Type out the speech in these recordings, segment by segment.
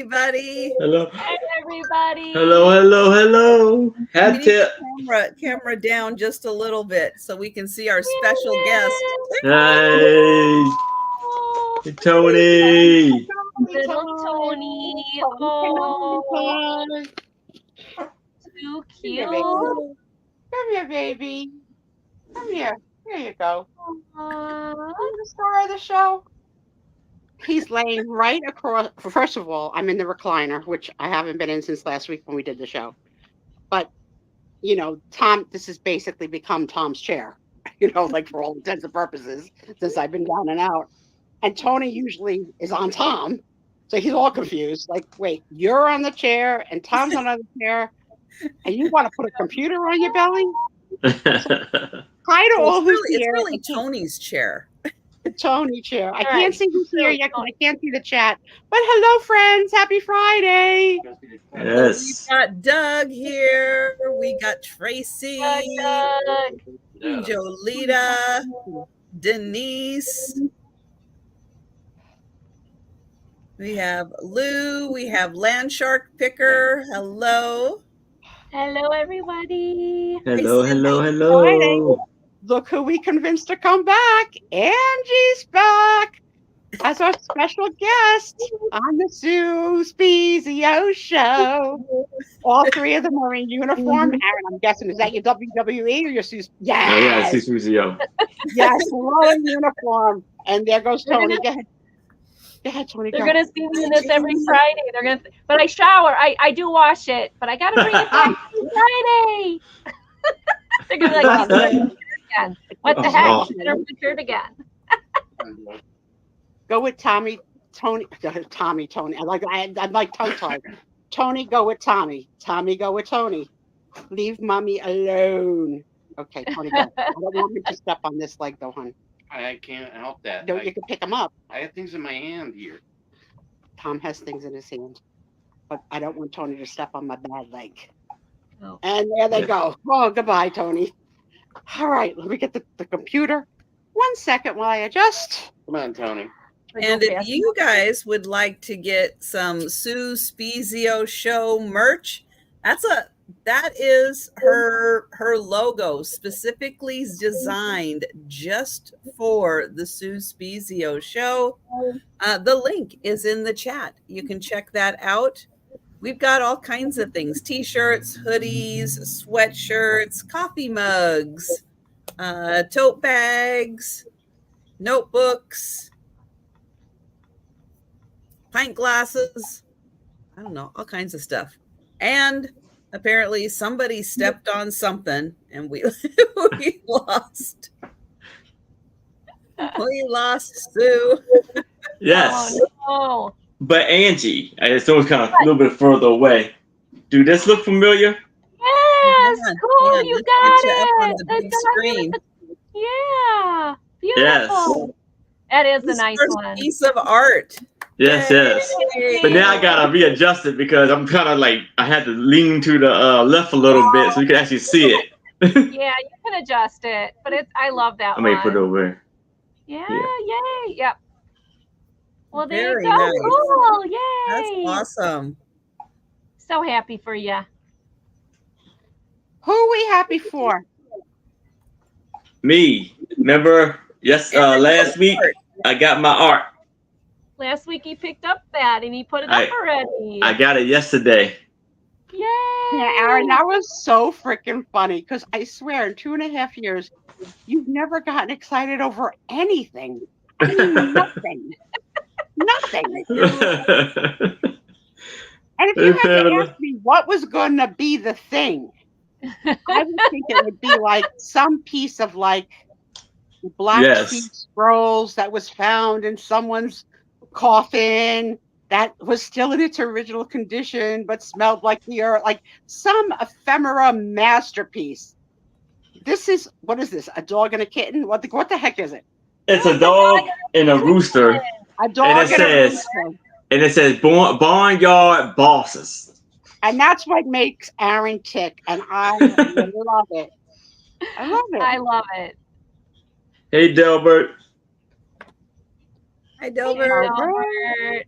everybody. Hello. Hi, everybody. Hello. We Hat need tip. the camera down just a little bit so we can see our special guest. Hey, Tony. Little Tony. Oh, too cute. Come here, baby. Come here. Here you go. Aw. The star of the show. He's laying right across. First of all, I'm in the recliner, which I haven't been in since last week when we did the show. But, Tom, this has basically become Tom's chair, like for all intents and purposes, since I've been down and out. And Tony usually is on Tom. So he's all confused. Like, wait, you're on the chair and Tom's on the chair, and you want to put a computer on your belly? Hi to all who's It's here. really Tony's chair. The Tony chair. I All can't right. see who's here yet because I can't see the chat. But hello, friends. Happy Friday. Yes. We've got Doug here. We got Tracy, Doug. Jolita, Denise. We have Lou. We have Land Shark Picker. Hello. Hello, everybody. Hello. Look who we convinced to come back. Angie's back as our special guest on the Spiezio show. All three of them are in uniform. Aaron, I'm guessing, is that your WWE or your Spiezio? Yes. Oh, yeah, Spiezio. Yes, we're all in uniform. And there goes Tony. Go ahead, Tony. They're gonna see me in this every Friday. But I shower. I do wash it, but I gotta bring it back every Friday. They're gonna be like, again. What the heck? You better put shirt again. Go with Tony. I'm like tongue tied. Tony, go with Tommy. Tommy, go with Tony. Leave mommy alone. Okay, Tony, go. I don't want me to step on this leg, though, hon. I can't help that. No, you can pick them up. I have things in my hand here. Tom has things in his hand, but I don't want Tony to step on my bad leg. Oh. And there they go. Oh, goodbye, Tony. All right, let me get the computer. 1 second while I adjust. Come on, Tony. And if you guys would like to get some Sue Spiezio show merch, that is her logo, specifically designed just for the Sue Spiezio show. The link is in the chat. You can check that out. We've got all kinds of things: t-shirts, hoodies, sweatshirts, coffee mugs, tote bags, notebooks, pint glasses. I don't know, all kinds of stuff. And apparently somebody stepped on something and we lost. We lost Sue. Yes. Oh, no. But Angie, it's always kind of a little bit further away. Do this look familiar? Yes, cool. Yeah, You let's got get you up on it. the That's big the screen. Yeah, beautiful. That is a nice First one. piece of art. Yes. Yay. But now I gotta readjust it because I'm kind of like I had to lean to the left a little bit so you can actually see it. Yeah, you can adjust it, but I love that I may one. put it over. Yeah, yay. Yep. Well, there Very you go. nice. Cool. Yay. That's awesome. So happy for you. Who are we happy for? Me. Remember? Yes. Last week I got my art. Last week he picked up that and he put it up already. I got it yesterday. Yay. Yeah, Aaron, that was so freaking funny because I swear in 2.5 years, you've never gotten excited over anything. I mean, nothing. Nothing. And if you had to ask me what was going to be the thing, I would think it would be like some piece of like Black Sea scrolls that was found in someone's coffin that was still in its original condition but smelled like the earth, like some ephemera masterpiece. What is this? A dog and a kitten? What the heck is it? It's a dog and a rooster. A dog and a rooster. And it says Barnyard Bosses. And that's what makes Aaron tick. And I love it. I love it. I love it. Hey, Delbert. Hi, Delbert. Delbert.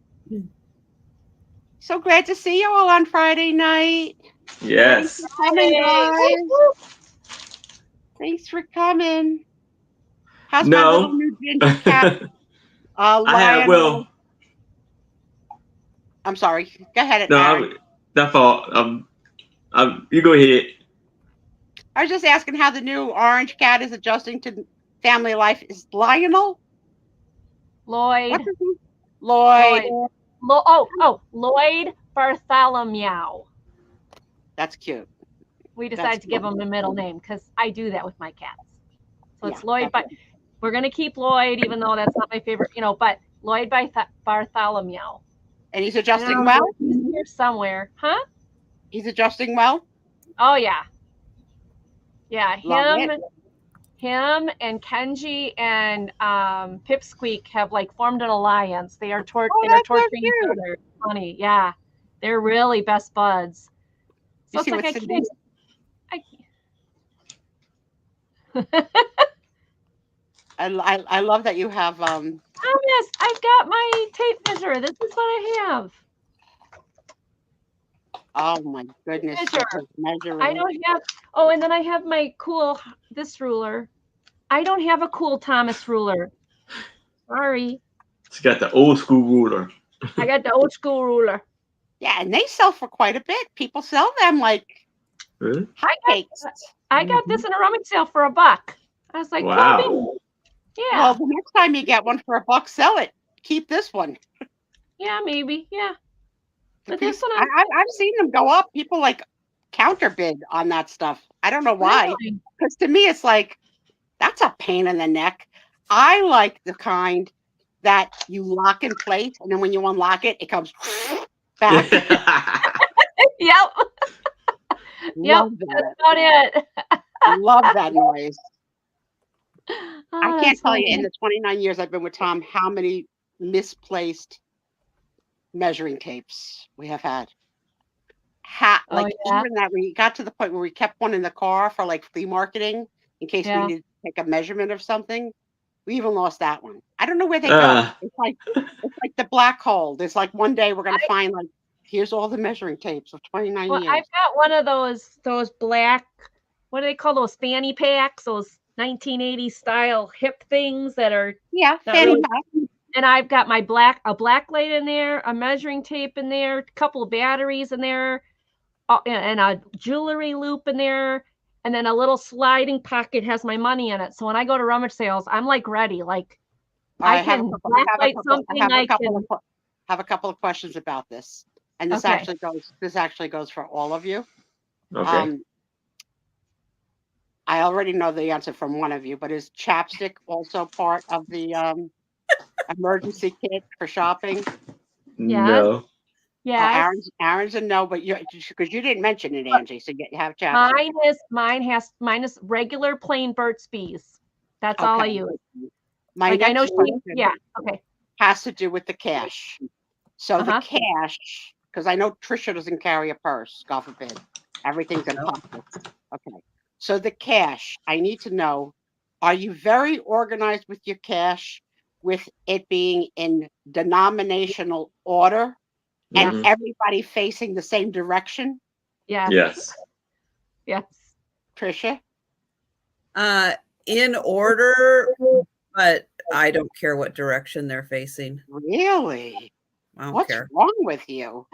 So glad to see you all on Friday night. Yes. Thanks for coming, guys. Thanks for coming. How's my little No. new ginger cat? I have, Lionel. well, I'm sorry. Go ahead, no, Aaron. that's all. You go ahead. I was just asking how the new orange cat is adjusting to family life. Is Lionel? Lloyd. What's his name? Lloyd. Lloyd Bartholomew. That's cute. We decided That's to give cute. him a middle name because I do that with my cats. So it's Yeah, Lloyd, but we're gonna keep Lloyd, even though that's not my favorite, but Lloyd Bartholomew. And he's adjusting well? He's here somewhere. Huh? He's adjusting well? Oh yeah. Yeah, Love him and Kenji and Pipsqueak have like formed an alliance. They are that's torturing so each cute. other. Funny, yeah. They're really best buds. So You it's see like what I Cindy? can't. I love that you have Oh yes, I've got my tape measure. This is what I have. oh my goodness. Measure. Measuring. I don't have. Oh, and then I have my cool this ruler. I don't have a cool Thomas ruler. Sorry, She got the old school ruler. I got the old school ruler. Yeah, and they sell for quite a bit. People sell them like Really? hotcakes. I got this in a rummage sale for $1. I was like, Wow. cool, yeah, Well, the next time you get one for $1, sell it. Keep this one. yeah, maybe, yeah. But Because this one, I've seen them go up. People like counterbid on that stuff. I don't know why. really? Because to me, it's like, that's a pain in the neck. I like the kind that you lock in place, and then when you unlock it, it comes back. Yep, yep, Love that's that. about it. Love that noise. Oh, I can't that's tell you funny. in the 29 years I've been with Tom how many misplaced measuring tapes we have had. Oh, Like yeah. even that we got to the point where we kept one in the car for like flea marketing in case Yeah. we needed to take a measurement of something. We even lost that one. I don't know where they go. Uh. It's like the black hole. There's like one day we're gonna find like here's all the measuring tapes of 29 Well, years. I've got one of those black, what do they call those fanny packs? Those 1980s style hip things that are Yeah, not fanny really. pack. And I've got my a black light in there, a measuring tape in there, a couple of batteries in there, and a jewelry loop in there, and then a little sliding pocket has my money in it. So when I go to rummage sales, I'm like ready. Like I can blacklight something. I can. Have a couple of questions about this, and this Okay. actually goes for all of you. Okay. I already know the answer from one of you, but is chapstick also part of the emergency kit for shopping? No. Yes. Aaron's a no, but because you didn't mention it, Angie, so you have chapstick. Mine is regular plain Burt's Bees. That's all I Okay. use. My Like I know next question yeah, okay. has to do with the cash. So the Uh-huh. cash, because I know Trisha doesn't carry a purse, God forbid. Everything's in pockets. Okay. So the cash, I need to know, are you very organized with your cash, with it being in denominational order and Mhm. everybody facing the same direction? Yes. Yes. Yes. Trisha? In order, but I don't care what direction they're facing. Really? I don't What's care. wrong with you?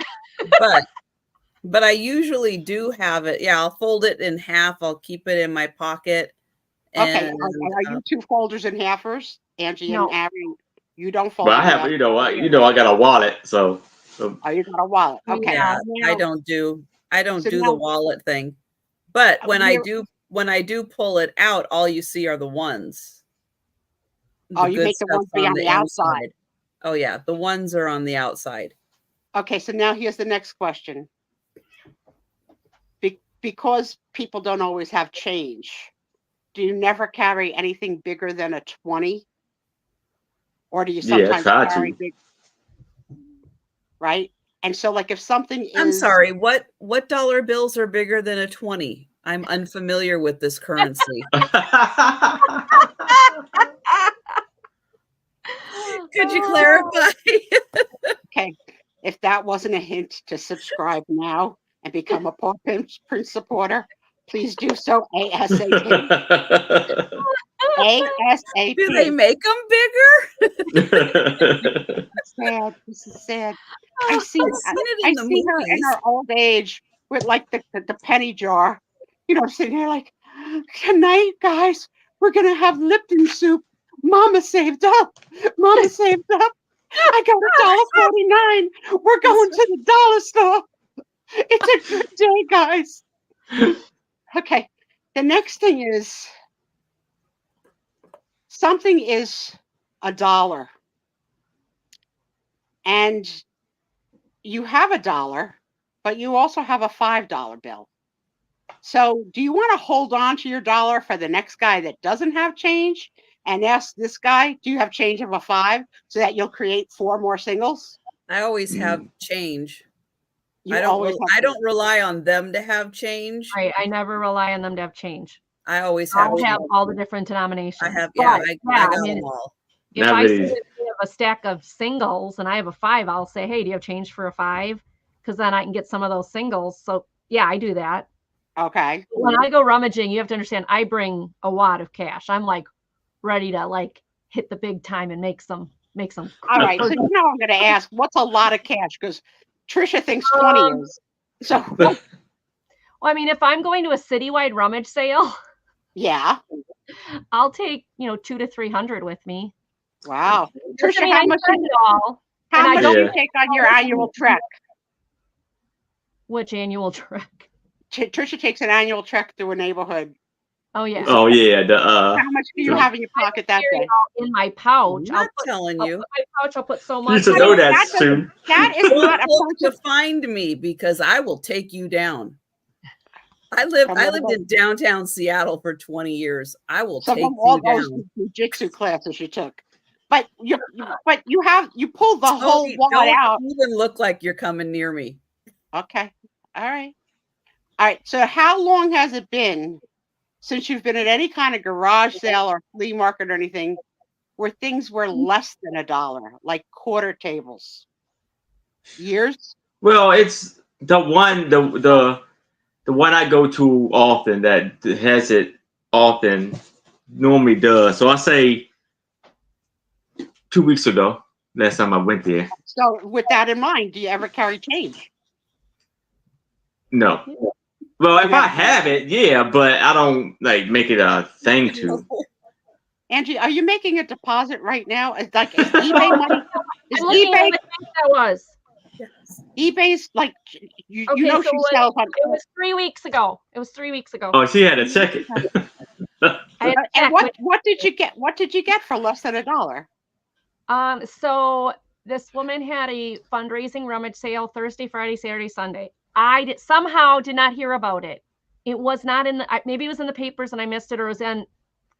But I usually do have it. Yeah, I'll fold it in half. I'll keep it in my pocket. Okay. And, Are you two folders and halfers? Angie No. and Aaron, you don't fold. But I in have, half. I got a wallet, so. Oh, you got a wallet. Okay. yeah, Now, I don't do So the now- wallet thing. But when I you're- do pull it out, all you see are the ones. Oh, you good make the ones stuff's be on the outside. inside. Oh yeah, the ones are on the outside. Okay, so now here's the next question. Because people don't always have change, do you never carry anything bigger than a 20? Or do you sometimes try carry to. big? Right? And so like if something is I'm sorry, what dollar bills are bigger than a 20? I'm unfamiliar with this currency. Could you clarify? Okay. if that wasn't a hint to subscribe now and become a Paw Prince supporter, please do so ASAP. ASAP. Do they make them bigger? Sad. This is sad. I see. I've seen it in I the see her in movies. her old age with like the penny jar, sitting there like, tonight, guys, we're gonna have Lipton soup. Mama saved up. Mama saved up. I got $1.49. We're going to the dollar store. It's a good day, guys. Okay. The next thing is something is $1. And you have $1, but you also have a $5 bill. So do you want to hold on to your dollar for the next guy that doesn't have change and ask this guy, do you have change of a 5 so that you'll create 4 more singles? I always have change. You I always don't rely on them to have change. Right. I never rely on them to have change. I always have. I'll have all the different denominations. I have. But, I got I mean, them all. if Not I really. see that they have a stack of singles and I have a 5, I'll say, hey, do you have change for a 5? Because then I can get some of those singles. So yeah, I do that. Okay. When I go rummaging, you have to understand I bring a wad of cash. I'm like ready to like hit the big time and make some. All right. So I'm going to ask, what's a lot of cash? Because Trisha thinks 20 is. So well, I mean, if I'm going to a citywide rummage sale, yeah. I'll take 200 to 300 with me. Wow. Trisha, I mean, how much do you take on your annual trek? Which annual trek? Trisha takes an annual trek through a neighborhood. Oh yeah. Oh yeah. How much do you have in your pocket that day? In my pouch. I'm not telling you. In my pouch, I'll put so You much. should know that soon. That is not a Look to person. find me because I will take you down. I lived in downtown Seattle for 20 years. I will take you down. Jiu-jitsu classes you took. But you pulled the whole wad don't out. even look like you're coming near me. Okay. All right. So how long has it been since you've been at any kind of garage sale or flea market or anything where things were less than $1, like quarter tables? Years? Well, it's the one I go to often that has it often normally does. So I say 2 weeks ago, last time I went there. So with that in mind, do you ever carry change? No. Well, if I have it, yeah, but I don't like make it a thing to. Angie, are you making a deposit right now? Is eBay money? Is I'm looking eBay? at that was. eBay's like she sells on. It was 3 weeks ago. Oh, she had to check it. I had to And check what did you get? What did you get for less than $1? So this woman had a fundraising rummage sale Thursday, Friday, Saturday, Sunday. I somehow did not hear about it. It was not in maybe it was in the papers and I missed it, or it was in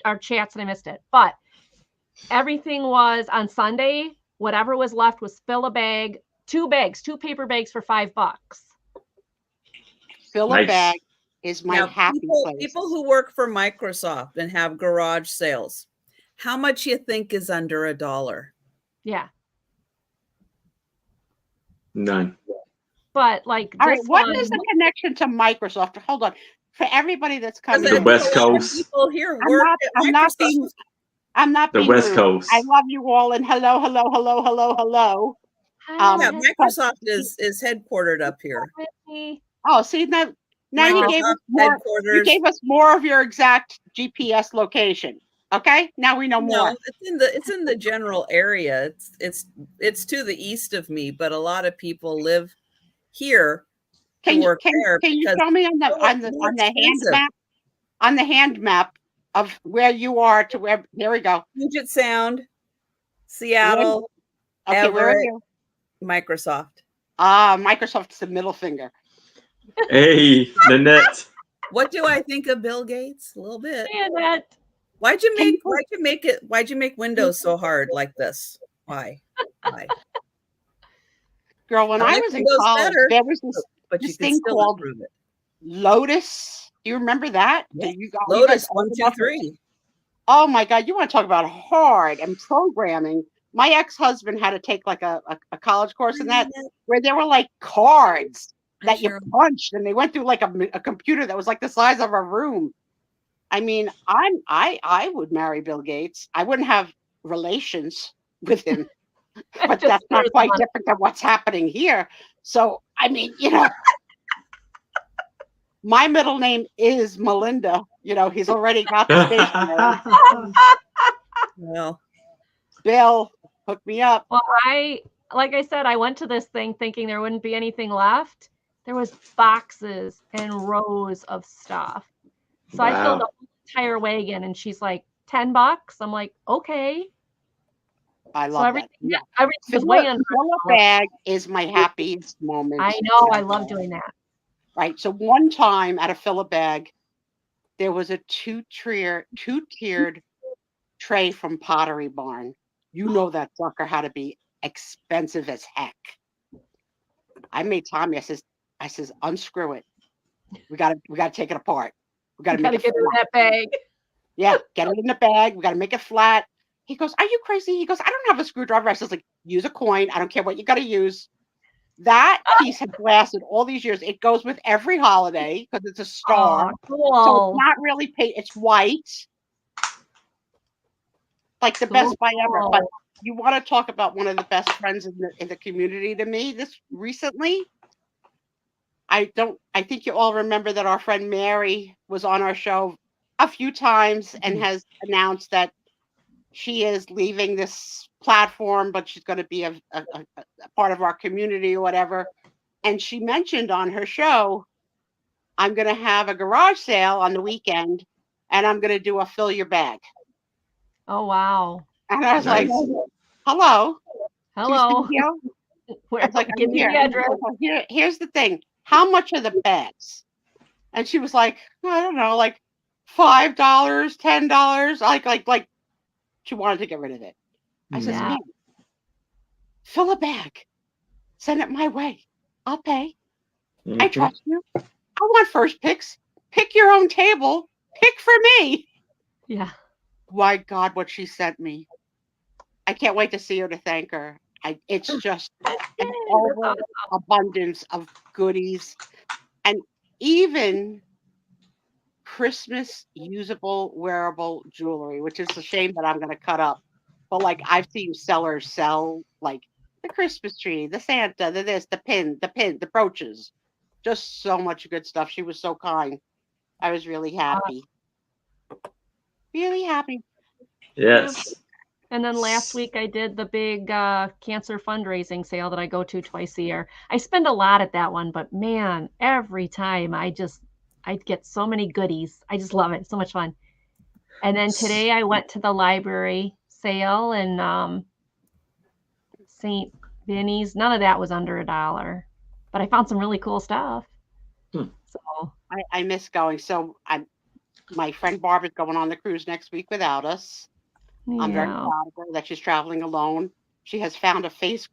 our chats and I missed it. But everything was on Sunday. Whatever was left was fill a bag, 2 paper bags for $5. Fill a bag is my happy place. People who work for Microsoft and have garage sales, how much you think is under $1? Yeah. None. But like, all right, what is the connection to Microsoft? Hold on, for everybody that's coming, the West Coast. People here work I'm not being the West Coast. I love you all, and hello. Yeah, Microsoft is headquartered up here. Oh, see now you gave us more. You gave us more of your exact GPS location. Okay, now we know more. No, it's in the general area. It's to the east of me, but a lot of people live here. Can you show me on the hand map of where you are to where? There we go. Puget Sound, Seattle. Okay, Everett, where are you? Microsoft. Microsoft's the middle finger. Hey, Nanette. What do I think of Bill Gates? A little bit. Yeah, that. Why'd you make Windows so hard like this? Why? Girl, when I was in college, there was this thing called Lotus. Do you remember that? Yeah. Lotus 1, 2, 3. Oh my God, you want to talk about hard and programming? my ex-husband had to take like a college course in that, where there were like cards that you punched, and they went through like a computer that was like the size of a room. I mean, I would marry Bill Gates. I wouldn't have relations with him, but that's not quite different than what's happening here. So, I mean, my middle name is Melinda. He's already got the station. Well, Bill, hook me up. Well, like I said, I went to this thing thinking there wouldn't be anything left. There was boxes and rows of stuff. So I filled the entire wagon, and she's like, $10. I'm like, okay. I love that. Yeah, everything was way under. Fill a bag is my happiest moment. I know. I love doing that. Right. So one time at a fill a bag, there was a two-tiered tray from Pottery Barn. You know that sucker had to be expensive as heck. I made Tommy. I says, unscrew it. We gotta take it apart. We gotta make it get it in that bag. Yeah, get it in the bag. We gotta make it flat. He goes, are you crazy? He goes, I don't have a screwdriver. I says, like, use a coin. I don't care what you gotta use. That piece has lasted all these years. It goes with every holiday because it's a star. Oh, cool. So it's not really paint. It's white. Like the best buy ever. But you want to talk about one of the best friends in the community to me this recently? I think you all remember that our friend Mary was on our show a few times and has announced that she is leaving this platform, but she's going to be a part of our community or whatever. And she mentioned on her show, I'm going to have a garage sale on the weekend, and I'm going to do a fill your bag. Oh, wow. And I was like, hello. Hello. Where's like, give me the address. Here's the thing. How much are the bags? And she was like, I don't know, like $5, $10. Like she wanted to get rid of it. I said, man, fill a bag. Send it my way. I'll pay. Mm-hmm. I trust you. I want first picks. Pick your own table. Pick for me. Yeah. My God, what she sent me. I can't wait to see her to thank her. It's just an overabundance of goodies. And even Christmas usable wearable jewelry, which is a shame that I'm going to cut up. But like I've seen sellers sell like the Christmas tree, the Santa, the this, the pin, the brooches. Just so much good stuff. She was so kind. I was really happy. Really happy. Yes. And then last week I did the big cancer fundraising sale that I go to twice a year. I spend a lot at that one, but man, every time I get so many goodies. I just love it. It's so much fun. And then today I went to the library sale in St. Vinny's. None of that was under $1, but I found some really cool stuff. So I miss going. So my friend Barbara's going on the cruise next week without us. Yeah. I'm very proud of her that she's traveling alone. She has found a friends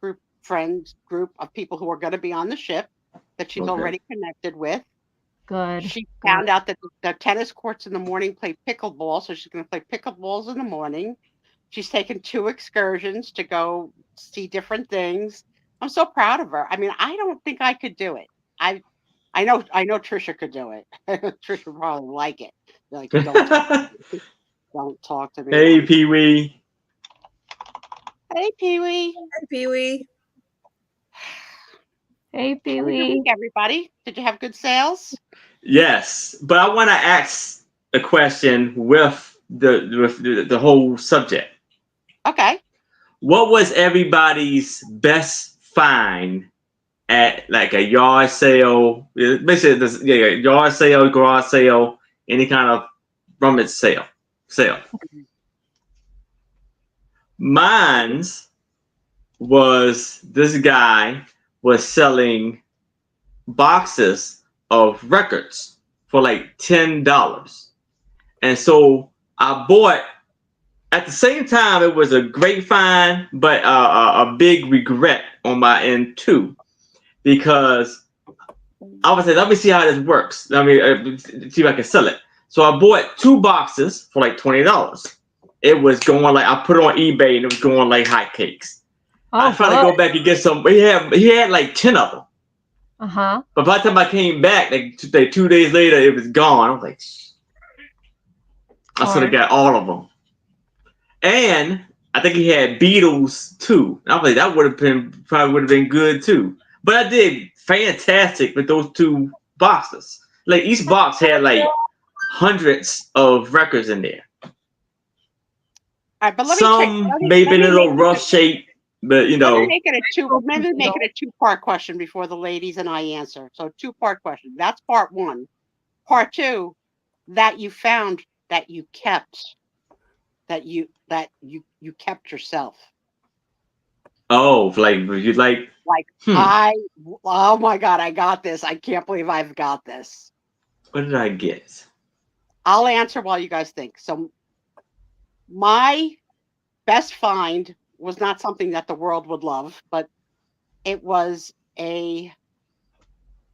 group of people who are going to be on the ship that she's already connected with. Good. She found out that the tennis courts in the morning play pickleball, so she's going to play pickleballs in the morning. She's taken 2 excursions to go see different things. I'm so proud of her. I mean, I don't think I could do it. I know Trisha could do it. Trisha would probably like it. Like, don't talk to me. Hey, Pee Wee. Hey, Pee Wee. Hey, Pee Wee. Hey, Pee Wee. Everybody, did you have good sales? Yes, but I want to ask a question with the whole subject. Okay. What was everybody's best find at like a yard sale? Basically, yard sale, garage sale, any kind of rummage sale. Mine's was this guy was selling boxes of records for like $10. And so I bought, at the same time, it was a great find, but a big regret on my end too, because I was like, let me see how this works. See if I can sell it. So I bought 2 boxes for like $20. it was going like I put it on eBay and it was going like hotcakes. Oh, I finally go back and get some. He had like 10 of them. Uh-huh. But by the time I came back, like 2 days later, it was gone. I was like, I should have got all of them. And I think he had Beatles too. I was like, that probably would have been good too. But I did fantastic with those 2 boxes. Like each box had like hundreds of records in there. All right, but let Some me maybe in a little rough shape, but you know. Let me make it a 2-part question before the ladies and I answer. So 2-part question. That's part 1. Part 2, that you found that you kept, that you kept yourself. Oh, like you like oh my God, I got this. I can't believe I've got this. What did I get? I'll answer while you guys think. So my best find was not something that the world would love, but it was a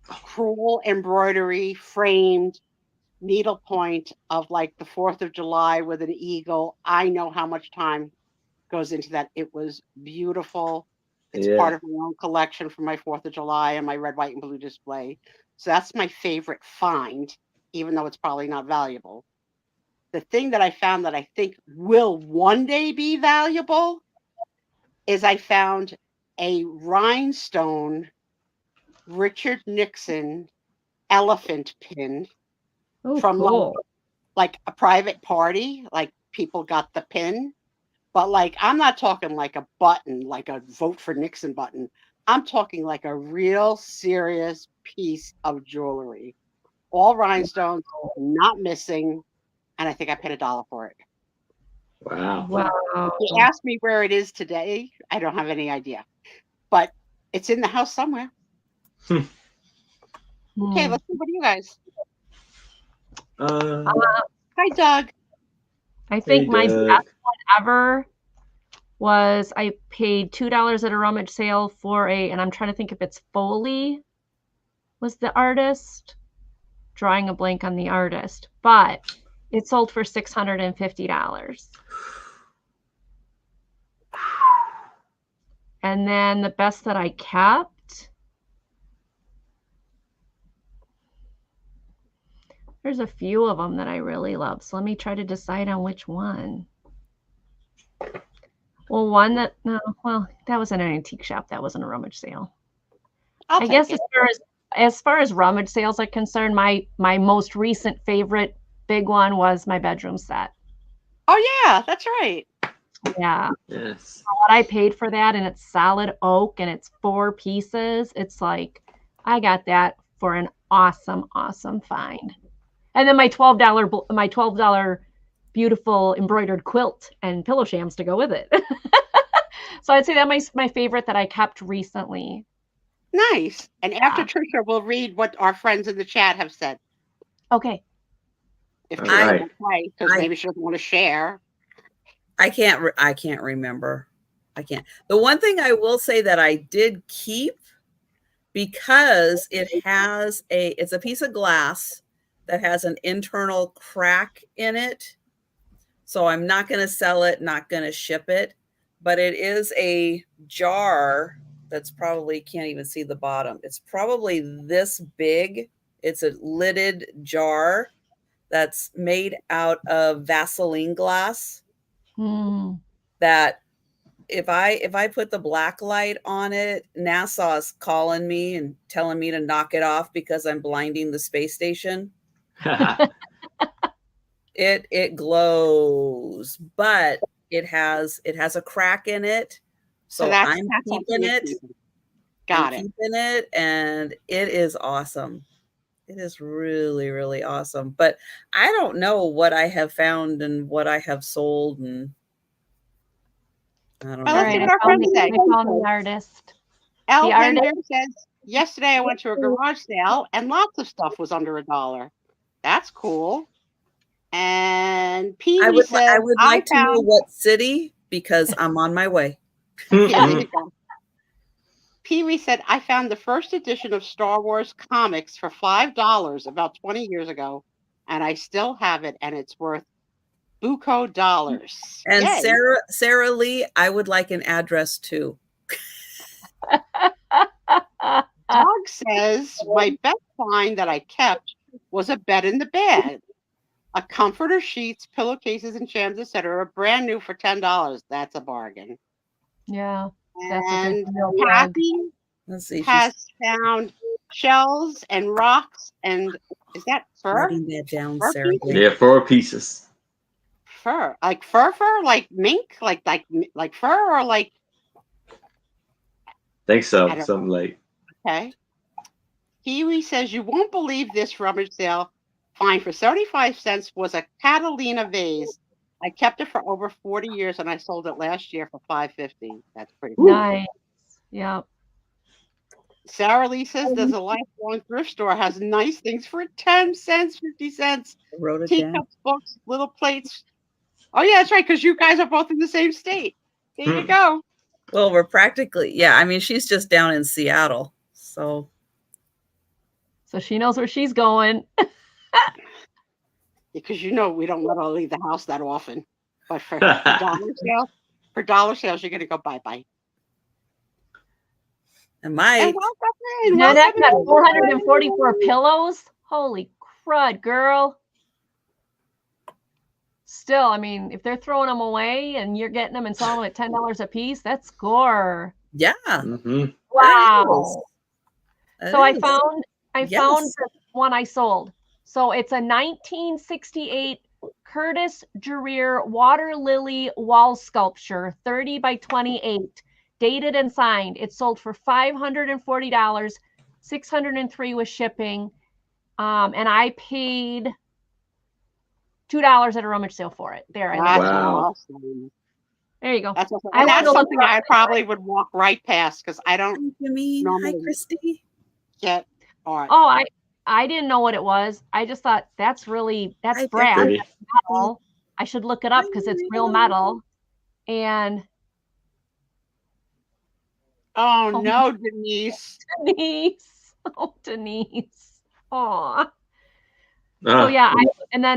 crewel embroidery framed needlepoint of like the 4th of July with an eagle. I know how much time goes into that. It was beautiful. It's part of my own collection for my 4th of July and my red, white, and blue display. So that's my favorite find, even though it's probably not valuable. The thing that I found that I think will one day be valuable is I found a rhinestone Richard Nixon elephant pin from like a private party. Like people got the pin, but like I'm not talking like a button, like a vote for Nixon button. I'm talking like a real serious piece of jewelry, all rhinestones, not missing, and I think I paid $1 for it. Wow. If you ask me where it is today, I don't have any idea, but it's in the house somewhere. Okay, let's see. What do you guys? Hi, Doug. I think my best one ever was I paid $2 at a rummage sale for and I'm trying to think if it's Foley was the artist. Drawing a blank on the artist, but it sold for $650. And then the best that I kept, there's a few of them that I really love. So let me try to decide on which one. Well, that was in an antique shop. That wasn't a rummage sale. I guess as far as rummage sales are concerned, my most recent favorite big one was my bedroom set. Oh yeah, that's right. Yeah. Yes. What I paid for that, and it's solid oak, and it's 4 pieces. It's like I got that for an awesome find. And then my $12 beautiful embroidered quilt and pillow shams to go with it. So I'd say that my favorite that I kept recently. Nice. And after Trisha, we'll read what our friends in the chat have said. Okay. If Trisha will play, because maybe she doesn't want to share. I can't remember. I can't. The one thing I will say that I did keep, because it's a piece of glass that has an internal crack in it. So I'm not going to sell it, not going to ship it, but it is a jar that's probably, can't even see the bottom. It's probably this big. It's a lidded jar that's made out of Vaseline glass. That if I put the black light on it, NASA's calling me and telling me to knock it off because I'm blinding the space station. It glows, but it has a crack in it. So I'm keeping it. Got it. Keeping it, and it is awesome. It is really, really awesome. But I don't know what I have found and what I have sold, and I don't know. Let's see what our friends say. I found the artist. El Pender says, yesterday I went to a garage sale and lots of stuff was under $1. That's cool. And Pee Wee said, I would like to know what city, because I'm on my way. Pee Wee said, I found the first edition of Star Wars comics for $5 about 20 years ago, and I still have it, and it's worth buco dollars. And Yay. Sarah Lee, I would like an address too. Doug says, my best find that I kept was a bed in the bed. A comforter, sheets, pillowcases, and shams, etc. Brand new for $10. That's a bargain. Yeah. That's a And good deal, Doug. Kathy Let's see. has found shells and rocks and is that fur? Writing that down, Fur Sarah pieces? Lee. Yeah, 4 pieces. Fur, like fur, like mink, like fur, or like Think so. I don't Something like. okay. Kiwi says you won't believe this rummage sale find for 75 cents was a Catalina vase. I kept it for over 40 years and I sold it last year for $5.50. That's pretty cool. Nice. Yeah. Sarah Lee says there's a lifelong thrift store has nice things for 10 cents, 50 cents. Wrote it down. Teacups, books, little plates. Oh yeah, that's right, because you guys are both in the same state. There you go. Well, we're practically, yeah. I mean, she's just down in Seattle, so she knows where she's going. Because we don't let her leave the house that often. But for dollar sales, you're gonna go bye-bye. and my Nanette got 444 pillows. Holy crud, girl. Still, I mean, if they're throwing them away and you're getting them and selling them at $10 a piece, that's score. yeah. Mm-hmm. Wow. That So I is. found Yes. the one I sold. So it's a 1968 Curtis Gereer water lily wall sculpture, 30 by 28, dated and signed. It sold for $540, $603 with shipping, and I paid $2 at a rummage sale for it. There, Wow. Awesome. there you go. That's awesome. I That's wanted to look something it up. I probably would walk right past because I don't Hi, Jimmy. Hi, normally Christy. get art. Oh, I didn't know what it was. I just thought that's Hi, brass. Pretty. That's metal. I should look it up because it's real metal. And Oh no, Denise. Denise. Oh, Denise. Aw. So Ah, yeah,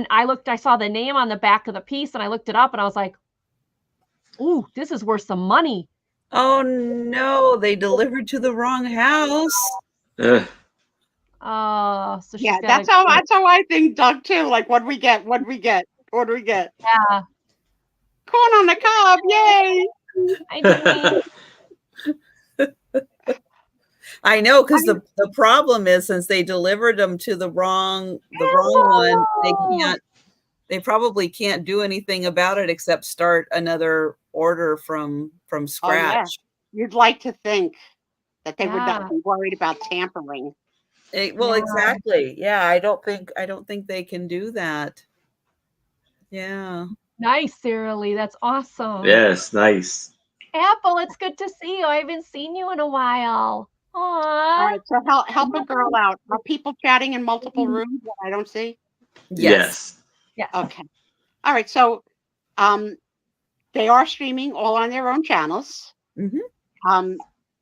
I saw the name on the back of the piece and I looked it up and I was like, ooh, this is worth some money. Oh no, they delivered to the wrong house. uh, So she's Yeah, gotta that's how I think, Doug, too. Like, what do we get? Yeah. Corn on the cob, yay! I I know, because the problem is since they delivered them to the wrong one, they probably can't do anything about it except start another order from scratch. You'd like to think that they would Yeah. not be worried about tampering. Well, Yeah. exactly. Yeah, I don't think they can do that. Yeah. Nice, Sarah Lee. That's awesome. yes, nice. Apple, it's good to see you. I haven't seen you in a while. All Aww. right, so help a girl out. Are people chatting in multiple rooms that I don't see? Yes. Yes. Okay. All right, so they are streaming all on their own channels. Mhm.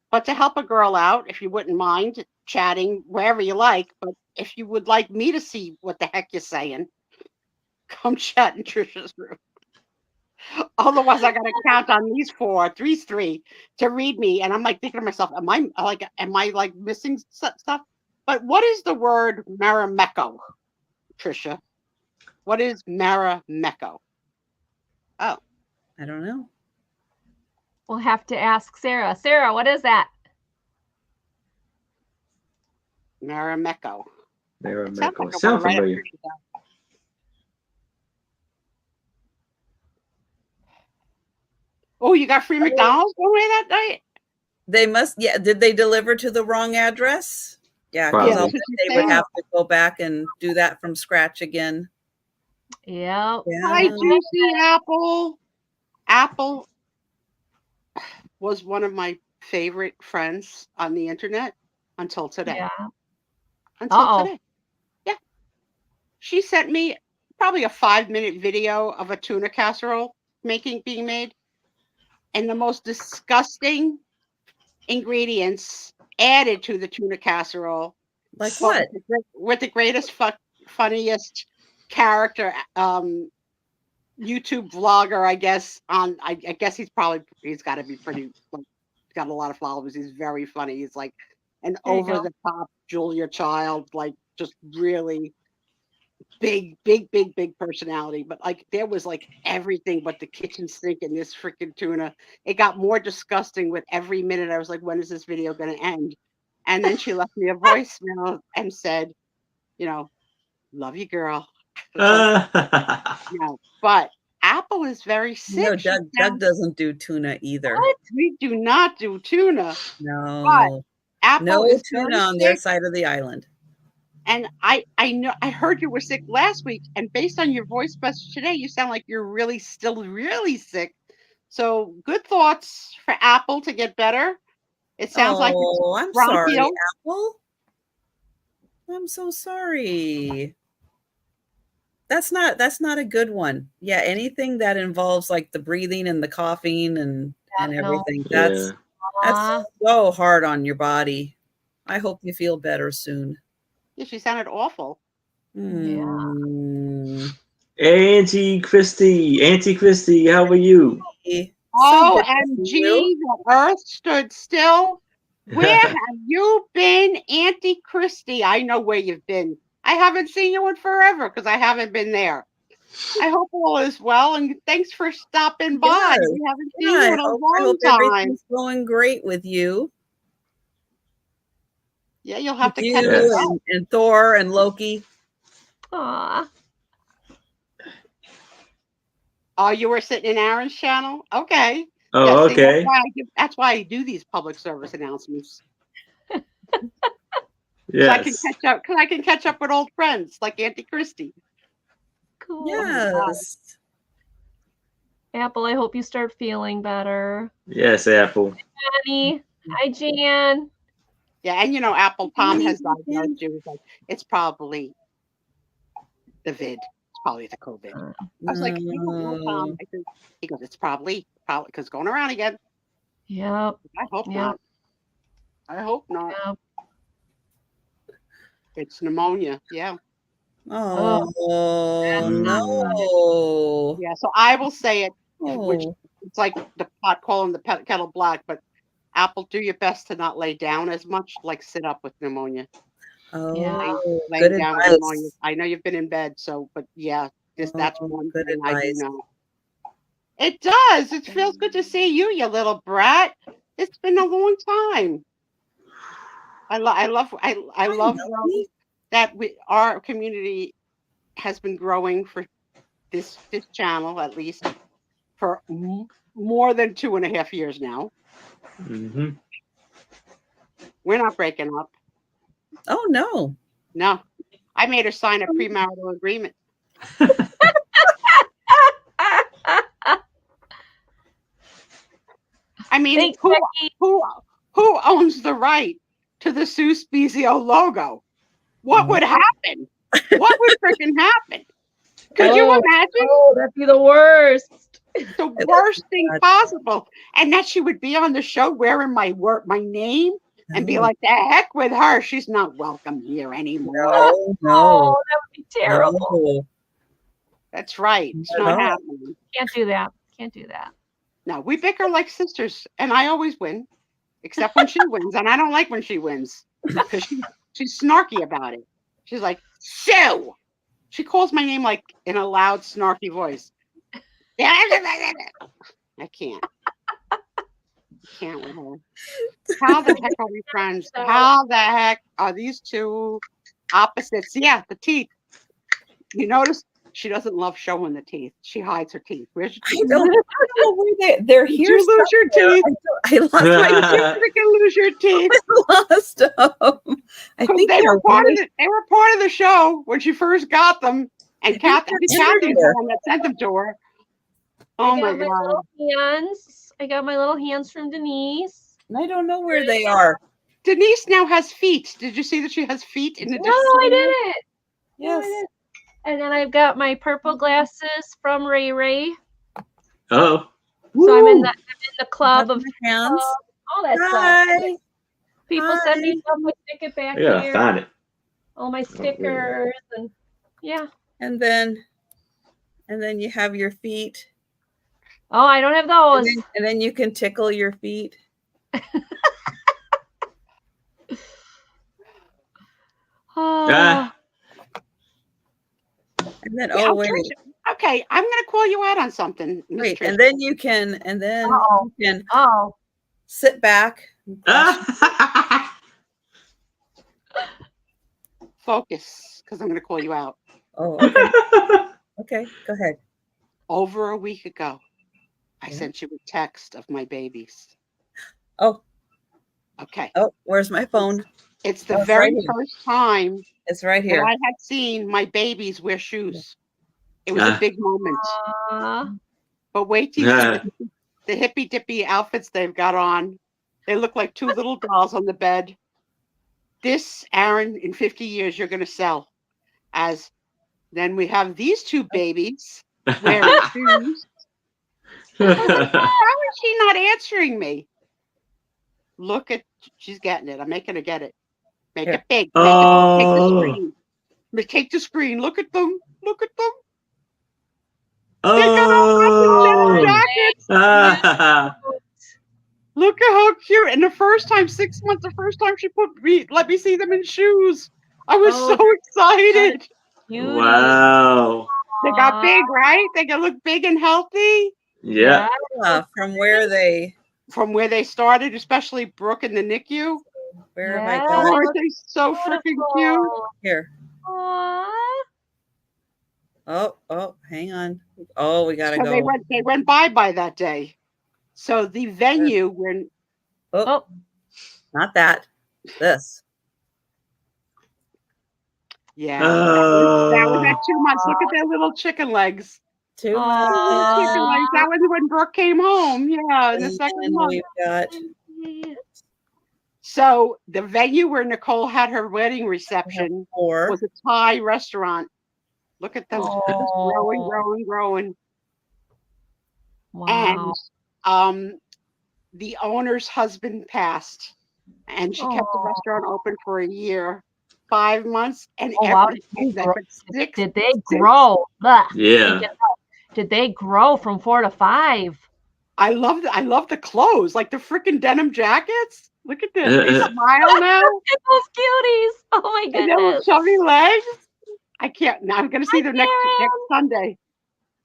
But to help a girl out, if you wouldn't mind chatting wherever you like, but if you would like me to see what the heck you're saying, come chat in Trisha's room. Otherwise, I got to count on three's three to read me, and I'm like thinking to myself, am I missing stuff? But what is the word Marameko, Trisha? What is Marameko? Oh, I don't know. We'll have to ask Sarah. Sarah, what is that? Marameko. There, It sounds like I sound wanna write it familiar. for you. Oh, you got free McDonald's going away that night? They must. Yeah. Did they deliver to the wrong address? Yeah, because Probably. they would have to go back and do that from scratch again. Yep. Hi, Juicy Apple. Apple was one of my favorite friends on the internet until today. Yeah. Until today. Yeah. She sent me probably a 5-minute video of a tuna casserole being made. And the most disgusting ingredients added to the tuna casserole. Like what? With the greatest funniest character YouTube vlogger, I guess. I guess he's got to be pretty. Like, got a lot of followers. He's very funny. He's like an There you over go. the top Julia Child, like just really big personality. But like there was like everything but the kitchen sink in this freaking tuna. It got more disgusting with every minute. I was like, when is this video going to end? And then she left me a voicemail and said, you know, love you, girl. No, but Apple is very sick. Doug doesn't do tuna either. What? We do not do tuna. No. Apple No is tuna very on sick. their side of the island. And I know I heard you were sick last week, and based on your voice message today, you sound like you're still really sick. So good thoughts for Apple to get better. It sounds like it's I'm bronchial. sorry, Apple. I'm so sorry. That's not a good one. Yeah, anything that involves like the breathing and the coughing and everything. That's so hard on your body. I hope you feel better soon. Yeah, she sounded awful. Auntie Christy, how are you? OMG, the earth stood still. Where have you been, Auntie Christy? I know where you've been. I haven't seen you in forever because I haven't been there. I hope all is well, and thanks for stopping by. Yes. We haven't seen you in a long time. Everything's going great with you. Yeah, you'll have to catch up. And Thor and Loki. Aw. Oh, you were sitting in Aaron's channel? Okay. Oh, yeah, okay. That's why I do these public service announcements. Yes. So I can catch up with old friends like Auntie Christy. Cool. Yes. Apple, I hope you start feeling better. Yes, Apple. Jenny. Hi, Jan. Yeah, and Apple, Tom has diagnosed you. It's probably the vid. It's probably the COVID. I was like, you don't know, Tom. He goes, it's probably because going around again. Yep. I hope not. I hope not. Yep. It's pneumonia. Yeah. Oh no. Yeah. So I will say it, which it's like the pot calling the kettle black, but Apple, do your best to not lay down as much, like sit up with pneumonia. Laying down with pneumonia. I know you've been in bed, but yeah, that's one thing I do know. It does. It feels good to see you, you little brat. It's been a long time. I love that our community has been growing for this channel, at least for more than 2.5 years now. Mm-hmm. We're not breaking up. Oh no. No. I made her sign a premarital agreement. I mean, thanks, who owns the right to the Sue Spiezio logo? What would happen? What would freaking happen? Could you imagine? Oh, that'd be the worst. The worst thing possible. And that she would be on the show wearing my name and be like, the heck with her. She's not welcome here anymore. No. That would be terrible. No. That's right. It's not happening. Can't do that. Can't do that. No, we bicker like sisters, and I always win, except when she wins, and I don't like when she wins because she's snarky about it. She's like, Sue. She calls my name like in a loud, snarky voice. I can't. Can't with her. How the heck are we friends? How the heck are these two opposites? Yeah, the teeth. You notice she doesn't love showing the teeth. She hides her teeth. Where's your teeth? I don't know where they're here. Did you lose your teeth? I lost my teeth. You can lose your teeth. I lost them. I think they were part of the show when she first got them, and Kathy was the one that sent them to her. Oh my God! I got my little hands from Denise. I don't know where they are. Denise now has feet. Did you see that she has feet in addition? No, I didn't. Yes. No, and then I've got my purple glasses from Ray Ray. Oh. So I'm in the club of hands. All that stuff. People send me stuff. I stick it back here. Yeah, found it. All my stickers and yeah. And then and then you have your feet, Oh, I don't have those. and then you can tickle your feet. Oh, And then Yeah, wait, okay, I'm gonna call you out on something, Miss wait, Trish. and then you can Uh-oh. you can oh. sit back. And Focus, because I'm gonna call you out. oh, okay, okay, go ahead. Over a week ago, I Yeah. sent you a text of my babies. Oh, Okay. oh, where's my phone? It's the Oh, it's very right here. first time It's right that here. I had seen my babies wear shoes. It was a big moment. But wait till you see the hippy dippy outfits they've got on. They look like two little dolls on the bed. This, Aaron, in 50 years, you're going to sell. As then we have these two babies wearing shoes. How is she not answering me? Look at, she's getting it. I'm making her get it. Make Here. it big. Take the screen. Take the screen. Look at them. Look at them. They got on denim jackets. Look at how cute. And the first time, 6 months, the first time she let me see them in shoes. I was so excited. Wow. They got big, right? They got look big and healthy. Yeah. From where they started, especially Brooke in the NICU. Where have I Oh, got? aren't they so freaking cute? Here. Aww. Oh, hang on. Oh, we gotta So go. they went by that day. So the venue when not that. This. Yeah. That was at 2 months. Look at their little chicken legs. 2 months. Chicken legs. That was when Brooke came home. Yeah, in the second month. We've got. So the venue where Nicole had her wedding reception was a Thai restaurant. Look at them, just growing. Wow. And the owner's husband passed, and she kept the restaurant open for a year, 5 months, and did they grow? Yeah. Did they grow from 4 to 5? I love the clothes, like the freaking denim jackets. Look at this. They smile now. Look at those cuties. Oh my goodness. And their little chubby legs. I can't. Now I'm going to see them next Sunday.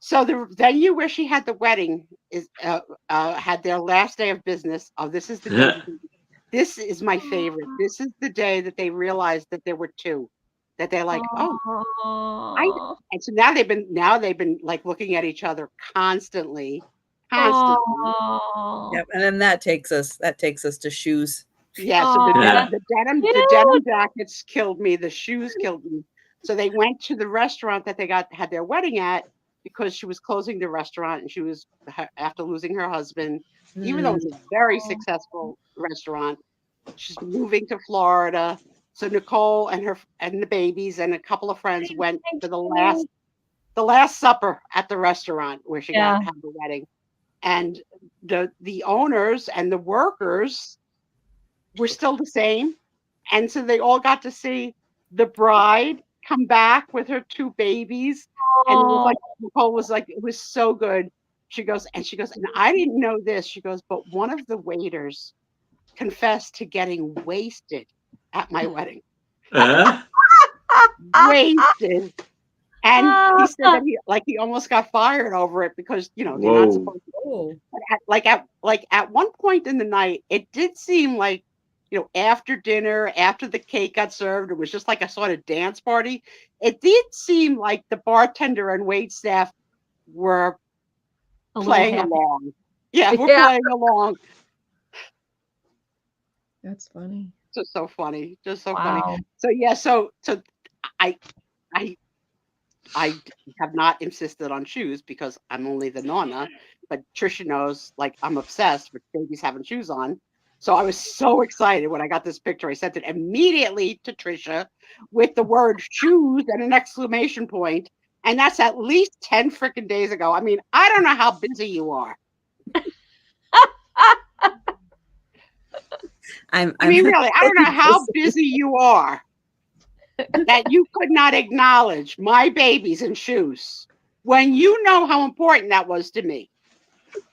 So the venue where she had the wedding is had their last day of business. Oh, this is the day. This is my favorite. This is the day that they realized that there were two. That they're like, and so now they've been like looking at each other constantly. Yep, and then that takes us to shoes. Yeah, so the denim jackets killed me. The shoes killed me. So they went to the restaurant that they had their wedding at because she was closing the restaurant, and she was, after losing her husband, even though it was a very successful restaurant, she's moving to Florida. So Nicole and the babies and a couple of friends went to the last supper at the restaurant where she had the wedding. And the owners and the workers were still the same. And so they all got to see the bride come back with her two babies. And it was like, Nicole was like, it was so good. She goes, and I didn't know this. She goes, but one of the waiters confessed to getting wasted at my wedding. Wasted. And he said that he almost got fired over it because, they're not supposed to. At one point in the night, it did seem like, after dinner, after the cake got served, it was just like a sort of dance party. It did seem like the bartender and wait staff were playing along. Yeah, we're playing along. That's funny. Just so funny. Just so funny. So yeah, so I have not insisted on shoes because I'm only the nonna, but Trisha knows, like, I'm obsessed with babies having shoes on. So I was so excited when I got this picture. I sent it immediately to Trisha with the word shoes and an exclamation point. And that's at least 10 freaking days ago. I mean, I don't know how busy you are. I mean, really, I don't know how busy you are that you could not acknowledge my babies in shoes. when you know how important that was to me.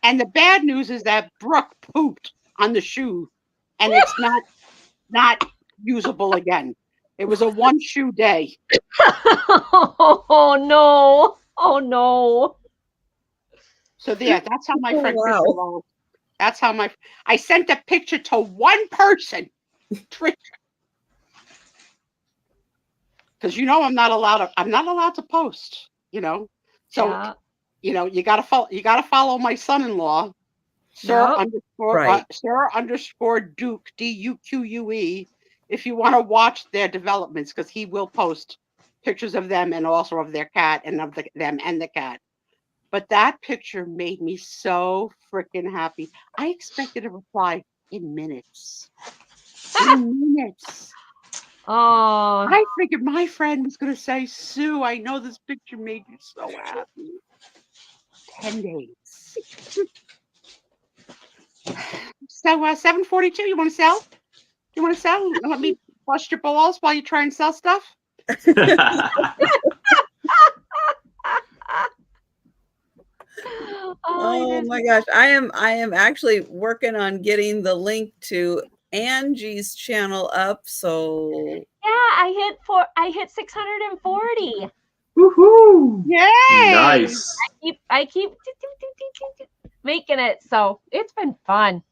And the bad news is that Brooke pooped on the shoe, and it's not usable again. It was a one shoe day. Oh no! Oh no! So yeah, that's how my friend wow. Trisha rolls. That's how I sent a picture to one person, Trisha, because I'm not allowed to post. So Yeah. you gotta follow my son-in-law, Sir Yep. Right. Sir Duke DUQUE, if you want to watch their developments, because he will post pictures of them and also of their cat and of them and the cat. But that picture made me so freaking happy. I expected a reply in minutes. In minutes. Oh. I figured my friend was going to say, Sue, I know this picture made you so happy. 10 days. So 742, you want to sell? You want to sell? Let me bust your balls while you try and sell stuff? Oh my gosh. I am actually working on getting the link to Angie's channel up. So Yeah, I hit 640. Woohoo! Yay! Nice. I keep making it, so it's been fun.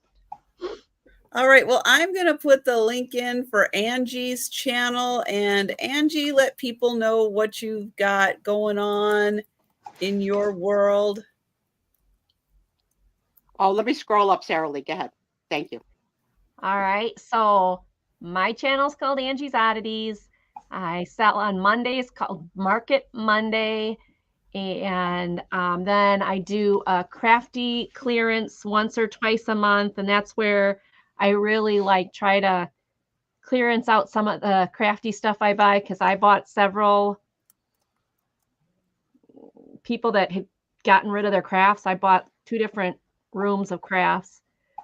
all right. Well, I'm going to put the link in for Angie's channel, and Angie, let people know what you've got going on in your world. Oh, let me scroll up, Sarah Lee. Go ahead. Thank you. All right. So my channel's called Angie's Oddities. I sell on Mondays called Market Monday. And then I do a crafty clearance once or twice a month. And that's where I really try to clearance out some of the crafty stuff I buy, because I bought several people that had gotten rid of their crafts. I bought 2 different rooms of crafts.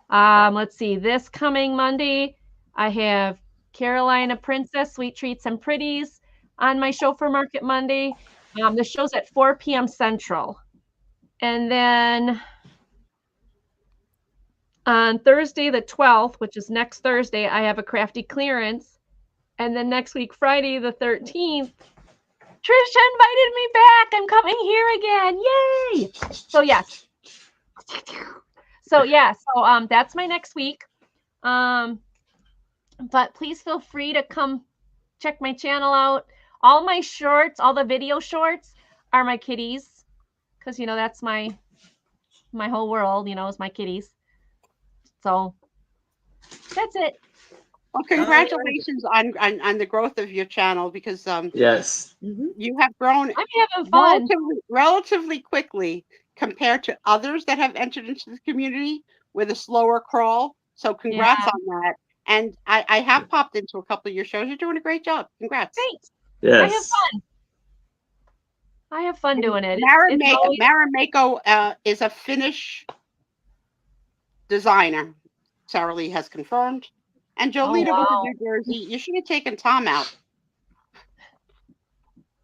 Let's see, this coming Monday, I have Carolina Princess, Sweet Treats and Pretties on my show for Market Monday. The show's at 4 p.m. Central. And then on Thursday, the 12th, which is next Thursday, I have a crafty clearance. And then next week, Friday, the 13th, Trisha invited me back. I'm coming here again. Yay! So yes. So that's my next week. But please feel free to come check my channel out. All my shorts, all the video shorts are my kitties, because that's my whole world, is my kitties. So that's it. Well, congratulations on the growth of your channel, because Yes. you have grown I'm having fun. relatively quickly compared to others that have entered into the community with a slower crawl. So congrats on that. And I have popped into a couple of your shows. You're doing a great job. Congrats. Thanks. Yes. I have fun. I have fun doing it. Mara Mako is a Finnish designer. Sarah Lee has confirmed. And Jolita was in New Jersey. You should have taken Tom out.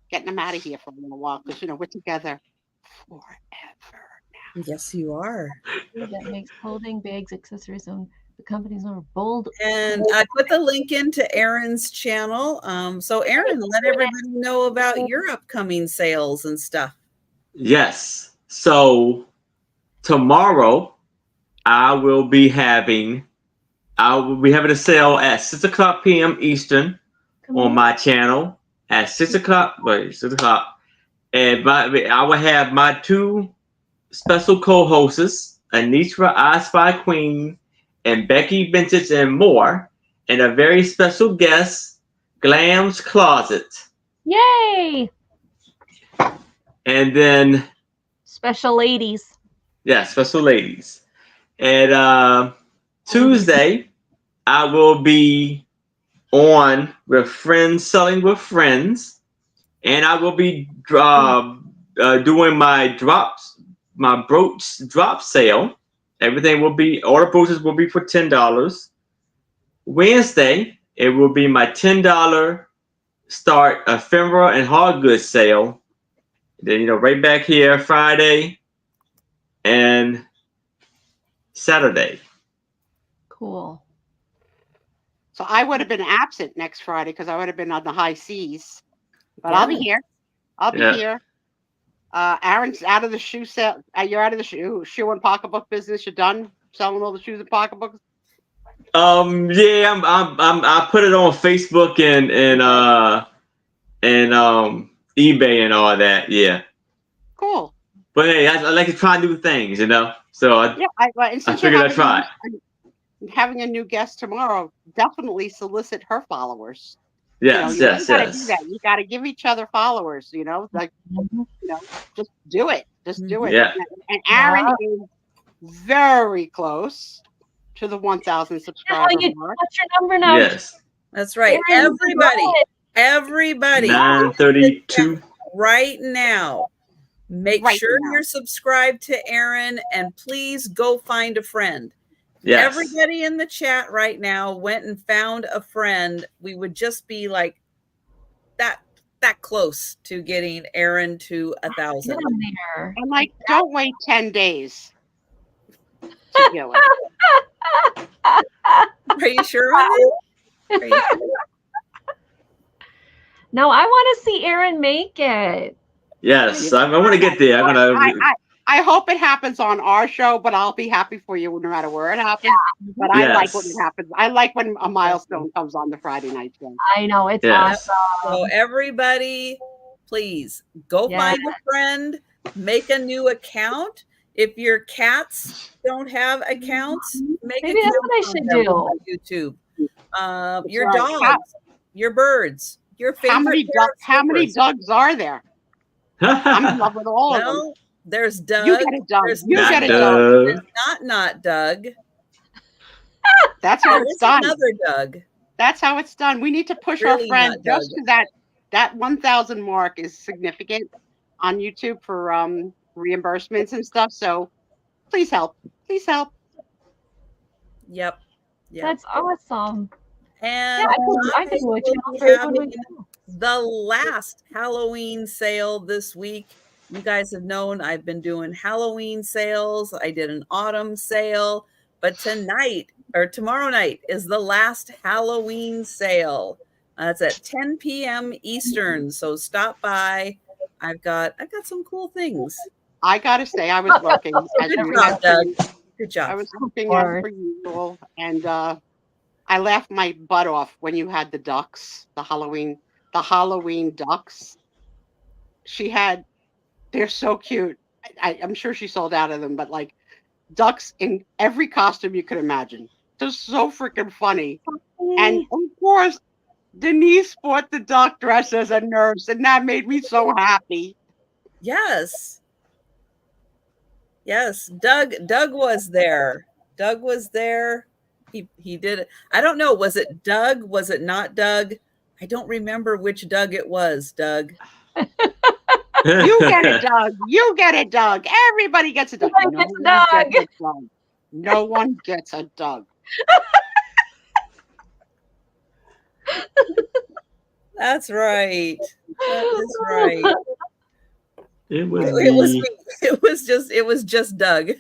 Getting him out of here for a little while, because we're together forever now. Yes, you are. That makes clothing, bags, accessories, and the companies are bold. And I put the link into Erin's channel. So Erin, let everybody know about your upcoming sales and stuff. Yes. So tomorrow I will be having a sale at 6:00 p.m. Eastern on my channel at 6 o'clock. And I will have my 2 special co-hosts, Anitra I Spy Queen and Becky Vintage and more, and a very special guest, Glam's Closet. Yay! And then special ladies. Yeah, special ladies. And Tuesday, I will be on with Friends Selling with Friends, and I will be doing my brooch drop sale. All the brooches will be for $10. Wednesday, it will be my $10 start ephemera and hard goods sale. Then right back here Friday and Saturday. Cool. So I would have been absent next Friday because I would have been on the high seas. But I'll be here. I'll be here. Aaron's out of the shoe sale. You're out of the shoe and pocketbook business. You're done selling all the shoes and pocketbooks. Yeah, I put it on Facebook and eBay and all that. Yeah. Cool. But hey, I like to try new things, So I figured I'd try. Having a new guest tomorrow, definitely solicit her followers. Yes, you gotta do that. You gotta give each other followers. Just do it. Just do it. Yeah. And Aaron is very close to the 1,000 subscriber mark. What's your number now? Yes, that's right. Everybody. 932 right now. Make sure you're subscribed to Aaron, and please go find a friend. Yes. Everybody in the chat right now went and found a friend. We would just be like that close to getting Aaron to 1,000. And don't wait 10 days to do it. Are you sure on that? No, I want to see Aaron make it. Yes, I want to get there. I hope it happens on our show, but I'll be happy for you no matter where it happens. But I like when it happens. I like when a milestone comes on the Friday night show. I know, it's awesome. So everybody, please go find a friend, make a new account. If your cats don't have accounts, maybe that's what I should do. On YouTube. Your dogs, your birds, your favorite. How many dogs are there? I'm in love with all of them. There's Doug. You get a Doug. You get a Doug. There's not Doug. That's how it's done. Another Doug. That's how it's done. We need to push our friends just to that 1,000 mark is significant on YouTube for reimbursements and stuff. So please help. Please help. Yep. That's awesome. And I could do it. The last Halloween sale this week. You guys have known I've been doing Halloween sales. I did an autumn sale, but tomorrow night is the last Halloween sale. It's at 10 p.m. Eastern. So stop by. I've got some cool things. I gotta say, I was looking. Good job, Doug. Good job. I was looking as per usual, and I laughed my butt off when you had the ducks, the Halloween ducks. They're so cute. I'm sure she sold out of them, but ducks in every costume you could imagine. They're so freaking funny. And of course, Denise bought the duck dress as a nurse, and that made me so happy. Yes. Doug was there. Doug was there. He did it. I don't know. Was it Doug? Was it not Doug? I don't remember which Doug it was, Doug. You get it, Doug. You get it, Doug. Everybody gets a Doug. No one gets a Doug. That's right. That is right. It was just Doug. It was just Doug.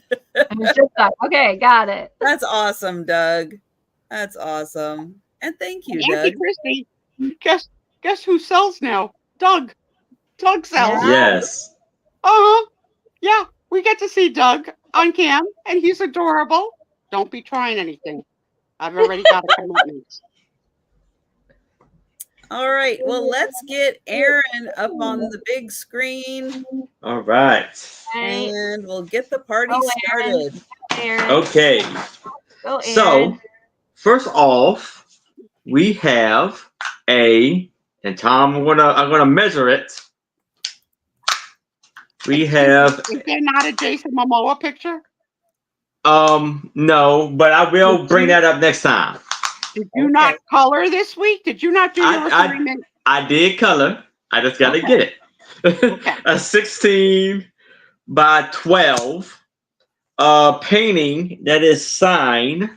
Okay, got it. That's awesome, Doug. That's awesome. And thank you, Auntie Doug. Christy, guess who sells now? Doug. Doug sells. Yes. Yeah, we get to see Doug on cam, and he's adorable. Don't be trying anything. I've already got a commitment. All right. Well, let's get Aaron up on the big screen. All right. And we'll get the party started. Okay. So, first off, we have and Tom, I'm gonna measure it. We have. Is there not a Jason Momoa picture? No, but I will bring that up next time. Did you not color this week? Did you not do your agreement? I did color. I just got to get it. A 16 by 12 painting that is signed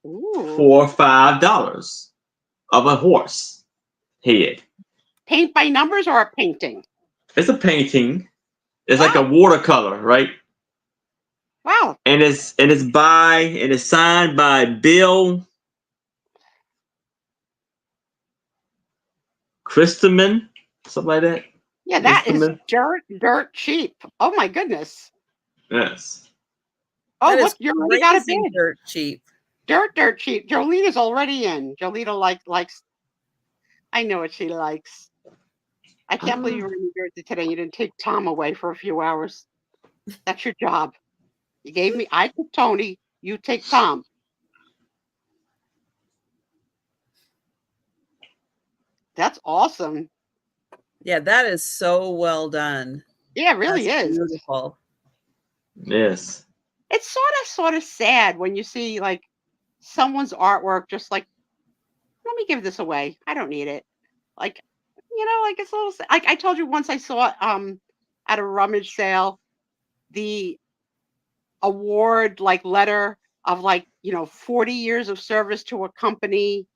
for $5 of a horse head. Paint by numbers or a painting? It's a painting. It's like a watercolor, right? Wow. And it's signed by Bill Christeman, something like that. Yeah, that is Christeman. dirt cheap. Oh my goodness. Yes. Oh, That is look, you already got a crazy bid. dirt cheap. Dirt cheap. Jolene is already in. Jolene likes. I know what she likes. I can't believe you were in New Jersey today. You didn't take Tom away for a few hours. That's your job. You gave me. I took Tony. You take Tom. That's awesome. Yeah, that is so well done. Yeah, it really That's is. beautiful. Yes. It's sort of sad when you see like someone's artwork just like, let me give this away. I don't need it. Like, like it's a little like I told you once I saw at a rummage sale the award like letter of 40 years of service to a company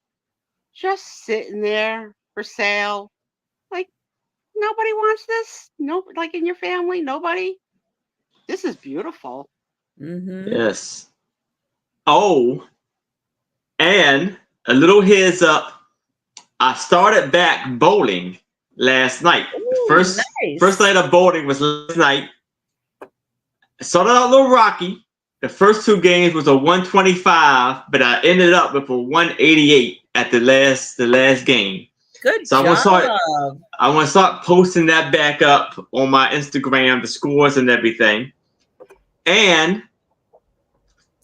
just sitting there for sale. Like nobody wants this. No, like in your family, nobody. This is beautiful. Mm-hmm. Yes. Oh, and a little heads up. I started back bowling last night. Ooh, First nice. night of bowling was last night. It started out a little rocky. The first two games was a 125, but I ended up with a 188 at the last game. Good So job. I want to start posting that back up on my Instagram, the scores and everything. And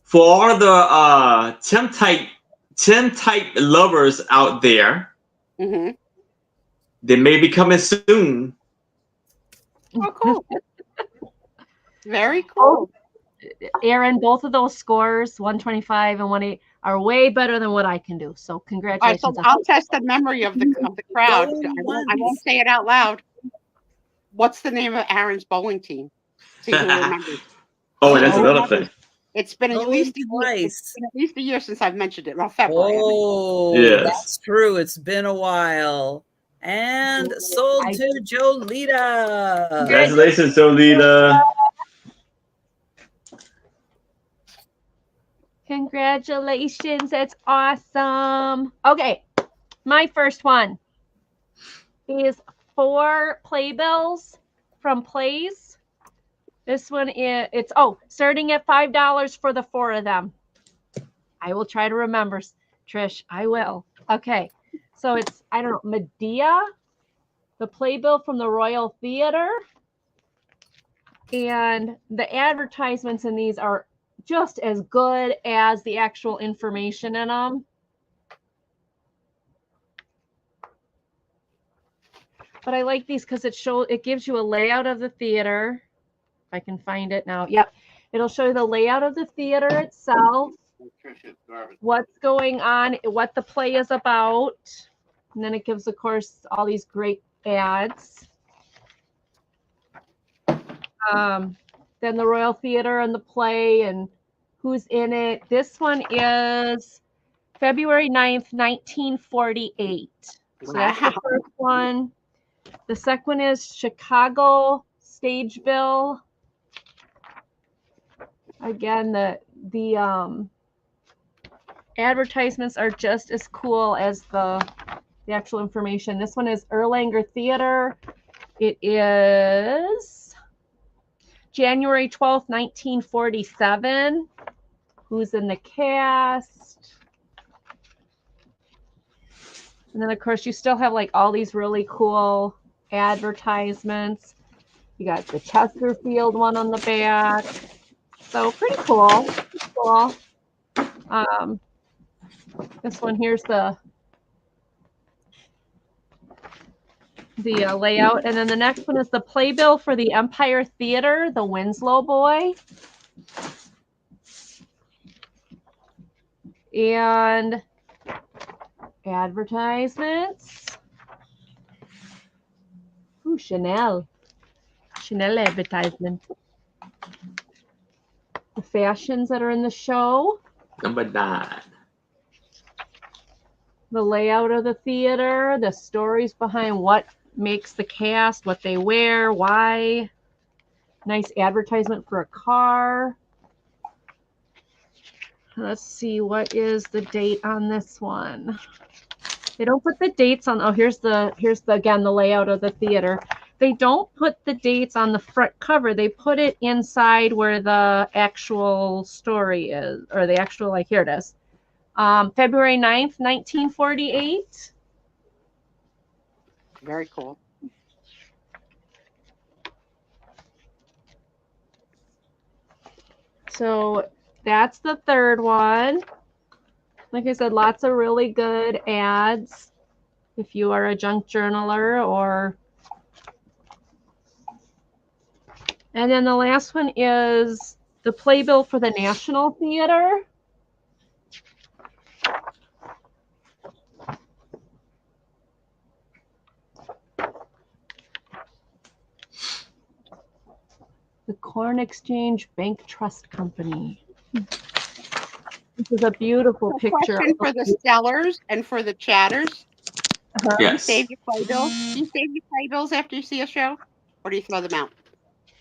for all of the Tim type lovers out there, Mm-hmm. they may be coming soon. Oh, cool. Very cool. Aaron, both of those scores, 125 and 180, are way better than what I can do. So All right, congratulations. so I'll test the memory of the crowd. I won't say it out loud. What's the name of Aaron's bowling team? See who remembers. Oh, that's another thing. It's been at least a year since I've mentioned it. Well, February. Oh, Yes. That's true. It's been a while. And sold to Jolita. Congratulations, Jolita. Congratulations. That's awesome. Okay. My first one is 4 playbills from Plays. This one it's starting at $5 for the 4 of them. I will try to remember, Trish. I will. Okay. So it's, I don't know, Medea, the playbill from the Royal Theater. And the advertisements in these are just as good as the actual information in them. But I like these because it gives you a layout of the theater. If I can find it now. Yep. It'll show you the layout of the theater itself, what's going on, what the play is about. And then it gives, of course, all these great ads. Then the Royal Theater and the play and who's in it. This one is February 9th, 1948. So that's the first one. The second one is Chicago Stage Bill. Again, the advertisements are just as cool as the actual information. This one is Erlanger Theater. It is January 12th, 1947. Who's in the cast? And then, of course, you still have like all these really cool advertisements. You got the Chesterfield one on the back. So pretty cool. This one here's the layout. And then the next one is the playbill for the Empire Theater, the Winslow Boy. And advertisements. Ooh, Chanel advertisement. The fashions that are in the show. Number 9. The layout of the theater, the stories behind what makes the cast, what they wear, why. Nice advertisement for a car. Let's see, what is the date on this one? They don't put the dates on. Oh, here's the again the layout of the theater. They don't put the dates on the front cover. They put it inside where the actual story is, or the actual, like, here it is. February 9th, 1948. Very cool. So that's the third one. Like I said, lots of really good ads if you are a junk journaler or. And then the last one is the playbill for the National Theater. The Corn Exchange Bank Trust Company. This is a beautiful A picture. question for the sellers and for the chatters. Uh-huh. Do you Yes. save your playbills? Do you save your playbills after you see a show? Or do you throw them out?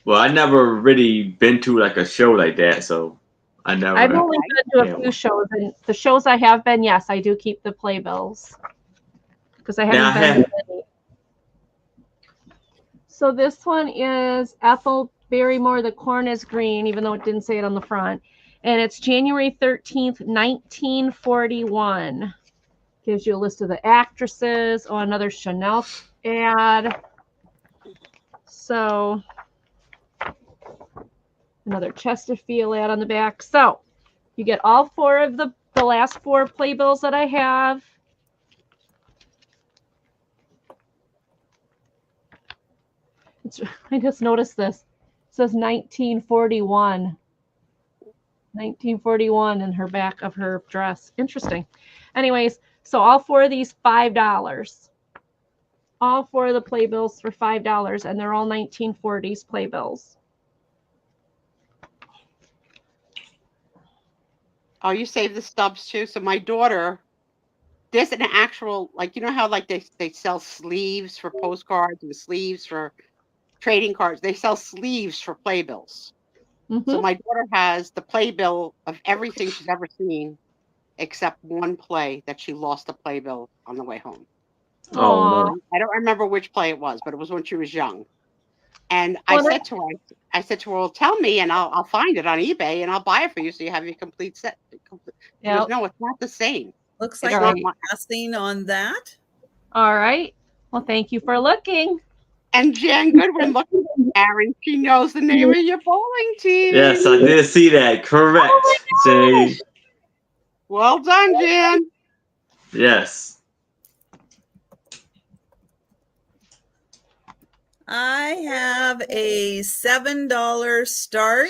Well, I never really been to like a show like that, so I never. I've only been to Yeah. a few shows, and the shows I have been, yes, I do keep the playbills because I Now, haven't been to many. So this one is Ethel Barrymore, The Corn is Green, even though it didn't say it on the front. And it's January 13th, 1941. Gives you a list of the actresses. Oh, another Chanel ad. So another Chesterfield ad on the back. So you get all four of the last four playbills that I have. I just noticed this. It says 1941. 1941 in her back of her dress. Interesting. Anyways, so all four of these, $5. All four of the playbills for $5, and they're all 1940s playbills. Oh, you save the stubs too? So my daughter, there's an actual, like, you know how like they sell sleeves for postcards and sleeves for trading cards? They sell sleeves for playbills. Mm-hmm. So my daughter has the playbill of everything she's ever seen except one play that she lost a playbill on the way home. Oh no. I don't remember which play it was, but it was when she was young. And Well, I said to her, well, tell me and I'll find it on eBay and I'll buy it for you so you have your complete set. She goes, no, it's not the same. Looks It's like not we're my- passing on that. All right. Well, thank you for looking. And Jan Goodwin, look, Aaron, she knows the name of your bowling team. Yes, I did see that. Correct, Jane. Well done, Jan. Yes. I have a $7 start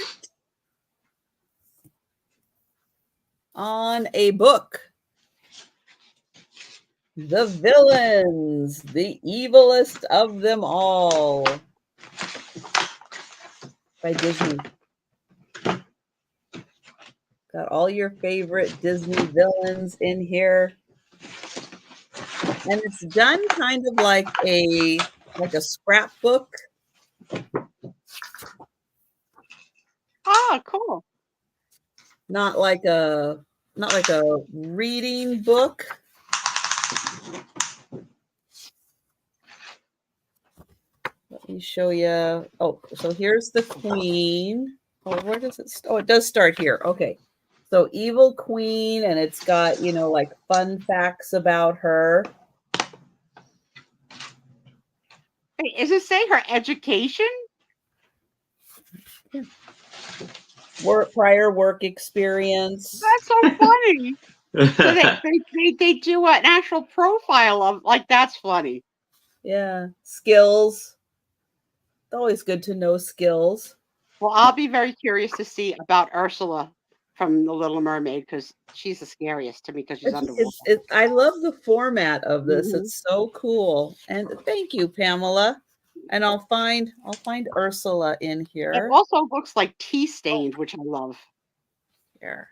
on a book. The Villains, the Evilest of Them All by Disney. Got all your favorite Disney villains in here. And it's done kind of like a scrapbook. Oh, cool. Not like a reading book. Let me show you. Oh, so here's the Queen. Oh, where does it? Oh, it does start here. Okay. So Evil Queen, and it's got, like fun facts about her. Hey, does it say her education? Yeah. Prior work experience. That's so funny. So they do an actual profile of, like, that's funny. Yeah. Skills. It's always good to know skills. Well, I'll be very curious to see about Ursula from The Little Mermaid because she's the scariest to me because she's underwater. I love the format of this. Mhm. It's so cool. And thank you, Pamela. And I'll find Ursula in It here. also looks like tea stained, which I love. Here.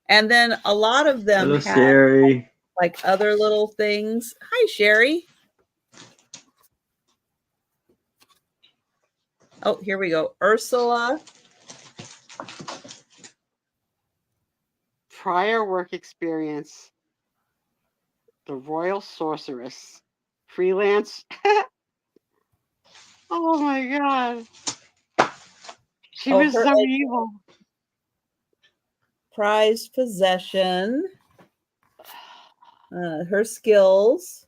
And then a lot of them Hello, have Sherry. like other little things. Hi, Sherry. Oh, here we go. Ursula. Prior work experience. The Royal Sorceress. Freelance. Oh my god. She Oh, was her so evil. prized possession. Her skills.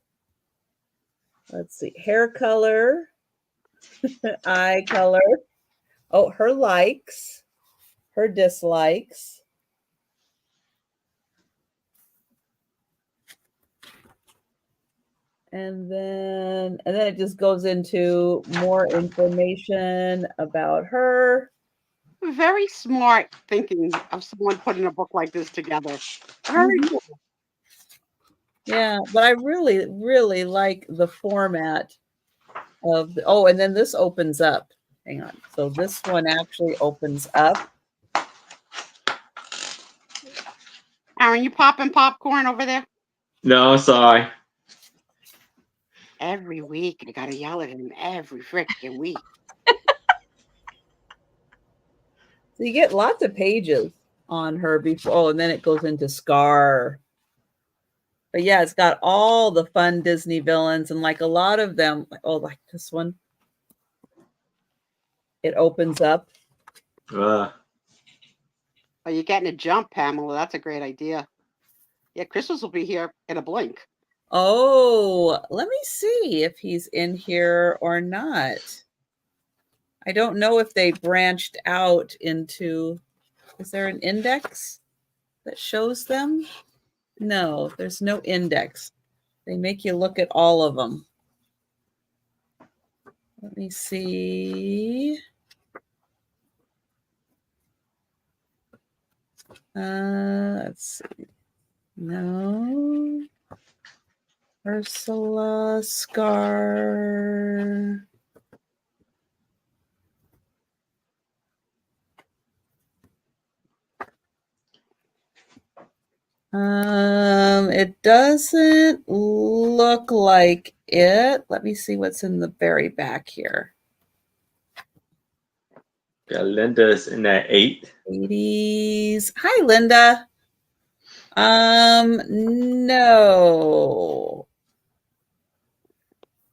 Let's see. Hair color. Eye color. Oh, her likes. Her dislikes. And then it just goes into more information about her. Very smart thinking of someone putting a book like this together. Very cool. Yeah, but I really, really like the format of the, oh, and then this opens up. Hang on. So this one actually opens up. Aaron, you popping popcorn over there? No, sorry. Every week. I gotta yell at him every freaking week. So you get lots of pages on her before. Oh, and then it goes into Scar. But yeah, it's got all the fun Disney villains, and like a lot of them, oh, like this one. It opens up. Oh, you're getting a jump, Pamela. That's a great idea. Yeah, Christmas will be here in a blink. Oh, let me see if he's in here or not. I don't know if they branched out into, is there an index that shows them? No, there's no index. They make you look at all of them. Let me see. Let's see. No. Ursula, Scar. It doesn't look like it. Let me see what's in the very back here. Yeah, Linda's in that 8. 80s. Hi, Linda. No.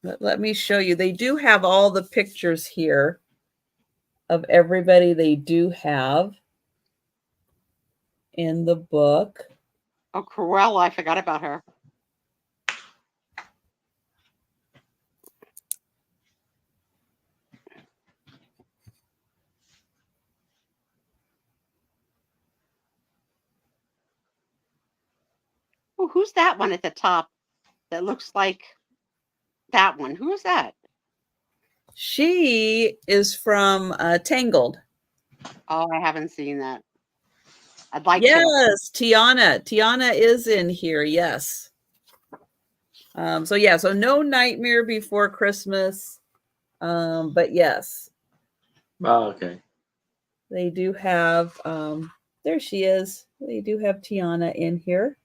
Let me show you. They do have all the pictures here of everybody they do have in the book. Oh, Cruella, I forgot about her. Oh, who's that one at the top that looks like that one? Who is that? She is from Tangled. Oh, I haven't seen that. I'd like to. Yes, Tiana. Tiana is in here. Yes. So yeah, so no Nightmare Before Christmas. But yes, Oh, okay. they do have there she is. They do have Tiana in here.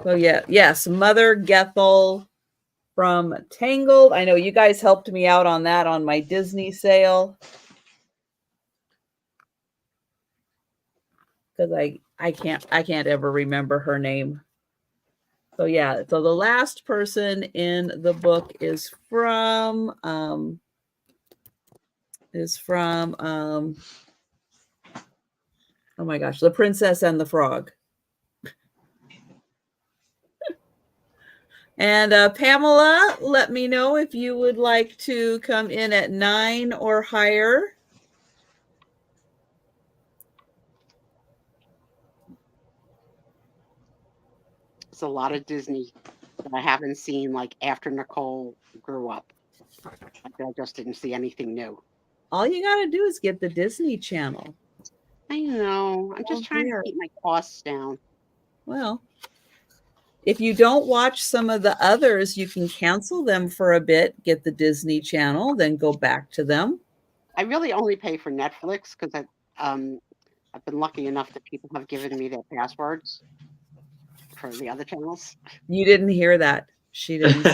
So yeah, yes, Mother Gothel from Tangled. I know you guys helped me out on that on my Disney sale. Because I can't ever remember her name. So yeah, so the last person in the book is from oh my gosh, The Princess and the Frog. And Pamela, let me know if you would like to come in at 9 or higher. It's a lot of Disney that I haven't seen like after Nicole grew up. I just didn't see anything new. All you got to do is get the Disney Channel. I know. I'm just trying to keep my costs down. Well, if you don't watch some of the others, you can cancel them for a bit, get the Disney Channel, then go back to them. I really only pay for Netflix because I've been lucky enough that people have given me their passwords for the other channels. You didn't hear that. She didn't.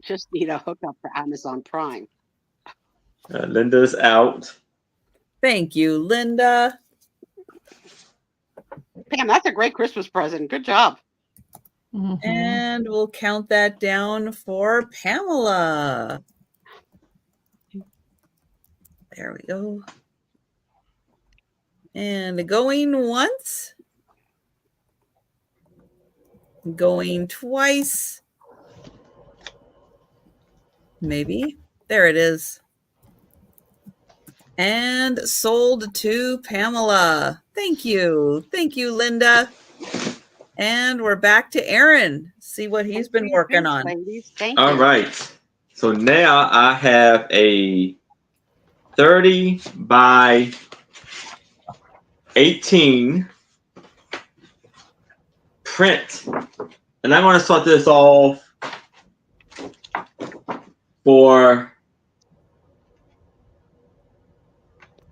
Just need a hookup for Amazon Prime. Linda's out. Thank you, Linda. Pam, that's a great Christmas present. Good job. Mhm. And we'll count that down for Pamela. There we go. And going once. Going twice. Maybe. There it is. And sold to Pamela. Thank you. Thank you, Linda. And we're back to Aaron. See what he's been working on. Ladies. Thank All you. right. So now I have a 30 by 18 print. And I'm going to start this off for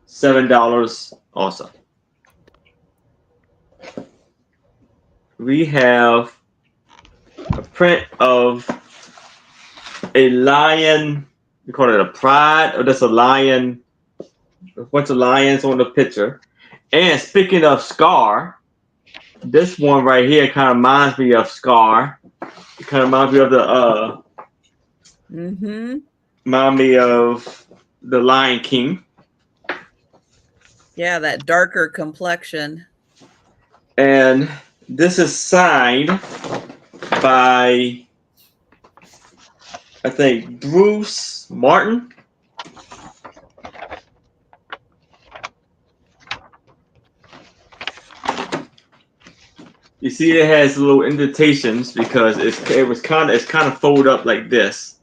$7 also. We have a print of a lion. We call it a pride, or just a lion. A bunch of lions on the picture. And speaking of Scar, this one right here kind of reminds me of Scar. It kind of reminds me of the remind me of the Lion King. Yeah, that darker complexion. And this is signed by, I think, Bruce Martin. You see, it has little indentations because it's kind of folded up like this.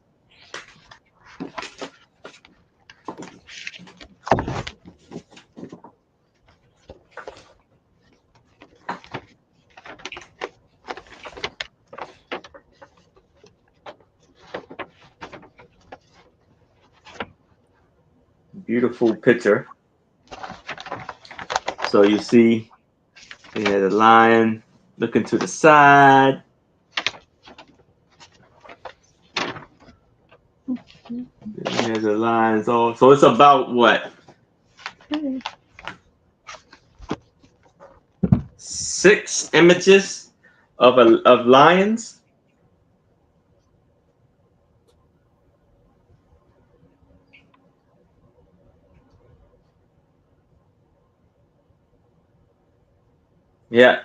Beautiful picture. So you see, we had a lion looking to the side. Here's the lines all. So it's about what? 6 images of lions. Yeah.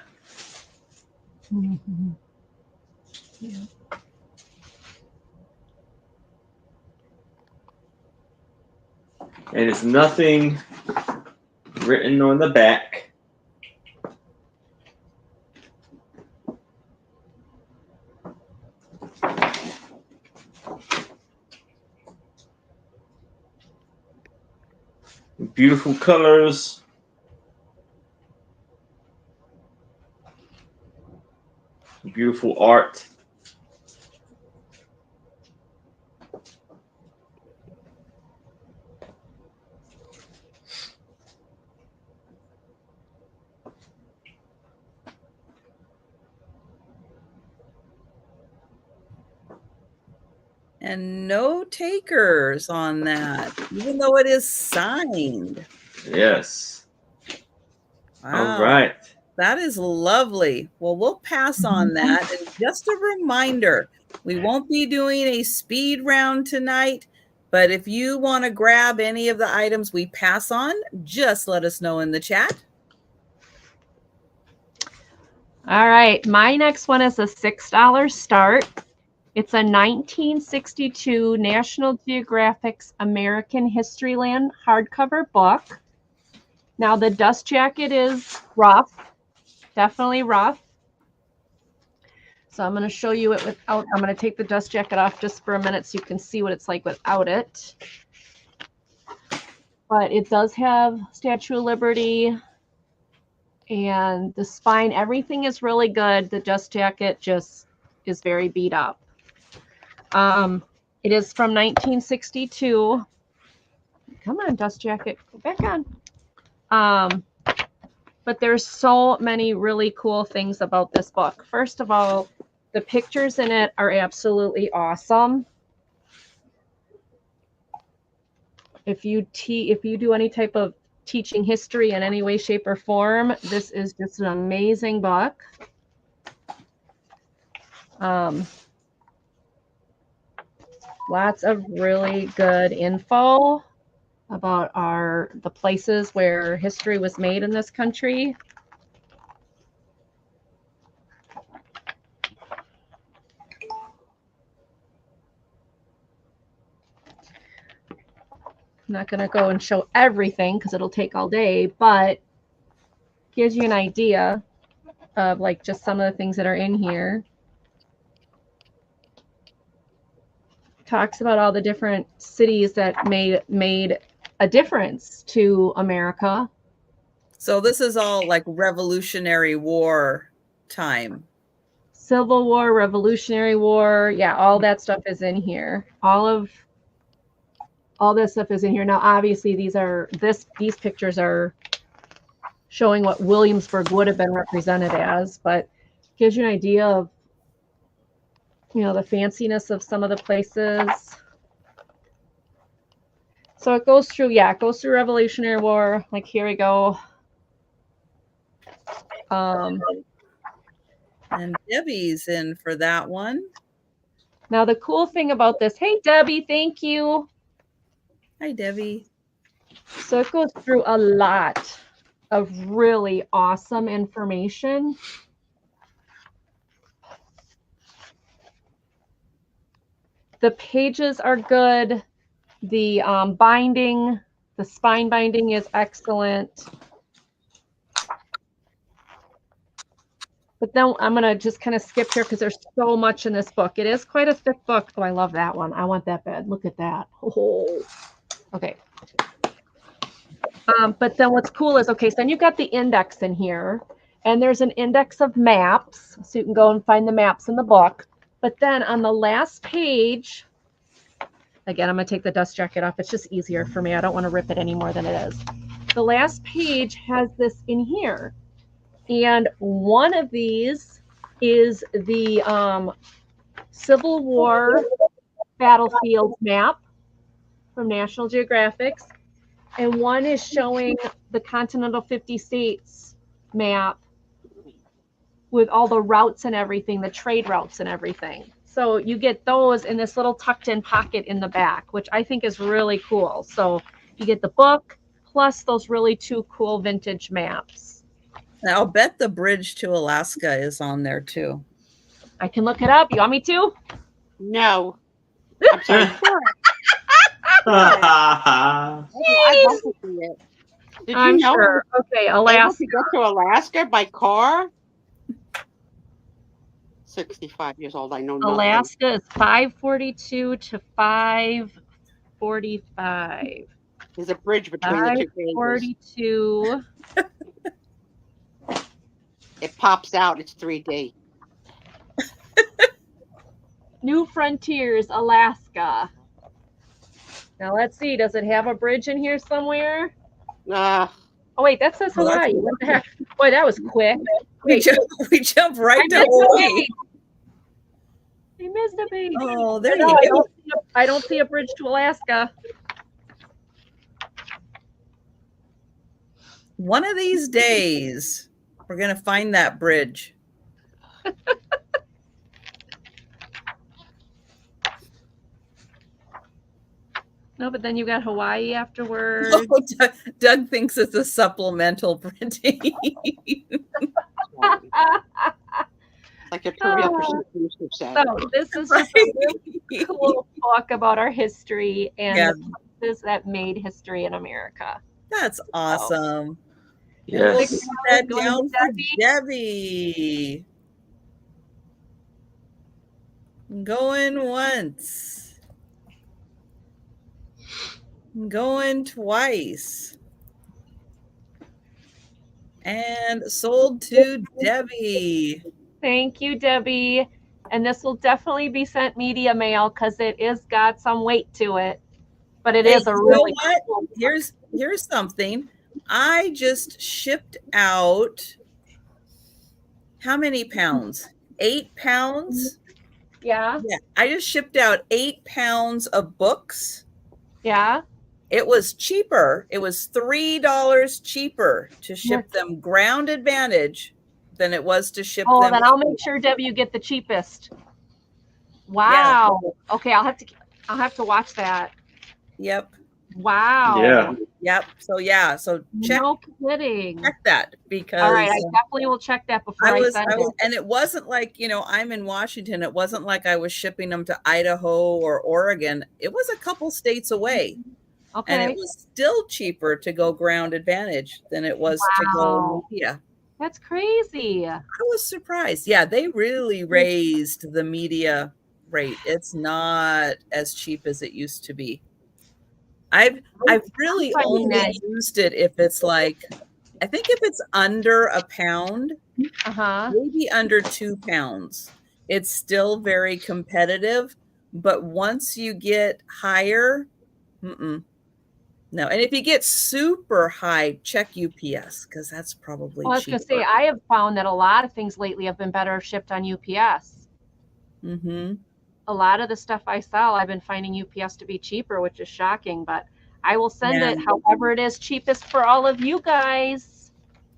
Yeah. And it's nothing written on the back. Beautiful colors. Beautiful art. And no takers on that, even though it is signed. Yes. Wow. All right. That is lovely. Well, we'll pass on that. And just a reminder, we won't be doing a speed round tonight, but if you want to grab any of the items we pass on, just let us know in the chat. All right, my next one is a $6 start. It's a 1962 National Geographic's American Historyland hardcover book. Now the dust jacket is rough, definitely rough. So I'm going to show you it without, I'm going to take the dust jacket off just for a minute so you can see what it's like without it. But it does have Statue of Liberty and the spine, everything is really good. The dust jacket just is very beat up. It is from 1962. Come on, dust jacket, go back on. But there's so many really cool things about this book. First of all, the pictures in it are absolutely awesome. if you do any type of teaching history in any way, shape, or form, this is just an amazing book. Lots of really good info about the places where history was made in this country. I'm not going to go and show everything because it'll take all day, but gives you an idea of like just some of the things that are in here. Talks about all the different cities that made a difference to America. So this is all like Revolutionary War time. Civil War, Revolutionary War, yeah, all that stuff is in here. All this stuff is in here. Now, obviously, these pictures are showing what Williamsburg would have been represented as, but gives you an idea of, you know, the fanciness of some of the places. So it goes through Revolutionary War. Like, here we go. And Debbie's in for that one. Now, the cool thing about this, hey, Debbie, thank you. Hi, Debbie. So it goes through a lot of really awesome information. The pages are good. The binding, the spine binding is excellent. But then I'm going to just kind of skip here because there's so much in this book. It is quite a thick book. Oh, I love that one. I want that bed. Look at that. Oh, okay. But then what's cool is, okay, so then you've got the index in here, and there's an index of maps, so you can go and find the maps in the book. But then on the last page, again, I'm going to take the dust jacket off. It's just easier for me. I don't want to rip it any more than it is. The last page has this in here. And one of these is the Civil War battlefield map from National Geographic. And one is showing the Continental 50 States map with all the routes and everything, the trade routes and everything. So you get those in this little tucked in pocket in the back, which I think is really cool. So you get the book plus those really two cool vintage maps. I'll bet the bridge to Alaska is on there too. I can look it up. You want me to? No. I'm sorry. I'd love to see it. Did you I'm know sure. Okay, able Alaska. to get to Alaska by car? 65 years old. I know nothing. Alaska is 542 to 545. There's a bridge between the two pages. 542. It pops out. It's 3D. New Frontiers, Alaska. Now let's see. Does it have a bridge in here somewhere? Oh wait, that says Hawaii. What the heck? Boy, that was quick. We jump right to Hawaii. We missed a beat. Oh, there you go. I don't see a bridge to Alaska. One of these days, we're gonna find that bridge. No, but then you got Hawaii afterwards. Oh, Doug thinks it's a supplemental printing. Like a trivia for set. So this is just a really cool book about our history and the places that made history in America. That's awesome. Yes. We'll put that down for Debbie. Going once. Going twice. And sold to Debbie. Thank you, Debbie. And this will definitely be sent media mail because it is got some weight to it. But it is a really cool book. Here's something. I just shipped out how many pounds? 8 pounds? Yeah. I just shipped out 8 pounds of books. Yeah. it was cheaper. It was $3 cheaper to ship them Ground Advantage than it was to ship them. Then I'll make sure, Debbie, you get the cheapest. Wow. Yeah. Okay, I'll have to watch that. Yep. Wow. Yeah. Yep. So yeah. So check. No kidding. Check that, because all right, I definitely will check that before I send it. And it wasn't like, I'm in Washington. It wasn't like I was shipping them to Idaho or Oregon. It was a couple states away. Okay. And it was still cheaper to go Ground Advantage than it was to go media. That's crazy. I was surprised. Yeah, they really raised the media rate. It's not as cheap as it used to be. I've really only used it if it's like, I think if it's under a pound, maybe under 2 pounds, it's still very competitive. But once you get higher, no. And if you get super high, check UPS, because that's probably cheaper. I was going to say, I have found that a lot of things lately have been better shipped on UPS. Mm-hmm. A lot of the stuff I sell, I've been finding UPS to be cheaper, which is shocking, but I will send it however it is cheapest for all of you guys.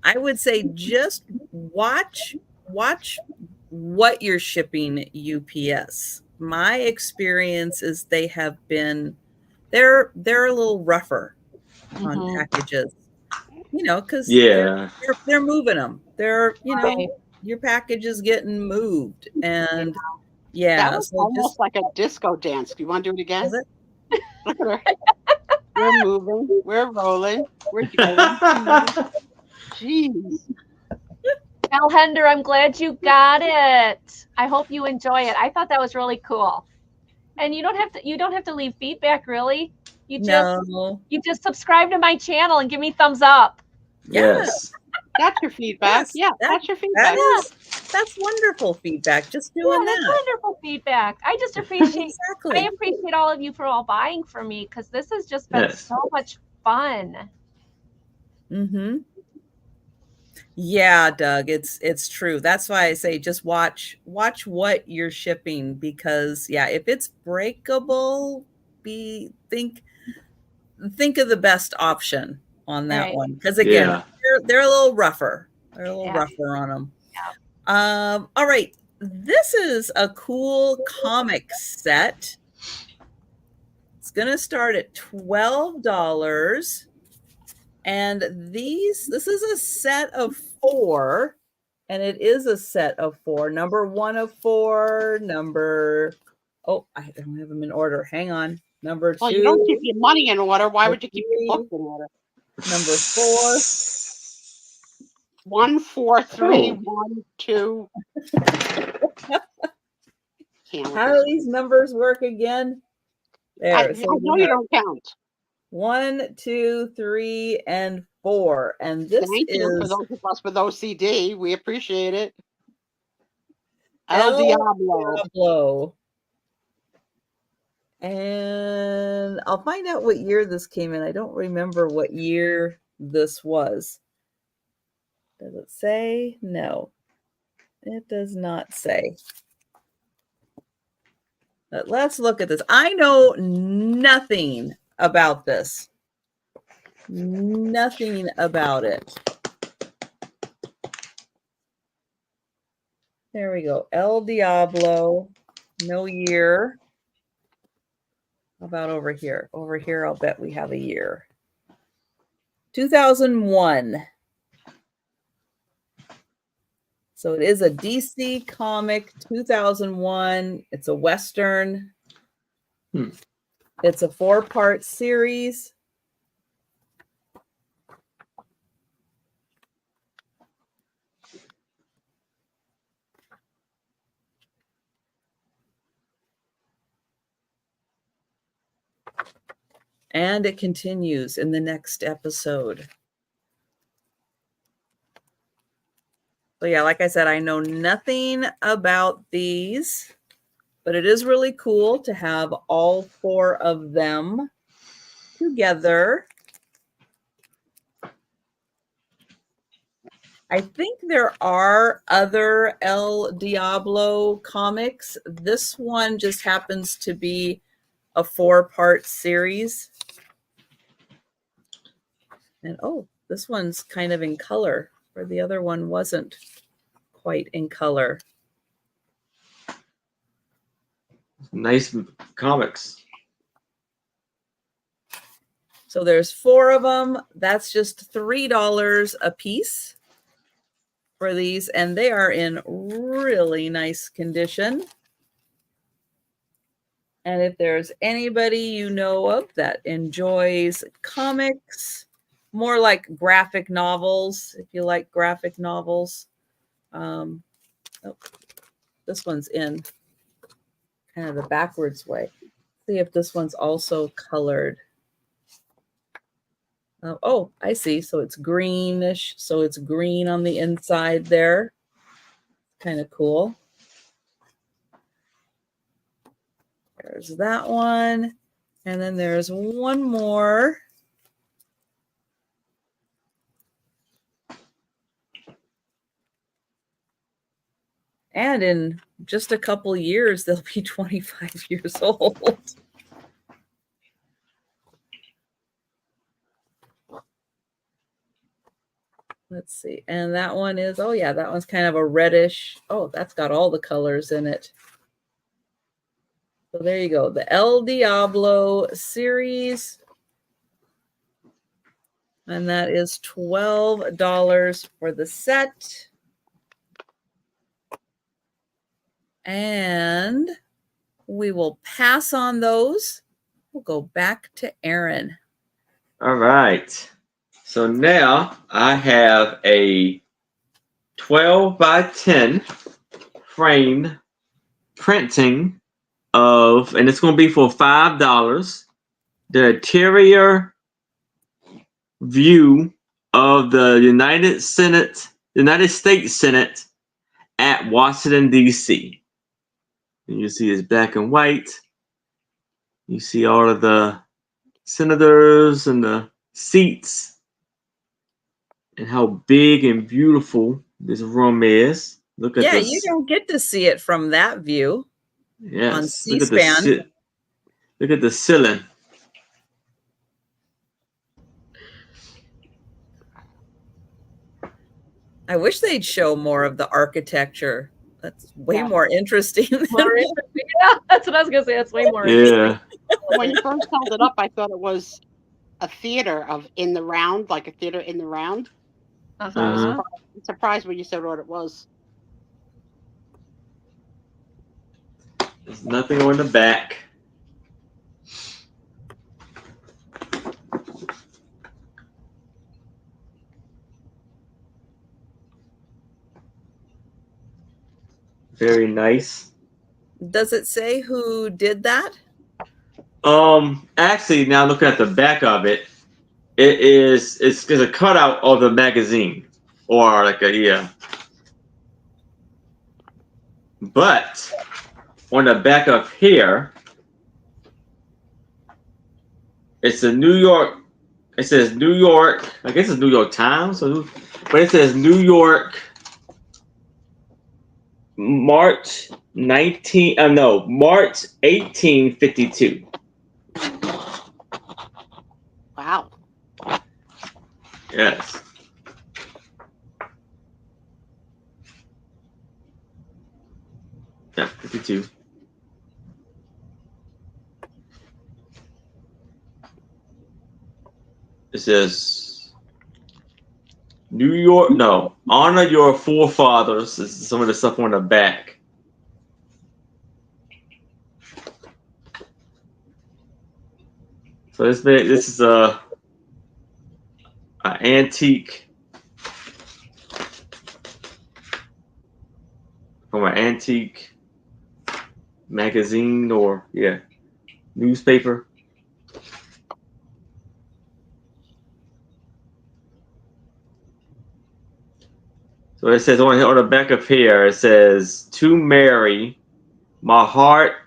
I would say just watch what you're shipping UPS. My experience is they have been, they're a little rougher on packages, because they're moving them. They're, your package is getting moved, and that was almost like a disco dance. Do you want to do it again? Look at her. We're moving. We're rolling. We're going. Jeez. Hender, I'm glad you got it. I hope you enjoy it. I thought that was really cool. And you don't have to leave feedback, really. You just subscribe to my channel and give me thumbs up. Yes. That's your feedback. That's your feedback. That's wonderful feedback. Just doing that. That's wonderful feedback. I just appreciate I appreciate all of you for all buying for me, because this has just been so much fun. Mm-hmm. Yeah, Doug, it's true. That's why I say just watch what you're shipping, because if it's breakable, think of the best option on that one, because again, they're a little rougher. They're a little rougher on them. Yeah. All right, this is a cool comic set. It's gonna start at $12. And this is a set of 4, and it is a set of 4. Number 1 of 4, I don't have them in order. Hang on. Number 2. Well, you don't keep your money in order. Why would you keep your books in order? Number 4. 1, 4, 3, 1, 2. How do these numbers work again? There. I know you don't count. 1, 2, 3, and 4. And this is for those of us with OCD. We appreciate it. El Diablo. And I'll find out what year this came in. I don't remember what year this was. Does it say? No, it does not say. But let's look at this. I know nothing about this. Nothing about it. There we go. El Diablo. No year. How about over here? Over here, I'll bet we have a year. 2001. So it is a DC comic, 2001. It's a Western. It's a 4-part series. And it continues in the next episode. So yeah, like I said, I know nothing about these, but it is really cool to have all 4 of them together. I think there are other El Diablo comics. This one just happens to be a 4-part series. And oh, this one's kind of in color, where the other one wasn't quite in color. Nice comics. So there's 4 of them. That's just $3 a piece for these, and they are in really nice condition. And if there's anybody you know of that enjoys comics, more like graphic novels, if you like graphic novels, oh, this one's in kind of the backwards way. See if this one's also colored. Oh, I see. So it's greenish. So it's green on the inside there. Kind of cool. There's that one. And then there's one more. And in just a couple years, they'll be 25 years old. Let's see. And that one is, oh yeah, that one's kind of a reddish. Oh, that's got all the colors in it. So there you go. The El Diablo series. And that is $12 for the set. And we will pass on those. We'll go back to Aaron. All right. So now I have a 12 by 10 framed printing of, and it's going to be for $5, the interior view of the United States Senate at Washington, D.C. And you see it's black and white. You see all of the senators and the seats and how big and beautiful this room is. Look at Yeah, this. you don't get to see it from that view. Yes. On C-SPAN. Look at the ceiling. I wish they'd show more of the architecture. That's way more interesting. More interesting. Yeah, that's what I was gonna say. That's way more interesting. When you first held it up, I thought it was a theater in the round, like a theater in the round. So I was surprised when you said what it was. There's nothing on the back. Very nice. Does it say who did that? Actually, now look at the back of it. It's a cutout of the magazine, or like a But on the back of here, it's a New York. It says New York. I guess it's New York Times, but it says New York, March 1852. Wow. Yes. Yeah, 52. It says New York, no, honor your forefathers. This is some of the stuff on the back. So this is an antique, from an antique magazine or newspaper. So it says on the back of here, it says, to Mary, my heart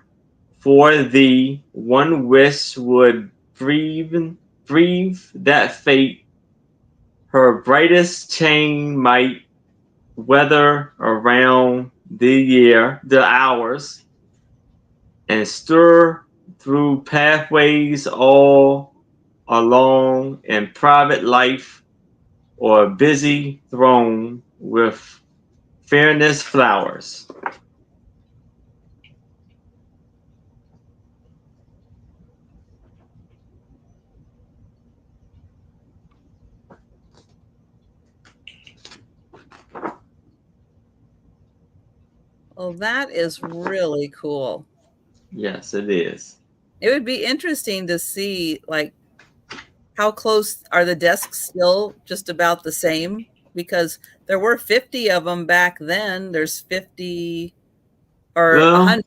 for thee one wish would breathe that fate her brightest chain might weather around the hours, and stir through pathways all alone in private life or busy thrown with fairness flowers? Well, that is really cool. Yes, it is. It would be interesting to see, like, how close are the desks still just about the same? Because there were 50 of them back then. There's 50 or Well, 100.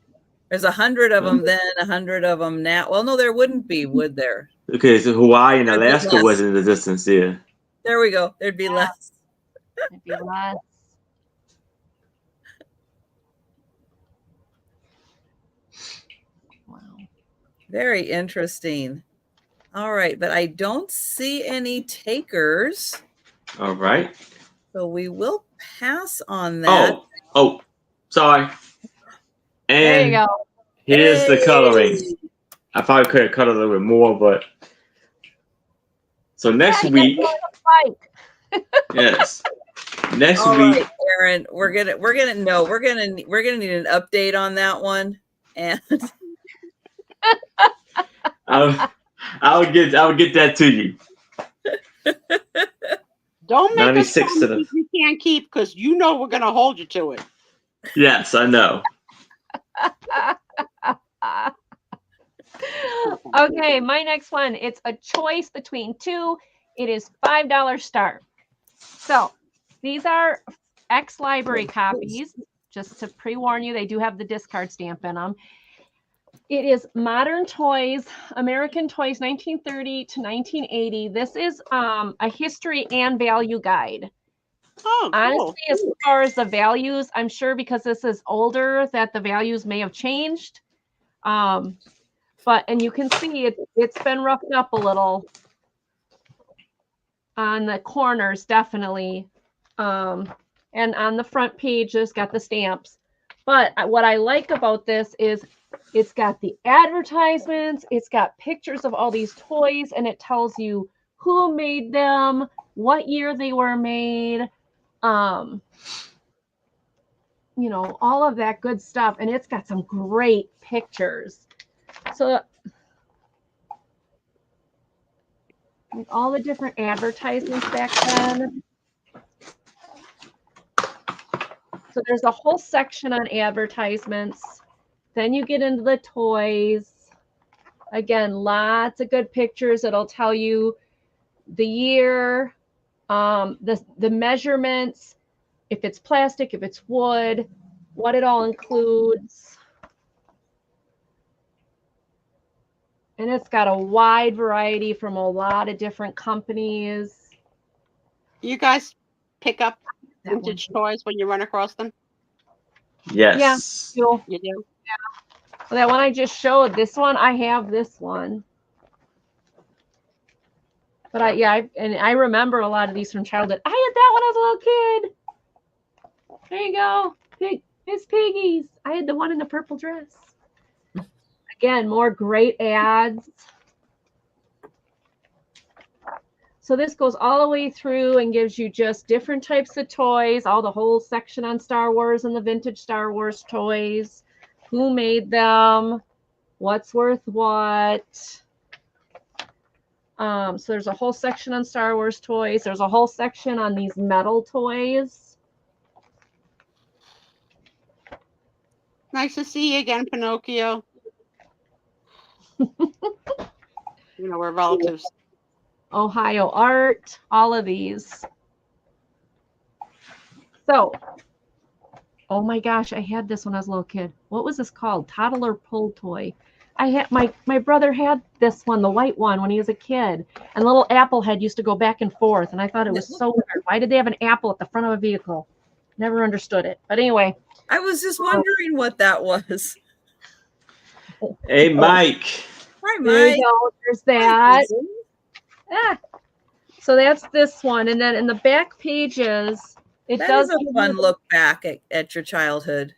There's 100 of them then, 100 of them now. Well, no, there wouldn't be, would there? okay, so Hawaii and There'd be Alaska less. wasn't in the distance here. There we go. There'd be Yeah. less. It'd be less. Wow. Very interesting. All right, but I don't see any takers, All right. so we will pass on that. Oh, sorry. There you And go. here's the coloring. Hey! I probably could have cut a little bit more, but so next Yeah, you week, got to fight. yes, next All week, right, Aaron, we're gonna need an update on that one, and I'll get that to you. Don't make us 96 to promise the you can't keep, because you know we're gonna hold you to it. yes, I know. Okay, my next one. It's a choice between two. It is $5 start. So these are ex-library copies. Just to pre-warn you, they do have the discard stamp in them. It is Modern Toys, American Toys 1930 to 1980. This is a history and value guide. Oh, cool. Honestly, as far as the values, I'm sure because this is older that the values may have changed. But, and you can see it's been roughed up a little on the corners, definitely. And on the front page, it's got the stamps. But what I like about this is it's got the advertisements, it's got pictures of all these toys, and it tells you who made them, what year they were made, you know, all of that good stuff. And it's got some great pictures. So like all the different advertisements back then. So there's a whole section on advertisements. Then you get into the toys. Again, lots of good pictures. It'll tell you the year, the measurements, if it's plastic, if it's wood, what it all includes. And it's got a wide variety from a lot of different companies. You guys pick up That one. vintage toys when you run across them? Yes. Cool. You do? Well, that one I just showed, this one, I have this one. But I remember a lot of these from childhood. I had that when I was a little kid. There you go. Miss Piggies. I had the one in the purple dress. Again, more great ads. So this goes all the way through and gives you just different types of toys, all the whole section on Star Wars and the vintage Star Wars toys, who made them, what's worth what. So there's a whole section on Star Wars toys. There's a whole section on these metal toys. Nice to see you again, Pinocchio. You know, we're relatives. Ohio Art, all of these. So, oh my gosh, I had this when I was a little kid. What was this called? Toddler pull toy. I had my brother had this one, the white one, when he was a kid. And little apple head used to go back and forth. And I thought it was so weird. Why did they have an apple at the front of a vehicle? Never understood it. But anyway. I was just wondering what that was. Hey, Mike. Hi, There Mike. you go. There's that. Ah. So that's this one. And then in the back pages, it That does is a give fun you look back at your childhood.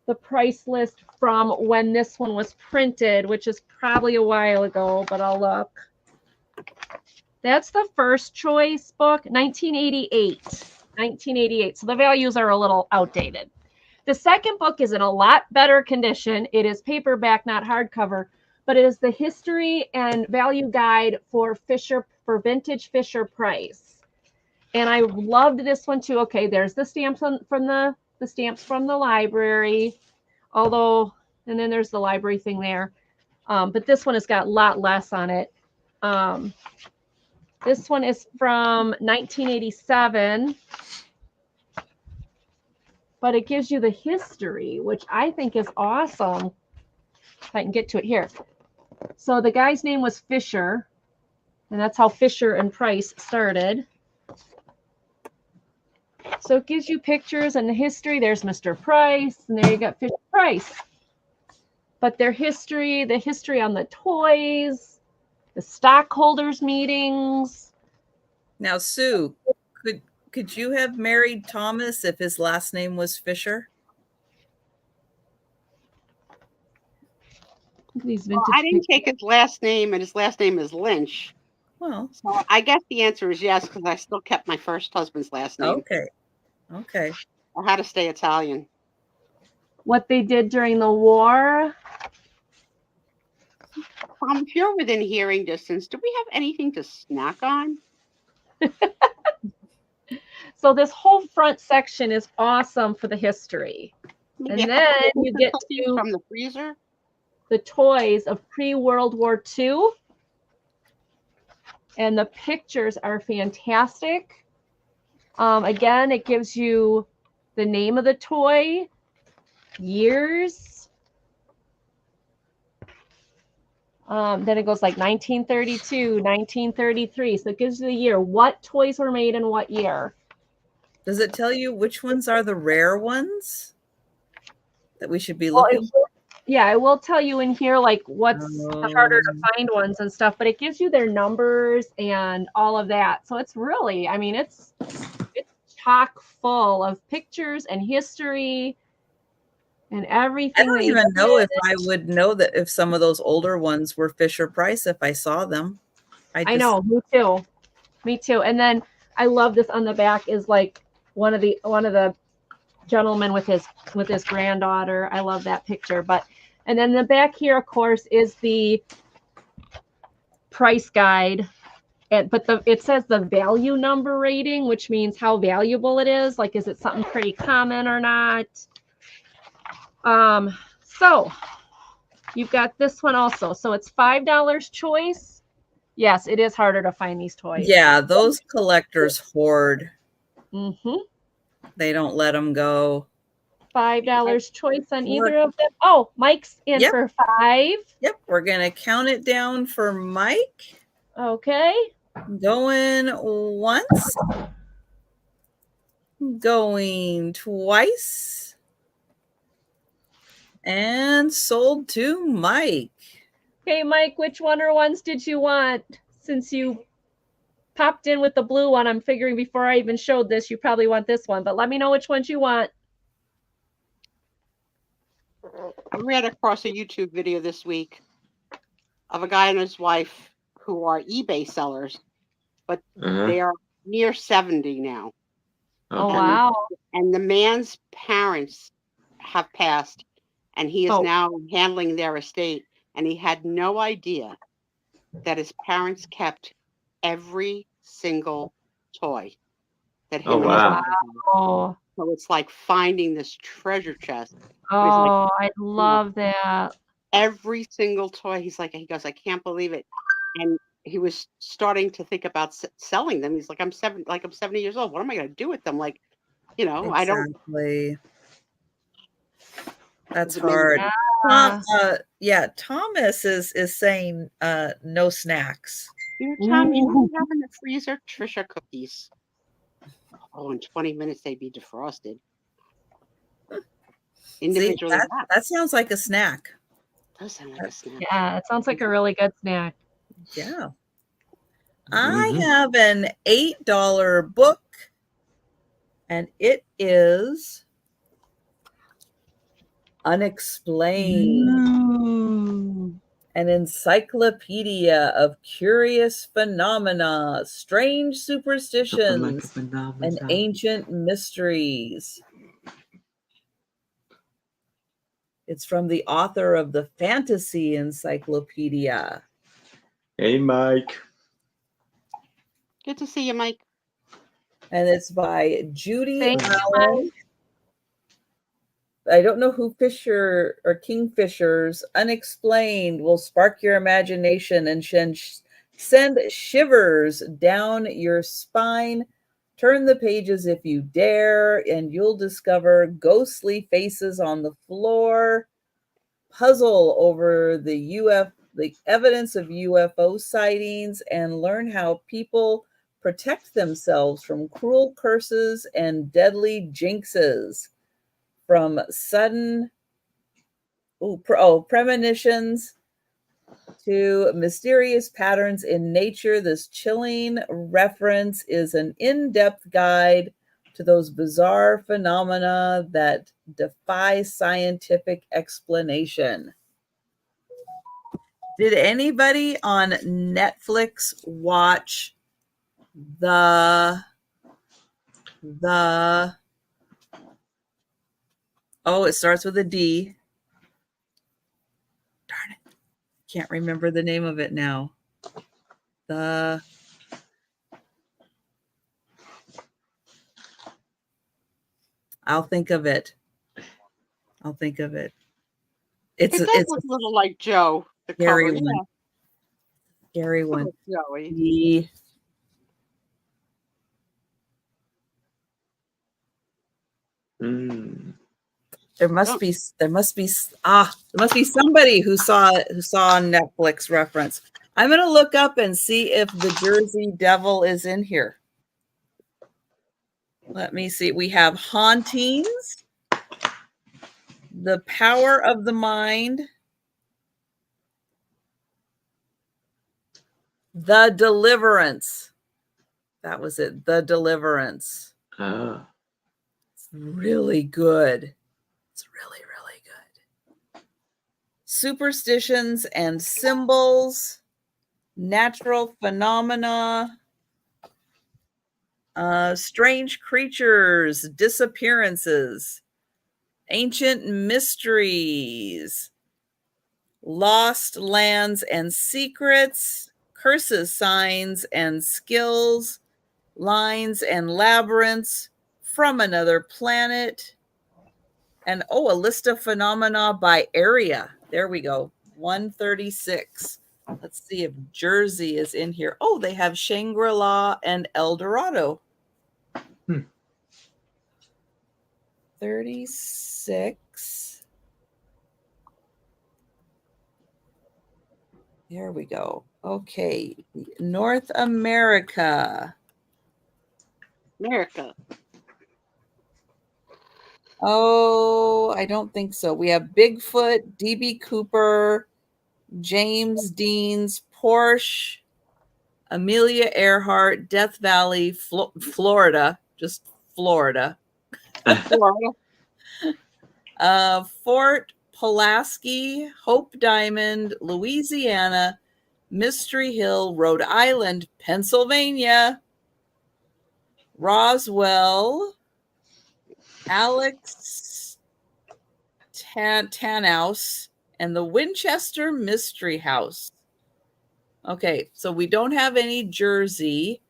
the price list from when this one was printed, which is probably a while ago, but I'll look. That's the first choice book, 1988. 1988. So the values are a little outdated. The second book is in a lot better condition. It is paperback, not hardcover, but it is the history and value guide for vintage Fisher Price. And I loved this one too. Okay, there's the stamps from the stamps from the library, although, and then there's the library thing there. But this one has got a lot less on it. This one is from 1987, but it gives you the history, which I think is awesome. If I can get to it here. So the guy's name was Fisher, and that's how Fisher and Price started. So it gives you pictures and the history. There's Mr. Price, and there you got Fisher Price. But their history, the history on the toys, the stockholders meetings. Now, Sue, could you have married Thomas if his last name was Fisher? Well, I didn't take his last name, and his last name is Lynch. Well, so I guess the answer is yes, because I still kept my first husband's last name. Okay. I had to stay Italian. What they did during the war. If you're within hearing distance, do we have anything to snack on? So this whole front section is awesome for the history. Maybe and then you get to from the freezer. The toys of pre-World War II. And the pictures are fantastic. Again, it gives you the name of the toy, years. Then it goes like 1932, 1933. So it gives you the year, what toys were made in what year. Does it tell you which ones are the rare ones that we should be looking for? Yeah, I will tell you in here like what's the harder to find ones and stuff, but it gives you their numbers and all of that. So it's really, I mean, it's chock full of pictures and history and everything. I don't even know if I would know that if some of those older ones were Fisher Price if I saw them. I know, me too. And then I love this on the back is like one of the gentlemen with his granddaughter. I love that picture. And then the back here, of course, is the price guide. But it says the value number rating, which means how valuable it is. Like, is it something pretty common or not? So you've got this one also. So it's $5 choice. Yes, it is harder to find these toys. Yeah, those collectors hoard. Mm-hmm. They don't let them go. $5 choice on either of them. Oh, Mike's in for $5. Yep, we're going to count it down for Mike. Okay. Going once. Going twice. And sold to Mike. Okay, Mike, which Wonder Ones did you want? Since you popped in with the blue one, I'm figuring before I even showed this, you probably want this one. But let me know which ones you want. I ran across a YouTube video this week of a guy and his wife who are eBay sellers, but they are near 70 now. Oh, wow. And the man's parents have passed, and he is now handling their estate. And he had no idea that his parents kept every single toy that him and his mother had. So it's like finding this treasure chest. Oh, I love that. Every single toy. He goes, I can't believe it. And he was starting to think about selling them. He's like, I'm 70 years old. What am I going to do with them? Like, exactly. I don't. That's hard. Thomas is saying no snacks. Tom, you know what we have in the freezer? Trisha cookies. Oh, in 20 minutes they'd be defrosted. Individually. See, that sounds like a snack. It does sound like a snack. Yeah, it sounds like a really good snack. Yeah. I have an $8 book, and it is Unexplained. an encyclopedia of curious phenomena, strange superstitions, and ancient mysteries. It's from the author of the Fantasy Encyclopedia. Hey, Mike. Good to see you, Mike. And it's by Judy Thank you, Allen. I don't know who Fisher or Kingfishers Unexplained will spark your imagination and send shivers down your spine. Turn the pages if you dare, and you'll discover ghostly faces on the floor. Puzzle over the evidence of UFO sightings and learn how people protect themselves from cruel curses and deadly jinxes. From sudden premonitions to mysterious patterns in nature, this chilling reference is an in-depth guide to those bizarre phenomena that defy scientific explanation. Did anybody on Netflix watch the it starts with a D. Darn it. Can't remember the name of it now. I'll think of it. It's It does look a little like Joe. The scary cover, one. yeah. Scary one. Joey. There must be somebody who saw Netflix reference. I'm gonna look up and see if the Jersey Devil is in here. Let me see. We have Hauntings, The Power of the Mind, The Deliverance. That was it. The Deliverance. It's really good. It's really, really good. Superstitions and Symbols, Natural Phenomena, Strange Creatures, Disappearances, Ancient Mysteries, Lost Lands and Secrets, Curses, Signs and Skills, Lines and Labyrinths, From Another Planet, and a list of phenomena by area. There we go. 136. Let's see if Jersey is in here. Oh, they have Shangri-La and El Dorado. 36. There we go. Okay. North America. Oh, I don't think so. We have Bigfoot, DB Cooper, James Dean's Porsche, Amelia Earhart, Death Valley, Florida, just Florida. Fort Pulaski, Hope Diamond, Louisiana, Mystery Hill, Rhode Island, Pennsylvania, Roswell, Alex Tanhouse, and the Winchester Mystery House. Okay, so we don't have any Jersey,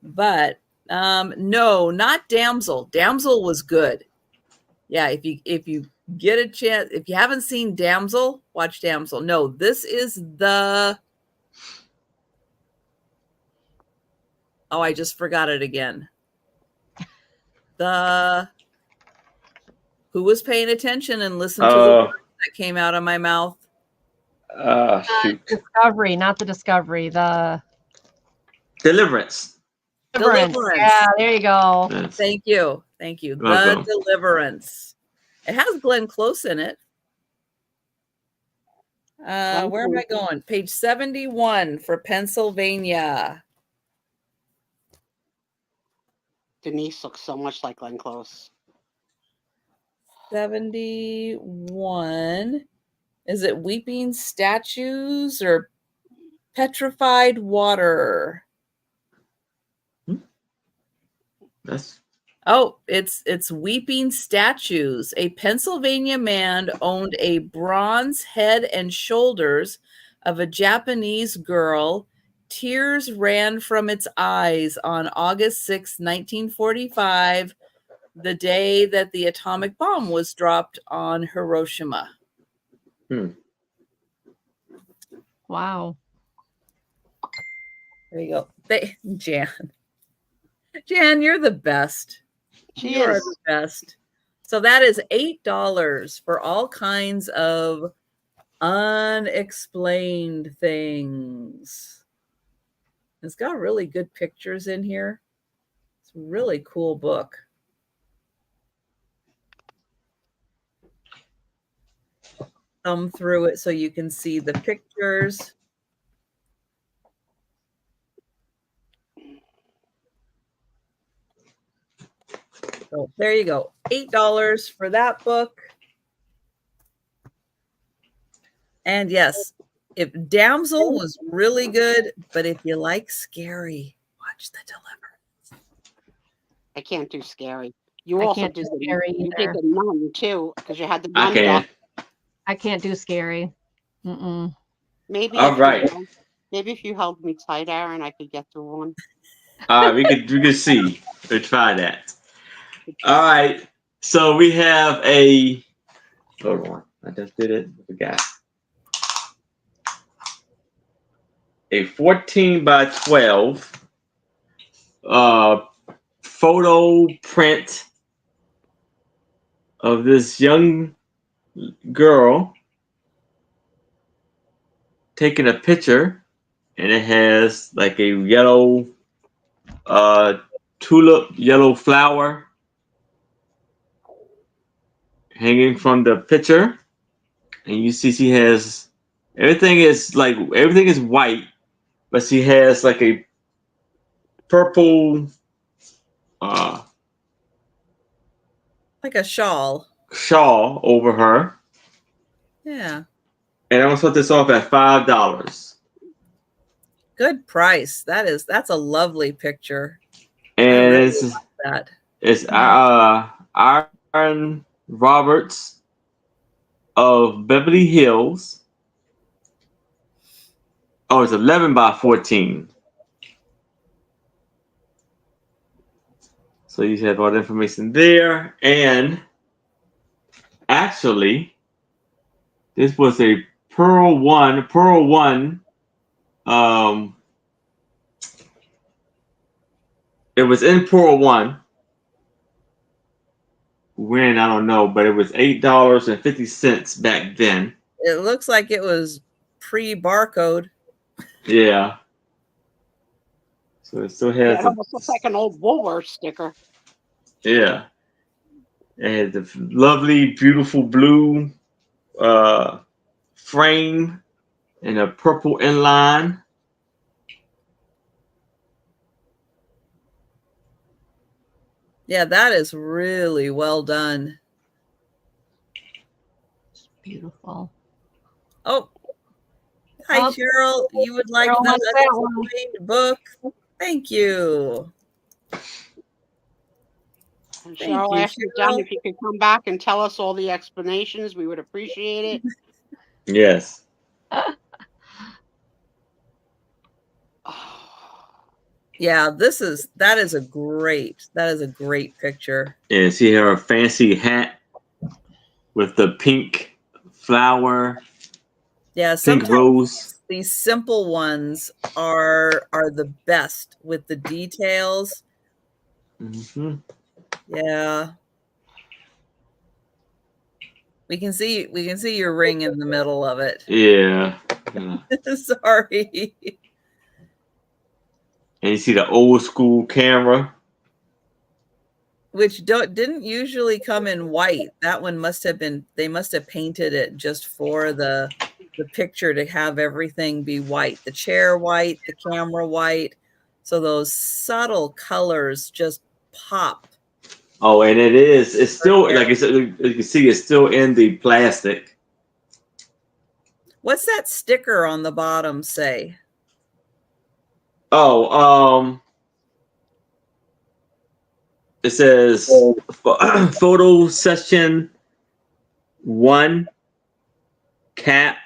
but no, not Damsel. Damsel was good. Yeah, if you get a chance, if you haven't seen Damsel, watch Damsel. No, this is the I just forgot it again. Who was paying attention and listened to the words that came out of my mouth? Shoot. Discovery, not the Discovery. The Deliverance. Yeah, there you go. Yes. Thank you. The Deliverance. It has Glenn Close in it. Where am I going? Page 71 for Pennsylvania. Denise looks so much like Glenn Close. 71. Is it weeping statues or petrified water? That's Oh, it's weeping statues. A Pennsylvania man owned a bronze head and shoulders of a Japanese girl. Tears ran from its eyes on August 6, 1945, the day that the atomic bomb was dropped on Hiroshima. Wow. There you go. Jan, you're the best. She You are is. the best. So that is $8 for all kinds of unexplained things. It's got really good pictures in here. It's a really cool book. Thumb through it so you can see the pictures. So there you go. $8 for that book. And yes, if Damsel was really good, but if you like scary, watch The Deliverance. I can't do scary. You I also can't did do the scary you did either. the nun too, because you had the I nun can. doc. I can't do scary. Mm-mm. Maybe All if right. maybe if you held me tight, Aaron, I could get through one. All right, we could see. We'll try that. All right. So we have a. Hold on. I just did it. I forgot. A 14 by 12 photo print of this young girl taking a picture, and it has like a yellow tulip yellow flower hanging from the picture, and you see she has everything is white, but she has like a purple Like a shawl. shawl over her, Yeah. and I'm gonna put this off at $5. Good price. That's a lovely picture. I And really it's like that. it's Aaron Roberts of Beverly Hills. Oh, it's 11 by 14. So you have all the information there. And actually, this was a Pearl One. Um, it was in Pearl One. When I don't know, but it was $8.50 back then. It looks like it was pre-barcode. Yeah. So it still Yeah, has it a almost looks like an old Woolworth sticker. yeah. It has a lovely, beautiful blue frame and a purple inline. Yeah, that is really well done. Beautiful. Oh, hi, Oh, Cheryl. You would like Cheryl the wants that one. unexplained book? Thank you. And Thank Cheryl you, asked me, John, Cheryl. if you could come back and tell us all the explanations, we would appreciate it. Yes. Yeah, that is a great picture. And she had her fancy hat with the pink flower, Yeah, pink sometimes rose. these simple ones are the best with the details. Mm-hmm. Yeah. We can see your ring in the middle of it. Yeah. Sorry. And you see the old school camera. Which didn't usually come in white. That one they must have painted it just for the picture to have everything be white. The chair white, the camera white. So those subtle colors just pop. Oh, and it's still like I said, you can see it's still in the plastic. What's that sticker on the bottom say? Oh, it says photo session 1 cap.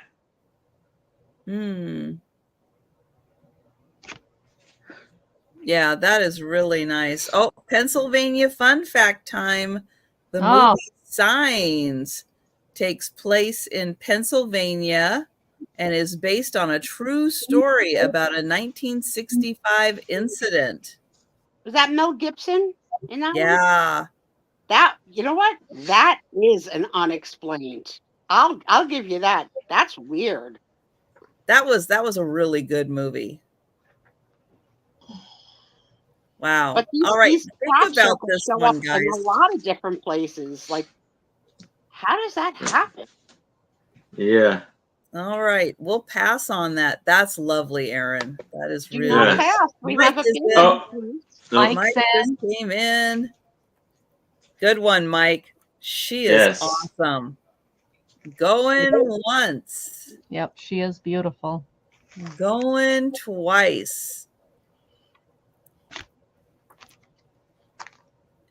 Yeah, that is really nice. Oh, Pennsylvania fun fact time. The Oh. movie Signs takes place in Pennsylvania and is based on a true story about a 1965 incident. Was that Mel Gibson in that one? Yeah. That, you know what? That is an unexplained. I'll give you that. That's weird. That was a really good movie. Wow. But All right. these Think crop about circles this show one, up guys. in a lot of different places. Like, how does that happen? Yeah. All right. We'll pass on that. That's lovely, Aaron. That is Do really not Yes. pass. We Mike have a is bid. in. No. Mike Mike said, just came in. Good one, Mike. She is Yes. awesome. Going once. yep, she is beautiful. Going twice.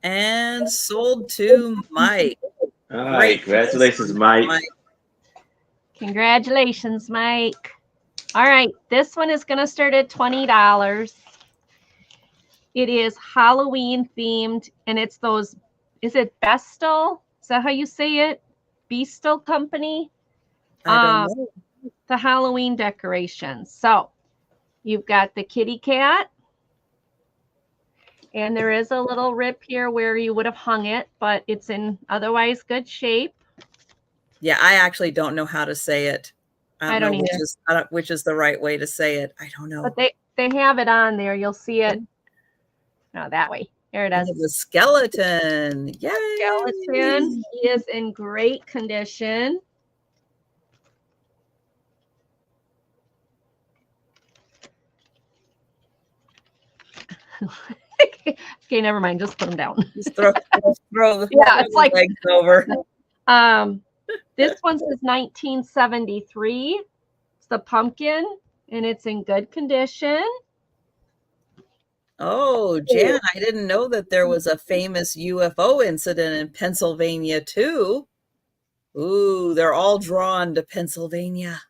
And sold to Mike. All right. Congratulations, Mike. Congratulations, Mike. All right, this one is going to start at $20. It is Halloween themed, and it's those, is it Bestel? Is that how you say it? Bestel Company? I don't know. The Halloween decorations. So you've got the kitty cat, and there is a little rip here where you would have hung it, but it's in otherwise good shape. Yeah, I actually don't know how to say it. I don't know which is the right way to say it. I don't know. But they have it on there. You'll see it. No, that way. There it is. The skeleton. Yay! Skeleton. He is in great condition. Okay, never mind. Just put him down. Just throw yeah, it's like legs over. This one says 1973. It's the pumpkin, and it's in good condition. Oh, Jan, I didn't know that there was a famous UFO incident in Pennsylvania too. Ooh, they're all drawn to Pennsylvania.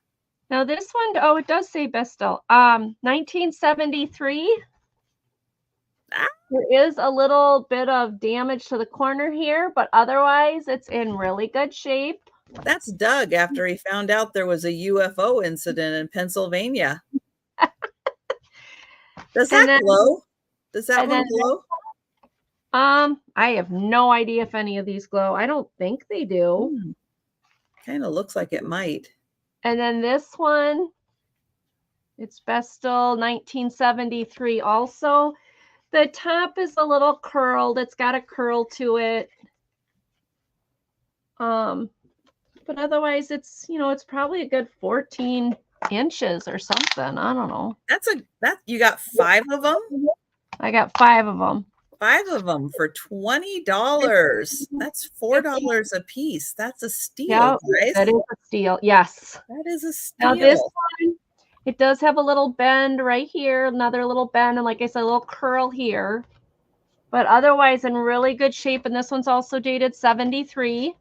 Now this one, oh, it does say Bestel. 1973. There is a little bit of damage to the corner here, but otherwise it's in really good shape. That's Doug after he found out there was a UFO incident in Pennsylvania. Does that glow? Does that one glow? I have no idea if any of these glow. I don't think they do. Kind of looks like it might. And then this one, it's Bestel 1973 also. The top is a little curled. It's got a curl to it. But otherwise it's, it's probably a good 14 inches or something. I don't know. You got 5 of them? I got 5 of them. 5 of them for $20. That's $4 a piece. That's a steal, guys. That is a steal. Yes. That is a steal. Now this one, it does have a little bend right here, another little bend, and like I said, a little curl here. But otherwise in really good shape. And this one's also dated 73.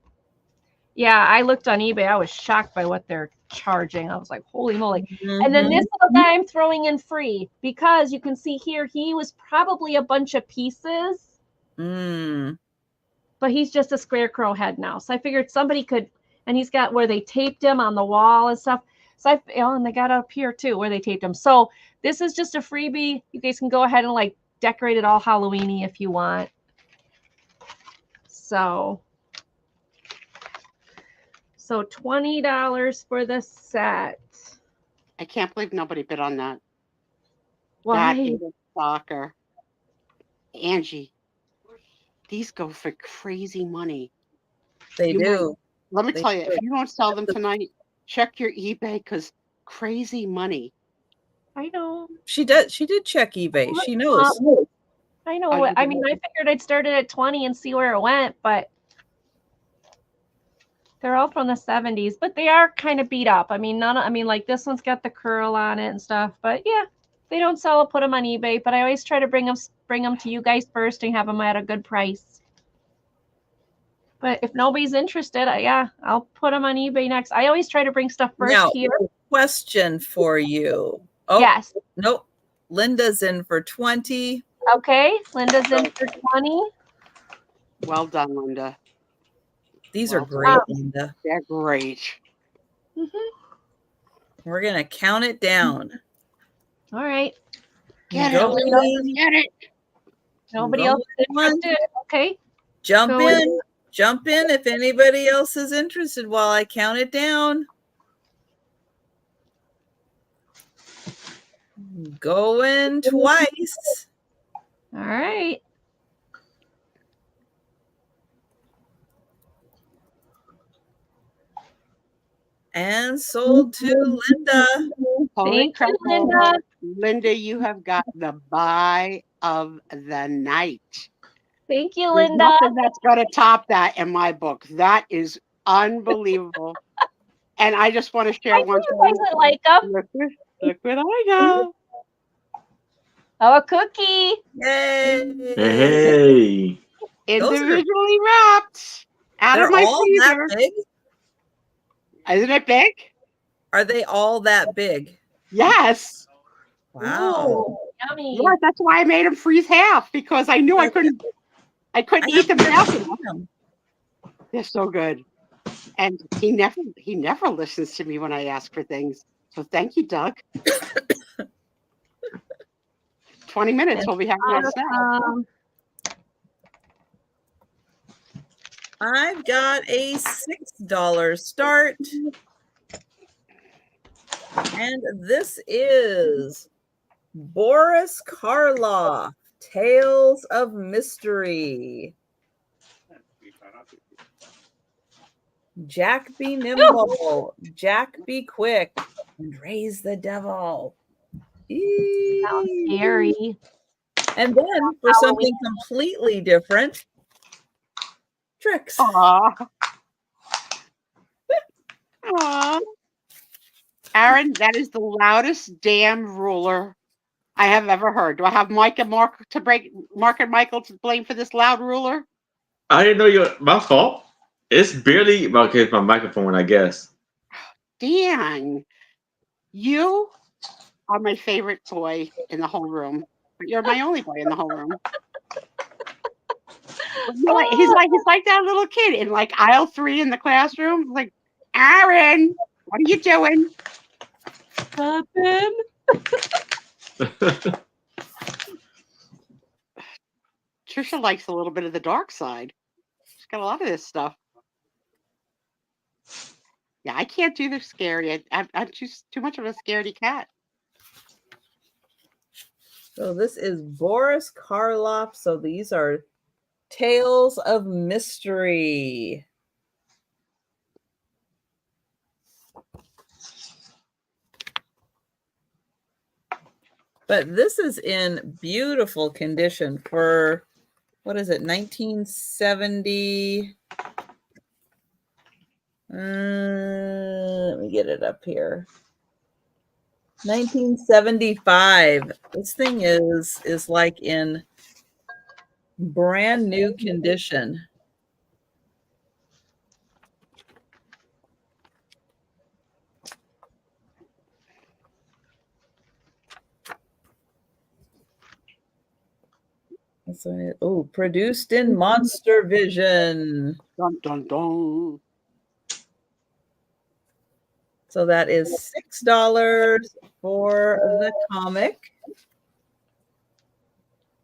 Yeah, I looked on eBay. I was shocked by what they're charging. I was like, holy moly. And then this little guy I'm throwing in free because you can see here, he was probably a bunch of pieces. But he's just a scarecrow head now. So I figured somebody could, and he's got where they taped him on the wall and stuff. So and they got up here too where they taped him. So this is just a freebie. You guys can go ahead and like decorate it all Halloween-y if you want. So $20 for the set. I can't believe nobody bid on that. Why? That is a stalker. Angie, these go for crazy money. They do. Let me tell you, if you don't sell them tonight, check your eBay because crazy money. I know. She did check eBay. She knows. I know. I mean, I figured I'd start it at 20 and see where it went, but They're all from the 70s, but they are kind of beat up. I mean, like this one's got the curl on it and stuff. But yeah, if they don't sell, I'll put them on eBay. But I always try to bring them to you guys first and have them at a good price. But if nobody's interested, I'll put them on eBay next. I always try to bring stuff first Now, here. question for you. Oh, Yes. Nope. Linda's in for 20. Okay. Linda's in for 20. Well done, Linda. These Well are great, done. Linda. They're great. We're going to count it down. All right. Get Go it, Linda. in. Get it. Nobody Go else is in. interested. Okay. Jump Go in. Jump in if anybody else is interested while I count it down. Going twice. All right. And sold to Linda. Holy Thank crap, you, Linda. Linda, you have got the buy of the night. Thank you, There's Linda. nothing that's going to top that in my book. That is unbelievable. And I just want to share I one knew you guys thing. would like them. Look what I got. Oh, a cookie. Yay. Hey. Individually wrapped out They're of my all that freezer. big? Isn't it big? Are they all that big? Yes. Wow. Ooh, yummy. Yeah, that's why I made them freeze half, because I knew I couldn't eat them fast enough. They're so good. And he never listens to me when I ask for things. So thank you, Doug. 20 minutes, we'll be having that snack. I've got a $6 start. And this is Boris Karloff, Tales of Mystery. Jack be nimble, Jack be quick, and raise the devil. Sounds scary. And then for something completely different, tricks. Aww. Aww. Aaron, that is the loudest damn ruler I have ever heard. Do I have Mark and Michael to blame for this loud ruler? I didn't know my fault. It's barely okay. It's my microphone, I guess. Dang, you are my favorite toy in the whole room. But you're my only boy in the whole room. He's like that little kid in like aisle 3 in the classroom. Like, Aaron, what are you doing? Nothing. Trisha likes a little bit of the dark side. She's got a lot of this stuff. Yeah, I can't do the scary. I'm just too much of a scaredy cat. So this is Boris Karloff. So these are Tales of Mystery. But this is in beautiful condition for, what is it, 1970? Let me get it up here. 1975. This thing is like in brand new condition. Oh, produced in Monster Vision. Dun, dun, dun. So that is $6 for the comic.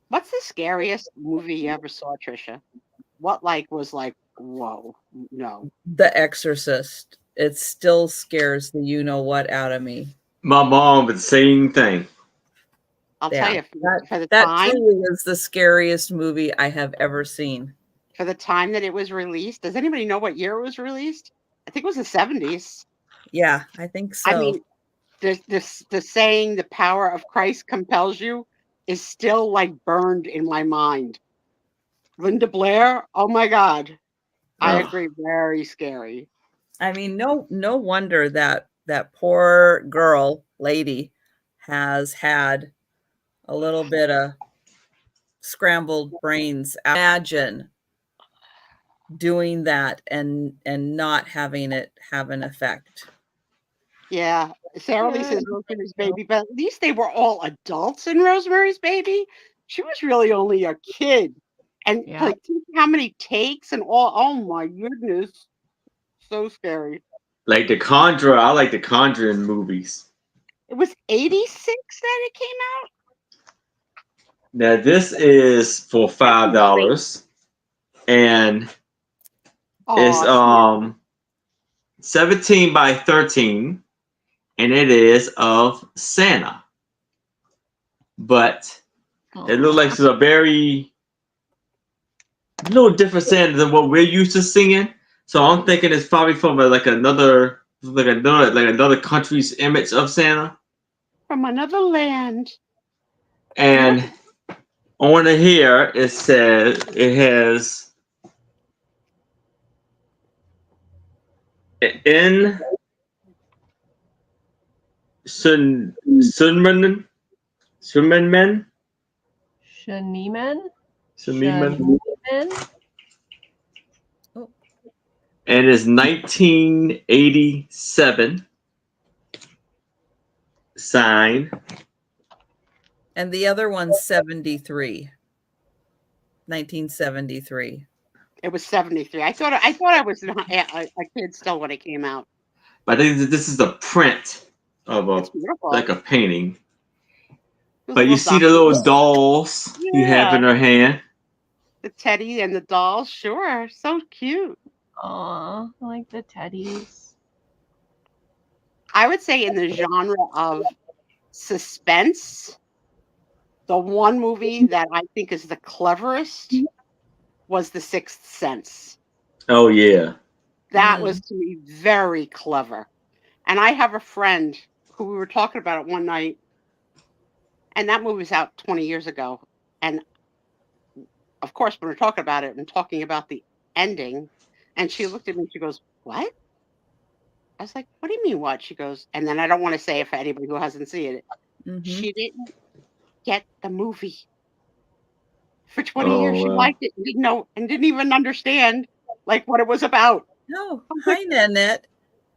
What's the scariest movie you ever saw, Trisha? What was like, whoa, no. The Exorcist. It still scares the you-know-what out of me. My mom did the same thing. I'll tell you, for the that time, truly is the scariest movie I have ever seen. For the time that it was released, does anybody know what year it was released? I think it was the 70s. Yeah, I think so. I mean, the saying, the power of Christ compels you, is still like burned in my mind. Linda Blair, oh my God. I agree, very scary. I mean, no wonder that that poor girl lady has had a little bit of scrambled brains. Imagine doing that and not having it have an effect. Yeah. Sarah Lee Yeah. says Rosemary's Baby, but at least they were all adults in Rosemary's Baby. She was really only a kid. And Yeah. like think how many takes and all. Oh my goodness. So scary. Like the Conjurer, I like the Conjuring movies. It was 86 that it came out. Now this is for $5, and it's Oh, 17 by 13, and it is of Santa. But it looks like it's a very little different Santa than what we're used to singing. So I'm thinking it's probably from another country's image of Santa. from another land. And on here it says it has in Sunman Shaneeman. Sunman, Oh, and it's 1987 sign. and the other one's 73. 1973. It was 73. I thought I was not a kid still when it came out. But I think that this is a print of It's beautiful. like a painting. Those But you see the dolls. little dolls you have in her hand. The teddy and the dolls, sure. So cute. Aw, I like the teddies. I would say in the genre of suspense, the one movie that I think is the cleverest was The Sixth Sense. Oh yeah. That was to me very clever. And I have a friend who we were talking about it one night, and that movie was out 20 years ago. And of course, when we're talking about it and talking about the ending, and she looked at me and she goes, "What?" I was like, "What do you mean what?" She goes, and then I don't want to say it for anybody who hasn't seen it. She didn't get the movie. For 20 years, she liked it and didn't know and didn't even understand like what it was about. Oh, hi, Nanette.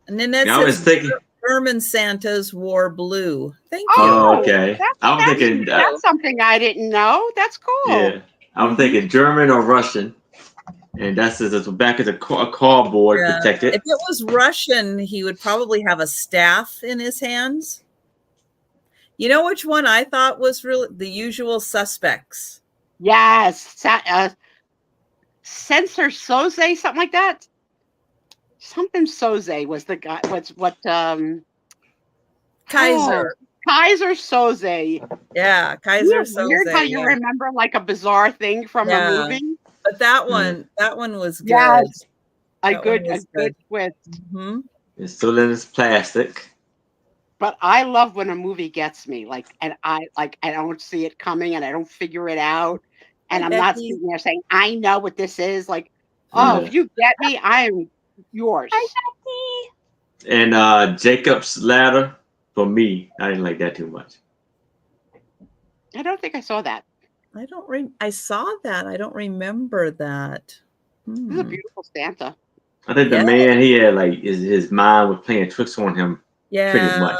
Nanette I was says thinking. German Santas wore blue. Thank you. Oh, okay. I was thinking. That's something I didn't know. That's cool. Yeah, I was thinking German or Russian, and that's the back of the cardboard protected. If it was Russian, he would probably have a staff in his hands. You know which one I thought was really The Usual Suspects? Yes. Censor Soze, something like that. Something Soze was the guy. What Kaiser. Kaiser Soze. Yeah, Kaiser Isn't it weird Soze. how you remember like a bizarre thing from a movie? But that one was good. Yes. A That good one was twist. It's still in its plastic. But I love when a movie gets me, and I don't see it coming and I don't figure it out. And I'm not sitting there saying, I know what this is. Like, if you get me, I am yours. Hi, Becky. And Jacob's Ladder, for me, I didn't like that too much. I don't think I saw that. I saw that. I don't remember that. This is a beautiful Santa. I think the man he had his mind was playing tricks on him. Pretty much.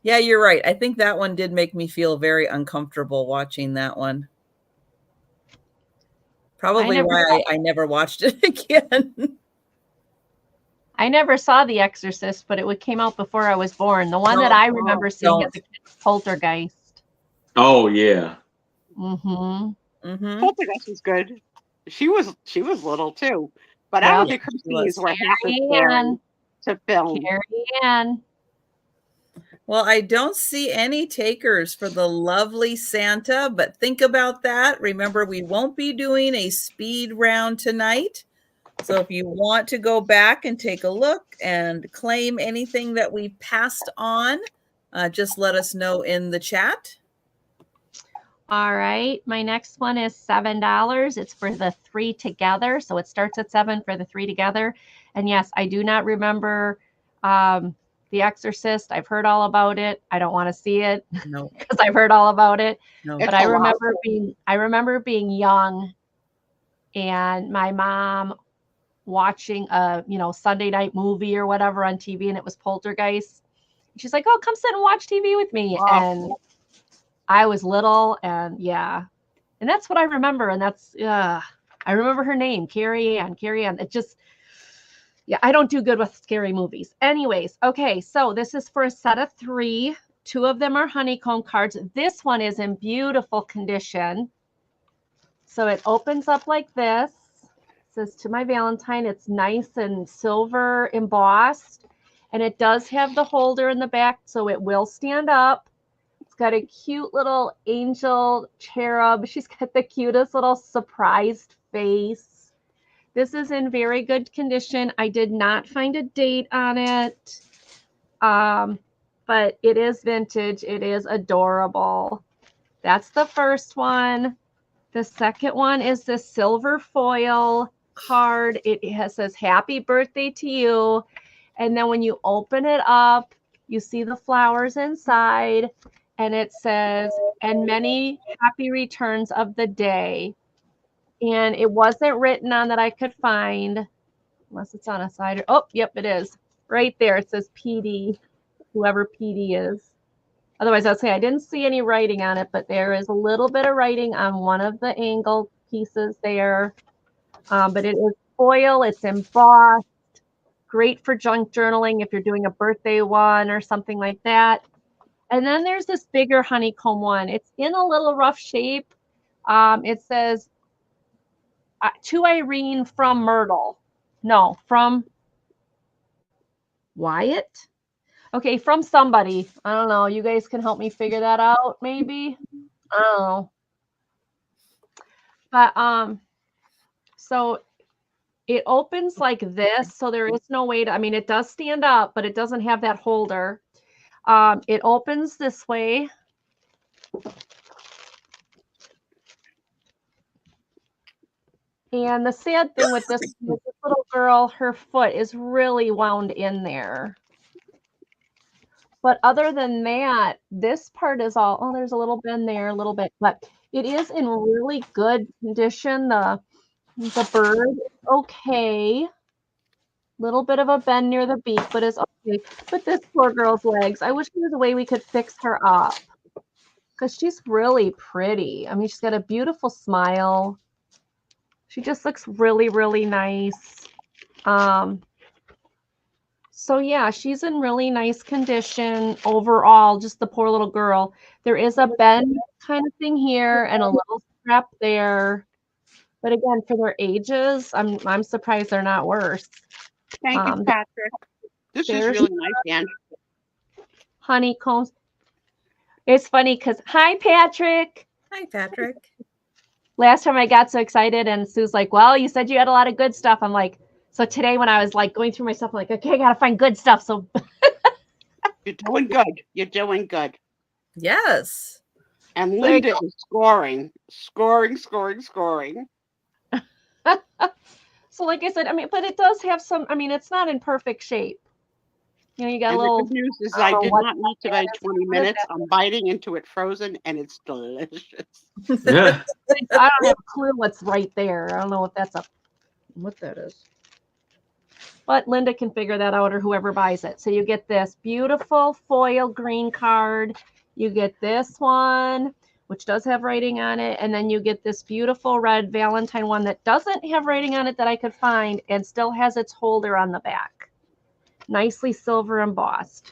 Yeah, you're right. I think that one did make me feel very uncomfortable watching that one. Probably why I never watched it again. I never saw The Exorcist, but it came out before I was born. The one that I remember seeing as a kid was Poltergeist. Oh yeah. Poltergeist was good. She was little too, but I don't think her scenes were half as scary to film. Carrie Ann. Well, I don't see any takers for the lovely Santa, but think about that. Remember, we won't be doing a speed round tonight. So if you want to go back and take a look and claim anything that we passed on, just let us know in the chat. All right. My next one is $7. It's for the 3 together. So it starts at 7 for the 3 together. And yes, I do not remember The Exorcist. I've heard all about it. I don't want to see it No, because I've heard all about it. no. But It's a lot. I remember being young and my mom watching a, Sunday night movie or whatever on TV, and it was Poltergeist. She's like, "Oh, come sit and watch TV with me." Wow. And I was little, and yeah. And that's what I remember. And that's, I remember her name, Carrie Ann. It just, yeah, I don't do good with scary movies. Anyways, okay, so this is for a set of 3. 2 of them are honeycomb cards. This one is in beautiful condition. So it opens up like this. It says, "To my Valentine." It's nice and silver embossed. And it does have the holder in the back, so it will stand up. It's got a cute little angel cherub. She's got the cutest little surprised face. This is in very good condition. I did not find a date on it, but it is vintage. It is adorable. That's the first one. The second one is the silver foil card. It says, "Happy birthday to you." And then when you open it up, you see the flowers inside. And it says, "And many happy returns of the day." And it wasn't written on that I could find, unless it's on a side. Oh, yep, it is. Right there. It says PD, whoever PD is. Otherwise, I'll say I didn't see any writing on it, but there is a little bit of writing on one of the angle pieces there. But it is foil. It's embossed. Great for junk journaling if you're doing a birthday one or something like that. And then there's this bigger honeycomb one. It's in a little rough shape. It says, "To Irene from Myrtle." No, from Wyatt. Okay, from somebody. I don't know. You guys can help me figure that out, maybe. I don't know. But so it opens like this. So there is no way to, I mean, it does stand up, but it doesn't have that holder. It opens this way. And the sad thing with this little girl, her foot is really wound in there. But other than that, this part is all, oh, there's a little bend there, a little bit, but it is in really good condition. The bird is okay. Little bit of a bend near the beak, but it's okay. But this poor girl's legs, I wish there was a way we could fix her up because she's really pretty. I mean, she's got a beautiful smile. She just looks really, really nice. So yeah, she's in really nice condition overall, just the poor little girl. There is a bend kind of thing here and a little strap there. But again, for their ages, I'm surprised they're not worse. Thank you, Patrick. This is really nice, Ann. Honeycombs. It's funny because, hi, Patrick. Hi, Patrick. Last time I got so excited and Sue's like, "Well, you said you had a lot of good stuff." I'm like, so today when I was like going through my stuff, I'm like, okay, I got to find good stuff. So You're doing good. You're doing good. Yes. And Linda is scoring. So like I said, I mean, but it does have some, I mean, it's not in perfect shape. You know, you got And a little. the good news is I did not need to wait 20 minutes. I'm biting into it frozen, and it's delicious. Yeah. I don't have a clue what's right there. I don't know what that is. But Linda can figure that out, or whoever buys it. So you get this beautiful foil green card. You get this one, which does have writing on it. And then you get this beautiful red Valentine one that doesn't have writing on it that I could find and still has its holder on the back. Nicely silver embossed.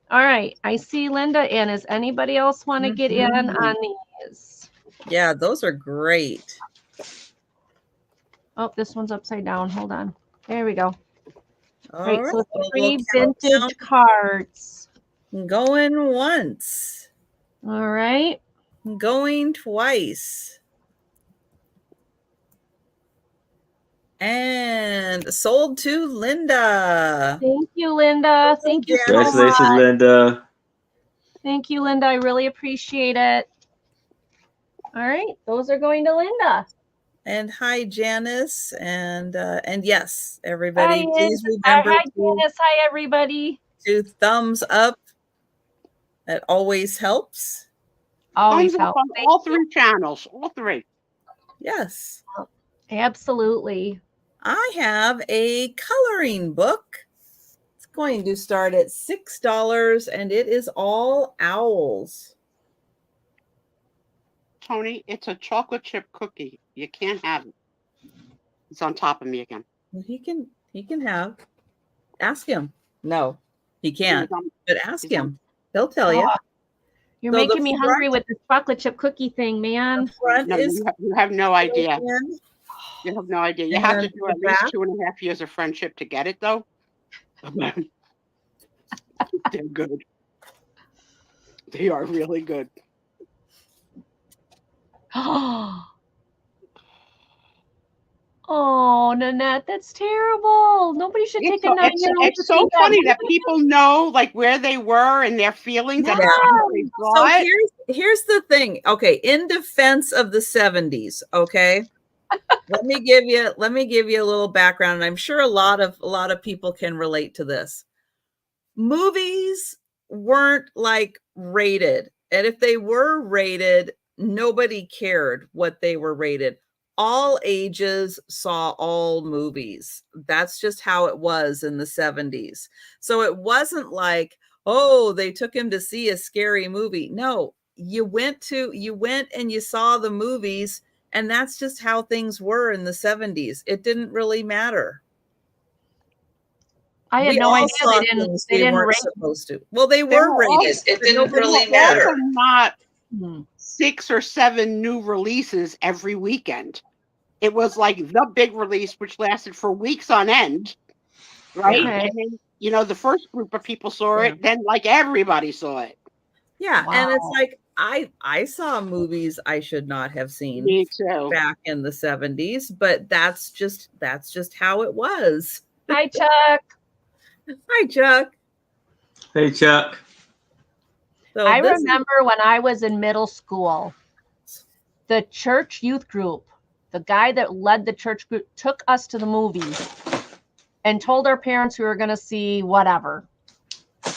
All right. I see Linda in. Does anybody else want to get in on these? Yeah, those are great. Oh, this one's upside down. Hold on. There we go. All right. right. So We'll 3 count vintage down. cards. Going once. All right. Going twice. And sold to Linda. Thank you, Linda. Thank you so much. Congratulations, Linda. Thank you, Linda. I really appreciate it. All right. Those are going to Linda. And hi, Janice. And yes, everybody, Hi, please remember hi, Janice. Hi, everybody. to thumbs up. That always helps. Always Thumbs up help. on all 3 channels. All 3. Yes. Absolutely. I have a coloring book. It's going to start at $6 and it is all owls. Tony, it's a chocolate chip cookie. You can't have it. It's on top of me again. He can have. Ask him. No, he can't. He's on- But ask he's on- him. He'll tell you. Oh, you're So making the me front- hungry with this chocolate chip cookie thing, man. The front No, is you have no idea. open. You have no idea. You And have to then do the at least back. 2.5 years of friendship to get it, though. They're good. They are really good. Oh, Nanette, that's terrible. Nobody should take a 9-year-old. It's so funny that people know like where they were and their feelings at the time that they saw So it. here's the thing. Okay, in defense of the 70s, okay? let me give you a little background, and I'm sure a lot of people can relate to this. Movies weren't like rated, and if they were rated, nobody cared what they were rated. All ages saw all movies. That's just how it was in the 70s. So it wasn't like, oh, they took him to see a scary movie. No, you went and you saw the movies, and that's just how things were in the 70s. It didn't really matter. I had We no all idea saw they things didn't weren't rate. supposed to. Well, they They were were rated. also- It They didn't were really also matter. not Hmm. 6 or 7 new releases every weekend. It was like the big release, which lasted for weeks on end, right? Okay. And then, you know, the first group of people saw Yeah. it, then like everybody saw it. Yeah, and it's Wow. like I saw movies I should not have seen Me too. back in the 70s, but that's just how it was. Hi, Chuck. Hi, Chuck. Hey, Chuck. So I this remember when I was in middle school, the church youth group, the guy that led the church group, took us to the movies and told our parents we were going to see whatever.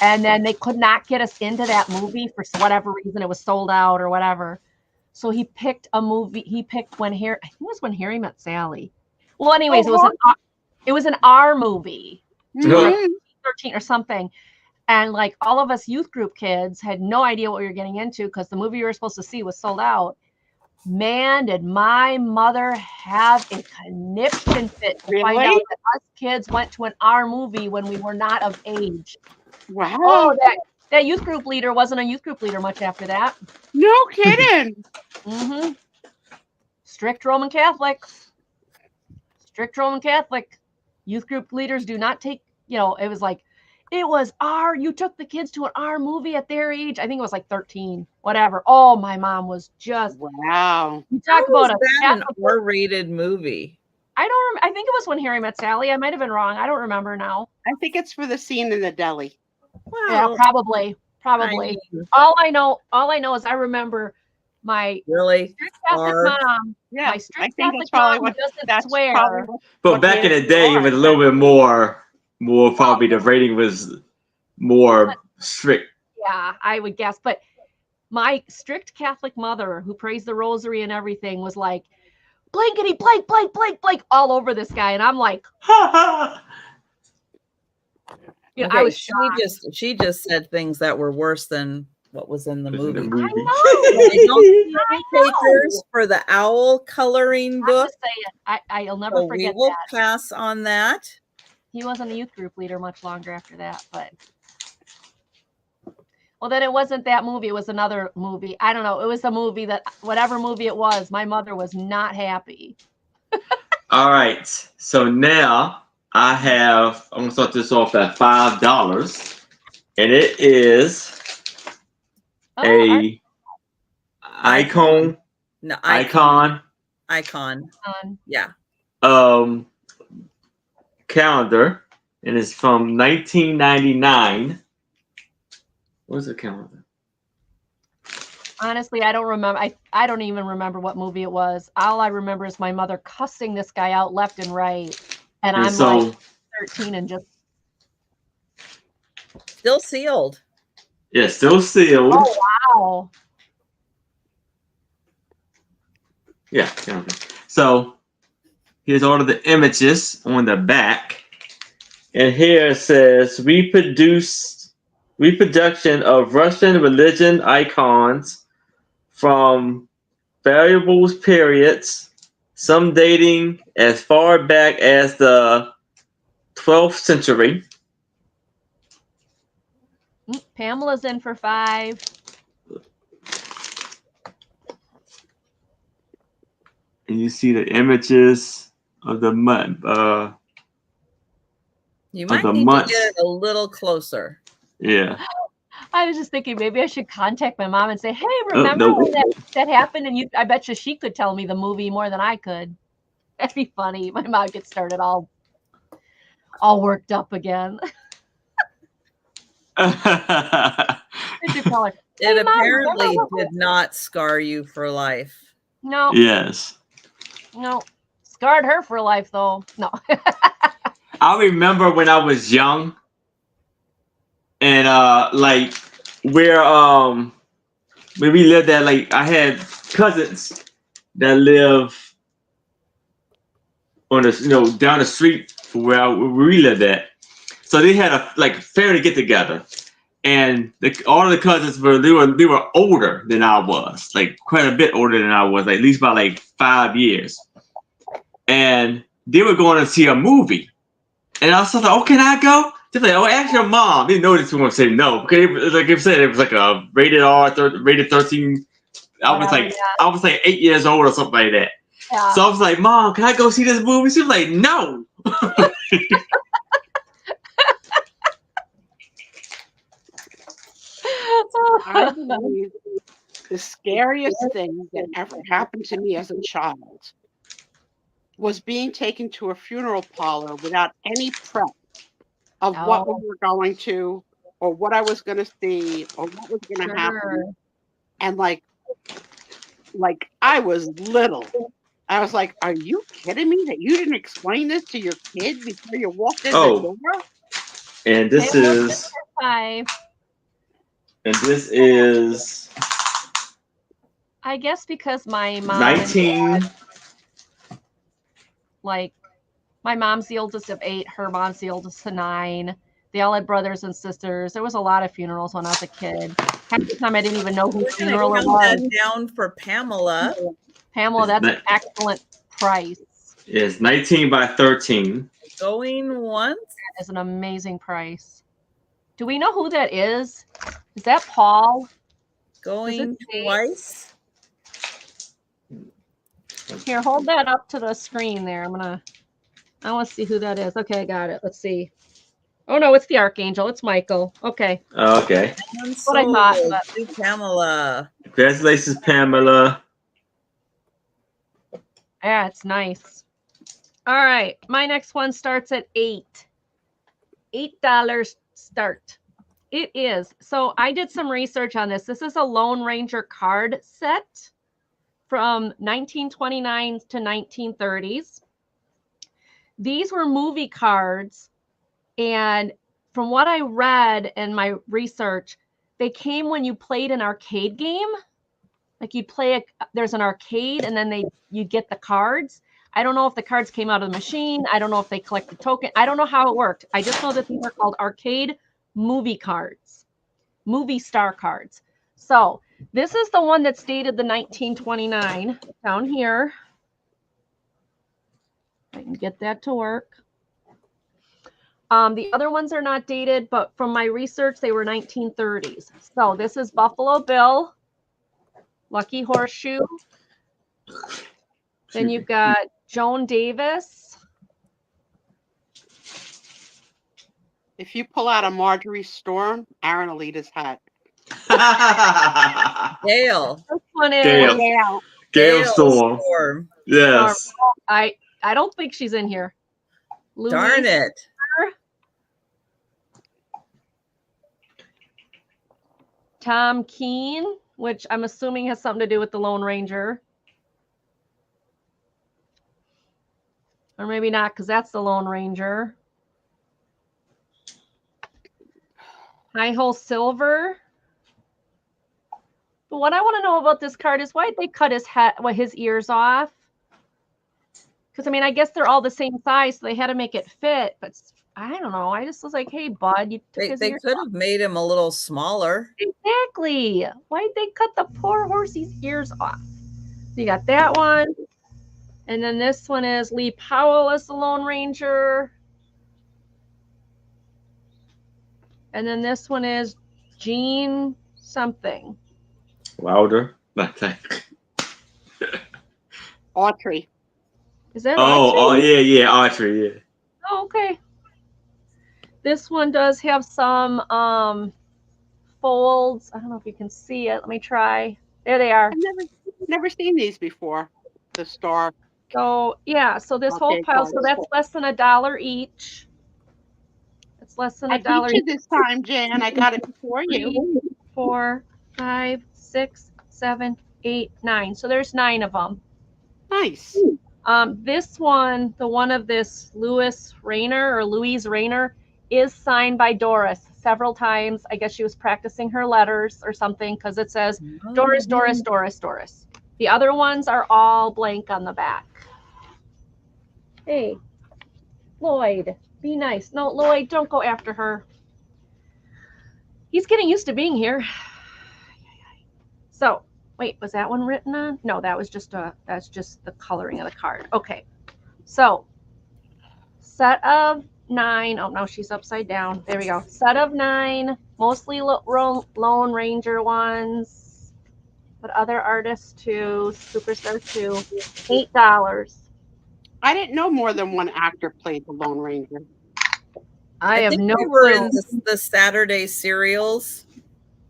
And then they could not get us into that movie for whatever reason. It was sold out or whatever. So he picked a movie. He picked I think it was When Harry Met Sally. Well, anyways, it was an R movie, Mhm. 13 or something. And like all of us youth group kids had no idea what we were getting into because the movie we were supposed to see was sold out. Man, did my mother have a conniption fit to find Really? out that us kids went to an R movie when we were not of age. Wow. Oh, that youth group leader wasn't a youth group leader much after that. No kidding. Mm-hmm. Strict Roman Catholic. Youth group leaders do not take, it was like, you took the kids to an R movie at their age. I think it was like 13, whatever. Oh, my mom was just, Wow. you talk about a an Catholic. R-rated movie. I think it was When Harry Met Sally. I might have been wrong. I don't remember now. I think it's for the scene in the deli. Yeah, Well, probably. I mean, All I know is I remember my really? strict Catholic R. mom. Yeah, My I strict think Catholic that's probably mom what. doesn't That's swear. probably what. But what back in the made day, it R. was a little bit more probably the rating was more strict. Yeah, I would guess. But my strict Catholic mother, who prays the rosary and everything, was like, blankety blank, blank, blank, blank, all over this guy. And I'm like, I was shocked. She just said things that were worse than what was in the movie. I know. I don't see any takers for the owl coloring I'm book. just saying, I'll never So forget we will that. pass on that. He wasn't a youth group leader much longer after that, but well, then it wasn't that movie. It was another movie. I don't know. It was a movie that, whatever movie it was, my mother was not happy. All right. So now I'm going to start this off at $5. And it is a icon. No, Icon. Yeah. Calendar. And it's from 1999. Where's the calendar? Honestly, I don't remember. I don't even remember what movie it was. All I remember is my mother cussing this guy out left and right. And And I'm so, like 13 and just, Still sealed. yeah, still sealed. oh, wow. Yeah. So here's all of the images on the back. And here it says reproduction of Russian religion icons from various periods, some dating as far back as the 12th century. Pamela's in for 5. And you see the images of the You of might the need to months. get a little closer. Yeah. I was just thinking maybe I should contact my mom and say, hey, Oh, remember no. when that happened? And I bet you she could tell me the movie more than I could. That'd be funny. My mom gets started all worked up again. I should call her. It Hey, Mom, apparently remember did not scar you for life. No, Yes. no. Scarred her for life, though. No. I remember when I was young and like where when we lived at, like I had cousins that live on the down the street from where we lived at. So they had a like family get together, and all of the cousins they were older than I was, like quite a bit older than I was, like, at least by like 5 years. And they were going to see a movie, and I was like, "Oh, can I go?" They're like, "Oh, ask your mom." They didn't know this one say no because it was, like I said, it was like a rated R, rated 13. I was Whatever, like yeah. I was like 8 years old or something like that. Yeah. So I was like, "Mom, can I go see this movie?" She was like, "No." I believe the scariest thing that ever happened to me as a child was being taken to a funeral parlor without any prep of what we were going to, or what I was going to see, or what was going to happen. And like I was little. I was like, "Are you kidding me that you didn't explain this to your kid before you walked in the door?" And this is 5. and this is I guess because my mom 19. Like, my mom's the oldest of 8, her mom's the oldest of 9. They all had brothers and sisters. There was a lot of funerals when I was a kid. Half the time I didn't even know whose funeral it was. That down for Pamela. Pamela, that's an excellent price. It's 19 by 13. Going once. That is an amazing price. Do we know who that is? Is that Paul? Going twice. Here, hold that up to the screen there. I want to see who that is. Okay, I got it. Let's see. Oh no, it's the Archangel. It's Michael. Okay. Oh, okay. That's what I thought. Pamela. Congratulations, Pamela. Yeah, it's nice. All right. My next one starts at $8. $8 start. It is. So I did some research on this. This is a Lone Ranger card set from 1929 to 1930s. These were movie cards, and from what I read in my research, they came when you played an arcade game. Like you'd play there's an arcade, and then you get the cards. I don't know if the cards came out of the machine. I don't know if they collected token. I don't know how it worked. I just know that these are called arcade movie cards, movie star cards. So this is the one that's dated the 1929 down here. I can get that to work. The other ones are not dated, but from my research, they were 1930s. So this is Buffalo Bill, Lucky Horseshoe. Then you've got Joan Davis. If you pull out a Marjorie Storm, Aaron Alita's hat. Gail. This one is Gail Storm. Yes. I don't think she's in here. Darn it. Tom Keene. which I'm assuming has something to do with the Lone Ranger. Or maybe not, because that's the Lone Ranger. High Hole Silver. But what I want to know about this card is why did they cut his ears off? Because, I mean, I guess they're all the same size, so they had to make it fit. But I don't know. I just was like, hey, bud, you took his They ears could off. have made him a little smaller. Exactly. Why'd they cut the poor horsey's ears off? You got that one. And then this one is Lee Powell as the Lone Ranger. And then this one is Gene something. Wilder. I think. Autry. Is that Oh, Autry? yeah, Autry, yeah. Oh, okay. This one does have some folds. I don't know if you can see it. Let me try. There they are. I've never seen these before. The star. So yeah, so this whole Okay, pile, cards. so that's less than $1 each. It's less than I $1 beat you this time, Jan. I got it before you. 3, 4, 5, 6, 7, 8, 9. So there's 9 of them. Nice. This one, the one of this Louise Rayner, is signed by Doris several times. I guess she was practicing her letters or something because it says Doris, Doris, Doris, Doris. The other ones are all blank on the back. Hey, Lloyd, be nice. No, Lloyd, don't go after her. He's getting used to being here. So, wait, was that one written on? No, that's just the coloring of the card. Okay. So, set of 9. Oh, no, she's upside down. There we go. Set of 9, mostly Lone Ranger ones, but other artists too, Superstar too. $8. I didn't know more than one actor played the Lone Ranger. I have think no they were clue. in the Saturday serials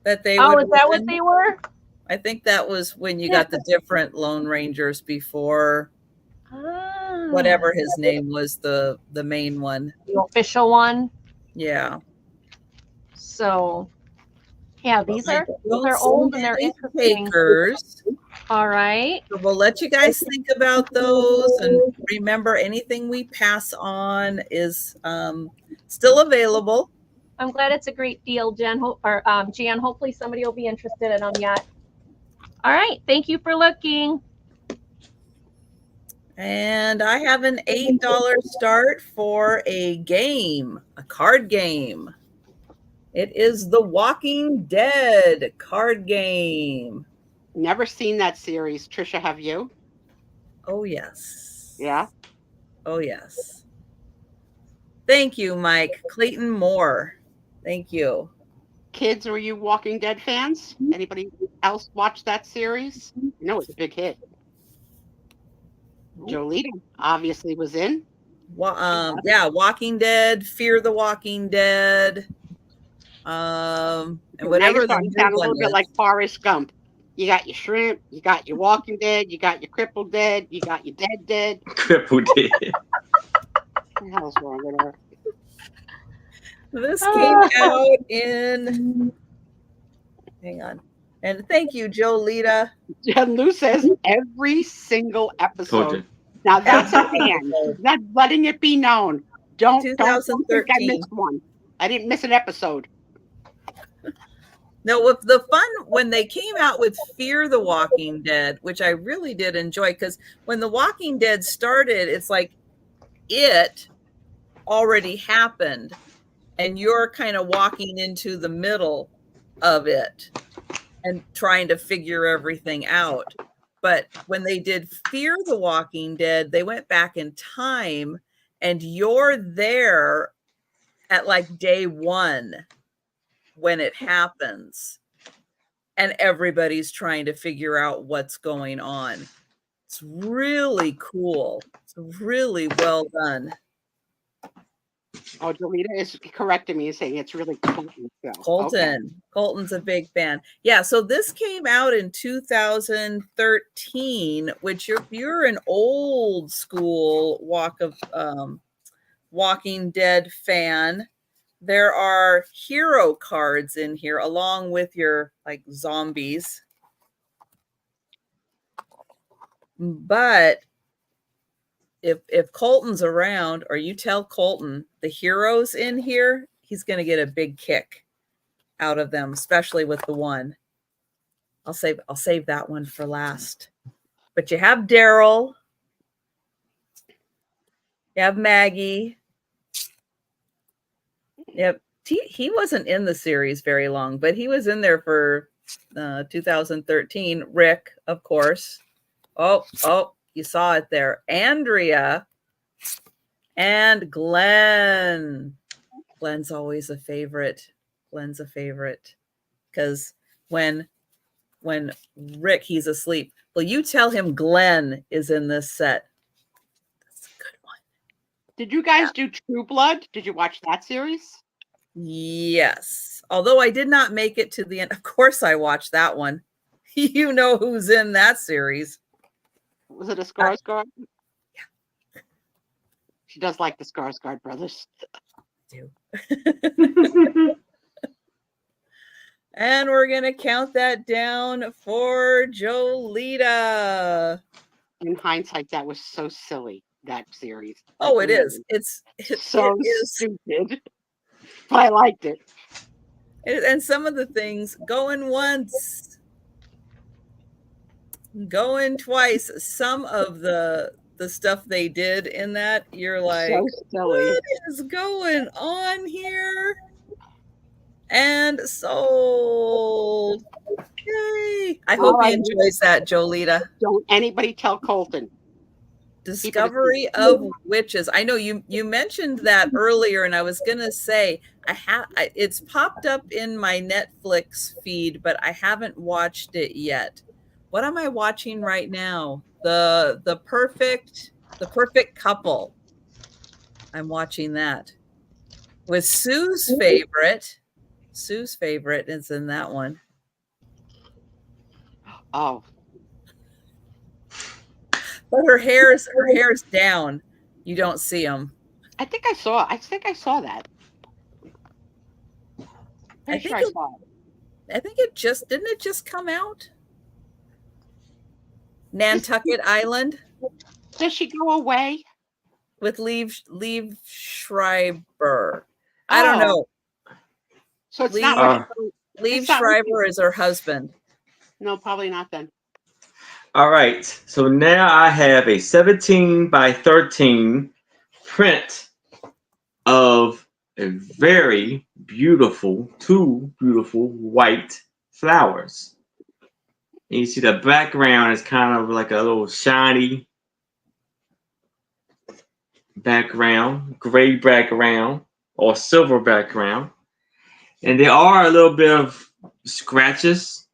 that they Oh, would is that run. what they were? I think that was when you Yeah. got the different Lone Rangers before Ah, whatever his name was, the main one. the official one. Yeah. So, yeah, these are Don't old see and they're any interesting. takers. All right. So we'll let you guys think about those, and remember, anything we pass on is still available. I'm glad it's a great deal, Jen. Jan, hopefully somebody will be interested in them yet. All right. Thank you for looking. And I have an $8 start for a game, a card game. It is The Walking Dead card game. Never seen that series. Trisha, have you? Oh, yes. Yeah. Oh, yes. Thank you, Mike. Clayton Moore. Thank you. Kids, were you Walking Dead fans? Anybody else watch that series? You know, it's a big hit. Jolita obviously was in. Yeah, Walking Dead, Fear the Walking Dead, and whatever now you're the starting to new sound a one little bit is. like Forrest Gump. You got your shrimp, you got your Walking Dead, you got your crippled dead, you got your dead. Crippled dead. What the hell's wrong with her? This came out in. Hang on, and thank you, Jolita. Jen Lou says every single Told episode. you. Now that's a fan. That's letting it be known. Don't think I 2013. missed one. I didn't miss an episode. No, with the fun when they came out with Fear the Walking Dead, which I really did enjoy, because when The Walking Dead started, it's like it already happened, and you're kind of walking into the middle of it and trying to figure everything out. But when they did Fear the Walking Dead, they went back in time, and you're there at like day 1 when it happens, and everybody's trying to figure out what's going on. It's really cool. It's really well done. Oh, Jolita is correcting me and saying it's really Colton. Colton's a big fan. Yeah, so this came out in 2013, which if you're an old school Walking Dead fan, there are hero cards in here along with your like zombies. But if Colton's around, or you tell Colton the hero's in here, he's going to get a big kick out of them, especially with the one. I'll save that one for last. But you have Daryl, you have Maggie. Yep, he wasn't in the series very long, but he was in there for 2013. Rick, of course. Oh, you saw it there. Andrea and Glenn. Glenn's always a favorite. Glenn's a favorite because when Rick, he's asleep. Well, you tell him Glenn is in this set. That's a good one. Did you guys do True Blood? Did you watch that series? Yes. Although I did not make it to the end. Of course I watched that one. You know who's in that series. Was it a Skarsgård? Yeah. She does like the Skarsgård brothers. Do. And we're going to count that down for Jolita. In hindsight, that was so silly, that series. Oh, it is. It's so stupid. But I liked it. And some of the things, going once, going twice. Some of the stuff they did in that, you're like, so silly. What is going on here? And sold. Yay. I hope he enjoys that, Jolita. Don't anybody tell Colton. Discovery of Witches. I know you mentioned that earlier, and I was gonna say it's popped up in my Netflix feed, but I haven't watched it yet. What am I watching right now? The perfect couple. I'm watching that with Sue's favorite. Sue's favorite is in that one. Oh. But her hair's down. You don't see them. I think I saw that. I think it just didn't it just come out? Nantucket Island. Does she go away? With Liev Schreiber. I don't know. So it's not Liev Schreiber is her husband. No, probably not then. All right. So now I have a 17 by 13 print of a very beautiful, two beautiful white flowers. And you see the background is kind of like a little shiny background, gray background, or silver background. And there are a little bit of scratches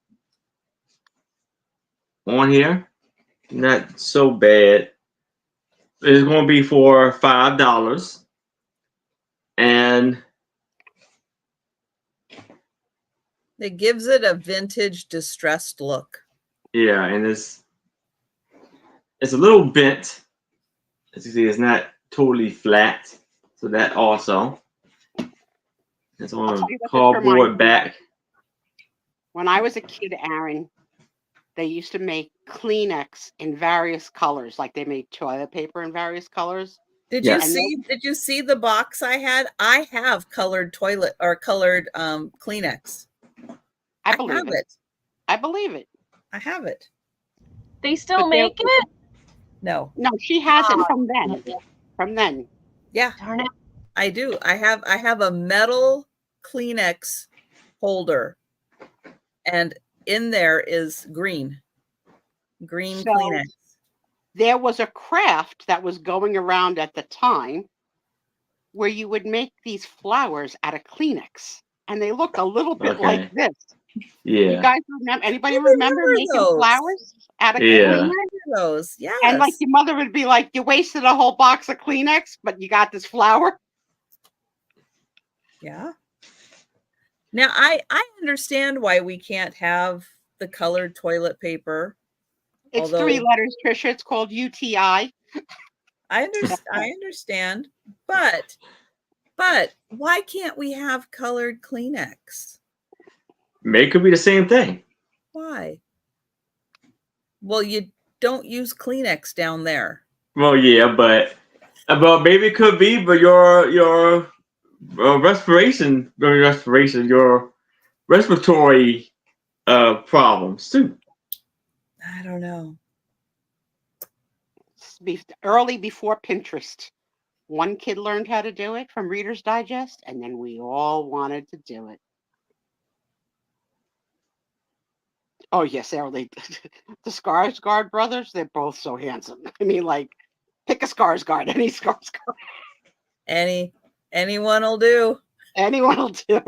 on here. Not so bad. It's going to be for $5. And it gives it a vintage distressed look. Yeah, and it's a little bent. As you see, it's not totally flat. So that also. It's on a cardboard back. When I was a kid, Aaron, they used to make Kleenex in various colors, like they made toilet paper in various colors. Did you see the box I had? I have colored toilet or colored Kleenex. I believe it. I believe it. I have it. They still make it? No. No, she has it from then. From then. Yeah. Darn it. I do. I have a metal Kleenex holder, and in there is green Kleenex. There was a craft that was going around at the time where you would make these flowers out of Kleenex, and they look a little bit like this. Yeah. You guys remember? Anybody remember making flowers out of Kleenex? Those, yes. And like your mother would be like, "You wasted a whole box of Kleenex, but you got this flower." Yeah. Now I understand why we can't have the colored toilet paper. It's 3 letters, Trisha. It's called UTI. I understand, but why can't we have colored Kleenex? It could be the same thing. Why? Well, you don't use Kleenex down there. Well, yeah, but maybe it could be, but your your respiratory problems too. I don't know. Early before Pinterest. One kid learned how to do it from Reader's Digest, and then we all wanted to do it. Oh, yes, the Skarsgård brothers, they're both so handsome. I mean, like, pick a Skarsgård, any Skarsgård. Anyone will do. Anyone will do.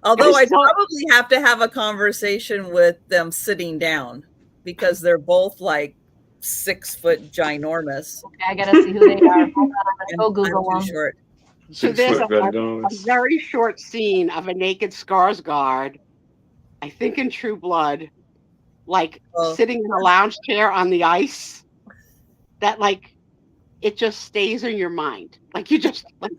Although I'd probably have to have a conversation with them sitting down because they're both like 6 foot ginormous. Okay, I gotta see who they are. Hold on, I'm gonna go Google I'm them. too short. So there's a very short scene of a naked Skarsgård, I think in True Blood, like sitting in a lounge chair on the ice. That like it just stays in your mind. Like you just like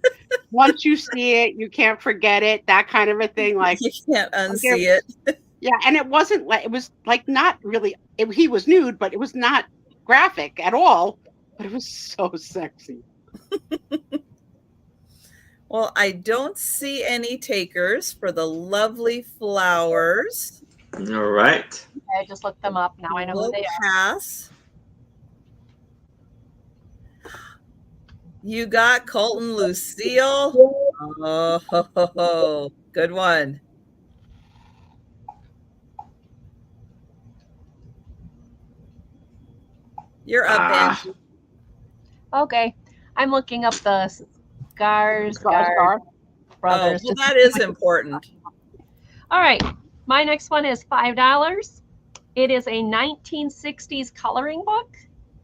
once you see it, you can't forget it. That kind of a thing. Like you can't unsee it. Yeah, and it wasn't like it was like not really. He was nude, but it was not graphic at all. But it was so sexy. Well, I don't see any takers for the lovely flowers. All right. I just looked them up. Now I know who they are. Pass. You got Colton Lucille. Oh, ho, ho, ho. Good one. You're up, Angie. Okay, I'm looking up the Skarsgård brothers. Oh, well, that is important. All right, my next one is $5. It is a 1960s coloring book.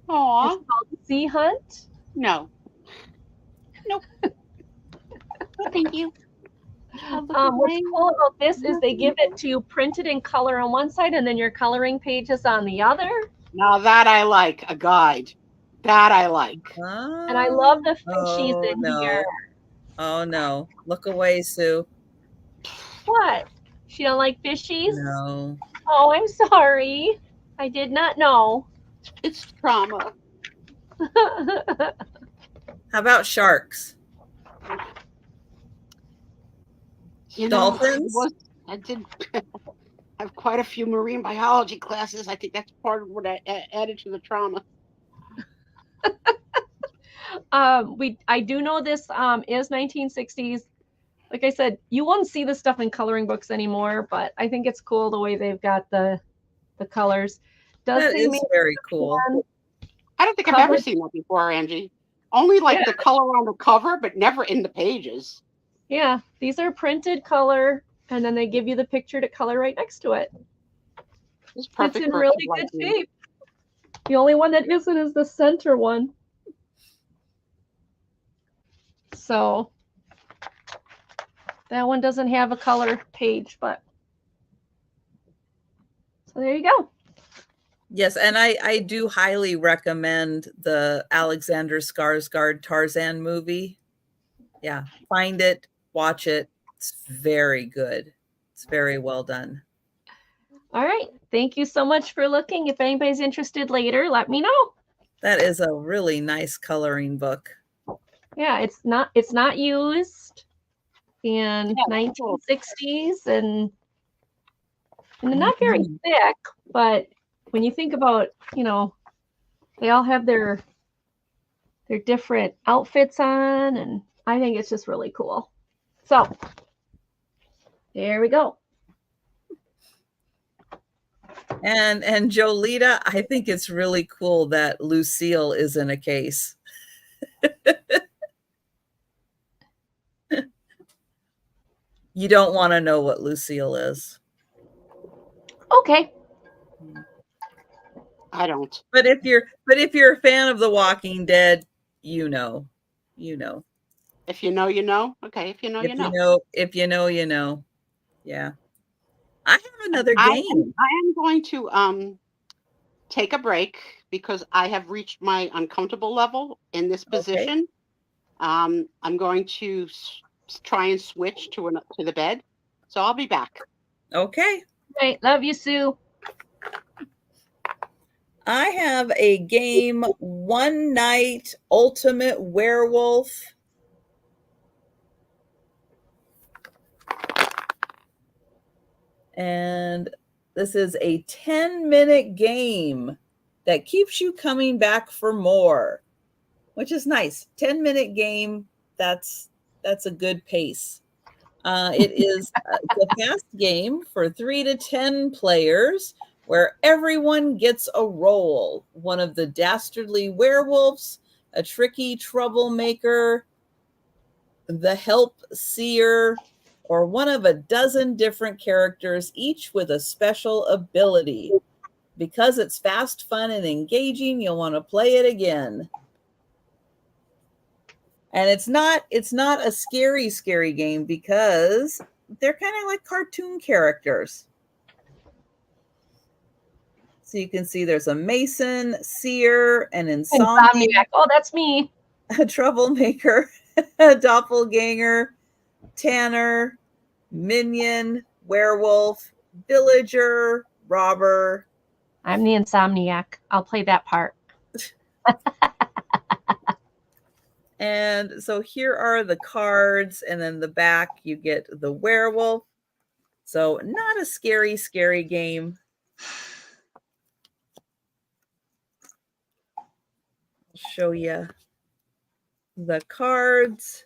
Aww. It's called Sea Hunt. No. Nope. No, thank you. What's cool about this is they give it to you printed in color on one side and then your coloring pages on the other. Now that I like, a guide. That I like. And I love the fishies in here. Oh, no. Look away, Sue. What? She don't like fishies? No. Oh, I'm sorry. I did not know. It's trauma. How about sharks? Dolphins? I did have quite a few marine biology classes. I think that's part of what I added to the trauma. I do know this is 1960s. Like I said, you won't see this stuff in coloring books anymore, but I think it's cool the way they've got the colors. That is very cool. I don't think I've ever seen that before, Angie. Only like the color on the cover, but never in the pages. Yeah, these are printed color, and then they give you the picture to color right next to it. It's perfect. It's in really good shape. The only one that isn't is the center one. So that one doesn't have a color page, but so there you go. Yes, and I do highly recommend the Alexander Skarsgård Tarzan movie. Yeah, find it, watch it. It's very good. It's very well done. All right. Thank you so much for looking. If anybody's interested later, let me know. That is a really nice coloring book. Yeah, it's not used in 1960s and they're not very thick, but when you think about, they all have their different outfits on, and I think it's just really cool. So there we go. And Jolita, I think it's really cool that Lucille is in a case. You don't want to know what Lucille is. Okay. I don't. But if you're a fan of The Walking Dead, you know. If you know, you know. Okay, if you know, you know. If you know, you know. Yeah. I have another game. I am going to take a break because I have reached my uncomfortable level in this position. I'm going to try and switch to the bed. So I'll be back. Okay. Right. Love you, Sue. I have a game, One Night Ultimate Werewolf. And this is a 10-minute game that keeps you coming back for more, which is nice. 10-minute game, that's a good pace. It is a fast game for 3 to 10 players where everyone gets a role. One of the dastardly werewolves, a tricky troublemaker, the help seer, or one of a dozen different characters, each with a special ability. Because it's fast, fun, and engaging, you'll want to play it again. And it's not a scary game because they're kind of like cartoon characters. So you can see there's a Mason, seer, an insomniac. Oh, that's me. A troublemaker, a doppelganger, tanner, minion, werewolf, villager, robber. I'm the insomniac. I'll play that part. And so here are the cards, and then the back you get the werewolf. So not a scary game. I'll show you the cards.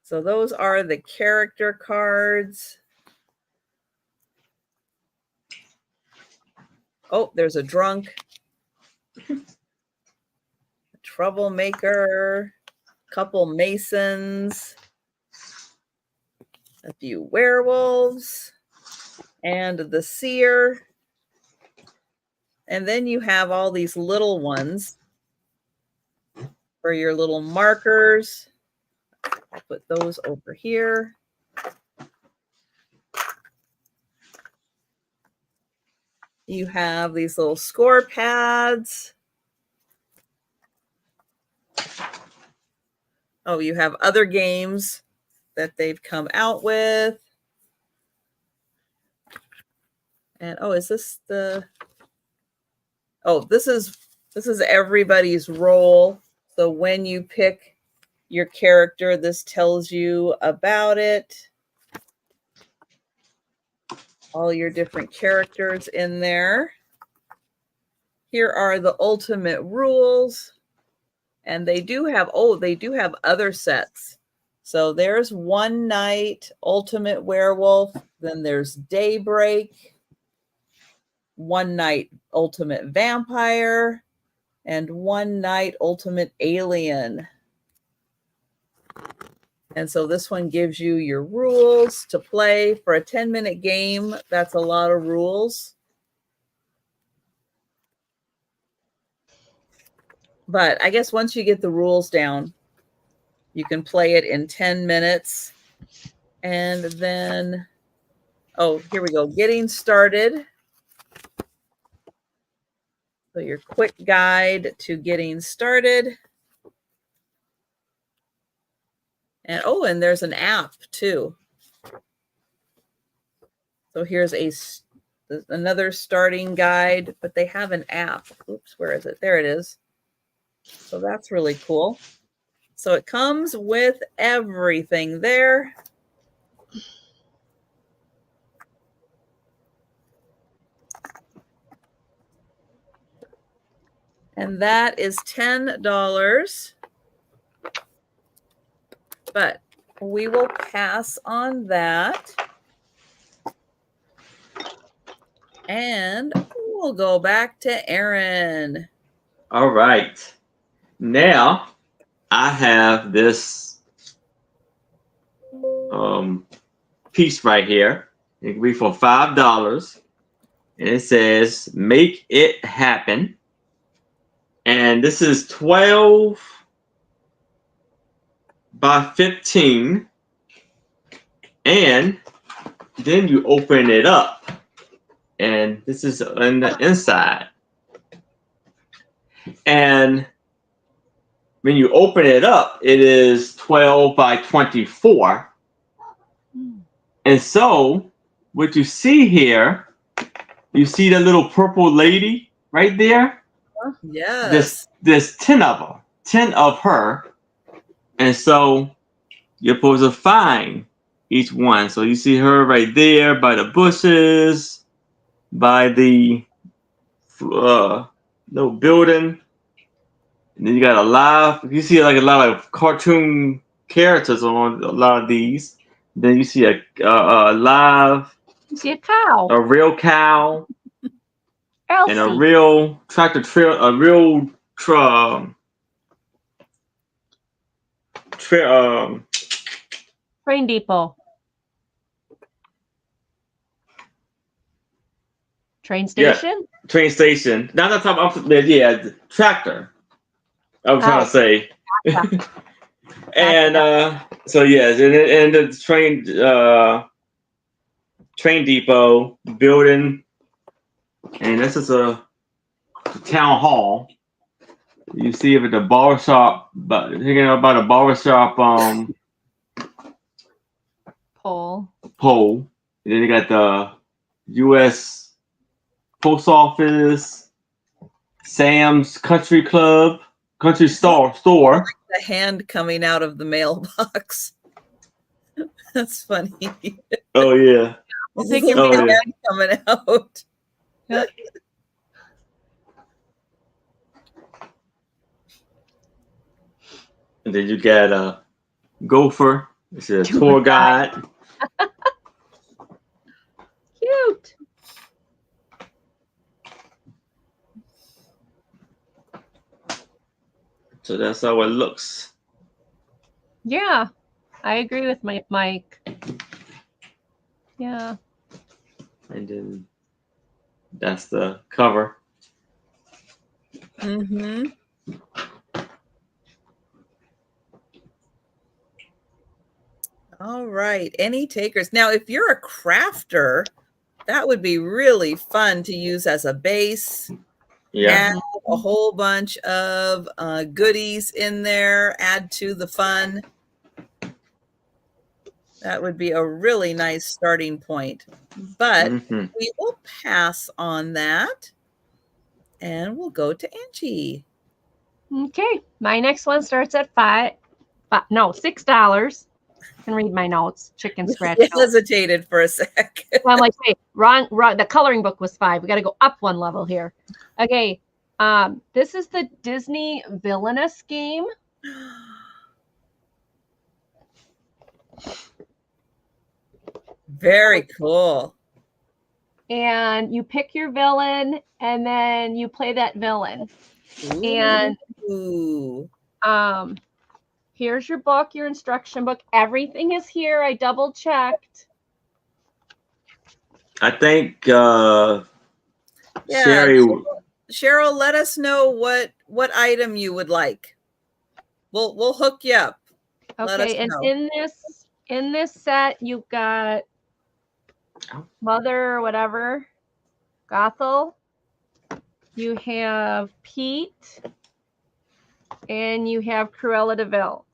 So those are the character cards. Oh, there's a drunk, a troublemaker, couple masons, a few werewolves, and the seer. And then you have all these little ones for your little markers. I'll put those over here. You have these little score pads. Oh, you have other games that they've come out with. And oh, is this the... Oh, this is everybody's role. So when you pick your character, this tells you about it. All your different characters in there. Here are the ultimate rules. And they do have other sets. So there's One Night Ultimate Werewolf. Then there's Daybreak, One Night Ultimate Vampire, and One Night Ultimate Alien. And so this one gives you your rules to play for a 10-minute game. That's a lot of rules. But I guess once you get the rules down, you can play it in 10 minutes. And then, oh, here we go. Getting started. So your quick guide to getting started. And oh, and there's an app too. So here's another starting guide, but they have an app. Oops, where is it? There it is. So that's really cool. So it comes with everything there. And that is $10. But we will pass on that. And we'll go back to Aaron. All right. Now I have this piece right here. It can be for $5. And it says, "Make it happen." And this is 12 by 15. And then you open it up. And this is on the inside. And when you open it up, it is 12 by 24. And so, what you see here, you see that little purple lady right there? Yes. There's 10 of them, 10 of her. And so, you're supposed to find each one. So, you see her right there by the bushes, by the little building. And then you got you see like a lot of cartoon characters on a lot of these. Then you see a live, You see a cow. a real cow, Elsie. and a real tractor trail, a real train Depot. Train yeah, station? train station. Not that time. Yeah, tractor. I was trying to say. And so yes, and the train depot building, and this is a town hall. You see it at the barber shop, but thinking about a barber shop Pole. And then you got the U.S. Post Office, Sam's Country Club, Country Store. The hand coming out of the mailbox. That's funny. Oh yeah. I think Little you're hand coming out. Yep. And then you got a gopher. It's a tour guide. Cute. So that's how it looks. Yeah, I agree with Mike. Yeah. And then that's the cover. Mm-hmm. All right. Any takers? Now, if you're a crafter, that would be really fun to use as a base. Yeah. Add a whole bunch of goodies in there, add to the fun. That would be a really nice starting point. But we will pass on that. And we'll go to Angie. Okay. My next one starts at $6. I can read my notes. Chicken scratch. I hesitated for a sec. Well, I'm like, wait, wrong. The coloring book was $5. We got to go up one level here. Okay. This is the Disney Villainous game. Very cool. And you pick your villain, and then you play that villain. Ooh. And here's your book, your instruction book. Everything is here. I double checked. I think Yeah, Sherry. Cheryl, let us know what item you would like. We'll hook you up. Okay, and in this set you've got Mother or whatever, Gothel. You have Pete, and you have Cruella de Vil.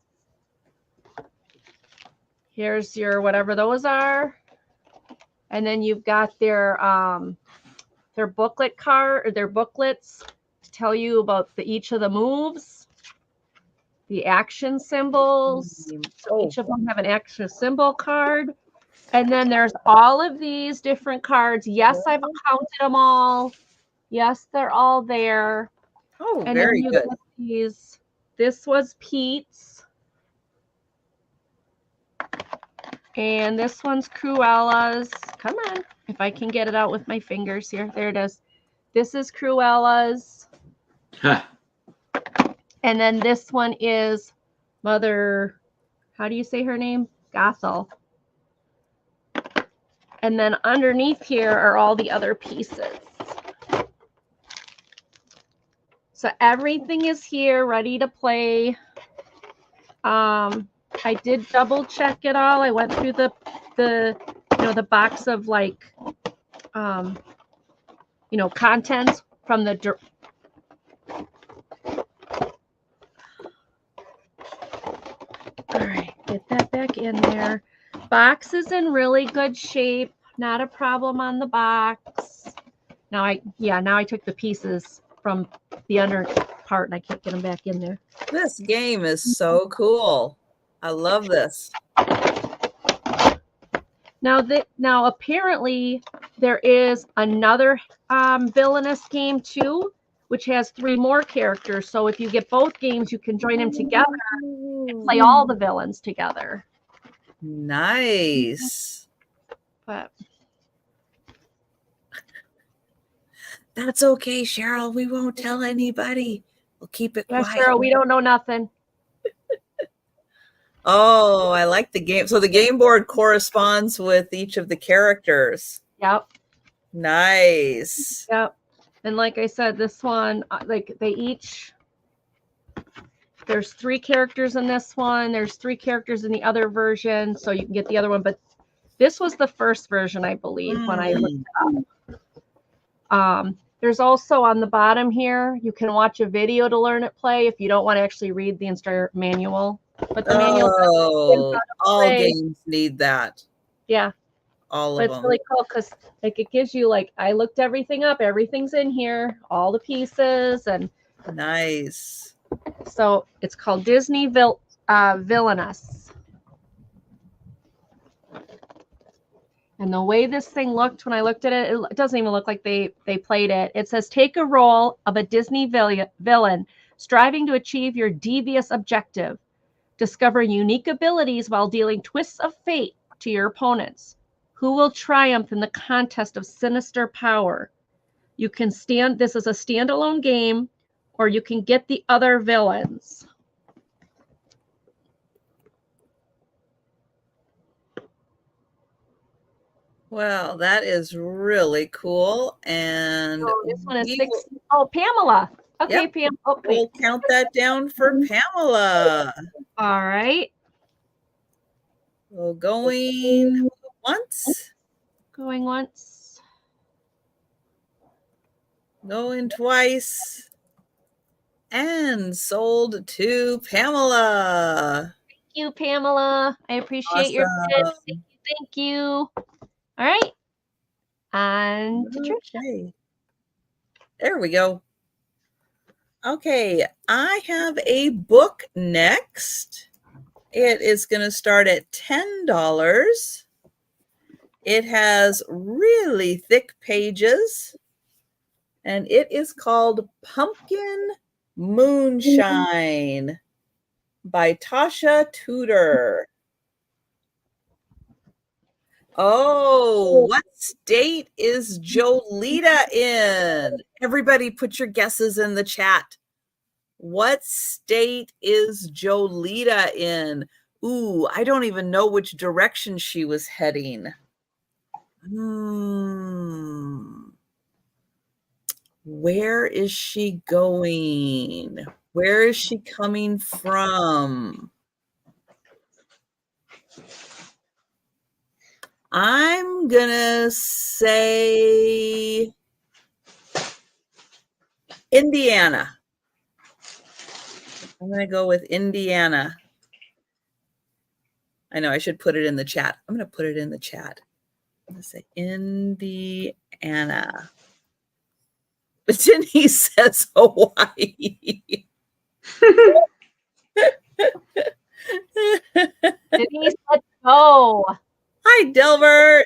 Here's your whatever those are, and then you've got their booklet card or their booklets to tell you about each of the moves, the action symbols. So each of them have an action symbol card. And then there's all of these different cards. Yes, I've counted them all. Yes, they're all there. Oh, and very then you good. get these. This was Pete's. And this one's Cruella's. Come on. If I can get it out with my fingers here. There it is. This is Cruella's. Huh. And then this one is Mother, how do you say her name? Gothel. And then underneath here are all the other pieces. So everything is here, ready to play. I did double check it all. I went through the box of like, contents from the. All right, get that back in there. Box is in really good shape. Not a problem on the box. Now I took the pieces from the under part and I can't get them back in there. This game is so cool. I love this. Now apparently there is another villainous game too, which has 3 more characters. So if you get both games, you can join them together and play all the villains together. Nice. But that's okay, Cheryl. We won't tell anybody. We'll keep it quiet. Cheryl, we don't know nothing. Oh, I like the game. So the game board corresponds with each of the characters. Yep. Nice. Yep. And like I said, this one, like there's 3 characters in this one. There's 3 characters in the other version, so you can get the other one. But this was the first version, I believe, when I looked it up. There's also on the bottom here, you can watch a video to learn it play if you don't want to actually read the instruction manual. But the manual, all games need that. Yeah. All but of it's them. really cool because like it gives you like I looked everything up, everything's in here, all the pieces, and nice. So it's called Disney Villainous. And the way this thing looked when I looked at it, it doesn't even look like they played it. It says, take a role of a Disney villain striving to achieve your devious objective. Discover unique abilities while dealing twists of fate to your opponents. Who will triumph in the contest of sinister power? You can this is a standalone game, or you can get the other villains. Well, that is really cool. And this one is 6. Oh, Pamela. Okay, yep. Pam. Oh, we'll count that down for Pamela. All right. Well, going once. Going once. Going twice. And sold to Pamela. Thank you, Pamela. I appreciate your bid. Thank you. All right. And okay. There we go. Okay, I have a book next. It is going to start at $10. It has really thick pages, and it is called Pumpkin Moonshine by Tasha Tudor. Oh, what state is Jolita in? Everybody put your guesses in the chat. What state is Jolita in? Ooh, I don't even know which direction she was heading. Where is she going? Where is she coming from? I'm gonna say Indiana. I'm gonna go with Indiana. I know I should put it in the chat. I'm gonna put it in the chat. I'm gonna say Indiana. But Denise says Hawaii. Denise, let's go. Hi, Delbert.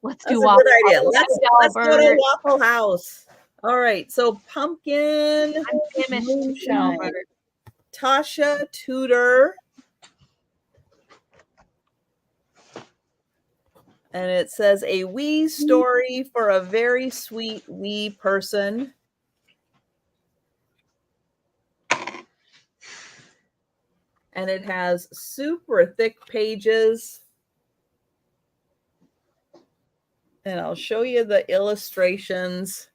Let's do Waffle. Good idea. Let's go to Waffle House. All right. So Pumpkin Moonshine. Tasha Tudor. And it says a wee story for a very sweet wee person. And it has super thick pages. And I'll show you the illustrations.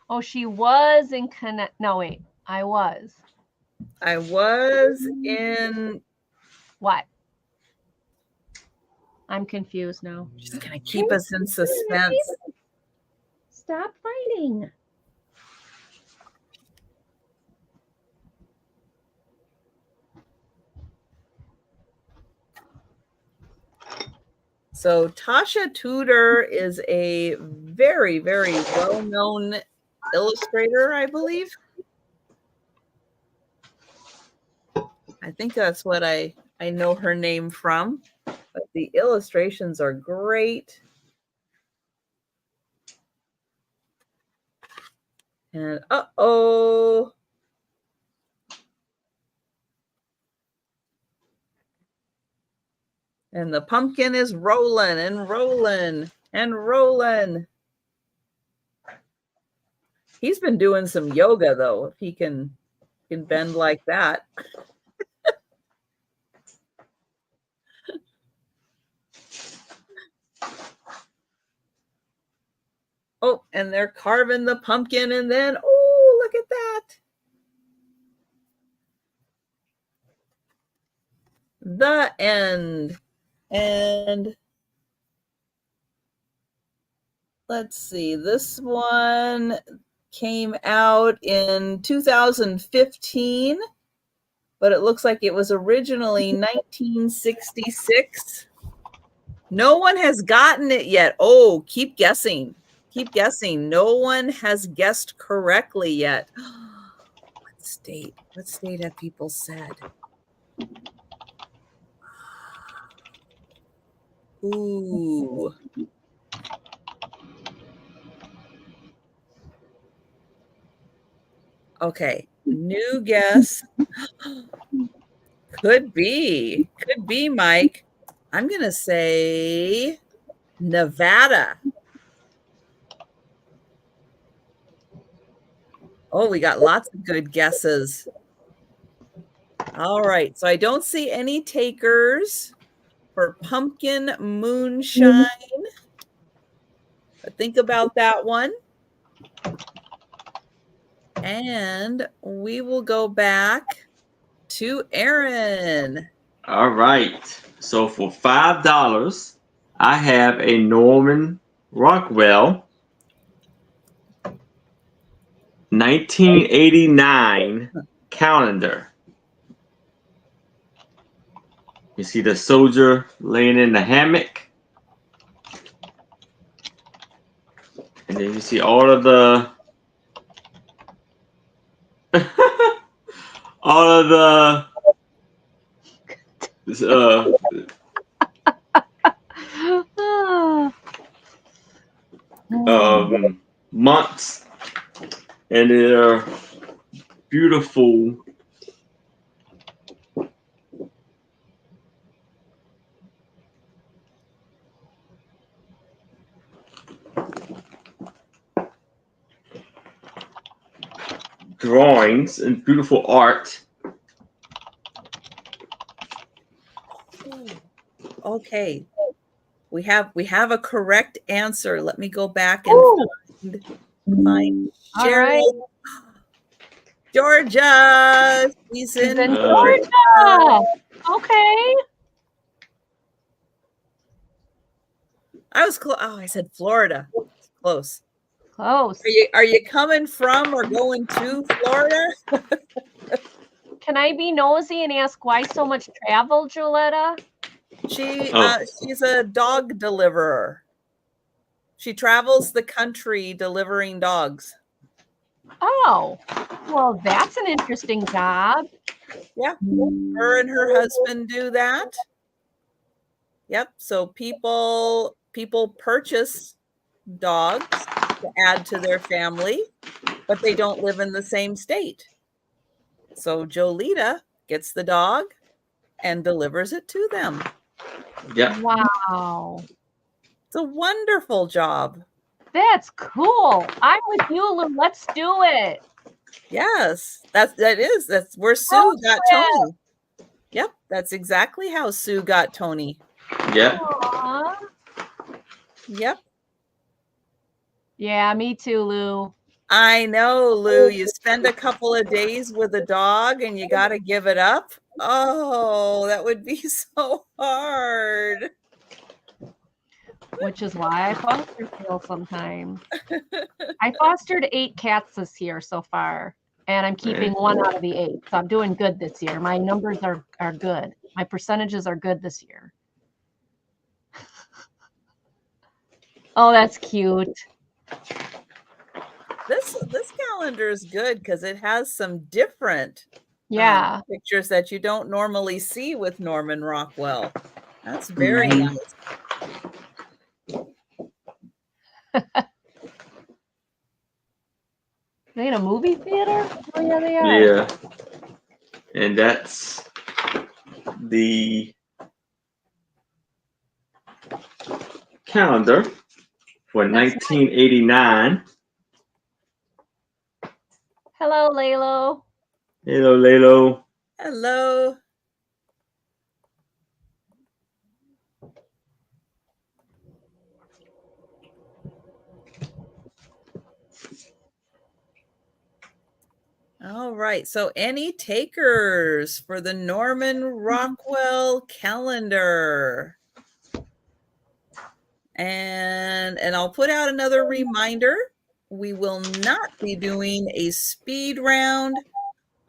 Oh, she was in Connect. No, wait. I was in what? I'm confused now. She's gonna keep us in suspense. Stop fighting. So Tasha Tudor is a very, very well-known illustrator, I believe. I think that's what I know her name from. But the illustrations are great. And uh-oh. And the pumpkin is rolling and rolling and rolling. He's been doing some yoga though, if he can bend like that. Oh, and they're carving the pumpkin, and then, oh, look at that. The end. And let's see, this one came out in 2015, but it looks like it was originally 1966. No one has gotten it yet. Oh, keep guessing. Keep guessing. No one has guessed correctly yet. What state? What state have people said? Ooh. Okay. New guess. Could be. Could be, Mike. I'm going to say Nevada. Oh, we got lots of good guesses. All right. So I don't see any takers for pumpkin moonshine. But think about that one. And we will go back to Aaron. All right. So for $5, I have a Norman Rockwell 1989 calendar. You see the soldier laying in the hammock. And then you see all of the all of the months, and they're beautiful. Drawings and beautiful art. Okay. We have a correct answer. Let me go back and find Cheryl. Right. Georgia. She's in Georgia. Okay. I was close. Oh, I said Florida. Close. Close. Are you coming from or going to Florida? Can I be nosy and ask why so much travel, Juletta? She's a dog deliverer. She travels the country delivering dogs. Oh, well, that's an interesting job. Yeah, her and her husband do that. Yep. So people purchase dogs to add to their family, but they don't live in the same state. So Jolita gets the dog and delivers it to them. Yeah. Wow. It's a wonderful job. That's cool. I'm with you, Lou. Let's do it. Yes, that's where Sue got Tony. Yep, that's exactly how Sue got Tony. Yeah. Aww. Yep. Yeah, me too, Lou. I know, Lou. You spend a couple of days with a dog and you got to give it up. Oh, that would be so hard. Which is why I foster feel sometimes. I fostered 8 cats this year so far, and I'm keeping 1 out of the 8. So I'm doing good this year. My numbers are good. My percentages are good this year. Oh, that's cute. This calendar is good because it has some different Yeah. pictures that you don't normally see with Norman Rockwell. That's very Mhm. nice. They in a movie theater? Oh yeah, they are. Yeah. And that's the calendar for That's 1989. Hello, Lalo. Hello, Lalo. Hello. All right. So any takers for the Norman Rockwell calendar? And I'll put out another reminder. We will not be doing a speed round.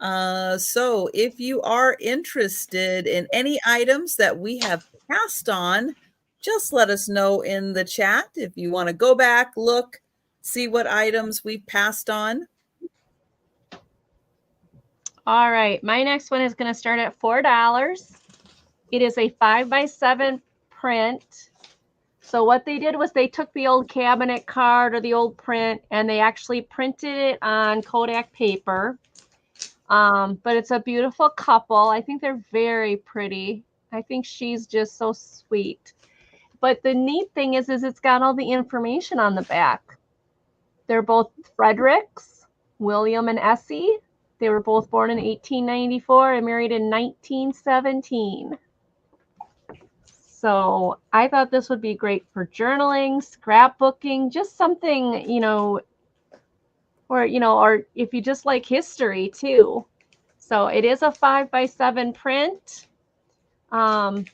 So if you are interested in any items that we have passed on, just let us know in the chat if you want to go back, look, see what items we've passed on. All right, my next one is going to start at $4. It is a 5x7 print. So what they did was they took the old cabinet card or the old print and they actually printed it on Kodak paper. But it's a beautiful couple. I think they're very pretty. I think she's just so sweet. But the neat thing is it's got all the information on the back. They're both Fredericks, William and Essie. They were both born in 1894 and married in 1917. So I thought this would be great for journaling, scrapbooking, just something, or if you just like history too. So it is a 5x7 print. I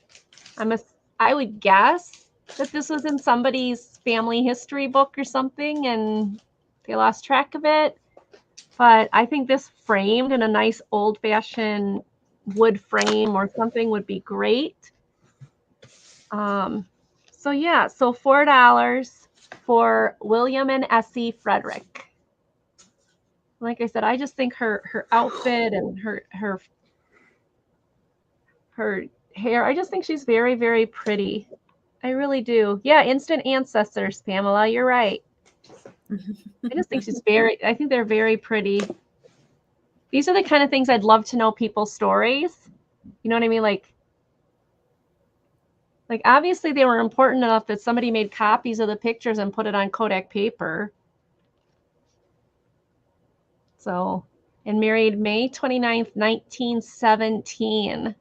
would guess that this was in somebody's family history book or something and they lost track of it. But I think this framed in a nice old-fashioned wood frame or something would be great. So yeah, so $4 for William and Essie Frederick. Like I said, I just think her outfit and her hair, I just think she's very, very pretty. I really do. Yeah, instant ancestors, Pamela, you're right. I just think I think they're very pretty. These are the kind of things I'd love to know people's stories. You know what I mean? Like obviously they were important enough that somebody made copies of the pictures and put it on Kodak paper. So, and married May 29th, 1917.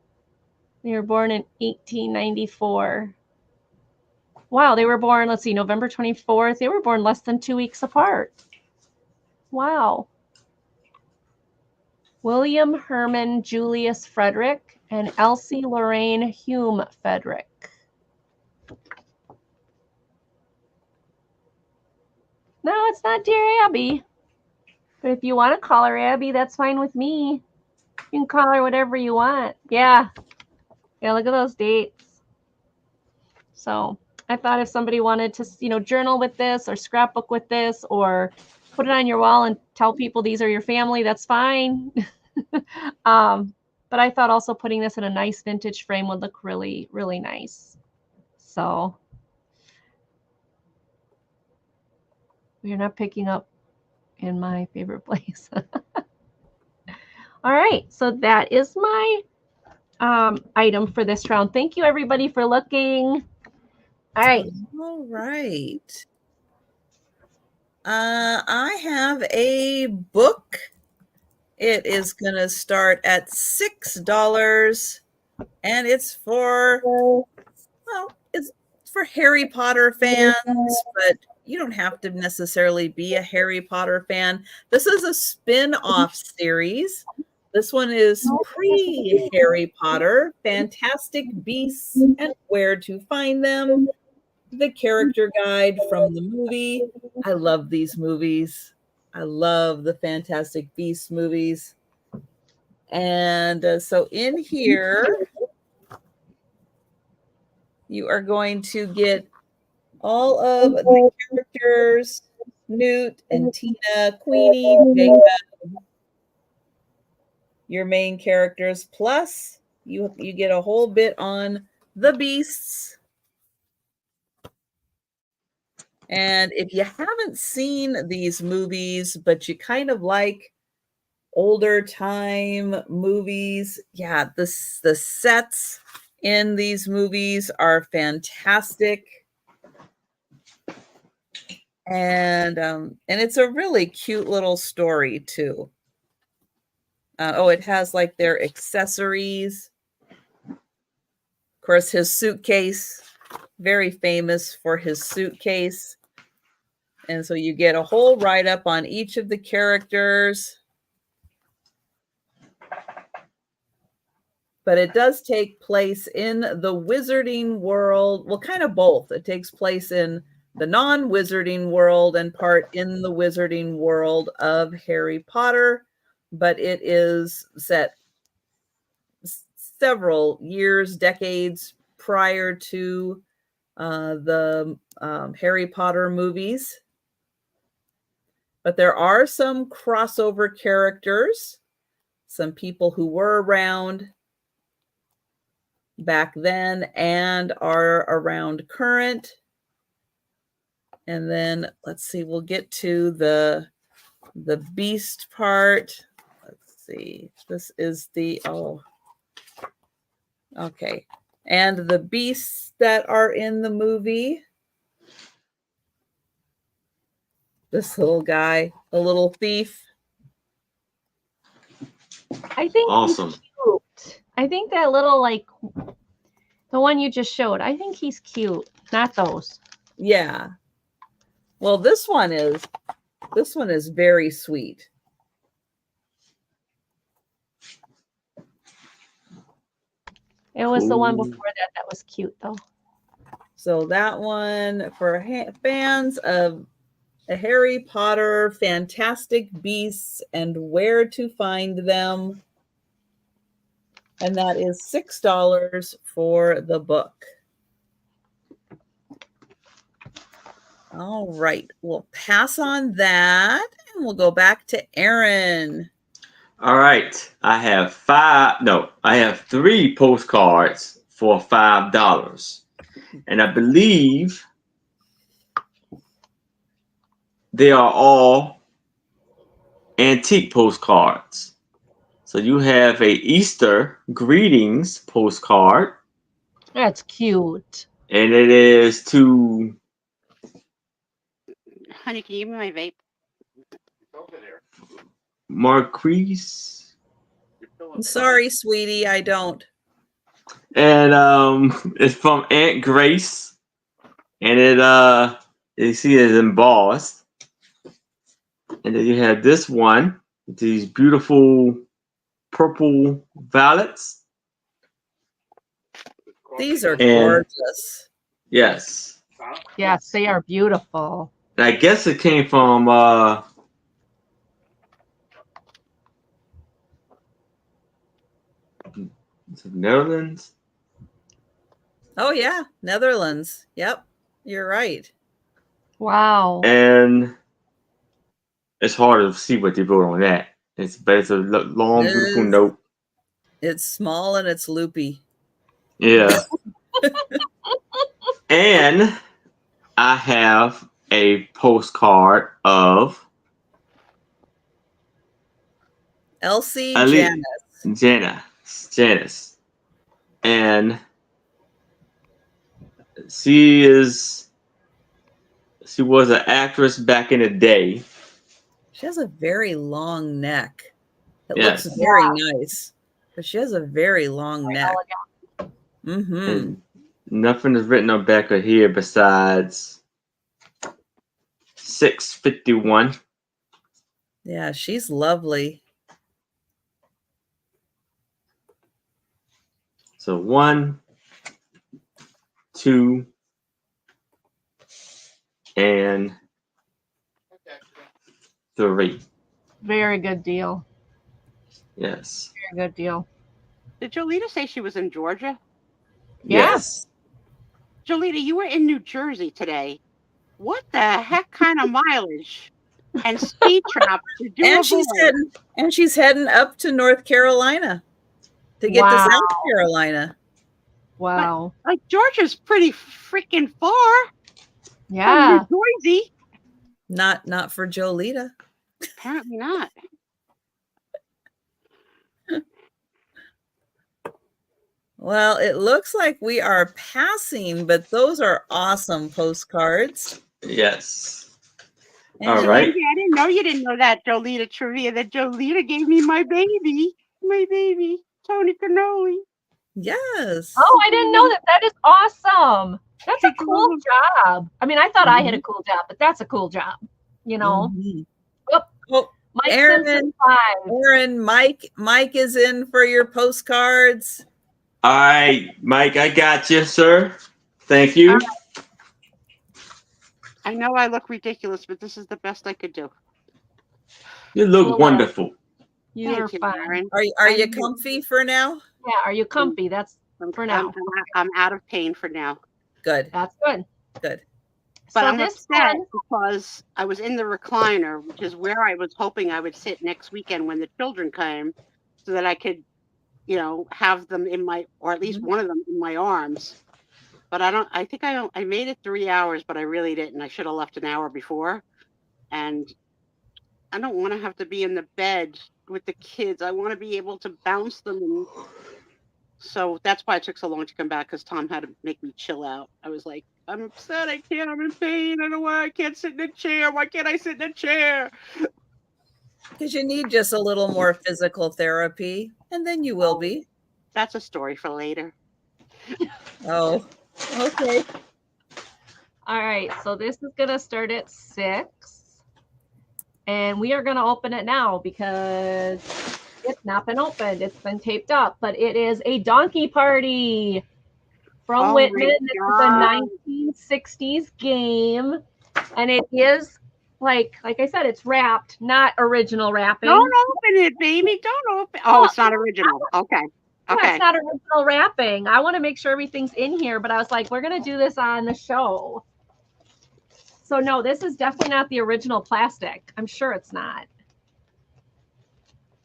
They were born in 1894. Wow, they were born, let's see, November 24th. They were born less than 2 weeks apart. Wow. William Herman Julius Frederick and Elsie Lorraine Hume Frederick. No, it's not Dear Abby. But if you want to call her Abby, that's fine with me. You can call her whatever you want. Yeah. Yeah, look at those dates. So I thought if somebody wanted to, journal with this or scrapbook with this or put it on your wall and tell people these are your family, that's fine. But I thought also putting this in a nice vintage frame would look really, really nice. So we're not picking up in my favorite place. All right, so that is my item for this round. Thank you, everybody, for looking. All right. All right. I have a book. It is going to start at $6, and it's for Harry Potter fans, but you don't have to necessarily be a Harry Potter fan. This is a spin-off series. This one is pre-Harry Potter, Fantastic Beasts and Where to Find Them, the character guide from the movie. I love these movies. I love the Fantastic Beasts movies. And so in here, you are going to get all of the characters, Newt and Tina, Queenie, Jacob, your main characters, plus you get a whole bit on the beasts. And if you haven't seen these movies, but you kind of like older time movies, yeah, the sets in these movies are fantastic. And it's a really cute little story too. It has like their accessories. Of course, his suitcase, very famous for his suitcase. And so you get a whole write-up on each of the characters. But it does take place in the wizarding world. Well, kind of both. It takes place in the non-wizarding world and part in the wizarding world of Harry Potter. But it is set several years, decades prior to the Harry Potter movies. But there are some crossover characters, some people who were around back then and are around current. And then let's see, we'll get to the beast part. Let's see. This is the okay. And the beasts that are in the movie. This little guy, a little thief. I think Awesome. he's cute. I think that little, like, the one you just showed, I think he's cute. Not those. Yeah. Well, this one is very sweet. It was the one before that was cute, though. So that one for fans of Harry Potter, Fantastic Beasts, and Where to Find Them. And that is $6 for the book. All right. We'll pass on that and we'll go back to Aaron. All right. I have 3 postcards for $5. And I believe they are all antique postcards. So you have a Easter greetings postcard. That's cute. And it is to Honey, can you give me my vape? Over there. Marquise. Sorry, sweetie, I don't. And it's from Aunt Grace. And it you see it is embossed. And then you have this one, these beautiful purple violets. These are gorgeous. Yes. Yes, they are beautiful. And I guess it came from Netherlands. Oh yeah, Netherlands. Yep, you're right. Wow. And it's hard to see what they wrote on that. But it's a long, beautiful note. It's small and it's loopy. Yeah. And I have a postcard of Elsie Janice. And she was an actress back in the day. She has a very long neck. It Yes. looks very nice, but she has a very long neck. Mm-hmm. And nothing is written on back of here besides 651. Yeah, she's lovely. So 1, 2, and 3. Very good deal. Yes. Very good deal. Did Jolita say she was in Georgia? Yeah. Yes. Jolita, you were in New Jersey today. What the heck kind of mileage and speed traps did you avoid? And she's heading up to North Carolina to get to Wow. South Carolina. Wow. Like Georgia's pretty freaking far Yeah. from New Jersey. Not for Jolita. Apparently not. Well, it looks like we are passing, but those are awesome postcards. Yes. And All right. I didn't know you didn't know that, Jolita trivia, that Jolita gave me my baby, Tony Cannoli. Yes. Oh, I didn't know that. That is awesome. That's a cool job. I mean, I thought I had a cool job, but that's a cool job. You know. Oh, Mike Aaron, Simpson 5. Aaron, Mike is in for your postcards. All right, Mike, I got you, sir. Thank you. I know I look ridiculous, but this is the best I could do. You look wonderful. You're fine. Aaron. Are you comfy for now? Yeah, are you comfy? That's for now. I'm out of pain for now. Good. That's good. Good. But So I'm this upset one, because I was in the recliner, which is where I was hoping I would sit next weekend when the children came, so that I could, have them in my, or at least one of them in my arms. But I made it 3 hours, but I really didn't. I should have left an hour before. And I don't want to have to be in the bed with the kids. I want to be able to bounce them. And so that's why it took so long to come back, because Tom had to make me chill out. I was like, I'm upset. I can't. I'm in pain. I don't know why I can't sit in a chair. Why can't I sit in a chair? Because you need just a little more physical therapy, and then you will be. That's a story for later. Oh, okay. all right. So this is going to start at 6. And we are going to open it now because it's not been opened. It's been taped up. But it is a donkey party from Whitman. This is a 1960s game. And it is, like I said, it's wrapped, not original wrapping. Don't open it, baby. Don't open. Oh, it's not original. Okay. Okay. Yeah, it's not original wrapping. I want to make sure everything's in here, but I was like, we're going to do this on the show. So no, this is definitely not the original plastic. I'm sure it's not.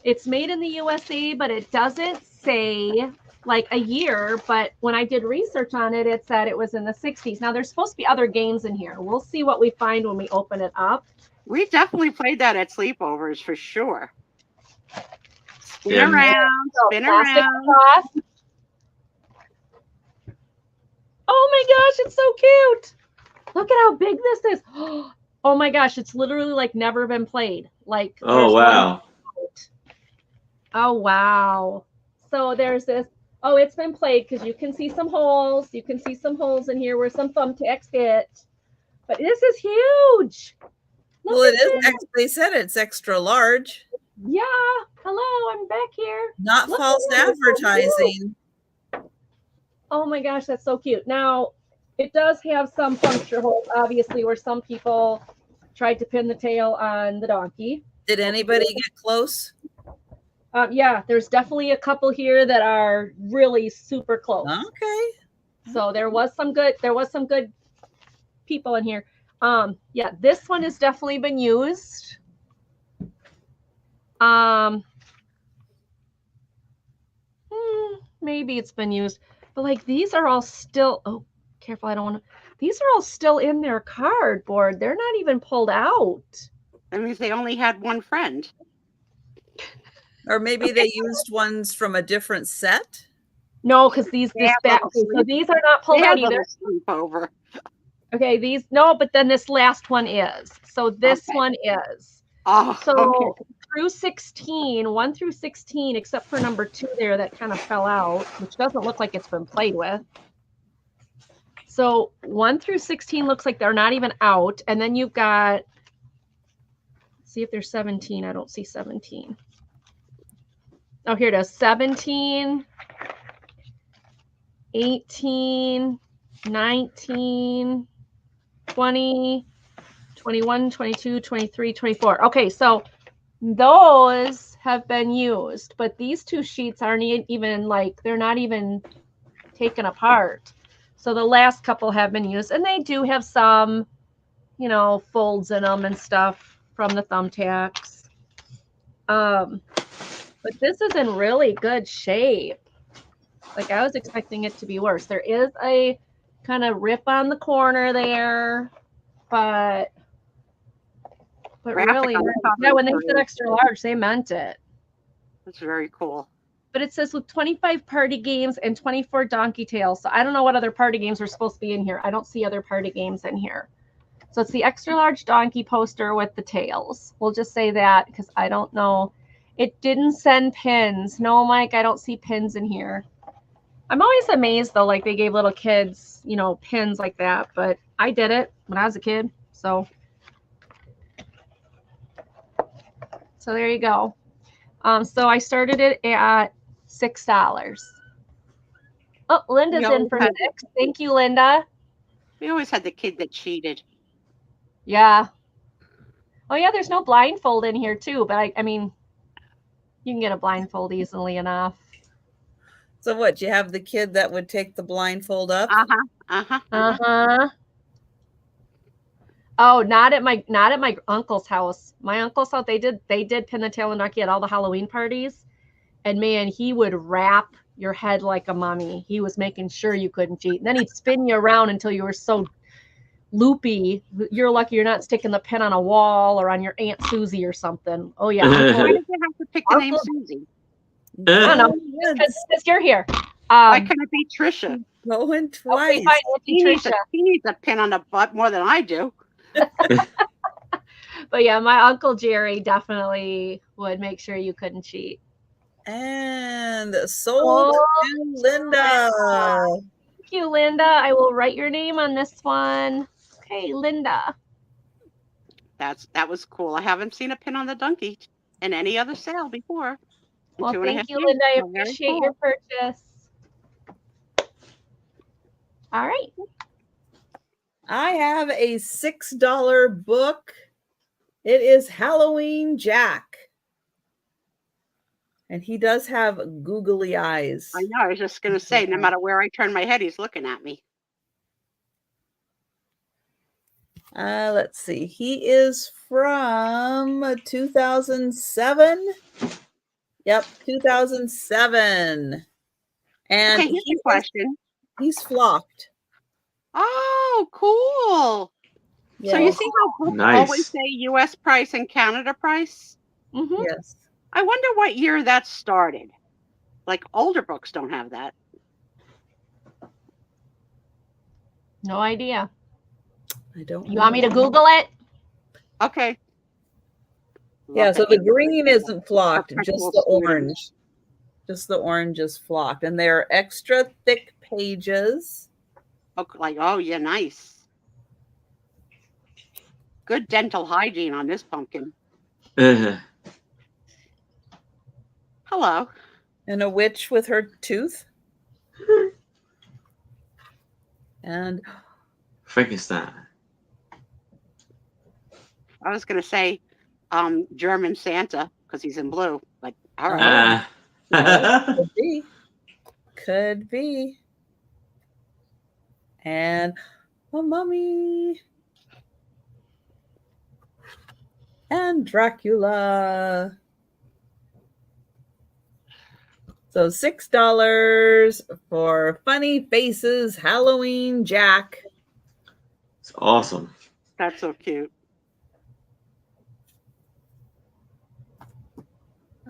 It's made in the USA, but it doesn't say like a year. But when I did research on it, it said it was in the 60s. Now there's supposed to be other games in here. We'll see what we find when we open it up. We definitely played that at sleepovers for sure. Spin Yeah. around, spin Plastic around. across. Oh my gosh, it's so cute. Look at how big this is. Oh my gosh, it's literally like never been played. Like, Oh, wow. Oh, wow. So there's this. Oh, it's been played because you can see some holes. You can see some holes in here where some thumbtacks fit. But this is huge. Well, it is. They said it's extra large. Yeah. Hello, I'm back here. Not Look false at it. advertising. Oh my gosh, that's so cute. Now, it does have some puncture holes, obviously, where some people tried to pin the tail on the donkey. Did anybody get close? Yeah, there's definitely a couple here that are really super close. Okay. So there was some good people in here. Yeah, this one has definitely been used. Maybe it's been used, but like these are all still, oh, careful, I don't want to, these are all still in their cardboard. They're not even pulled out. That means they only had one friend. Or maybe they used ones from a different set. No, because these are not pulled out either. Sleepover. Okay, but then this last one is. So this one is. Oh, so okay. through 16, 1 through 16, except for number 2 there that kind of fell out, which doesn't look like it's been played with. So 1 through 16 looks like they're not even out. And then you've got, see if there's 17. I don't see 17. Oh, here it is. 17, 18, 19, 20, 21, 22, 23, 24. Okay, so those have been used, but these 2 sheets aren't even like, they're not even taken apart. So the last couple have been used, and they do have some, you know, folds in them and stuff from the thumbtacks. But this is in really good shape. Like, I was expecting it to be worse. There is a kind of rip on the corner there, but Graphic really, on the cover yeah, when they is said great. extra large, they meant it. That's very cool. But it says with 25 party games and 24 donkey tails. So I don't know what other party games are supposed to be in here. I don't see other party games in here. So it's the extra large donkey poster with the tails. We'll just say that because I don't know. It didn't send pins. No, Mike, I don't see pins in here. I'm always amazed though, like they gave little kids, you know, pins like that. But I did it when I was a kid. So there you go. So I started it at $6. Oh, Linda's in for 6. Thank you, Linda. We always had the kid that cheated. Yeah. Oh, yeah, there's no blindfold in here, too. But, I mean, you can get a blindfold easily enough. So what, you have the kid that would take the blindfold up? Oh, not at my uncle's house. My uncle's house, they did pin the tail and donkey at all the Halloween parties. And, man, he would wrap your head like a mummy. He was making sure you couldn't cheat. And then he'd spin you around until you were so loopy. You're lucky you're not sticking the pin on a wall or on your Aunt Susie or something. Oh yeah. Why did you have to pick the name Susie? I don't know. Because you're here. Why couldn't it be Trisha? Going twice. Okay, fine, he needs a pin on the butt more than I do. But yeah, my Uncle Jerry definitely would make sure you couldn't cheat. And sold to Linda. Thank you, Linda. I will write your name on this one. Okay, Linda. That was cool. I haven't seen a pin on the donkey in any other sale before. Well, thank you, Linda. I appreciate your purchase. All right. I have a $6 book. It is Halloween Jack. And he does have googly eyes. I know. I was just going to say, no matter where I turn my head, he's looking at me. Let's see. He is from 2007. Yep, 2007. And okay, here's a question. He's flocked. Oh, cool. Yeah. So you see how books always say U.S. price and Canada price? Mm-hmm. Yes. I wonder what year that started. Like older books don't have that. No idea. I don't. You want me to Google it? Okay. Yeah, so the green isn't flocked, just the orange. Just the orange is flocked. And they're extra thick pages. Oh, yeah, nice. Good dental hygiene on this pumpkin. Hello. And a witch with her tooth. And Frankenstein. I was going to say German Santa because he's in blue. Like, all right. Could be. Could be. And a mummy. And Dracula. So $6 for Funny Faces Halloween Jack. It's awesome. That's so cute.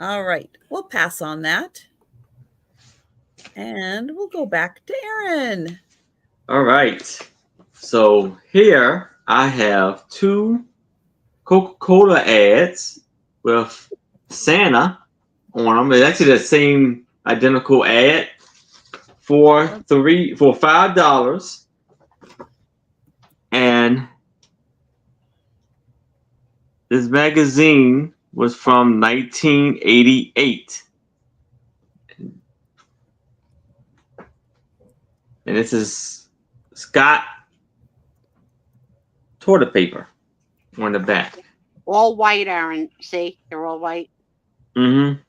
All right, we'll pass on that. And we'll go back to Aaron. All right. So here I have 2 Coca-Cola ads with Santa on them. It's actually the same identical ad for $5. And this magazine was from 1988. And this is Scott toilet paper on the back. All white, Aaron. See, they're all white. Mm-hmm.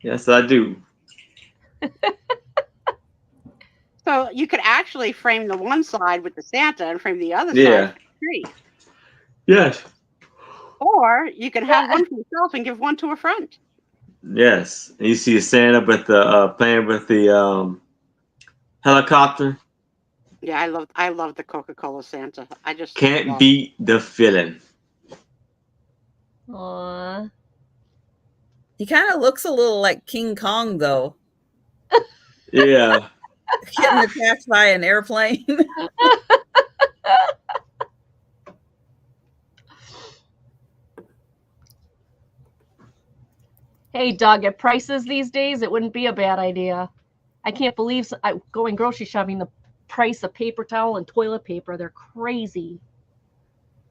Yes, I do. So you could actually frame the one side with the Santa and frame the other Yeah. side with the tree. Yes. Or you can have one for yourself and give one to a friend. Yes. And you see Santa with the playing with the helicopter. Yeah, I love the Coca-Cola Santa. I just Can't love beat the feeling. Aw. He kind of looks a little like King Kong, though, Yeah. getting attacked by an airplane. Hey, Doug, at prices these days, it wouldn't be a bad idea. I can't believe going grocery shopping, the price of paper towel and toilet paper, they're crazy.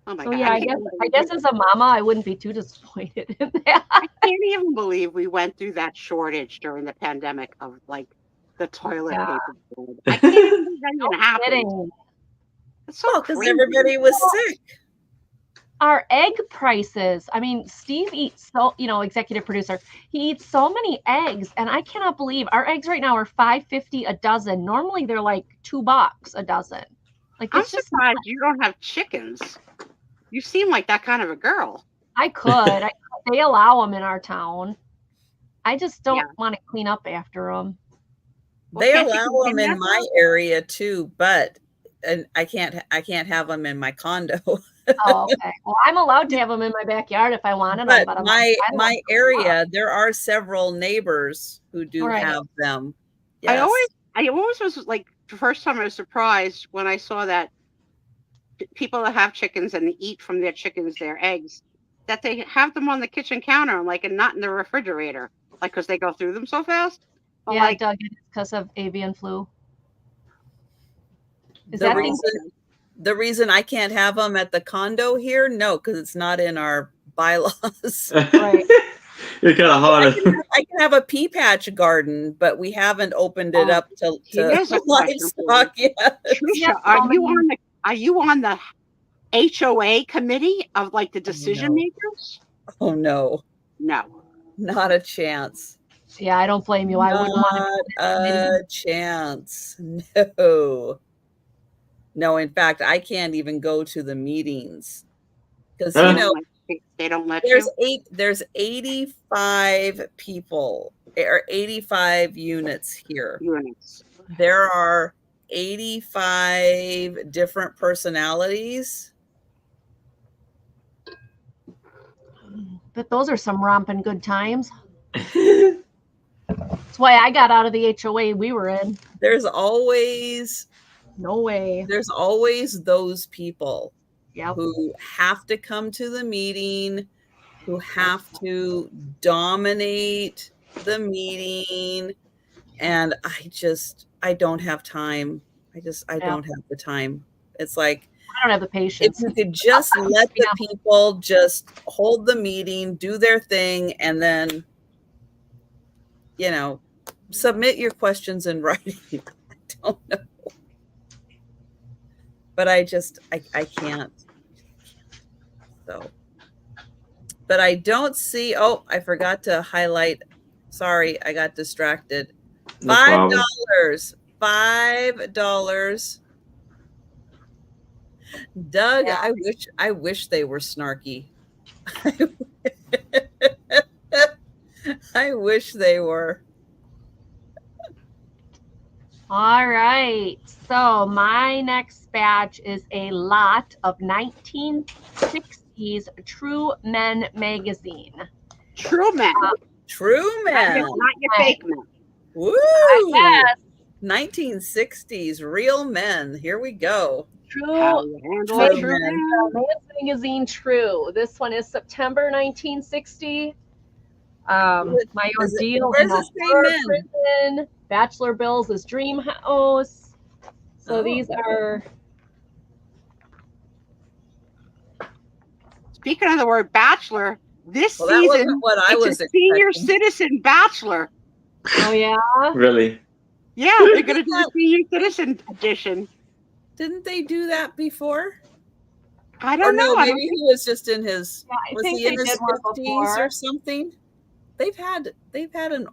Oh my So God. yeah, I guess as a mama, I wouldn't be too disappointed in that. I can't even believe we went through that shortage during the pandemic of like the toilet Yeah. paper. I can't even believe that even happened. Kidding. It's so Well, because crazy. everybody was sick. Our egg prices. I mean, Steve eats executive producer. He eats so many eggs, and I cannot believe our eggs right now are $5.50 a dozen. Normally they're like $2 a dozen. Like I'm it's just surprised you don't have chickens. You seem like that kind of a girl. I could. They allow them in our town. I just don't Yeah. want to clean up after them. Well, They can't you allow them contain in that, my area too, but I can't have them in my condo. Oh, okay. Well, I'm allowed to have them in my backyard if I wanted them, But but I'm like, I don't my want to area, there are several neighbors who do Right. have them. I Yes. always was like the first time I was surprised when I saw that people that have chickens and they eat from their chickens their eggs, that they have them on the kitchen counter, like, and not in the refrigerator, like, because they go through them so fast. But Yeah, like, Doug, it's because of avian flu. Is The that thing? the reason I can't have them at the condo here, no, because it's not in our bylaws. Right. It's kind of hard. I can have a pea patch garden, but we haven't opened it Oh, up to here's a question for livestock yet. Trisha, Yeah, are you on the HOA committee of like the decision no. makers? Oh no, No. not a chance. Yeah, I don't blame you. I wouldn't want Not to. a chance. No. No, in fact, I can't even go to the meetings because Huh? They don't let you. there's 85 people or 85 units here. Units. There are 85 different personalities. But those are some romping good times. That's why I got out of the HOA we were in. There's always those people who have to come to the meeting, who have to dominate the meeting, and I don't have time. I don't have the time. It's like I don't have the patience. if you could just let the people just hold the meeting, do their thing, and then submit your questions in writing. I don't know. But I can't. So, but I don't see, I forgot to highlight. Sorry, I got distracted. No $5. problem. $5. Doug, Yeah. I wish they were snarky. I wish they were. All right. So my next batch is a lot of 1960s True Men magazine. True men. True men. Not your fake men. Woo! Yes. 1960s real men. Here we go. How True you handle True a true men. man. Men's magazine True. This one is September 1960. My ordeal Where's in a it say horror men? prison. Bachelor Bill's dream house. So Oh. these are Speaking of the word bachelor, this Well, that season wasn't what I it's was a senior expecting. citizen bachelor. oh yeah. Really? Yeah, they're gonna do the senior citizen edition. Didn't they do that before? I Or don't know. no, I maybe don't think he was just in his Yeah, I was think he in they his did one 50s before. or something? They've had an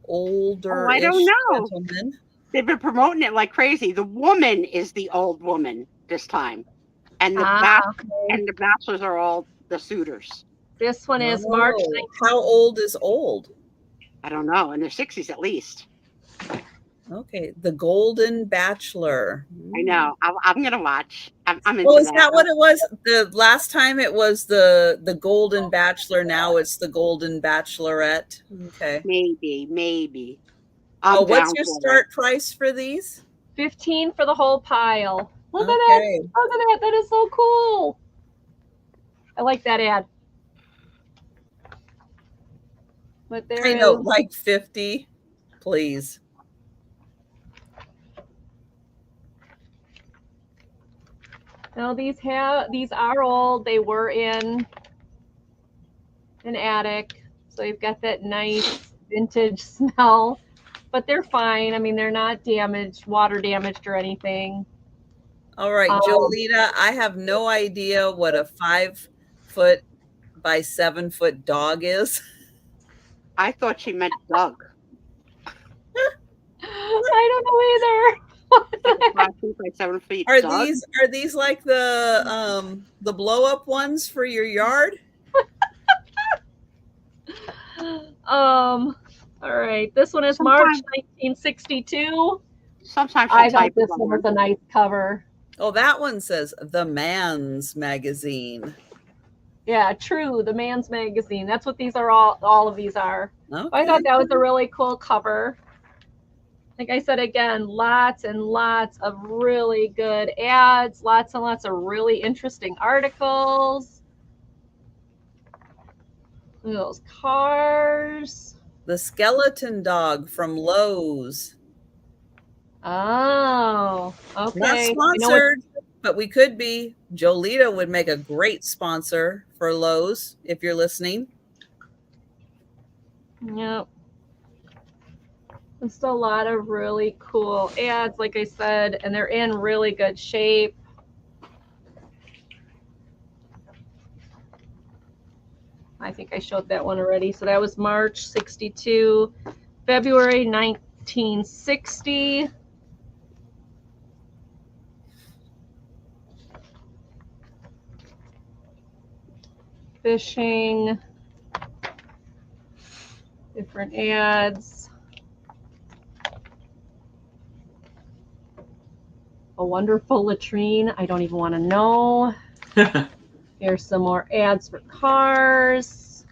older I don't know. gentleman. They've been promoting it like crazy. The woman is the old woman this time, and the Okay. bachelors are all the suitors. This one is March Oh, 19th. how old is old? I don't know, in their 60s at least. Okay, The Golden Bachelor. I know. I'm gonna watch. I'm into Oh, is that. that what it was? The last time it was the Golden Bachelor. Now it's the Golden Bachelorette. Okay. Maybe. Oh, I'm what's down your for start price for these? 15 for the whole pile. Look at that. Okay. Look at that. That is so cool. I like that ad. But there I know, is like 50, please. now these are old. They were in an attic. So you've got that nice vintage smell. But they're fine. I mean, they're not damaged, water damaged or anything. All right, Jolita, I have no idea what a 5-foot by 7-foot dog is. I thought she meant Doug. I don't know either. 5 feet by 7 feet. Are Doug? these like the blow up ones for your yard? All right. This one is March 1962. Sometimes I she'll thought type this it one was on. a nice cover. Oh, that one says The Man's Magazine. Yeah, true. The Man's Magazine. That's what these are all of these are. Okay. I thought that was a really cool cover. Like I said, again, lots and lots of really good ads, lots and lots of really interesting articles. Look at those cars. The Skeleton Dog from Lowe's. Oh, Not okay. sponsored, but we could be. Jolita would make a great sponsor for Lowe's if you're listening. Yep. Just a lot of really cool ads, like I said, and they're in really good shape. I think I showed that one already. So that was March 62, February 1960. Fishing, different ads. A wonderful latrine. I don't even want to know. Here's some more ads for cars.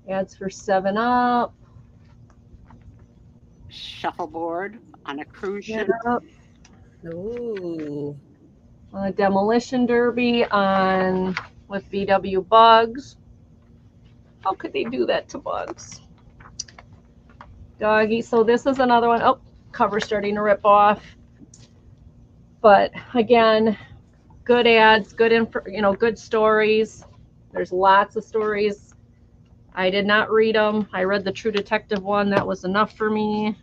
Ads for 7-Up. Shuffleboard on a cruise ship. Yep. Ooh. Demolition derby with VW Bugs. How could they do that to Bugs? Doggy. So this is another one. Oh, cover starting to rip off. But again, good ads, good good stories. There's lots of stories. I did not read them. I read the True Detective one. That was enough for me.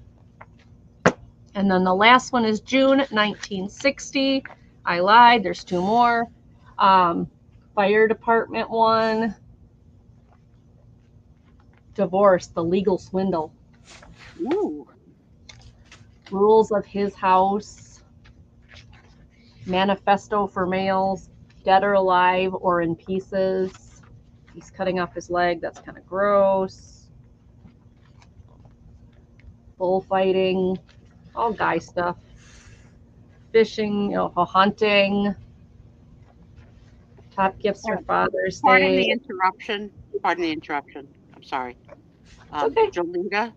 And then the last one is June 1960. I lied. There's 2 more. Fire department one. Divorce, the legal swindle. Ooh. Rules of his house. Manifesto for males, dead or alive or in pieces. He's cutting off his leg. That's kind of gross. Bullfighting, all guy stuff. Fishing, hunting. Top gifts for Father's Pardon Day. the interruption. I'm sorry. Okay. Jolita,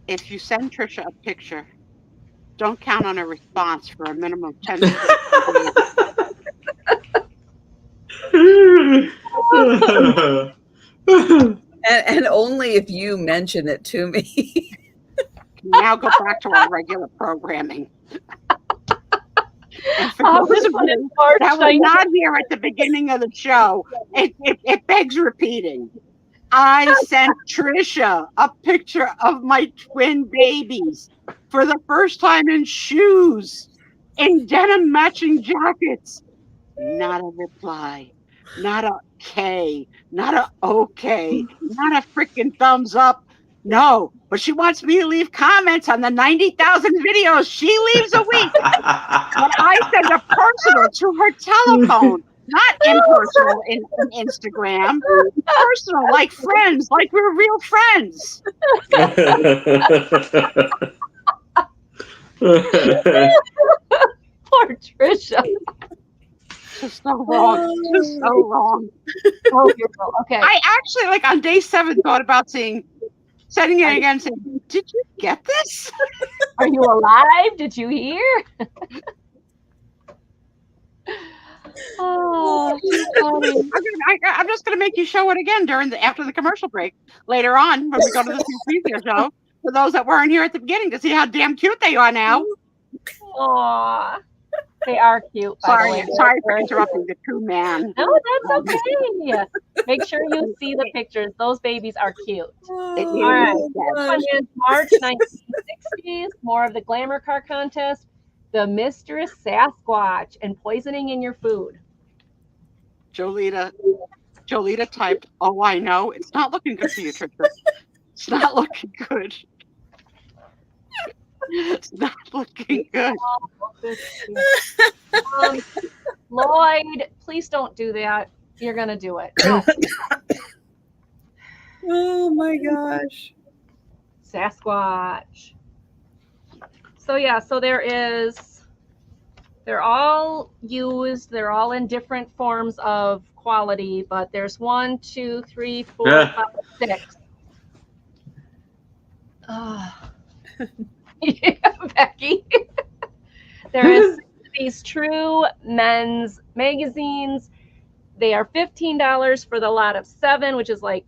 if you send Trisha a picture, don't count on a response for a minimum of 10 minutes. And only if you mention it to me. Now go back to our regular programming. And for those of you that were not here at the beginning of the show, it begs repeating. I sent Trisha a picture of my twin babies for the first time in shoes, in denim matching jackets. Not a reply, not a K, not a okay, not a freaking thumbs up. No, but she wants me to leave comments on the 90,000 videos she leaves a week. But I send a personal to her telephone, not impersonal in Instagram. Personal, like friends, like we're real friends. Poor Trisha. Just so wrong. Just so wrong. Oh, beautiful. Okay. I actually, like on day 7, thought about sending it again, saying, "Did you get this? Are you alive? Did you hear?" Oh, funny. I'm just gonna make you show it again after the commercial break later on when we go to the Spiezio show. For those that weren't here at the beginning to see how damn cute they are now. Aw. They are cute, by the way. Sorry for interrupting the true man. No, that's okay. Make sure you see the pictures. Those babies are cute. All right. This one is March 1960s. More of the glamour car contest. The Mistress Sasquatch and poisoning in your food. Jolita typed, "Oh, I know. It's not looking good for you, Trisha. It's not looking good. It's not looking good." Lloyd, please don't do that. You're going to do it. No. Oh my gosh. Sasquatch. So yeah, so they're all used, they're all in different forms of quality, but there's 1, 2, 3, 4, 5, 6. Yeah, Becky. There is these true men's magazines. They are $15 for the lot of 7, which is like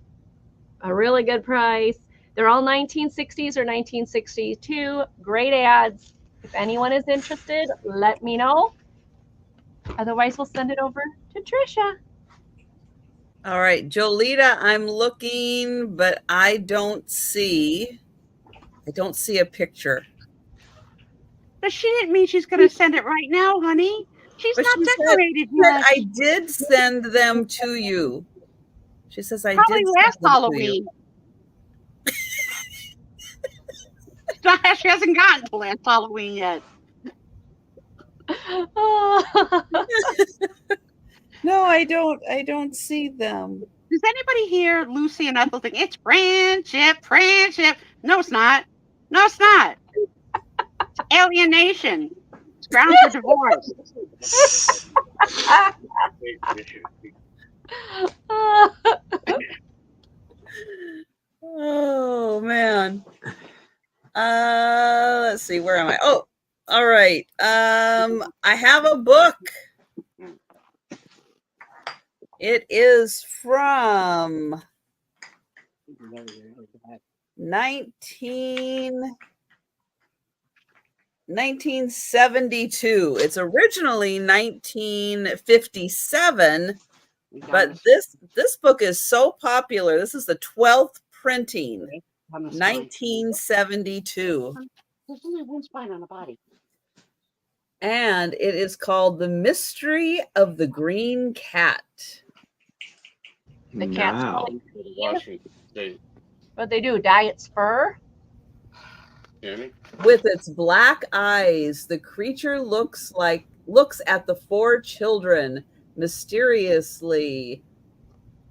a really good price. They're all 1960s or 1962. Great ads. If anyone is interested, let me know. Otherwise, we'll send it over to Trisha. All right, Jolita, I'm looking, but I don't see a picture. But she didn't mean she's going to send it right now, honey. She's But not she decorated said, yet. I did send them to you. She says I Probably did last send them Halloween. She hasn't gotten to last Halloween yet. No, I don't see them. Does anybody hear Lucy and Ethel think it's friendship? No, it's not. No, it's not. It's alienation. It's grounds for divorce. Oh man. Let's see, where am I? Oh, all right. I have a book. It is from 1972. It's originally 1957, but this book is so popular. This is the 12th printing, 1972. There's only one spine on the body. And it is called The Mystery of the Green Cat. The cat's Wow. really clean. What they do, dye its fur? With its black eyes, the creature looks at the 4 children, mysteriously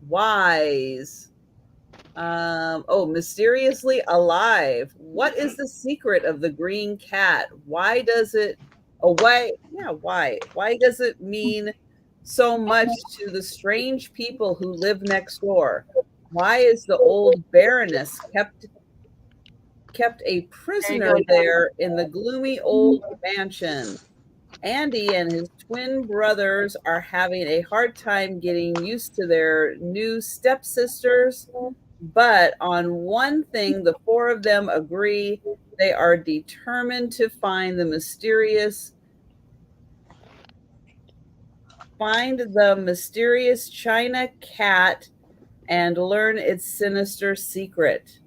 wise. Mysteriously alive. What is the secret of the green cat? Why does it why does it mean so much to the strange people who live next door? Why is the old Baroness kept a prisoner there in the gloomy old mansion? Andy and his twin brothers are having a hard time getting used to their new stepsisters, but on one thing the 4 of them agree: they are determined to find the mysterious China cat and learn its sinister secret.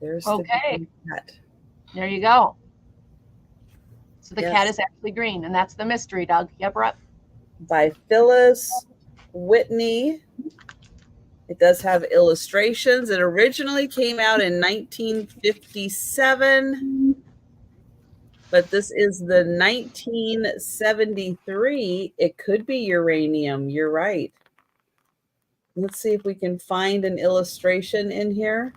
There's the green cat. There you go. So the cat is actually green, and that's the mystery, Doug. Yep, right. By Phyllis Whitney. It does have illustrations. It originally came out in 1957, but this is the 1973. It could be uranium. You're right. Let's see if we can find an illustration in here.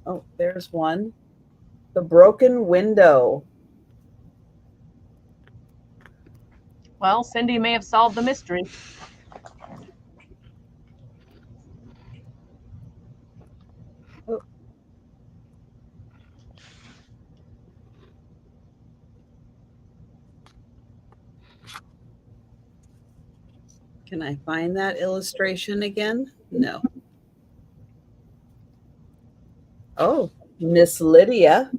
Oh, there's one. The broken window. Well, Cindy may have solved the mystery. Oh. Can I find that illustration again? No. Oh, Miss Lydia.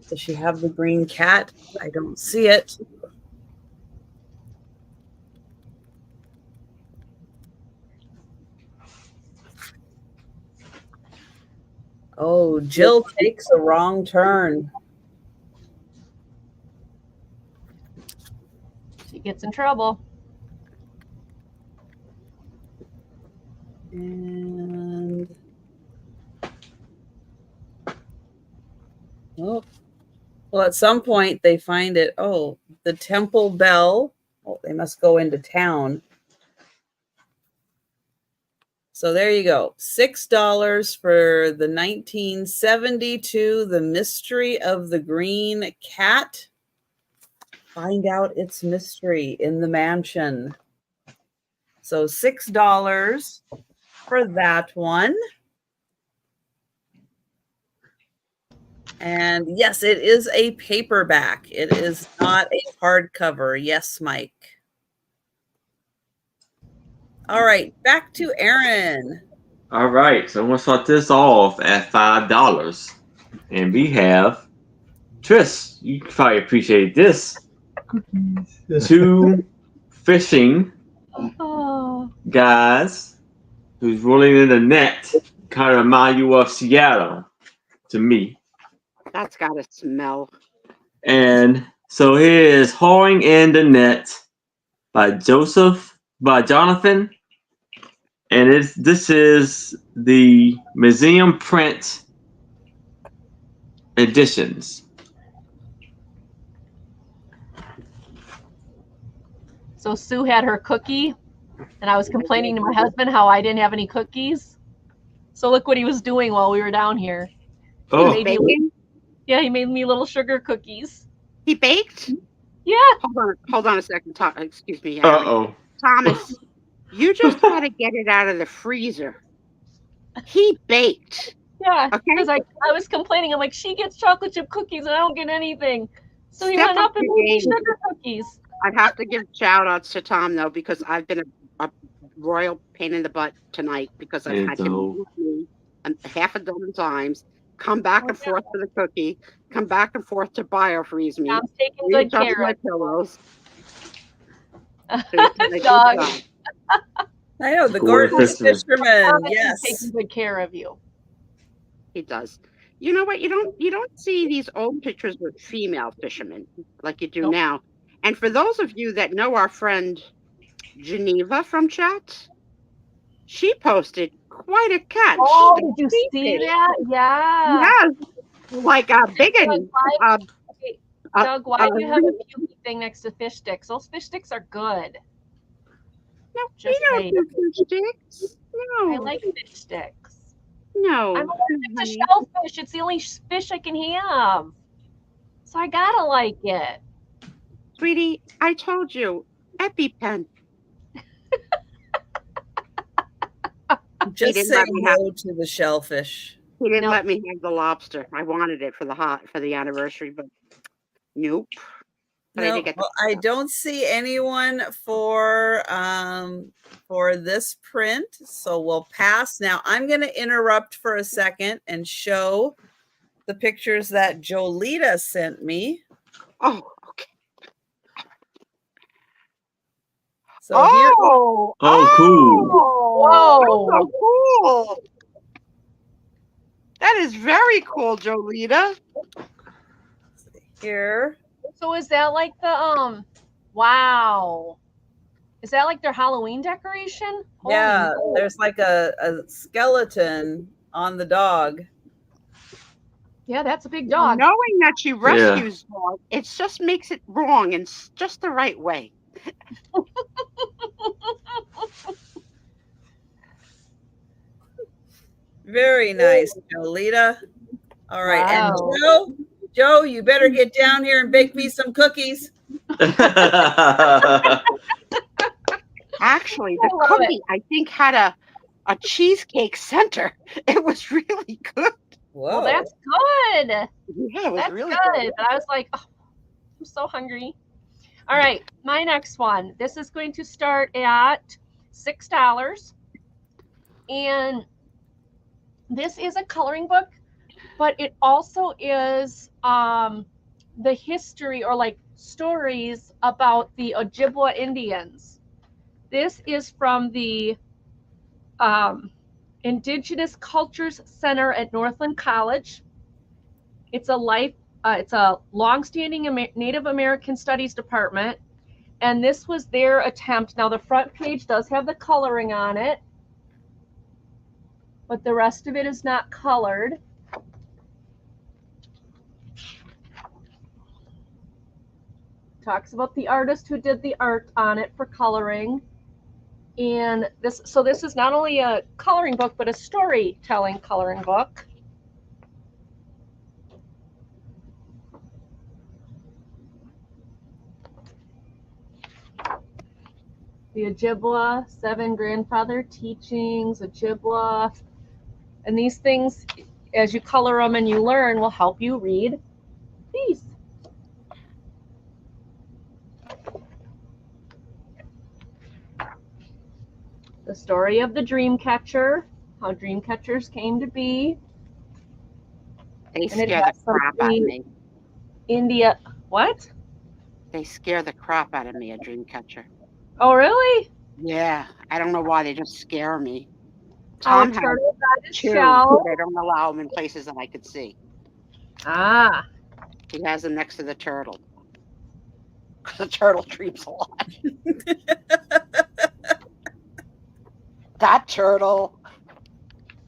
Does she have the green cat? I don't see it. Oh, Jill takes a wrong turn. She gets in trouble. And oh, well, at some point they find it. Oh, the temple bell. Oh, they must go into town. So there you go. $6 for the 1972 The Mystery of the Green Cat. Find out its mystery in the mansion. So $6 for that one. And yes, it is a paperback. It is not a hardcover. Yes, Mike. All right, back to Aaron. All right, so I'm gonna start this off at $5, and we have Tris. You probably appreciate this. 2 fishing guys who's rolling in the net, kind of remind you of Seattle to me. That's gotta smell. And so here is Hauling in the Net by Jonathan. And this is the museum print editions. So Sue had her cookie, and I was complaining to my husband how I didn't have any cookies. So look what he was doing while we were down here. Oh, He made me, yeah, he made me little sugar cookies. He baked? Yeah. Hold on a second. Excuse me. uh-oh. Thomas, you just got to get it out of the freezer. He baked. Yeah, Okay. because I was complaining. I'm like, she gets chocolate chip cookies and I don't get anything. So he went up and made me sugar cookies. I'd have to give shout outs to Tom though, because I've been a royal pain in the butt tonight because I've had him with me half a dozen times, come back and forth for the cookie, come back and forth to biofreeze me. I'm taking good care my of pillows. Dog. I know, the gorgeous fisherman. Yes. Taking good care of you. He does. You know what? You don't see these old pictures with female fishermen like you do now. And for those of you that know our friend Geneva from chat, she posted quite a catch. Oh, did you see that? Yeah. Yes. Like a big one. Doug, why do you have a puke thing next to fish sticks? Those fish sticks are good. No, just we don't do fish sticks. No. I like fish sticks. No. I'm allergic to shellfish. It's the only fish I can have. So I gotta like it. Sweetie, I told you. EpiPen. Just say no to the shellfish. He didn't let me have the lobster. I wanted it for the anniversary, but nope. But no, I don't see anyone for this print, so we'll pass. Now I'm going to interrupt for a second and show the pictures that Jolita sent me. Oh, okay. So cool. Whoa. So cool. That is very cool, Jolita. Here. So is that like the wow. Is that like their Halloween decoration? Holy Yeah, moly. there's like a skeleton on the dog. Yeah, that's a big dog. Knowing that she rescues dog, it just makes it wrong in just the right way. Very nice, Jolita. All right, and Wow. Joe, you better get down here and bake me some cookies. Actually, the I love cookie, I think, had a cheesecake center. It was really good. Whoa. Well, that's good. Yeah, it was That's really good. good. But I was like, oh, I'm so hungry. All right, my next one. This is going to start at $6. And this is a coloring book, but it also is the history or like stories about the Ojibwa Indians. This is from the Indigenous Cultures Center at Northland College. It's a longstanding Native American Studies department, and this was their attempt. Now the front page does have the coloring on it, but the rest of it is not colored. Talks about the artist who did the art on it for coloring. And this is not only a coloring book, but a storytelling coloring book. The Ojibwa, 7 grandfather teachings, Ojibwa. And these things, as you color them and you learn, will help you read these. The story of the dream catcher, how dream catchers came to be. They And it scare the has some crap out of me. India. What? They scare the crap out of me, a dream catcher. Oh, really? Yeah, I don't know why they just scare me. How a Tom has turtle got his 2, shell. but I don't allow him in places that I could see. Ah. He has them next to the turtle. The turtle dreams a lot. That turtle.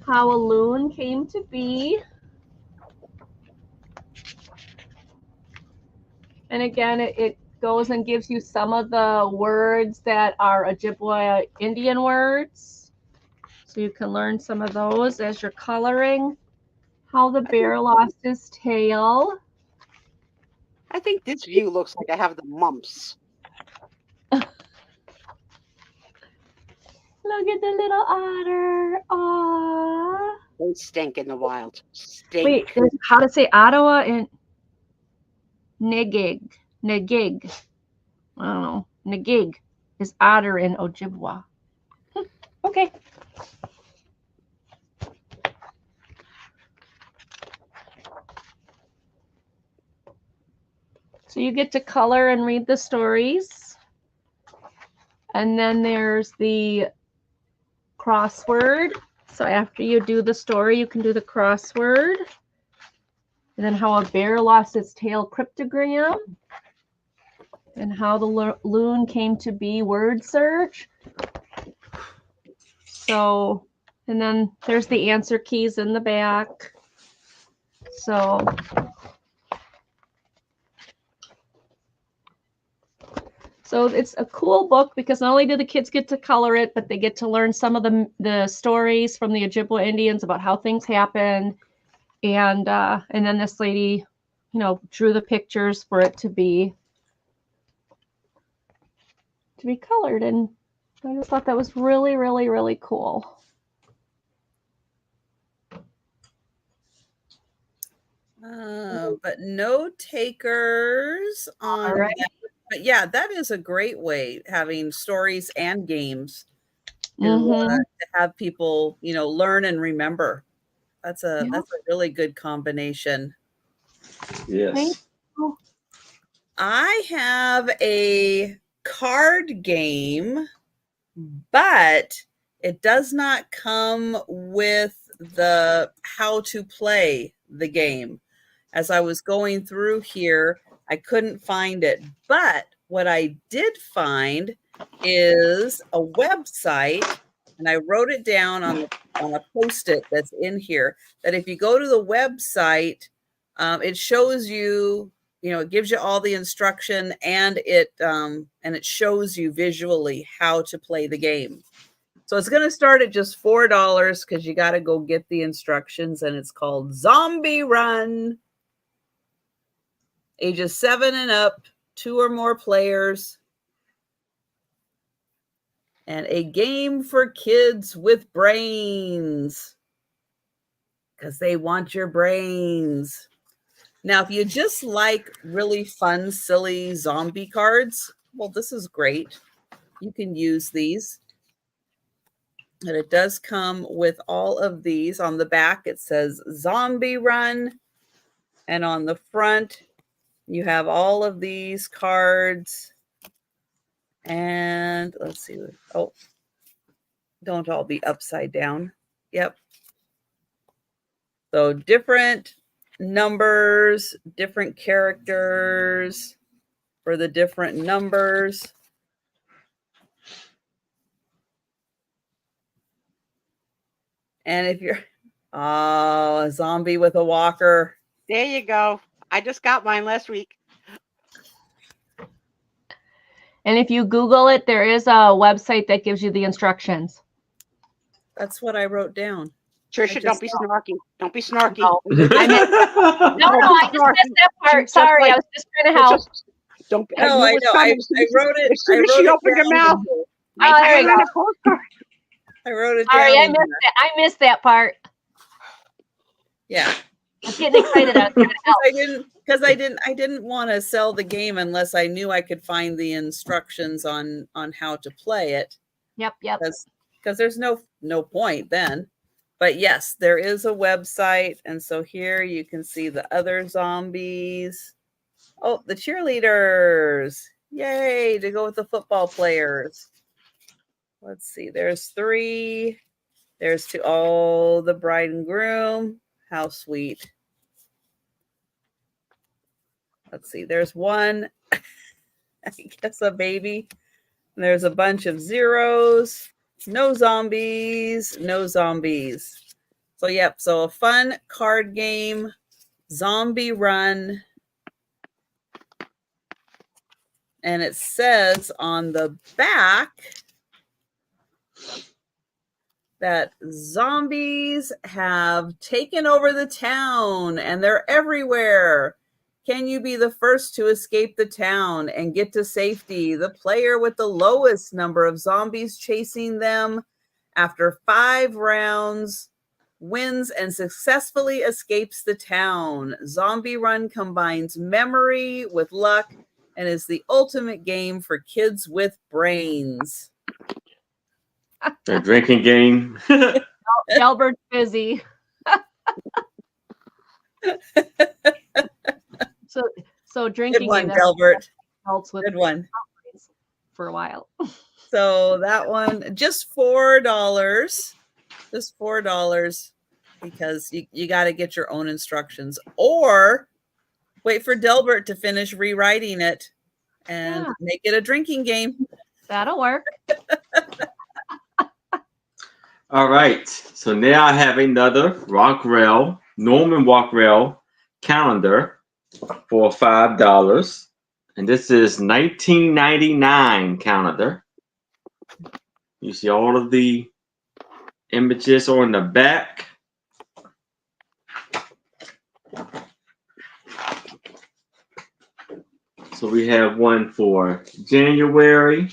How a loon came to be. And again, it goes and gives you some of the words that are Ojibwa Indian words. So you can learn some of those as you're coloring. How the bear lost his tail. I think this view looks like I have the mumps. Look at the little otter. Aww. They stink in the wild. Stink. Wait, there's how to say Ottawa and Negig. Negig. I don't know. Negig is otter in Ojibwa. Okay. So you get to color and read the stories. And then there's the crossword. So after you do the story, you can do the crossword. And then how a bear lost its tail cryptogram. And how the loon came to be word search. So, and then there's the answer keys in the back. So it's a cool book because not only do the kids get to color it, but they get to learn some of the stories from the Ojibwa Indians about how things happened. And then this lady, drew the pictures for it to be colored. And I just thought that was really, really, really cool. But no takers on right. that. But yeah, that is a great way, having stories and games to have people, learn and remember. That's a really good combination. Yes. I have a card game, but it does not come with the how to play the game. As I was going through here, I couldn't find it. But what I did find is a website, and I wrote it down on a Post-it that's in here, that if you go to the website, it shows you, it gives you all the instruction, and it shows you visually how to play the game. So it's going to start at just $4 because you got to go get the instructions, and it's called Zombie Run. Ages 7 and up, 2 or more players, and a game for kids with brains, because they want your brains. Now, if you just like really fun, silly zombie cards, well, this is great. You can use these. And it does come with all of these. On the back, it says Zombie Run. And on the front, you have all of these cards. And let's see. Oh, don't all be upside down. Yep. So different numbers, different characters for the different numbers. And if you're, a zombie with a walker. There you go. I just got mine last week. And if you Google it, there is a website that gives you the instructions. That's what I wrote down. Trisha, don't be snarky. Don't be snarky. No, I just missed that part. Sorry, I was just trying to help. Don't. No, I know. I wrote it. As soon as she opened her mouth. There you go. I wrote it Sorry, down. I missed that part. Yeah. I was getting excited. I was trying to help. I didn't want to sell the game unless I knew I could find the instructions on how to play it. Yep. Because there's no point then. But yes, there is a website, and so here you can see the other zombies. Oh, the cheerleaders. Yay, to go with the football players. Let's see, there's 3. There's 2. Oh, the bride and groom. How sweet. Let's see, there's 1, I guess a baby. And there's a bunch of zeros. No zombies, no zombies. So, yep, so a fun card game, Zombie Run. And it says on the back that zombies have taken over the town and they're everywhere. Can you be the first to escape the town and get to safety? The player with the lowest number of zombies chasing them after 5 rounds wins and successfully escapes the town. Zombie Run combines memory with luck and is the ultimate game for kids with brains. A drinking game. Delbert's busy. So drinking. Good one, Delbert. Good one. For a while. So that one, just $4. Just $4 because you got to get your own instructions, or wait for Delbert to finish rewriting it and make it a drinking game. That'll work. All right. So now I have another Norman Rockwell calendar for $5. And this is 1999 calendar. You see all of the images on the back. So we have one for January.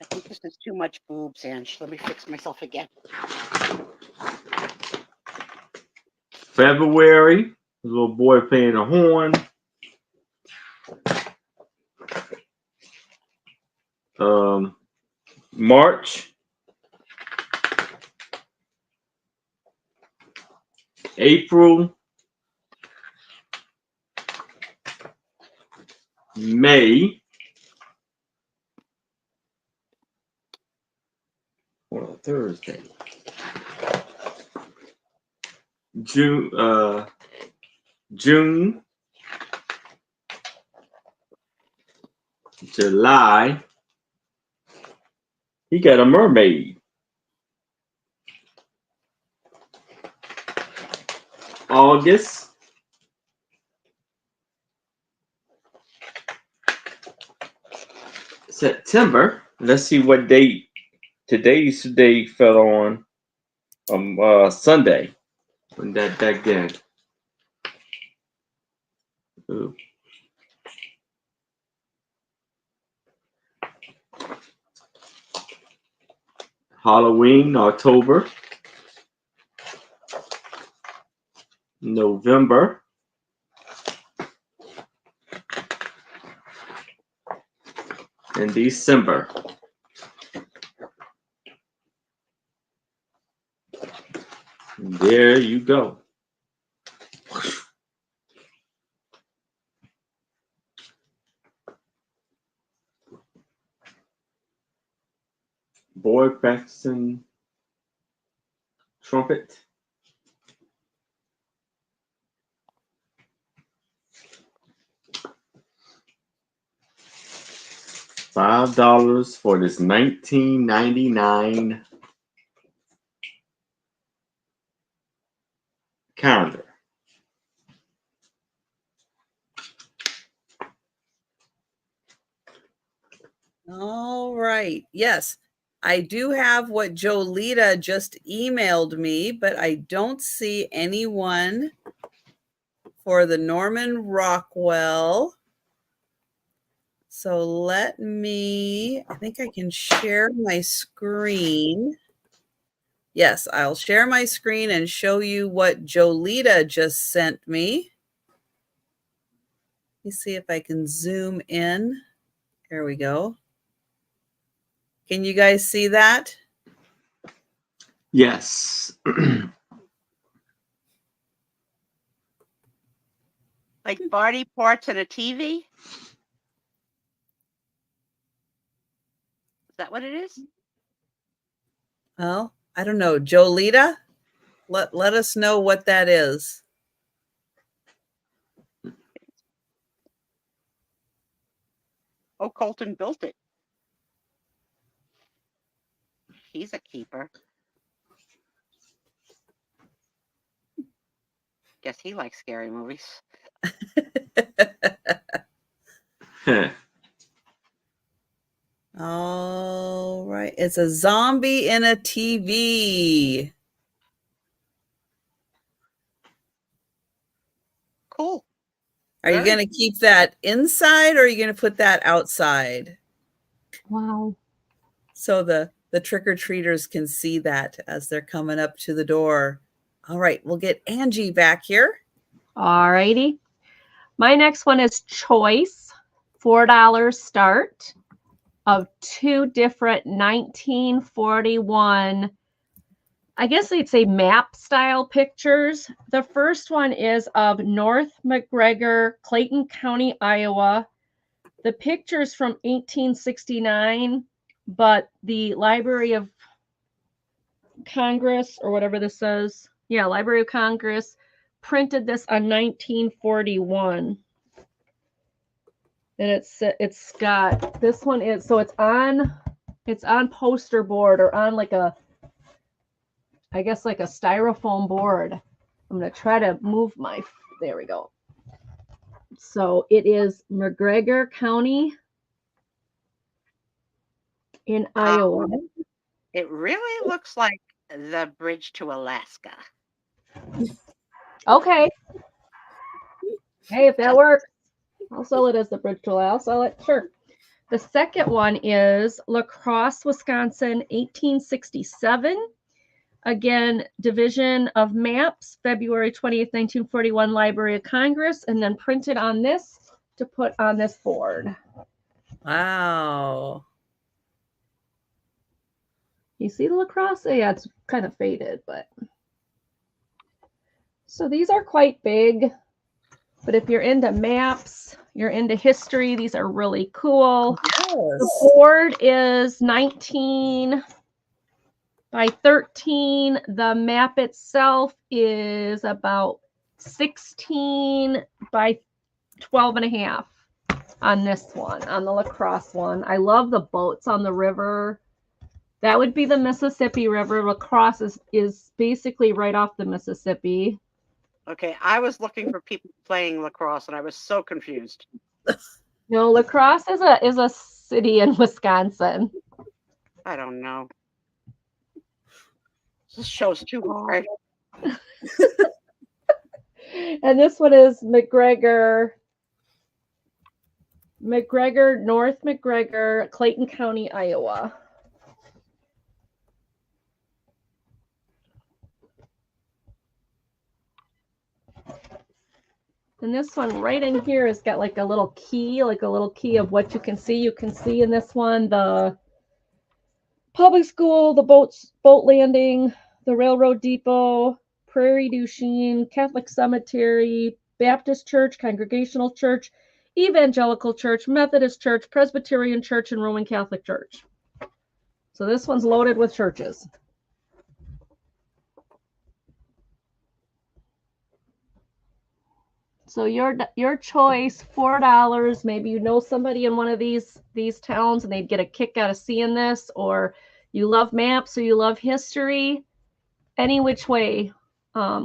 I think this is too much boobs, Ange. Let me fix myself again. February, a little boy playing a horn. March. April. May. Well, Thursday. June. July, he got a mermaid. August, September. Let's see what date. Today's day fell on Sunday. When that good. Ooh. Halloween, October. November. And December. There you go. Boy practicing trumpet. $5 for this 1999 calendar. All right. Yes, I do have what Jolita just emailed me, but I don't see anyone for the Norman Rockwell. So let me, I think I can share my screen. Yes, I'll share my screen and show you what Jolita just sent me. Let me see if I can zoom in. There we go. Can you guys see that? Yes. Like body parts and a TV? Is that what it is? Well, I don't know. Jolita, let us know what that is. Oh, Colton built it. He's a keeper. Guess he likes scary movies. All right. It's a zombie in a TV. Cool. Are you going to keep that inside or are you going to put that outside? Wow. So the trick-or-treaters can see that as they're coming up to the door. All right. We'll get Angie back here. All righty. My next one is Choice, $4 start of two different 1941, I guess they'd say map style pictures. The first one is of North McGregor, Clayton County, Iowa. The picture's from 1869, but the Library of Congress, or whatever this says, yeah, Library of Congress, printed this on 1941. And it's got, this one is, so it's on poster board or on like a, I guess like a styrofoam board. I'm going to try to move my, there we go. So it is McGregor County in Iowa. It really looks like the bridge to Alaska. Okay. Hey, if that works, I'll sell it as the bridge to Alaska. I'll sell it, sure. The second one is La Crosse, Wisconsin, 1867. Again, Division of Maps, February 20th, 1941, Library of Congress, and then printed on this to put on this board. Wow. You see the La Crosse? Yeah, it's kind of faded, but. So these are quite big, but if you're into maps, you're into history, these are really cool. Yes. The board is 19 by 13. The map itself is about 16 by 12 and a half. on this one, on the lacrosse one. I love the boats on the river. That would be the Mississippi River. Lacrosse is basically right off the Mississippi. Okay, I was looking for people playing lacrosse, and I was so confused. No, Lacrosse is a city in Wisconsin. I don't know. This show's too hard. And this one is McGregor, North McGregor, Clayton County, Iowa. And this one right in here has got like a little key of what you can see. You can see in this one the public school, the boat landing, the railroad depot, Prairie du Chien, Catholic cemetery, Baptist church, Congregational church, Evangelical church, Methodist church, Presbyterian church, and Roman Catholic church. So this one's loaded with churches. So your choice, $4. Maybe you know somebody in one of these towns and they'd get a kick out of seeing this, or you love maps or you love history. Any which way,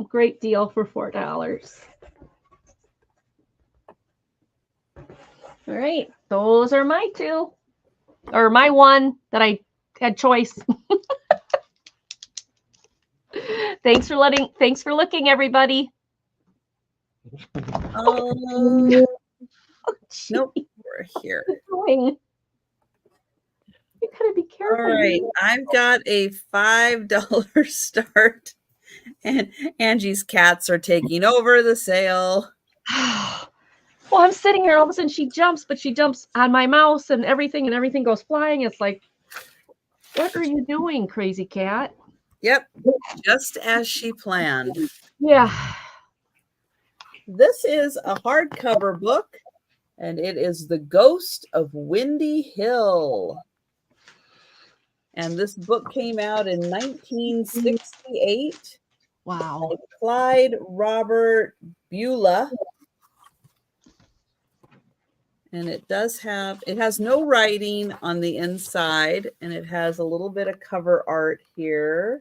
great deal for $4. All right, those are my two, or my one that I had choice. Thanks for looking, everybody. Nope, we're here. You gotta be careful. All right, I've got a $5 start, and Angie's cats are taking over the sale. Well, I'm sitting here, all of a sudden she jumps on my mouse and everything goes flying. It's like, what are you doing, crazy cat? Yep, just as she planned. Yeah. This is a hardcover book, and it is The Ghost of Windy Hill. And this book came out in 1968. Wow. By Clyde Robert Beulah. And it has no writing on the inside, and it has a little bit of cover art here.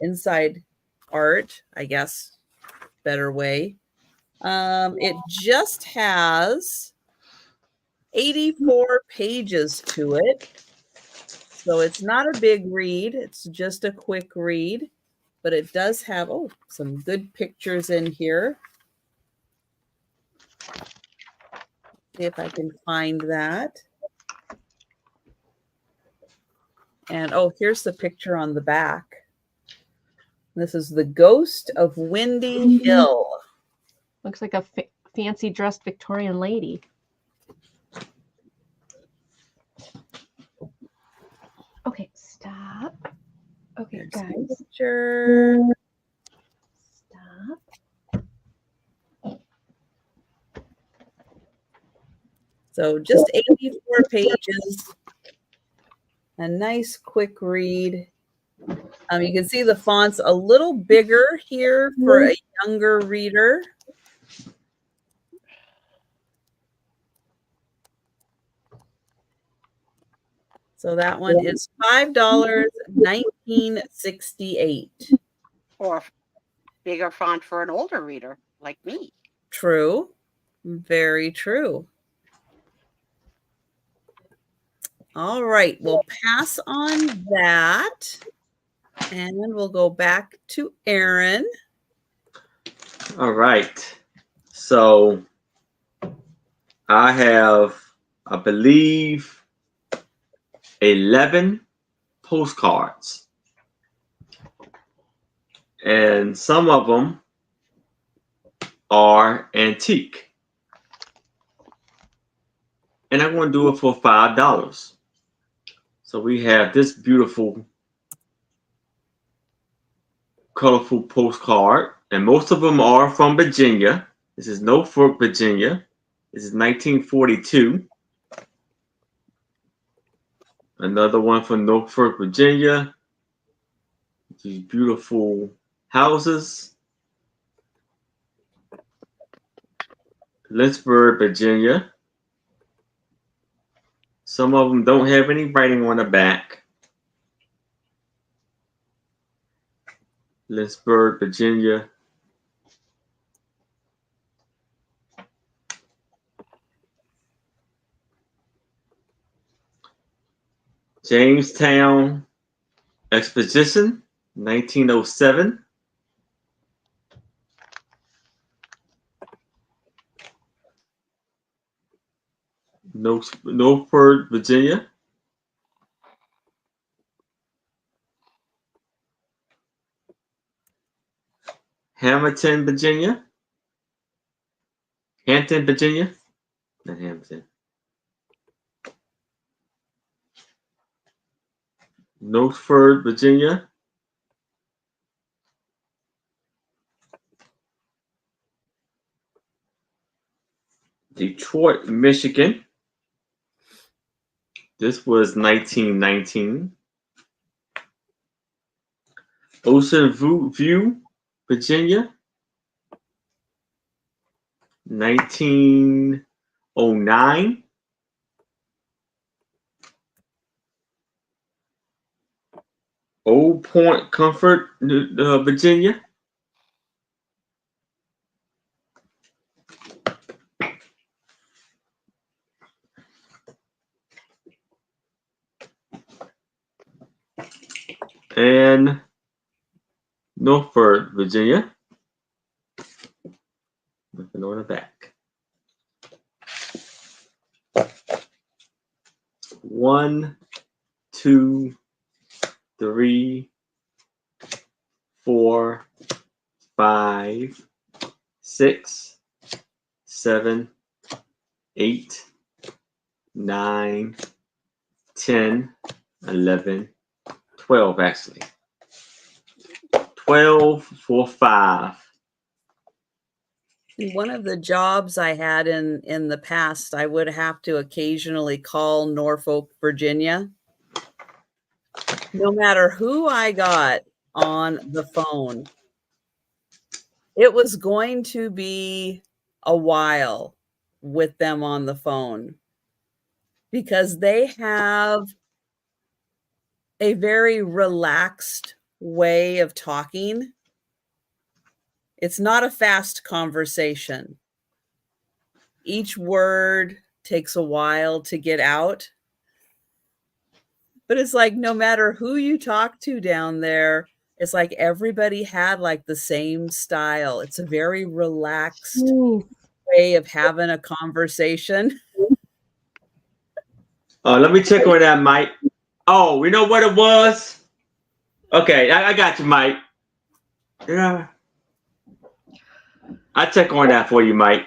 Inside art, I guess, better way. It just has 84 pages to it. So it's not a big read. It's just a quick read, but it does have, some good pictures in here. See if I can find that. And here's the picture on the back. This is The Ghost of Windy Hill. Looks like a fancy dressed Victorian lady. Okay, stop. Okay, There's guys. Picture. Stop. So just 84 pages. A nice quick read. You can see the font's a little bigger here for a younger reader. So that one is $5, $19.68. Or bigger font for an older reader like me. True. Very true. All right, we'll pass on that. And we'll go back to Aaron. All right. So I have, I believe, 11 postcards. And some of them are antique. And I'm going to do it for $5. So we have this beautiful, colorful postcard. And most of them are from Virginia. This is Norfolk, Virginia. This is 1942. Another one from Norfolk, Virginia. These beautiful houses. Lynchburg, Virginia. Some of them don't have any writing on the back. Lynchburg, Virginia. Jamestown Exposition, 1907. Norfolk, Virginia. Hamilton, Virginia. Hampton, Virginia. Not Hampton. Norfolk, Virginia. Detroit, Michigan. This was 1919. Ocean View, Virginia. 1909. Old Point Comfort, Virginia. And Norfolk, Virginia. Nothing on the back. 1, 2, 3, 4, 5, 6, 7, 8, 9, 10, 11, 12 actually. 12 for 5. One of the jobs I had in the past, I would have to occasionally call Norfolk, Virginia. No matter who I got on the phone, it was going to be a while with them on the phone because they have a very relaxed way of talking. It's not a fast conversation. Each word takes a while to get out. But it's like no matter who you talk to down there, it's like everybody had like the same style. It's a very relaxed way of having a conversation. Let me check on that, Mike. Oh, you know what it was? Okay, I got you, Mike. Yeah. I'll check on that for you, Mike.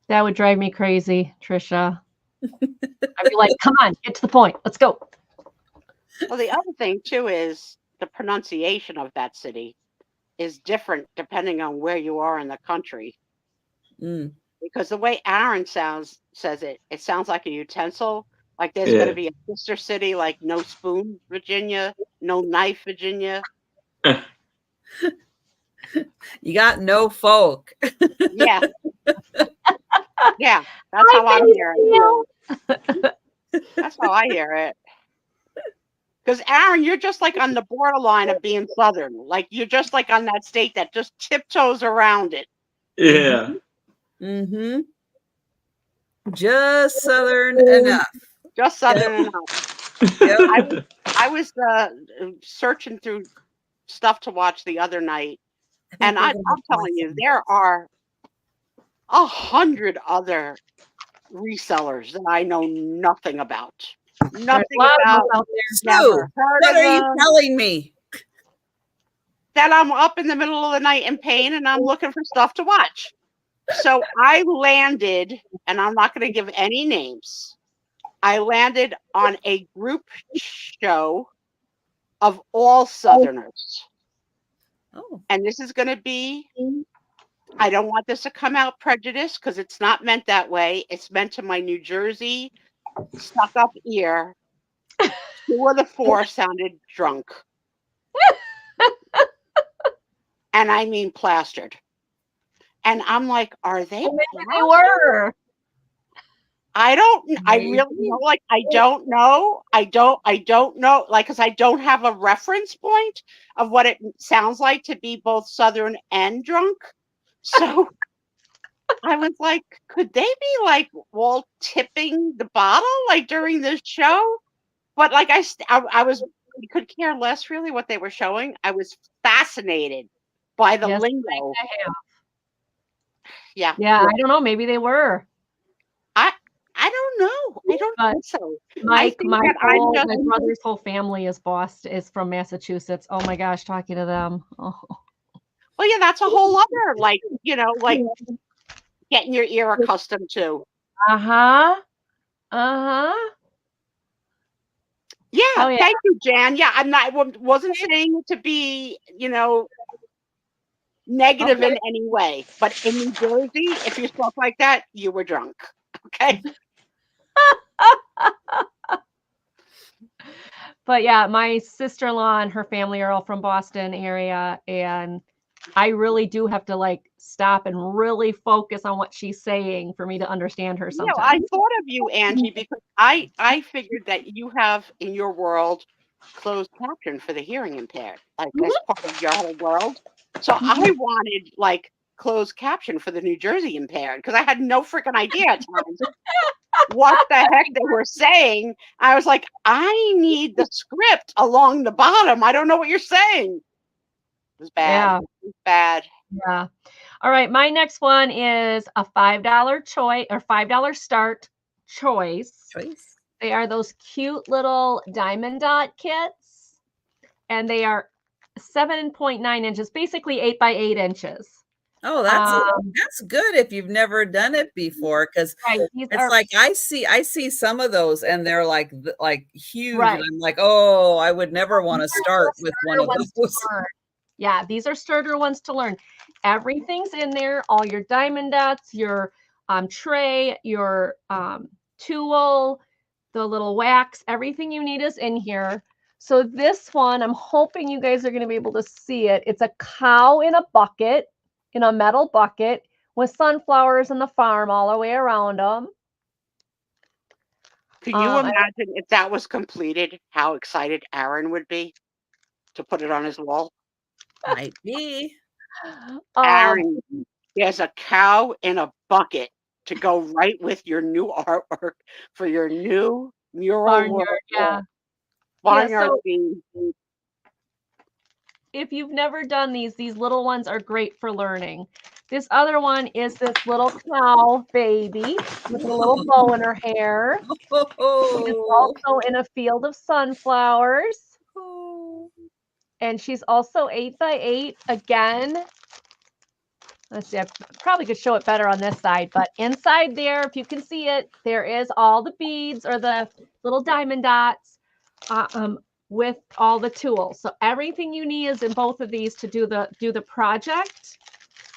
That would drive me crazy, Trisha. I'd be like, come on, get to the point. Let's go. Well, the other thing too is the pronunciation of that city is different depending on where you are in the country. Mm. Because the way Aaron says it, it sounds like a utensil. Like there's going to be a sister city like No Spoon, Virginia, No Knife, Virginia. You got no folk. Yeah. Yeah, that's how I hear it. That's how I hear it. Because Aaron, you're just like on the borderline of being Southern. Like you're just like on that state that just tiptoes around it. Yeah. Mm-hmm. Just Southern enough. Just Southern enough. Yep. I was searching through stuff to watch the other night, and I'm telling you, there are 100 other resellers that I know nothing about. Nothing about. Never heard what are you telling me? That I'm up in the middle of the night in pain and I'm looking for stuff to watch. So I landed, and I'm not going to give any names. I landed on a group show of all Southerners. Oh. And this is going to be, I don't want this to come out prejudiced because it's not meant that way. It's meant to my New Jersey stuck up ear. 2 of the 4 sounded drunk. And I mean plastered. And I'm like, are they? Maybe they were. I really know, like, I don't know. I don't know, like, because I don't have a reference point of what it sounds like to be both Southern and drunk. So I was like, could they be like all tipping the bottle like during this show? But like I was, I could care less really what they were showing. I was fascinated by the Yes, lingo. Yeah. yeah, I don't know. Maybe they were. I don't know. I don't But think so. I My think that I'm just, my brother's whole family is Boston, is from Massachusetts. Oh my gosh, talking to them. Oh. well, yeah, that's a whole other, like, like getting your ear accustomed to. Uh-huh. Uh-huh. Yeah, Oh yeah. thank you, Jan. Yeah, I'm not, wasn't saying it to be, negative Okay. in any way. But in New Jersey, if you spoke like that, you were drunk. Okay. But yeah, my sister-in-law and her family are all from Boston area, and I really do have to like stop and really focus on what she's saying for me to understand her I sometimes. thought of you, Angie, because I figured that you have in your world closed caption for the hearing impaired, like as part of your whole world. So I wanted like closed caption for the New Jersey impaired because I had no freaking idea at times what the heck they were saying. I was like, I need the script along the bottom. I don't know what you're saying. It was bad. Yeah. It was bad. Yeah. All right, my next one is a $5 choice or $5 start choice. They are those cute little diamond dot kits, and they are 7.9 inches, basically 8 by 8 inches. Oh, that's good if you've never done it before, because Right, it's like I see some of those and they're like huge, Right. and I'm like, oh, I would never want to start with one of those. Yeah, these are starter ones to learn. Everything's in there, all your diamond dots, your tray, your tool, the little wax, everything you need is in here. So this one, I'm hoping you guys are going to be able to see it. It's a cow in a bucket, in a metal bucket, with sunflowers in the farm all the way around them. Can you imagine if that was completed, how excited Aaron would be to put it on his wall? Might be. Aaron, there's a cow in a bucket to go right with your new artwork for your new mural Barnyard, yeah. Barnyard So theme. if you've never done these little ones are great for learning. This other one is this little cow baby with a little bow in her hair. She's also in a field of sunflowers. And she's also 8 by 8 again. Let's see, I probably could show it better on this side, but inside there, if you can see it, there is all the beads or the little diamond dots with all the tools. So everything you need is in both of these to do the project.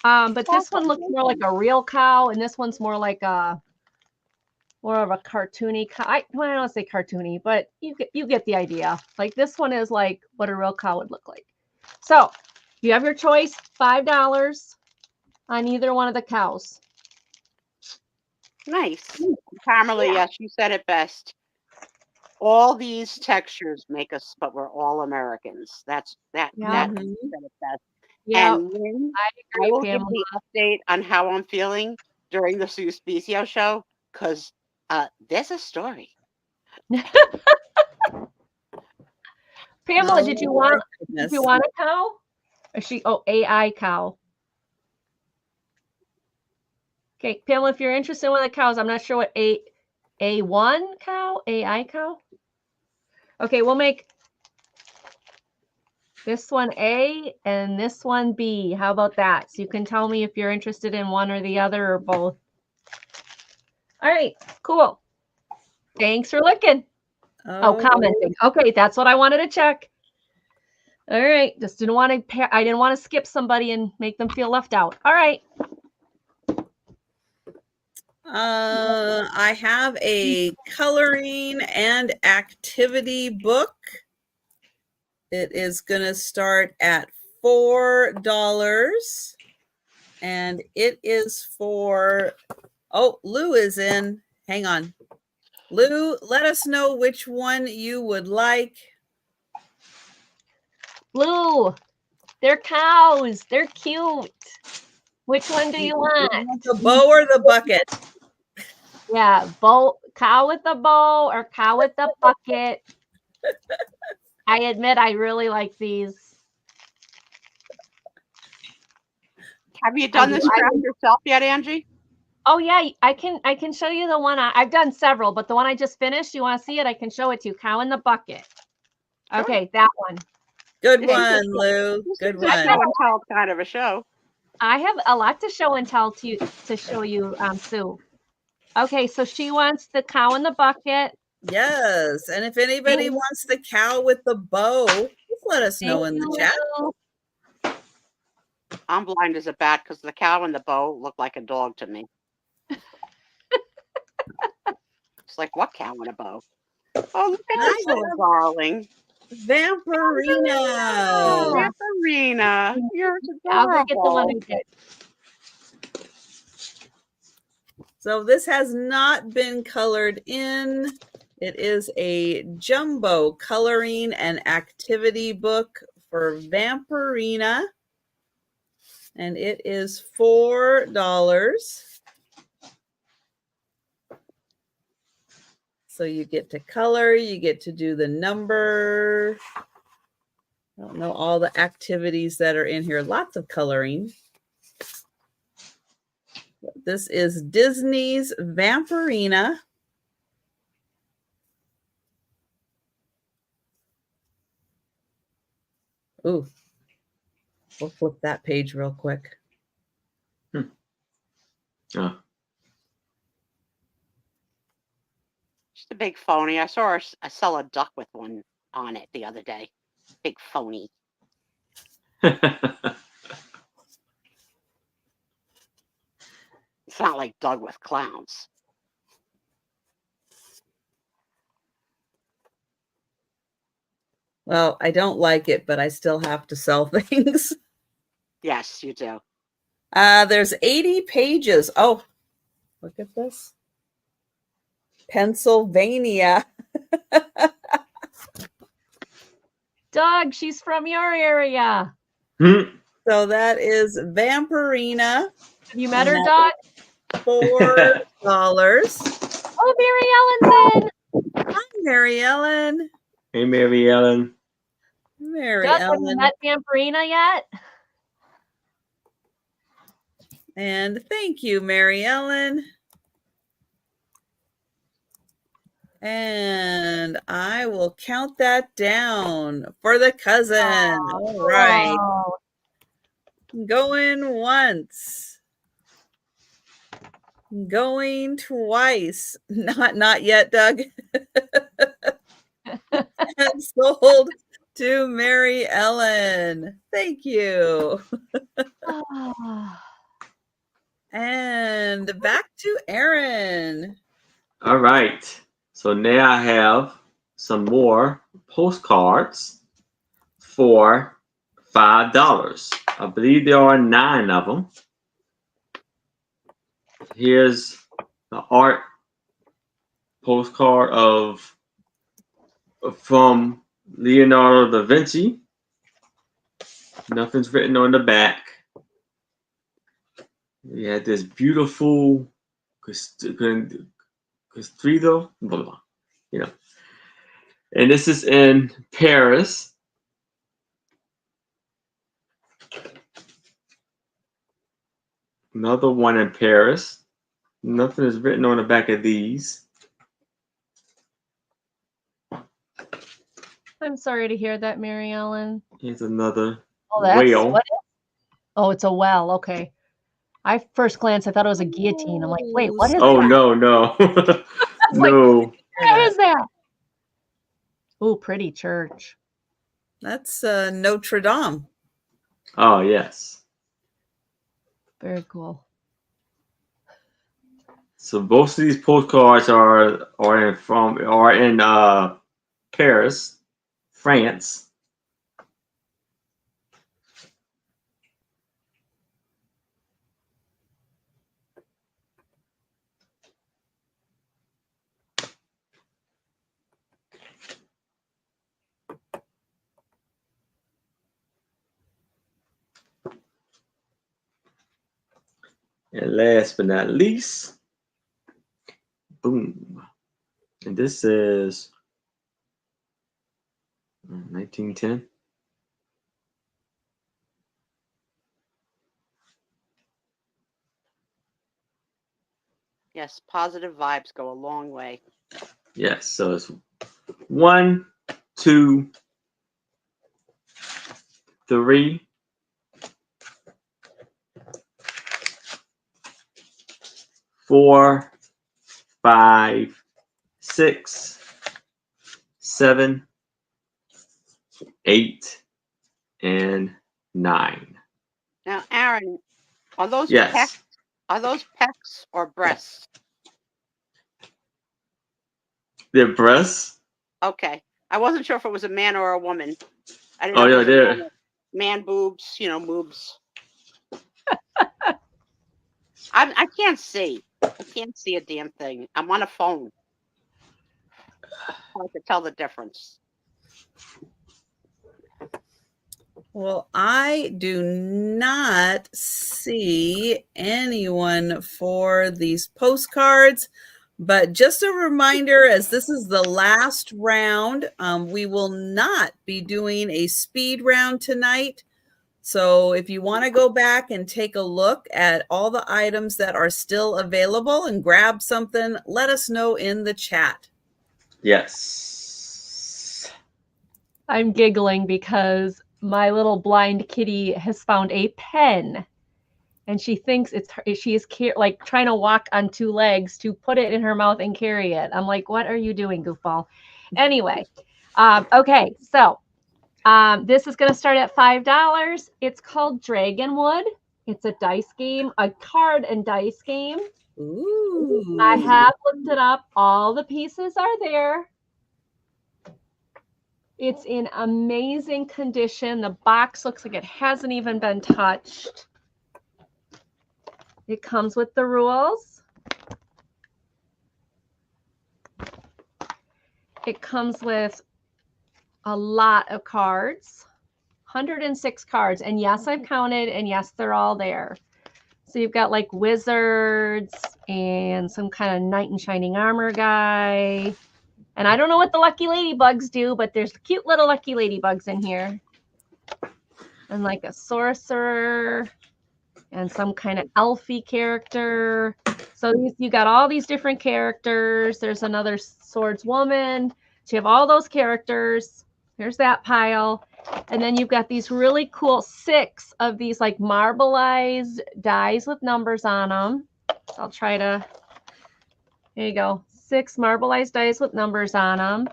But this one looks more like a real cow, and this one's more like more of a cartoony cow. I don't say cartoony, but you get the idea. Like this one is like what a real cow would look like. So you have your choice, $5 on either one of the cows. Nice. Pamela, yes, you said it best. All these textures make us, but we're all Americans. That said it best. Yeah, and then I agree, I will Pamela. give the update on how I'm feeling during the Spiezio show because there's a story. Pamela, did you want a cow? Or AI cow. Okay, Pamela, if you're interested in one of the cows, I'm not sure what A1 cow, AI cow. Okay, we'll make this one A and this one B. How about that? So you can tell me if you're interested in one or the other or both. All right, cool. Thanks for looking. Oh, commenting. Okay, that's what I wanted to check. All right, I didn't want to skip somebody and make them feel left out. All right. I have a coloring and activity book. It is going to start at $4, and it is for, Lou is in. Hang on. Lou, let us know which one you would like. Lou, they're cows. They're cute. Which one do you want? The bow or the bucket? Yeah, cow with the bow or cow with the bucket. I admit I really like these. Have you done this craft yourself yet, Angie? Oh yeah, I can show you the one I've done several, but the one I just finished, you want to see it? I can show it to you. Cow in the bucket. Sure. Okay, that one. Good one, Lou. Good one. Show and tell kind of a show. I have a lot to show and tell to show you, Sue. Okay, so she wants the cow in the bucket. Yes, and if anybody wants the cow with the bow, just let us know in the chat. I'm blind as a bat because the cow and the bow look like a dog to me. It's like, what cow and a bow? Oh, look at this little darling. Vampirina. Vampirina. You're adorable. I'll go get the one I did. So this has not been colored in. It is a jumbo coloring and activity book for Vampirina. And it is $4. So you get to color, you get to do the number. I don't know all the activities that are in here. Lots of coloring. This is Disney's Vampirina. Ooh, we'll flip that page real quick. Oh. Just a big phony. I saw her sell a duck with one on it the other day. Big phony. It's not like Doug with clowns. Well, I don't like it, but I still have to sell things. Yes, you do. There's 80 pages. Oh, look at this. Pennsylvania. Doug, she's from your area. So that is Vampirina. Have you met her, Doug? $4. Oh, Mary Ellen's in. Hi, Mary Ellen. Hey, Mary Ellen. Mary Doug, Ellen. have you met Vampirina yet? And thank you, Mary Ellen. And I will count that down for the cousin. All right. Oh. Going once. Going twice. Not yet, Doug. And sold to Mary Ellen. Thank you. And back to Aaron. All right. So now I have some more postcards for $5. I believe there are 9 of them. Here's the art postcard from Leonardo da Vinci. Nothing's written on the back. We had this beautiful Cathedral, blah, blah, you know. And this is in Paris. Another one in Paris. Nothing is written on the back of these. I'm sorry to hear that, Mary Ellen. Here's another whale. what Oh, it's a well. Okay. I first glance, I thought it was a guillotine. I'm like, wait, what is Oh, that? no. No. What is that? Oh, pretty church. That's Notre Dame. Oh, yes. Very cool. So most of these postcards are in Paris, France. And last but not least, boom. And this is 1910. Yes, positive vibes go a long way. Yes, so it's 1, 2, 3, 4, 5, 6, 7, 8, and 9. Now, Aaron, are those pecs? Yes. Are those pecs or breasts? They're breasts. Okay, I wasn't sure if it was a man or a woman. I didn't Oh, know yeah, if it was they're. man boobs, boobs. I can't see. I can't see a damn thing. I'm on a phone. Hard to tell the difference. Well, I do not see anyone for these postcards, but just a reminder, as this is the last round, we will not be doing a speed round tonight. So if you want to go back and take a look at all the items that are still available and grab something, let us know in the chat. Yes. I'm giggling because my little blind kitty has found a pen, and she thinks she is like trying to walk on 2 legs to put it in her mouth and carry it. I'm like, what are you doing, goofball? Anyway, okay, so this is going to start at $5. It's called Dragonwood. It's a dice game, a card and dice game. Ooh. I have looked it up. All the pieces are there. It's in amazing condition. The box looks like it hasn't even been touched. It comes with the rules. It comes with a lot of cards, 106 cards. And yes, I've counted, and yes, they're all there. So you've got like wizards and some kind of knight in shining armor guy. And I don't know what the lucky ladybugs do, but there's cute little lucky ladybugs in here. And like a sorcerer and some kind of elfy character. So you got all these different characters. There's another swordswoman. So you have all those characters. Here's that pile. And then you've got these really cool 6 of these like marbleized dies with numbers on them. So I'll try to, there you go. 6 marbleized dies with numbers on them.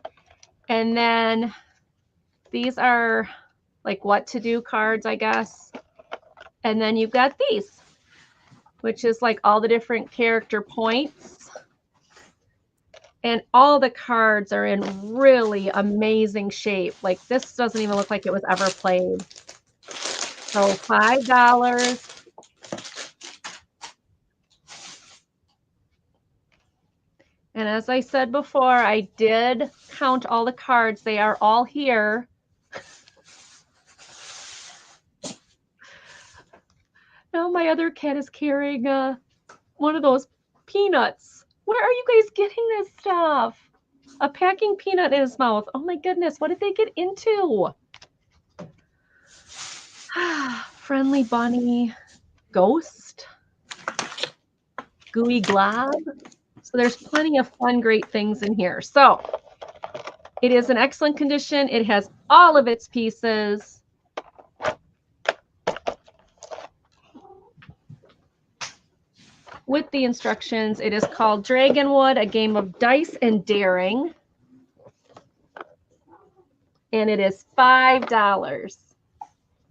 And then these are like what to do cards, I guess. And then you've got these, which is like all the different character points. And all the cards are in really amazing shape. Like this doesn't even look like it was ever played. So $5. And as I said before, I did count all the cards. They are all here. Now my other cat is carrying one of those peanuts. Where are you guys getting this stuff? A packing peanut in his mouth. Oh my goodness, what did they get into? Friendly bunny, ghost, gooey glob. So there's plenty of fun, great things in here. So it is in excellent condition. It has all of its pieces. With the instructions, it is called Dragonwood, a game of dice and daring. And it is $5.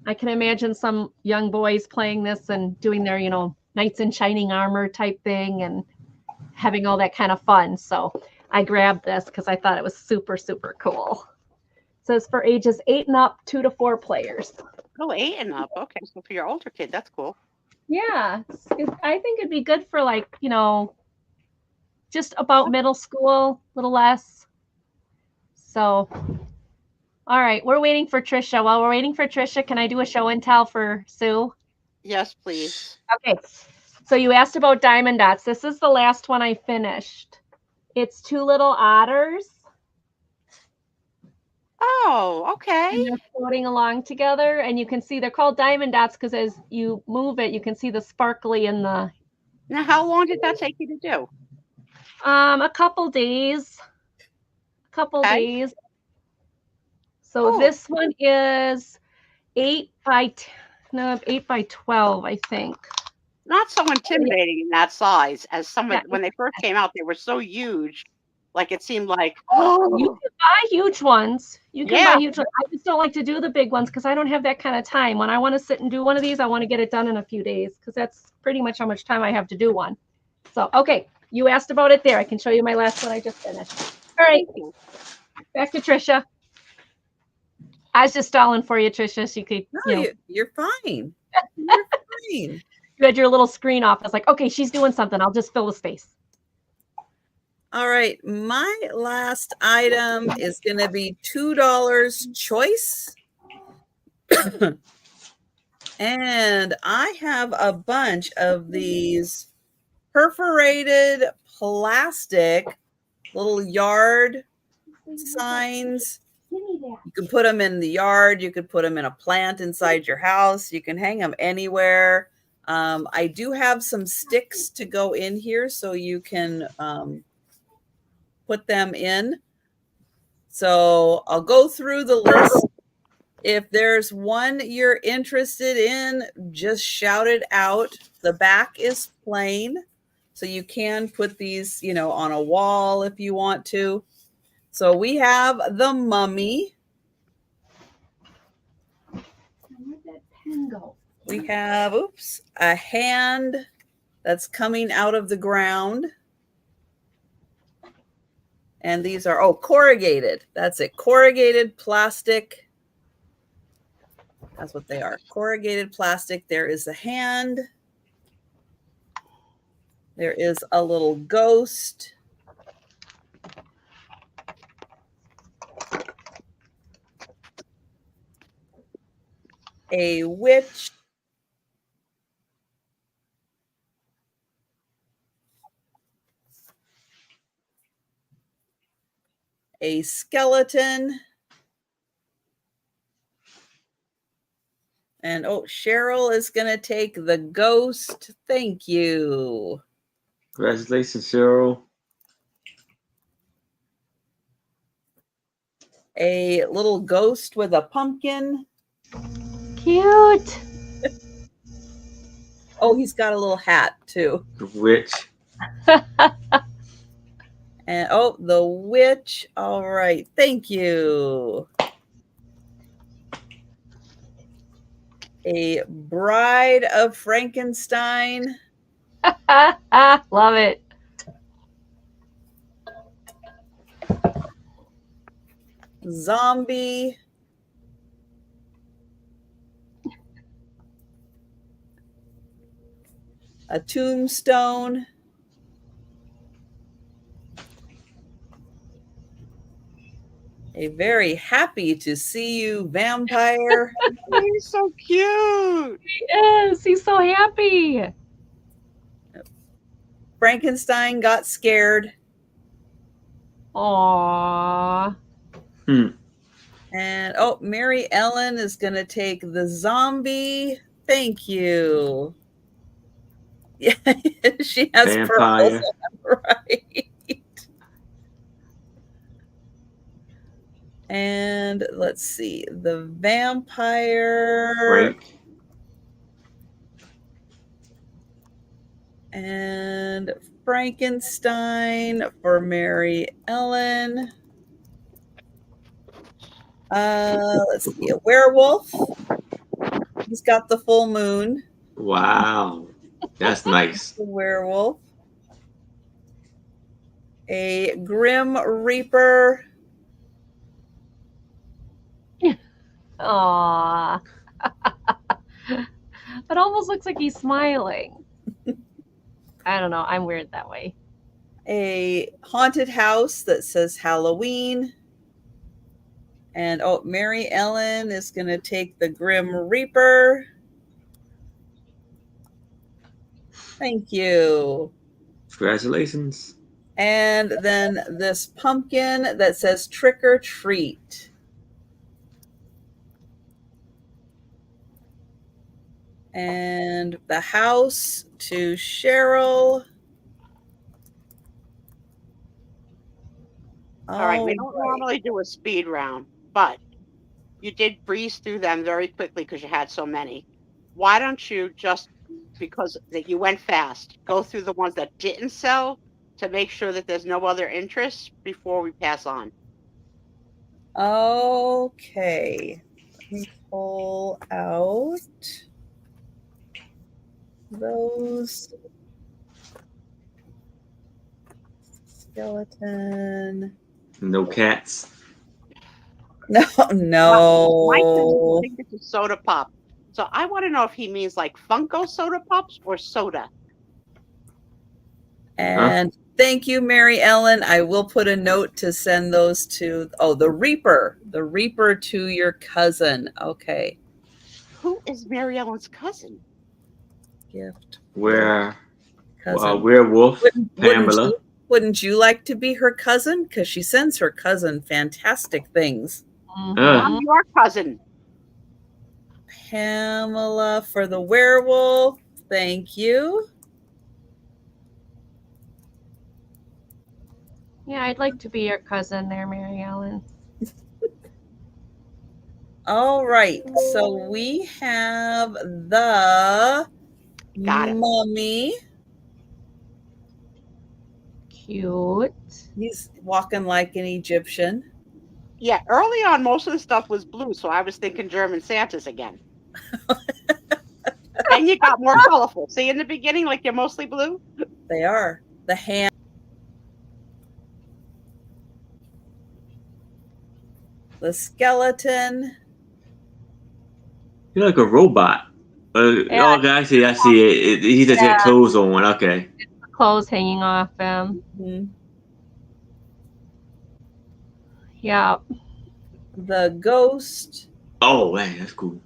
I can imagine some young boys playing this and doing their, knights in shining armor type thing and having all that kind of fun. So I grabbed this because I thought it was super, super cool. It says for ages 8 and up, 2 to 4 players. Oh, 8 and up. Okay, so for your older kid, that's cool. Yeah, I think it'd be good for like, just about middle school, a little less. So, all right, we're waiting for Trisha. While we're waiting for Trisha, can I do a show and tell for Sue? Yes, please. Okay. So you asked about diamond dots. This is the last one I finished. It's two little otters. Oh, okay. And they're floating along together, and you can see they're called diamond dots because as you move it, you can see the sparkly in the. Now, how long did that take you to do? A couple days. Okay. Days. So Oh. this one is 8 by 12, I think. Not so intimidating in that size as some of Yeah. when they first came out. They were so huge, like it seemed like You can buy huge ones. You can Yeah. buy huge ones. I just don't like to do the big ones because I don't have that kind of time. When I want to sit and do one of these, I want to get it done in a few days because that's pretty much how much time I have to do one. So, okay, you asked about it there. I can show you my last one I just finished. All right, back to Trisha. I was just stalling for you, Trisha. So you could, No, you're fine. You're fine. You had your little screen off. I was like, okay, she's doing something. I'll just fill the space. All right, my last item is going to be $2 choice. And I have a bunch of these perforated plastic little yard signs. You can put them in the yard. You could put them in a plant inside your house. You can hang them anywhere. I do have some sticks to go in here so you can put them in. So I'll go through the list. If there's one you're interested in, just shout it out. The back is plain, so you can put these, on a wall if you want to. So we have the Mummy. Where'd that pen go? We have, a hand that's coming out of the ground. And these are, corrugated. That's it. Corrugated plastic. That's what they are. Corrugated plastic. There is a hand. There is a little ghost. A witch. A skeleton. And Cheryl is going to take the ghost. Thank you. Congratulations, Cheryl. A little ghost with a pumpkin. Cute. He's got a little hat too. The witch. And the witch. All right. Thank you. A bride of Frankenstein. Love it. Zombie. A tombstone. A very happy to see you vampire. He's so cute. He is. He's so happy. Frankenstein got scared. Aww. And Mary Ellen is going to take the zombie. Thank you. Yeah, she has vampire. Purple, right? And let's see, the vampire. Frank. And Frankenstein for Mary Ellen. Let's see, a werewolf. He's got the full moon. Wow. That's nice. The werewolf. A Grim Reaper. Aww. It almost looks like he's smiling. I don't know. I'm weird that way. A haunted house that says Halloween. And Mary Ellen is going to take the Grim Reaper. Thank you. Congratulations. And then this pumpkin that says trick or treat. And the house to Cheryl. All right, we don't normally do a speed round, but you did breeze through them very quickly because you had so many. Why don't you just, because that you went fast, go through the ones that didn't sell to make sure that there's no other interest before we pass on? Okay. Let me pull out those. Skeleton. No cats. No, Mike no. think it's a soda pop. So I want to know if he means like Funko soda pops or soda. And thank you, Mary Ellen. I will put a note to send those to, the Reaper to your cousin. Okay. Who is Mary Ellen's cousin? Gift. Where Cousin. werewolf Pamela. Wouldn't you like to be her cousin? Because she sends her cousin fantastic things. I'm your cousin. Pamela for the werewolf. Thank you. Yeah, I'd like to be your cousin there, Mary Ellen. All right. So we have the Got it. mummy. Cute. He's walking like an Egyptian. Yeah, early on, most of the stuff was blue, so I was thinking German Santas again. And you got more colorful. See, in the beginning, like they're mostly blue? They are. The hand. The skeleton. You're like a robot. Yeah. Okay, I see it. He just got clothes on. Okay. Clothes hanging off him. Mm-hmm. Yeah. The ghost. Oh, man, that's cool.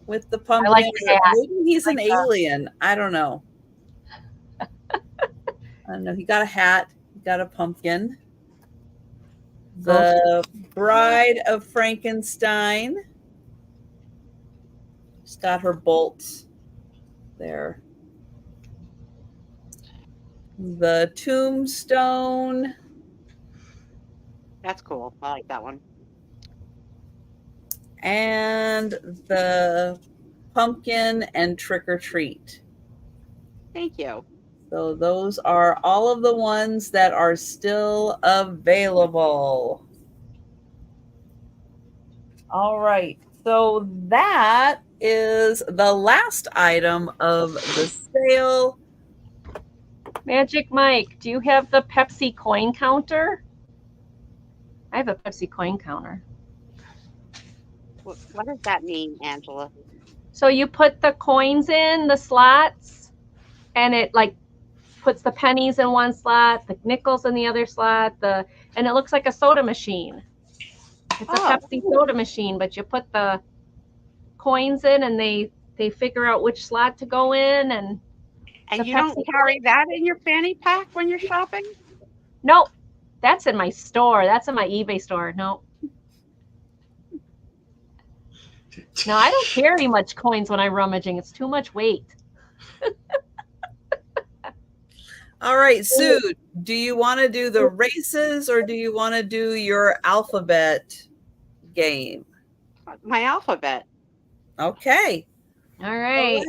With the pumpkin. I like that. Maybe he's an alien. I don't know. He got a hat. He got a pumpkin. The Bride of Frankenstein. She's got her bolts there. The tombstone. That's cool. I like that one. And the pumpkin and trick or treat. Thank you. So those are all of the ones that are still available. All right. So that is the last item of the sale. Magic Mike, do you have the Pepsi coin counter? I have a Pepsi coin counter. What does that mean, Angela? So you put the coins in the slots, and it like puts the pennies in one slot, the nickels in the other slot, and it looks like a soda machine. It's a Pepsi soda machine, but you put the coins in, and they figure out which slot to go in, and you don't carry that in your fanny pack when you're shopping? Nope. That's in my store. That's in my eBay store. Nope. No, I don't carry much coins when I'm rummaging. It's too much weight. All right, Sue, do you want to do the races or do you want to do your alphabet game? My alphabet. Okay. All right.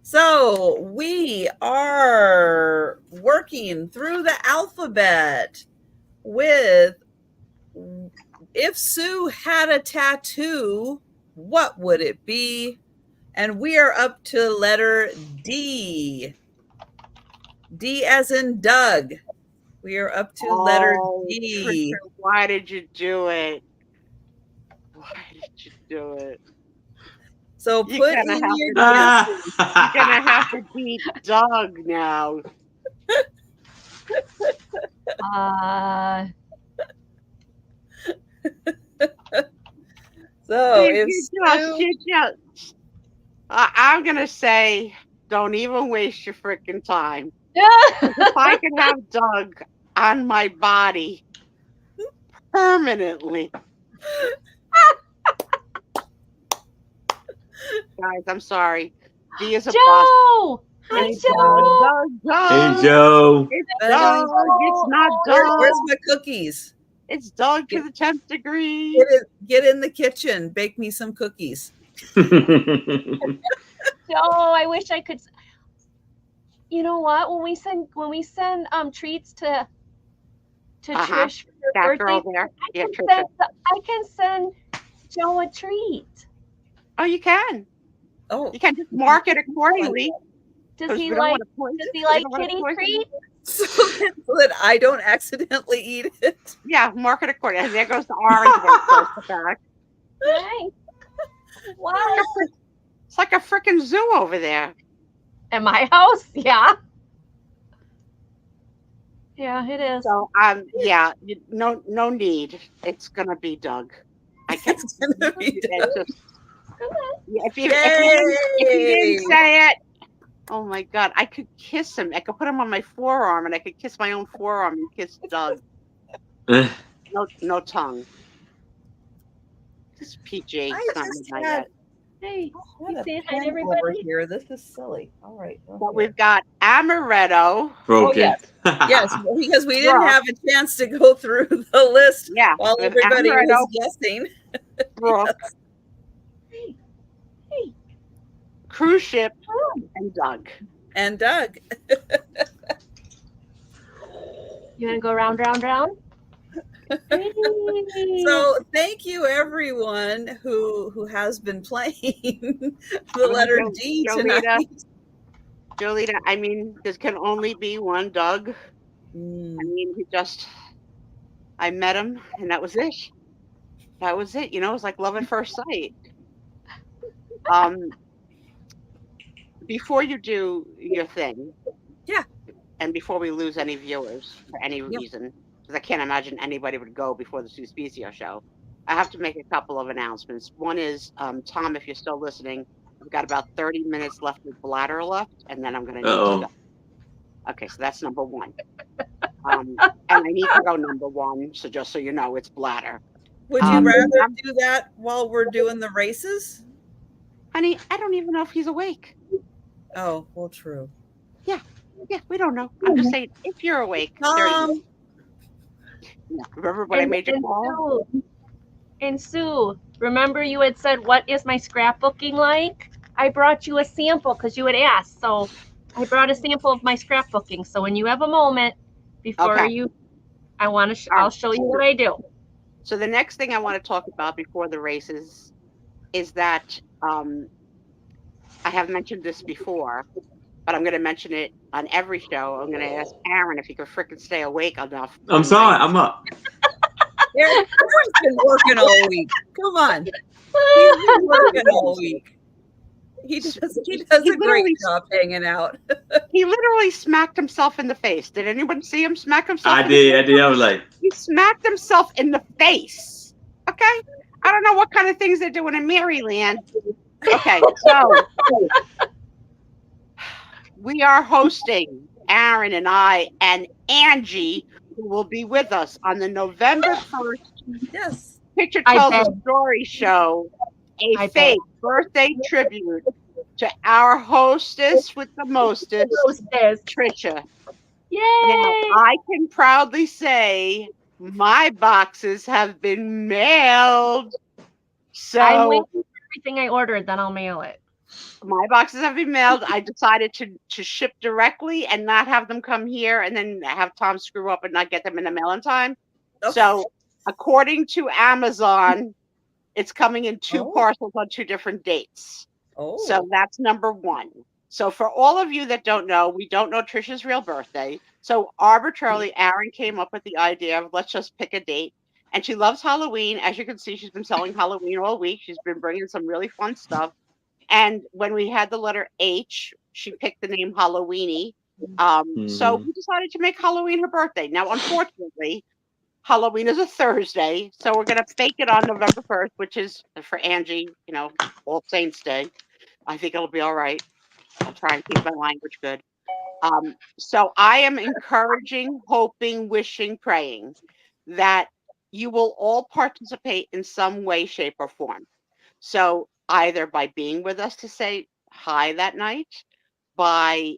So we are working through the alphabet with, if Sue had a tattoo, what would it be? And we are up to letter D. D as in Doug. We are up to letter D. Trisha, why did you do it? Why did you do it? So put in your guesses. You're gonna have to beat Doug now. So if I'm gonna say Don't even waste your freaking time. Yeah. If I could have Doug on my body permanently. Guys, I'm sorry. D is a bust. Joe! Hi, It's Joe! Hey, Doug. Joe. It's That Doug. is- It's not Where's Doug. my cookies? It's Doug to the 10th degree. Get in the kitchen. Bake me some cookies. Joe, I wish I could. You know what? When we send treats to Trish for her That birthday, girl there. Yeah, I Trisha. can send Joe a treat. Oh, you can. Oh, You can just mark it accordingly. Does 'cause he we don't like? wanna poison- Does he we like don't wanna kitty poison- treats? so that I don't accidentally eat it. Yeah, mark it accordingly. And there goes the orange one across the back. Nice. Wow. It's like a freaking zoo over there. At my house, yeah. Yeah, it is. So yeah, no need. It's gonna be Doug. I can't. It's gonna be It's just, yeah, if you Yay! didn't say it, oh my God, I could kiss him. I could put him on my forearm, and I could kiss my own forearm and kiss Doug. No tongue. This is PG. I It's not just midnight had- yet. Hey, What you a saying hi to pen over everybody? here. This is silly. All right. But we've got Amaretto. Broken. yes. Yes, because we didn't Brooke. have a chance to go through the list Yeah, while we have everybody was Amaretto, guessing. Brooke, Hey, Cruise Ship, and Doug. And Doug. you want to go round, round, round? Hey. So thank you everyone who has been playing the letter D Jolita. tonight. Jolita, I mean, there can only be one Doug. Mm. I mean, I met him, and that was it. That was it. You know, it was like love at first sight. Before you do your thing, Yeah. and before we lose any viewers for any reason, because I can't imagine anybody would go before the Spiezio show, I have to make a couple of announcements. One is, Tom, if you're still listening, I've got about 30 minutes left with bladder left, and then I'm going to need to Uh-oh. go. Okay, so that's number one. And I need to go number one, so just so you know, it's bladder. Would you rather I'm- do that while we're doing the races? Honey, I don't even know if he's awake. Oh, well, true. Yeah, we don't know. I'm just saying, if you're awake, there you go. Yeah, remember when I made you call? And Sue, remember you had said, what is my scrapbooking like? I brought you a sample because you had asked. So I brought a sample of my scrapbooking. So when you have a moment before Okay. I'll show you what I do. So the next thing I want to talk about before the races is that I have mentioned this before, but I'm going to mention it on every show. I'm going to ask Aaron if he could frickin' stay awake enough. I'm sorry. I'm up. Aaron's been working all week. Come on. He's been working all week. He does a great job hanging out. He literally smacked himself in the face. Did anyone see him smack himself? I did. I was like, He smacked himself in the face. Okay? I don't know what kind of things they're doing in Maryland. Okay, so we are hosting, Aaron and I and Angie, who will be with us on the November 1st Yes. Picture I Tells a bet. Story show, a I fake birthday tribute to our hostess with the mostest, Hostess. Trisha. Yay! Now, I can proudly say my boxes have been mailed. I'm So waiting for everything I ordered, then I'll mail it. my boxes have been mailed. I decided to ship directly and not have them come here and then have Tom screw up and not get them in the mail in time. Oh. So according to Amazon, it's coming in two Oh. parcels on two different dates. Oh. So that's number one. So for all of you that don't know, we don't know Trisha's real birthday. So arbitrarily, Aaron came up with the idea of let's just pick a date. And she loves Halloween. As you can see, she's been selling Halloween all week. She's been bringing some really fun stuff. And when we had the letter H, she picked the name Halloweeny. So we decided to make Halloween her birthday. Now, unfortunately, Halloween is a Thursday. So we're going to fake it on November 1st, which is for Angie, All Saints Day. I think it'll be all right. I'll try and keep my language good. So I am encouraging, hoping, wishing, praying that you will all participate in some way, shape, or form. So either by being with us to say hi that night, by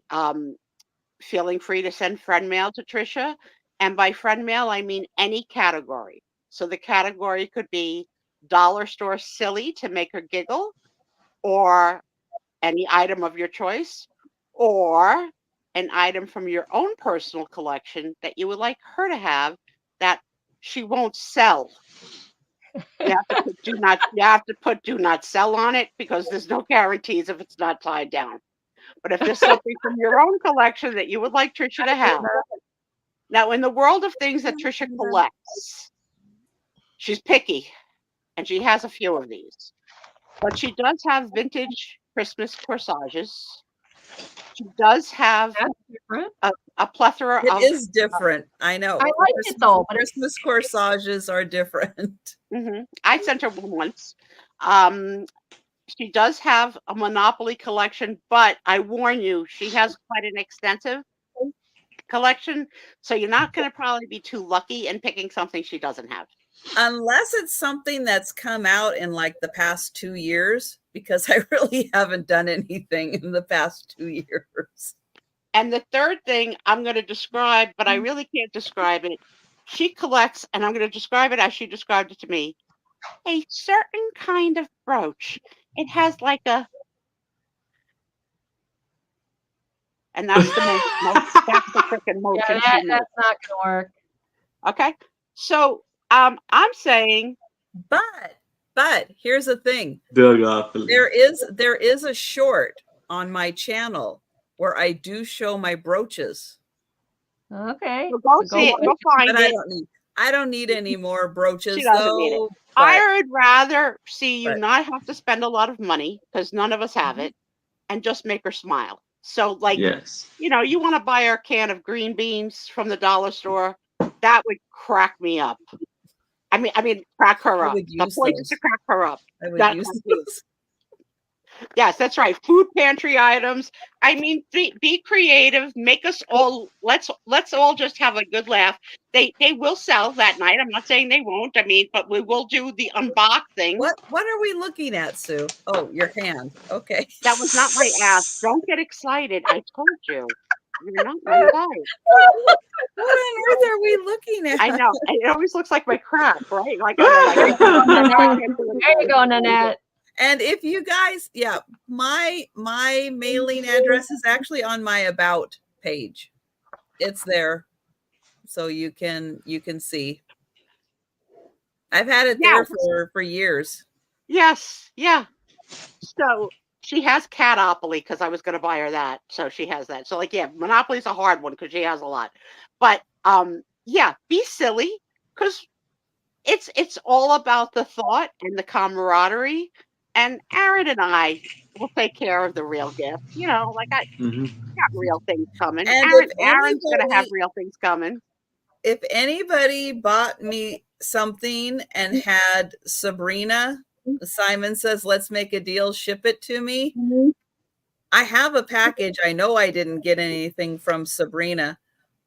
feeling free to send friend mail to Trisha. And by friend mail, I mean any category. So the category could be dollar store silly to make her giggle, or any item of your choice, or an item from your own personal collection that you would like her to have that she won't sell. You have to put do not sell on it, because there's no guarantees if it's not tied down. But if there's something from your own collection that you would like Trisha to have. Now, in the world of things that Trisha collects, she's picky, and she has a few of these. But she does have vintage Christmas corsages. She does have That's different. a plethora It of. is different. I know. I like it though, but Christmas corsages are different. I sent her one once. She does have a Monopoly collection, but I warn you, she has quite an extensive collection. So you're not going to probably be too lucky in picking something she doesn't have. Unless it's something that's come out in like the past 2 years, because I really haven't done anything in the past 2 years. And the third thing I'm going to describe, but I really can't describe it. She collects, and I'm going to describe it as she described it to me, a certain kind of brooch. It has like a, and that's the that's the freaking motion. yeah, that's not going to work. Okay, so I'm saying, but here's the thing. There is a short on my channel where I do show my brooches. Okay. So go see it. Go find But it. I don't need any more brooches. She doesn't need it. But I would rather see you not have to spend a lot of money, because none of us have it, and just make her smile. So, like, you know, you want to buy her a can of green beans from the dollar store, that would crack me up. I mean, crack her up. The point is to crack her up. I would use those. Yes, that's right. Food pantry items. I mean, be creative. Make us all. Let's all just have a good laugh. They will sell that night. I'm not saying they won't. I mean, but we will do the unboxing. What are we looking at, Sue? Oh, your hand. Okay. That was not my ass. Don't get excited. I told you. You're not my guy. What on earth are we looking at? I know. It always looks like my crap, right? Like, there you go, Nanette. And if you guys, my mailing address is actually on my about page. It's there, so you can see. I've had it there for years. Yes, yeah. So she has Catopoly, because I was going to buy her that, so she has that. So like, yeah, Monopoly's a hard one because she has a lot. But yeah, be silly, because it's all about the thought and the camaraderie. And Aaron and I will take care of the real gift. You know, like I got real things coming. And Aaron's going to have real things coming. If anybody bought me something and had Sabrina, Simon says, let's make a deal, ship it to me. I have a package. I know I didn't get anything from Sabrina,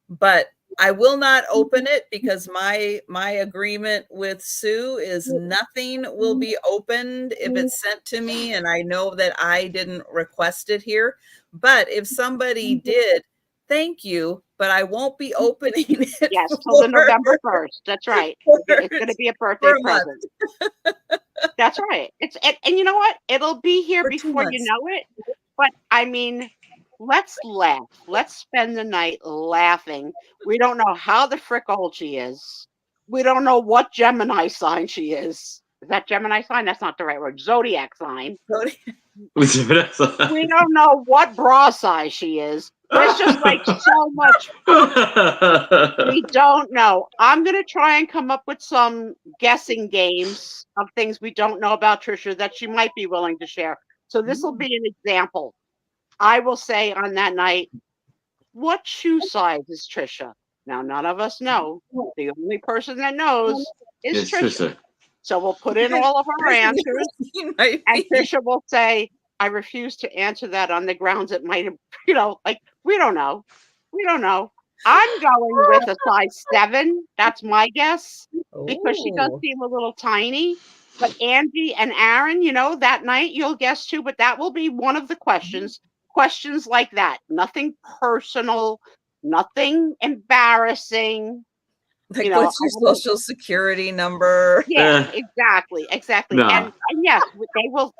but I will not open it, because my agreement with Sue is nothing will be opened if it's sent to me, and I know that I didn't request it here. But if somebody did, thank you, but I won't be opening it. Yes, till the November 1st. That's right. It's going to be a birthday present. That's right. And you know what? It'll be here before you know it. But I mean, let's laugh. Let's spend the night laughing. We don't know how the frick old she is. We don't know what Gemini sign she is. Is that Gemini sign? That's not the right word. Zodiac sign. We don't know what bra size she is. There's just like so much. We don't know. I'm going to try and come up with some guessing games of things we don't know about Trisha that she might be willing to share. So this will be an example. I will say on that night, what shoe size is Trisha? Now, none of us know. The only person that knows is Trisha. So we'll put in all of our answers, and Trisha will say, I refuse to answer that on the grounds it might have, you know, like we don't know. We don't know. I'm going with a size 7. That's my guess because she does Ooh. seem a little tiny. But Angie and Aaron, you know, that night you'll guess too, but that will be one of the questions. Questions like that. Nothing personal, nothing embarrassing. Like, You know, what's your social security number? yeah, exactly. Nah. And yes,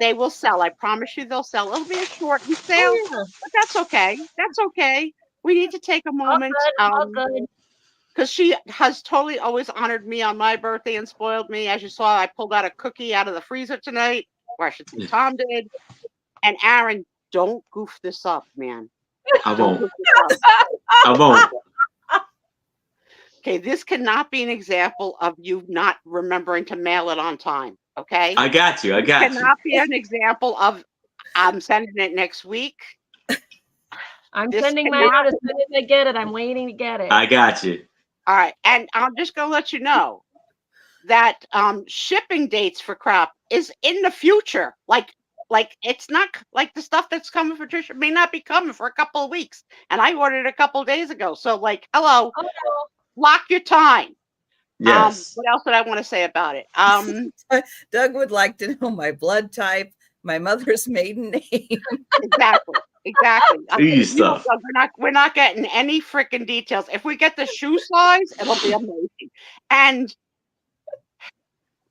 they will sell. I promise you they'll sell. It'll be a shortened sale, Oh, yeah. but that's okay. That's okay. We need to take a All moment. good. All good. Because she has totally always honored me on my birthday and spoiled me. As you saw, I pulled out a cookie out of the freezer tonight, or I should say Tom did. And Aaron, don't goof this up, man. I Don't won't. goof this up. I won't. Okay, this cannot be an example of you not remembering to mail it on time. Okay? I got you. I got you. Cannot be an example of I'm sending it next week. I'm This sending mine cannot- out as soon as I get it. I'm waiting to get it. I got you. All right, and I'm just gonna let you know that shipping dates for crap is in the future. Like it's not like the stuff that's coming for Trisha may not be coming for a couple of weeks. And I ordered a couple of days ago. So like, hello, Oh, no. lock your time. Yes. What else did I want to say about it? Doug would like to know my blood type, my mother's maiden name. Exactly. Easy You know, stuff. we're not getting any freaking details. If we get the shoe size, it'll be amazing. And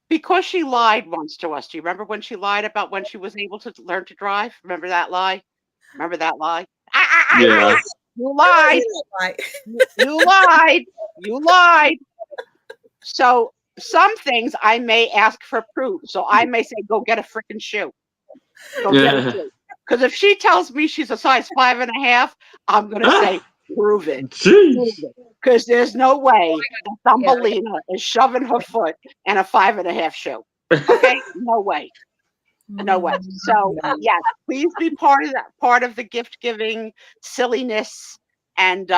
because she lied once to us, do you remember when she lied about when she was able to learn to drive? Remember that lie? Yeah. You lied. You lied. So some things I may ask for proof. So I may say, go get a freaking shoe. Go get a shoe. Because if she tells me she's a size 5.5, I'm going to say, prove it. Jeez. Because there's no way that Thumbelina is shoving her foot in a 5.5 shoe. Okay? No way. No way. So yes, please be part of the gift giving silliness, and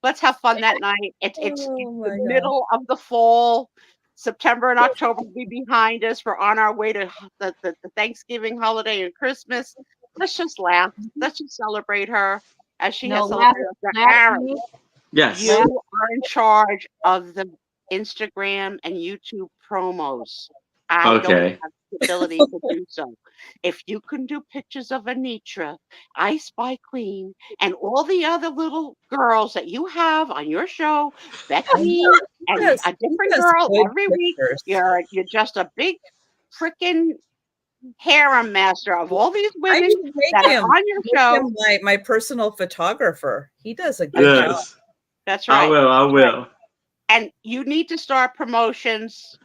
let's have fun that night. It's the middle of the fall. September and October will be behind us. We're on our way to the Thanksgiving holiday and Christmas. Let's just laugh. Let's just celebrate her as she has celebrated us. Aaron, Yes. you are in charge of the Instagram and YouTube promos. I don't Okay. have the ability to do so. If you can do pictures of Anitra, I Spy Queen, and all the other little girls that you have on your show, Becky and a different girl every week, you're just a big freaking harem master of all these women that are on your show. My personal photographer. He does a good job. That's right. I will. And you need to start promotions.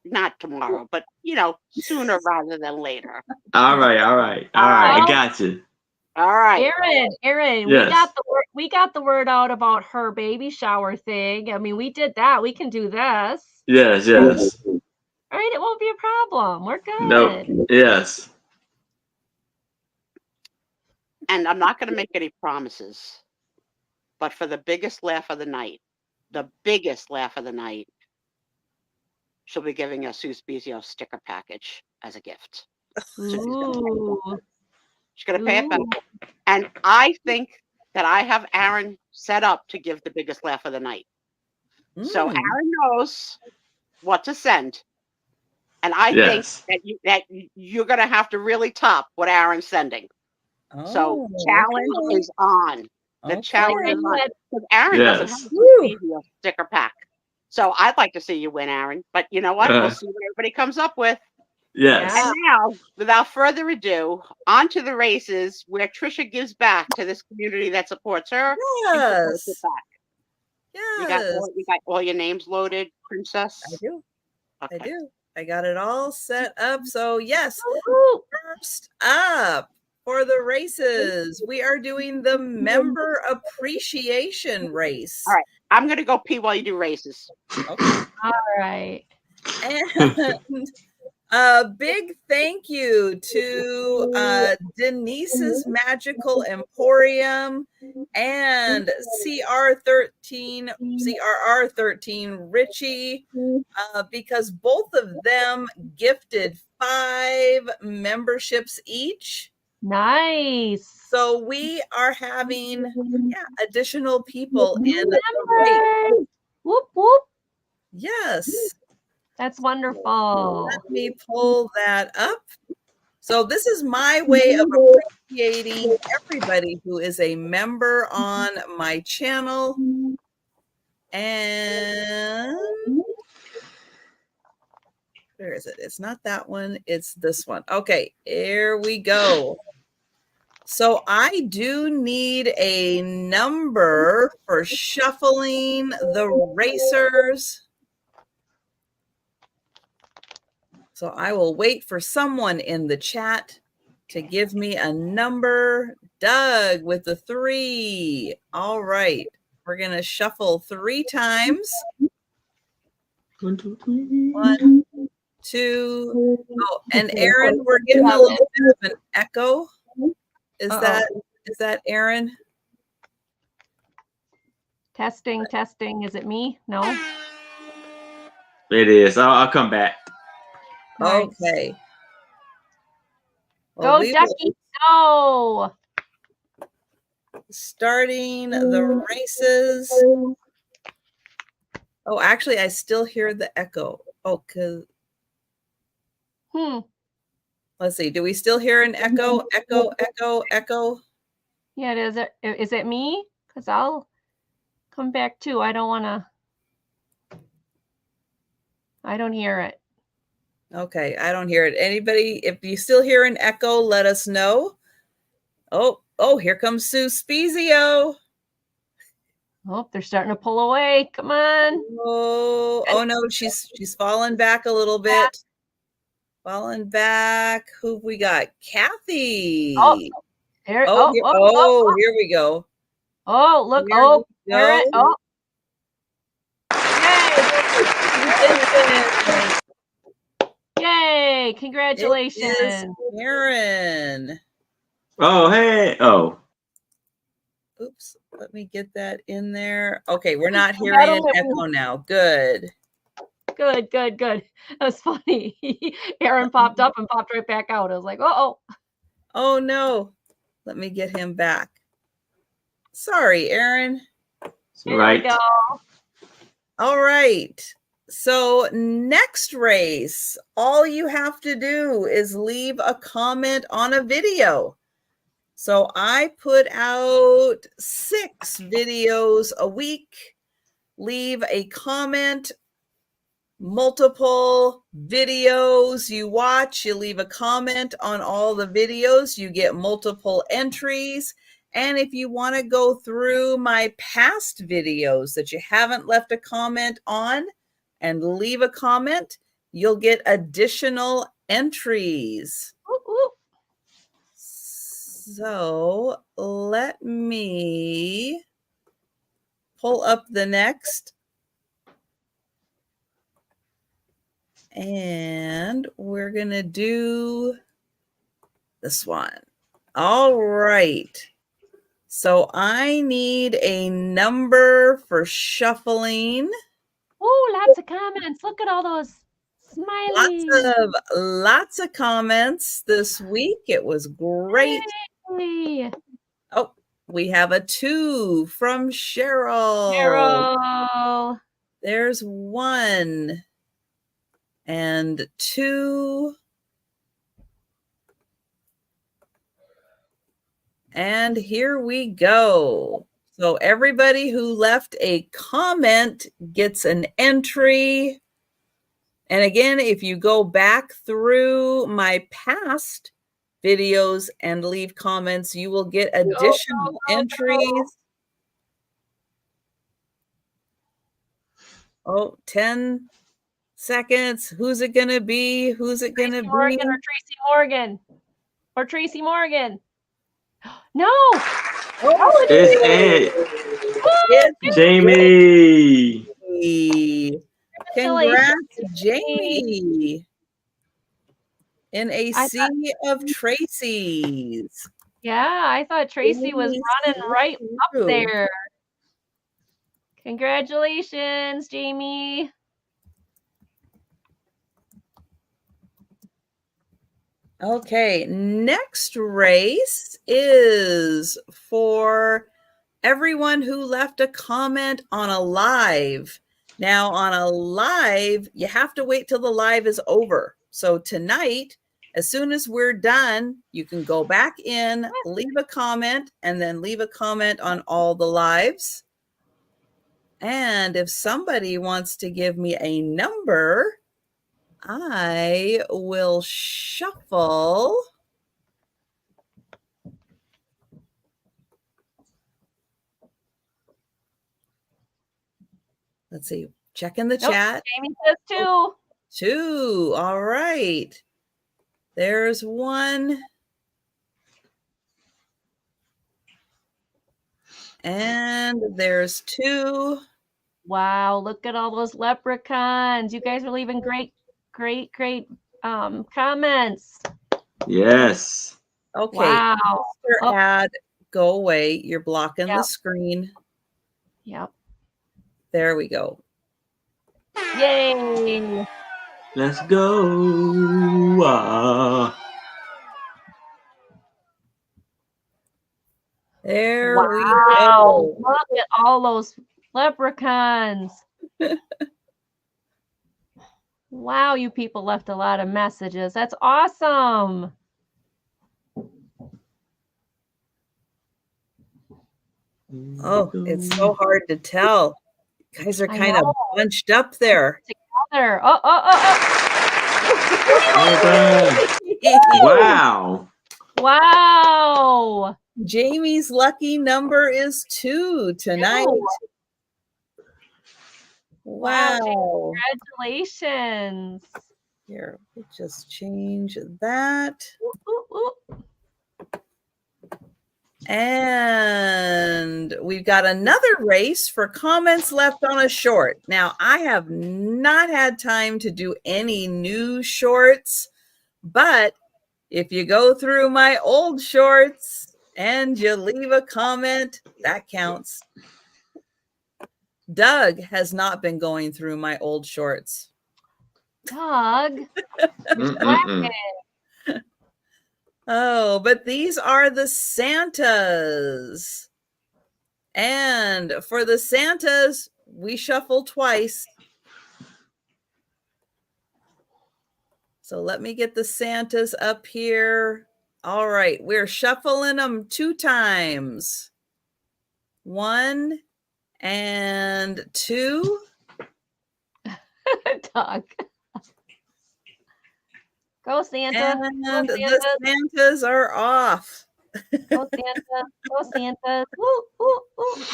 Not tomorrow, but sooner rather than later. All right. I got you. All right, Aaron, Yes. we got the word out about her baby shower thing. I mean, we did that. We can do this. Yes. All right, it won't be a problem. We're good. No. Yes. and I'm not going to make any promises, but for the biggest laugh of the night, she'll be giving us Sue Spiezio sticker package as a gift. Ooh. She's going to pay it back. And I think that I have Aaron set up to give the biggest laugh of the night. So Aaron knows what to send. And I think that you're going to have to really top what Aaron's sending. So challenge is on. The challenge is on. Because Aaron doesn't have a sticker pack. So I'd like to see you win, Aaron. But you know what? We'll see what everybody comes up with. Yes. And now, without further ado, on to the races where Trisha gives back to this community that supports her. Yes. You got all your names loaded, Princess? I do. Okay. I do. I got it all set up. So yes, first up for the races, we are doing the member appreciation race. All right. I'm going to go pee while you do races. Okay. All right. And A big thank you to Denise's Magical Emporium and CRR13 Richie, because both of them gifted 5 memberships each. Nice. So we are having additional people in. Members. Whoop whoop. Yes. That's wonderful. Let me pull that up. So this is my way of appreciating everybody who is a member on my channel. And where is it? It's not that one. It's this one. Okay, here we go. So I do need a number for shuffling the racers. So I will wait for someone in the chat to give me a number. Doug with the 3. All right. We're going to shuffle 3 times. 1, 2, 3. 1, 2. Oh, and Aaron, we're getting a little bit of an echo. Is that Aaron? Testing. Is it me? No. It is. I'll come back. Nice. Okay. Well, Go, Ducky. Go. Starting the races. Oh, actually, I still hear the echo. Oh, because. Let's see. Do we still hear an echo? Echo. Yeah, is it me? Because I'll come back too. I don't hear it. Okay, I don't hear it. Anybody, if you still hear an echo, let us know. Oh, here comes Sue Spiezio. Oh, they're starting to pull away. Come on. Oh no, she's fallen back a little bit. Falling back. Who we got? Kathy. Here, here we go. Oh, look. Hear it. Oh. Yay. Congratulations. Aaron. Oh, hey. Oh. Oops. Let me get that in there. Okay, we're not hearing an echo now. Good. That was funny. Aaron popped up and popped right back out. I was like, oh no. Let me get him back. Sorry, Aaron. Right. There we go. All right. So next race, all you have to do is leave a comment on a video. So I put out 6 videos a week. Leave a comment. Multiple videos you watch, you leave a comment on all the videos, you get multiple entries. And if you want to go through my past videos that you haven't left a comment on and leave a comment, you'll get additional entries. So let me pull up the next. And we're going to do this one. All right. So I need a number for shuffling. Oh, lots of comments. Look at all those smileys. Lots of comments this week. It was great. Yay. Oh, we have a 2 from Cheryl. There's 1 and 2. And here we go. So everybody who left a comment gets an entry. And again, if you go back through my past videos and leave comments, you will get additional entries. Oh, 10 seconds. Who's it going to be? Who's it going to be? Morgan or Tracy Morgan? Or Tracy Morgan? No. Oh, it's Jamie. Congrats, Jamie. in a sea of Tracy's. Yeah, I thought Tracy was running right up there. Congratulations, Jamie. Okay, next race is for everyone who left a comment on a live. Now, on a live, you have to wait till the live is over. So tonight, as soon as we're done, you can go back in, leave a comment, and then leave a comment on all the lives. And if somebody wants to give me a number, I will shuffle. Let's see. Check in the chat. Jamie says 2. Oh, 2. All right. There's 1. And there's 2. Wow, look at all those leprechauns. You guys are leaving great comments. Yes. Okay. Wow. Mr. Ad, go away. You're blocking the screen. Yep. There we go. Yay. Let's go. There we Wow. go. Look at all those leprechauns. Wow, you people left a lot of messages. That's awesome. Oh, it's so hard to tell. You guys are kind of bunched up there. Together. Wow. Wow. Jamie's lucky number is 2 tonight. Wow. Congratulations. Here, we'll just change that. And we've got another race for comments left on a short. Now, I have not had time to do any new shorts, but if you go through my old shorts and you leave a comment, that counts. Doug has not been going through my old shorts. Doug. Oh, but these are the Santas. And for the Santas, we shuffle twice. So let me get the Santas up here. All right, we're shuffling them 2 times. 1 and 2. Doug. Go, Santa. And Go, Santa. the Santas are off. Go, Santa. Go, Santa. Woo, woo, woo.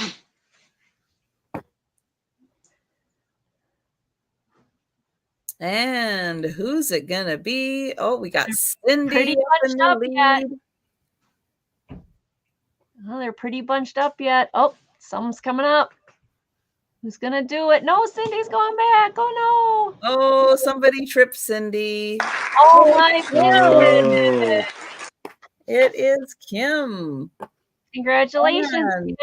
And who's it gonna be? Oh, we got Cindy Pretty up in bunched the up lead. yet. Oh, they're pretty bunched up yet. Oh, something's coming up. Who's gonna do it? No, Cindy's going back. Oh no. Oh, somebody tripped Cindy. Oh my goodness. It is Kim. Congratulations,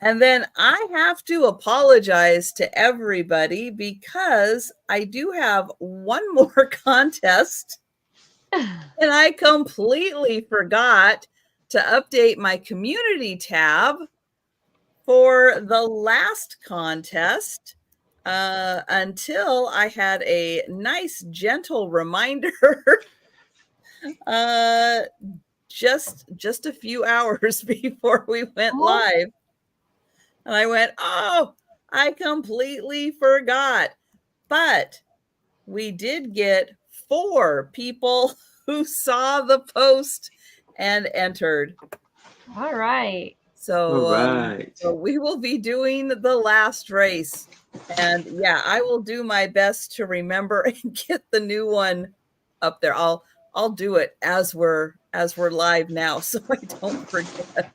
And then I have to apologize to everybody because I do have one more contest. And I completely forgot to update my community tab for the last contest until I had a nice, gentle reminder just a few hours before we went live. And I went, oh, I completely forgot. But we did get 4 people who saw the post and entered. All right. So, so we will be doing the last race. And yeah, I will do my best to remember and get the new one up there. I'll do it as we're live now, so I don't forget.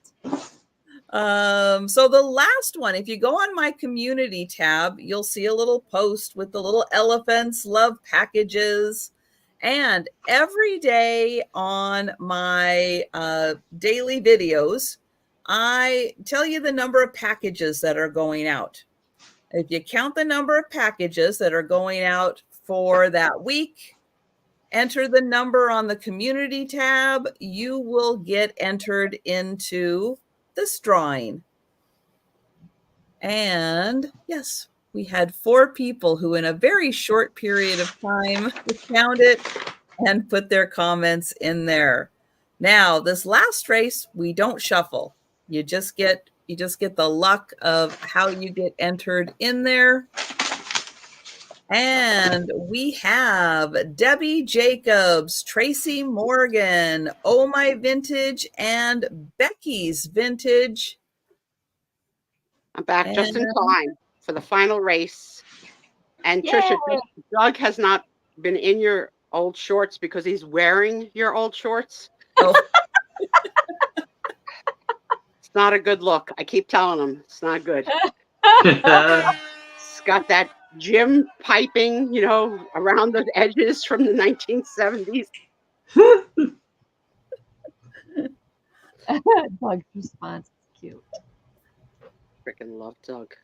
So the last one, if you go on my community tab, you'll see a little post with the little elephants love packages. And every day on my daily videos, I tell you the number of packages that are going out. If you count the number of packages that are going out for that week, enter the number on the community tab, you will get entered into this drawing. And yes, we had 4 people who in a very short period of time found it and put their comments in there. Now, this last race, we don't shuffle. You just get the luck of how you get entered in there. And we have Debbie Jacobs, Tracy Morgan, Oh My Vintage, and Becky's Vintage. I'm back just in time for the final race. And Yay! Trisha, Doug has not been in your old shorts because he's wearing your old shorts. Oh. It's not a good look. I keep telling him it's not good. It's got that gym piping, around the edges from the 1970s. Doug's response is cute. Freaking love Doug.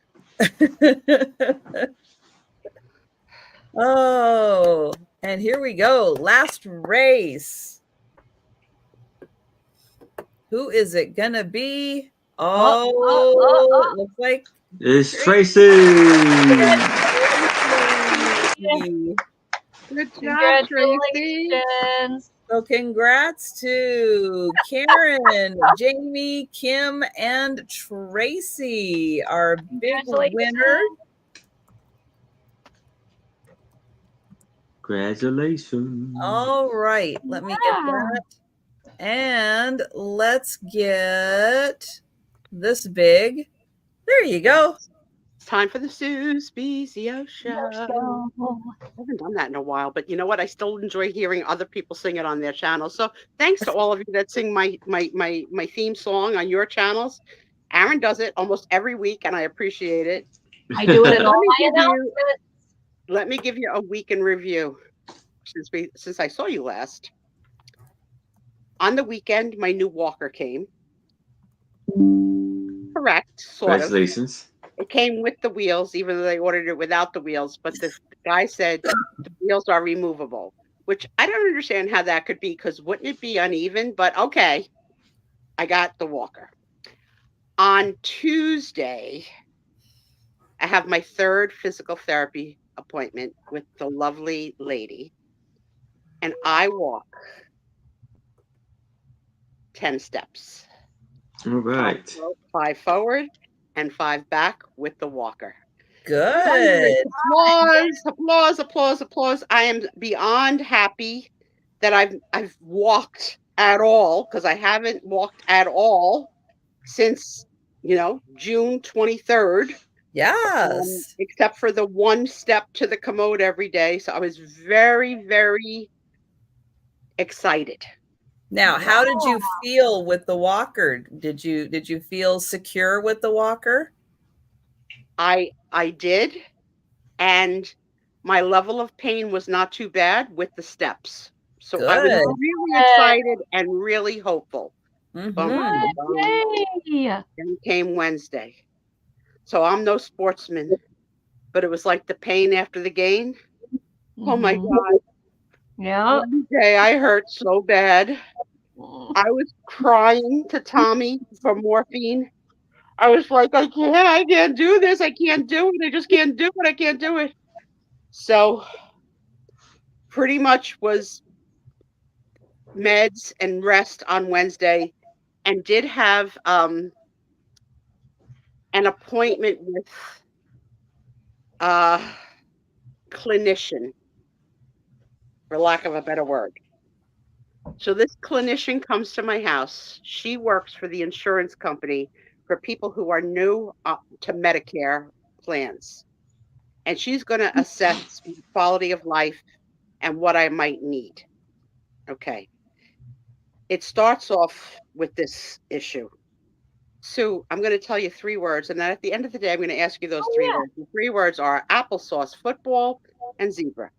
Oh, and here we go. Last race. Who is it gonna be? Oh, it looks like it's Tracy. Good job, Tracy. Congratulations. So congrats to Karen, Jamie, Kim, and Tracy, our big winners. Congratulations. All right, let me get that. And let's get this big. There you go. It's time for the Sue Spiezio show. I haven't done that in a while, but you know what? I still enjoy hearing other people sing it on their channels. So thanks to all of you that sing my theme song on your channels. Aaron does it almost every week, and I appreciate it. I do it in all my announcements. Let me give you a week in review since I saw you last. On the weekend, my new walker came. Correct, sort of. Congratulations. It came with the wheels, even though they ordered it without the wheels. But the guy said the wheels are removable, which I don't understand how that could be, because wouldn't it be uneven? But okay, I got the walker. On Tuesday, I have my 3rd physical therapy appointment with the lovely lady. And I walk 10 steps. All right. 5 forward and 5 back with the walker. Good. Applause. I am beyond happy that I've walked at all, because I haven't walked at all since, June 23rd. Yes. Except for the 1 step to the commode every day. So I was very, very excited. Now, how did you feel with the walker? Did you feel secure with the walker? I did, and my level of pain was not too bad with the steps. So Good. I was really excited and really hopeful. Yay! Then came Wednesday. So I'm no sportsman, but it was like the pain after the gain. Oh my God. Yeah. Wednesday, I hurt so bad. I was crying to Tommy for morphine. I was like, I can't do this. I can't do it. I just can't do it. I can't do it. So pretty much was meds and rest on Wednesday, and did have an appointment with a clinician, for lack of a better word. So this clinician comes to my house. She works for the insurance company for people who are new to Medicare plans. And she's going to assess quality of life and what I might need. Okay. It starts off with this issue. Sue, I'm going to tell you 3 words, and then at the end of the day, I'm going to ask you those 3 words. The 3 words are applesauce, football, and zebra.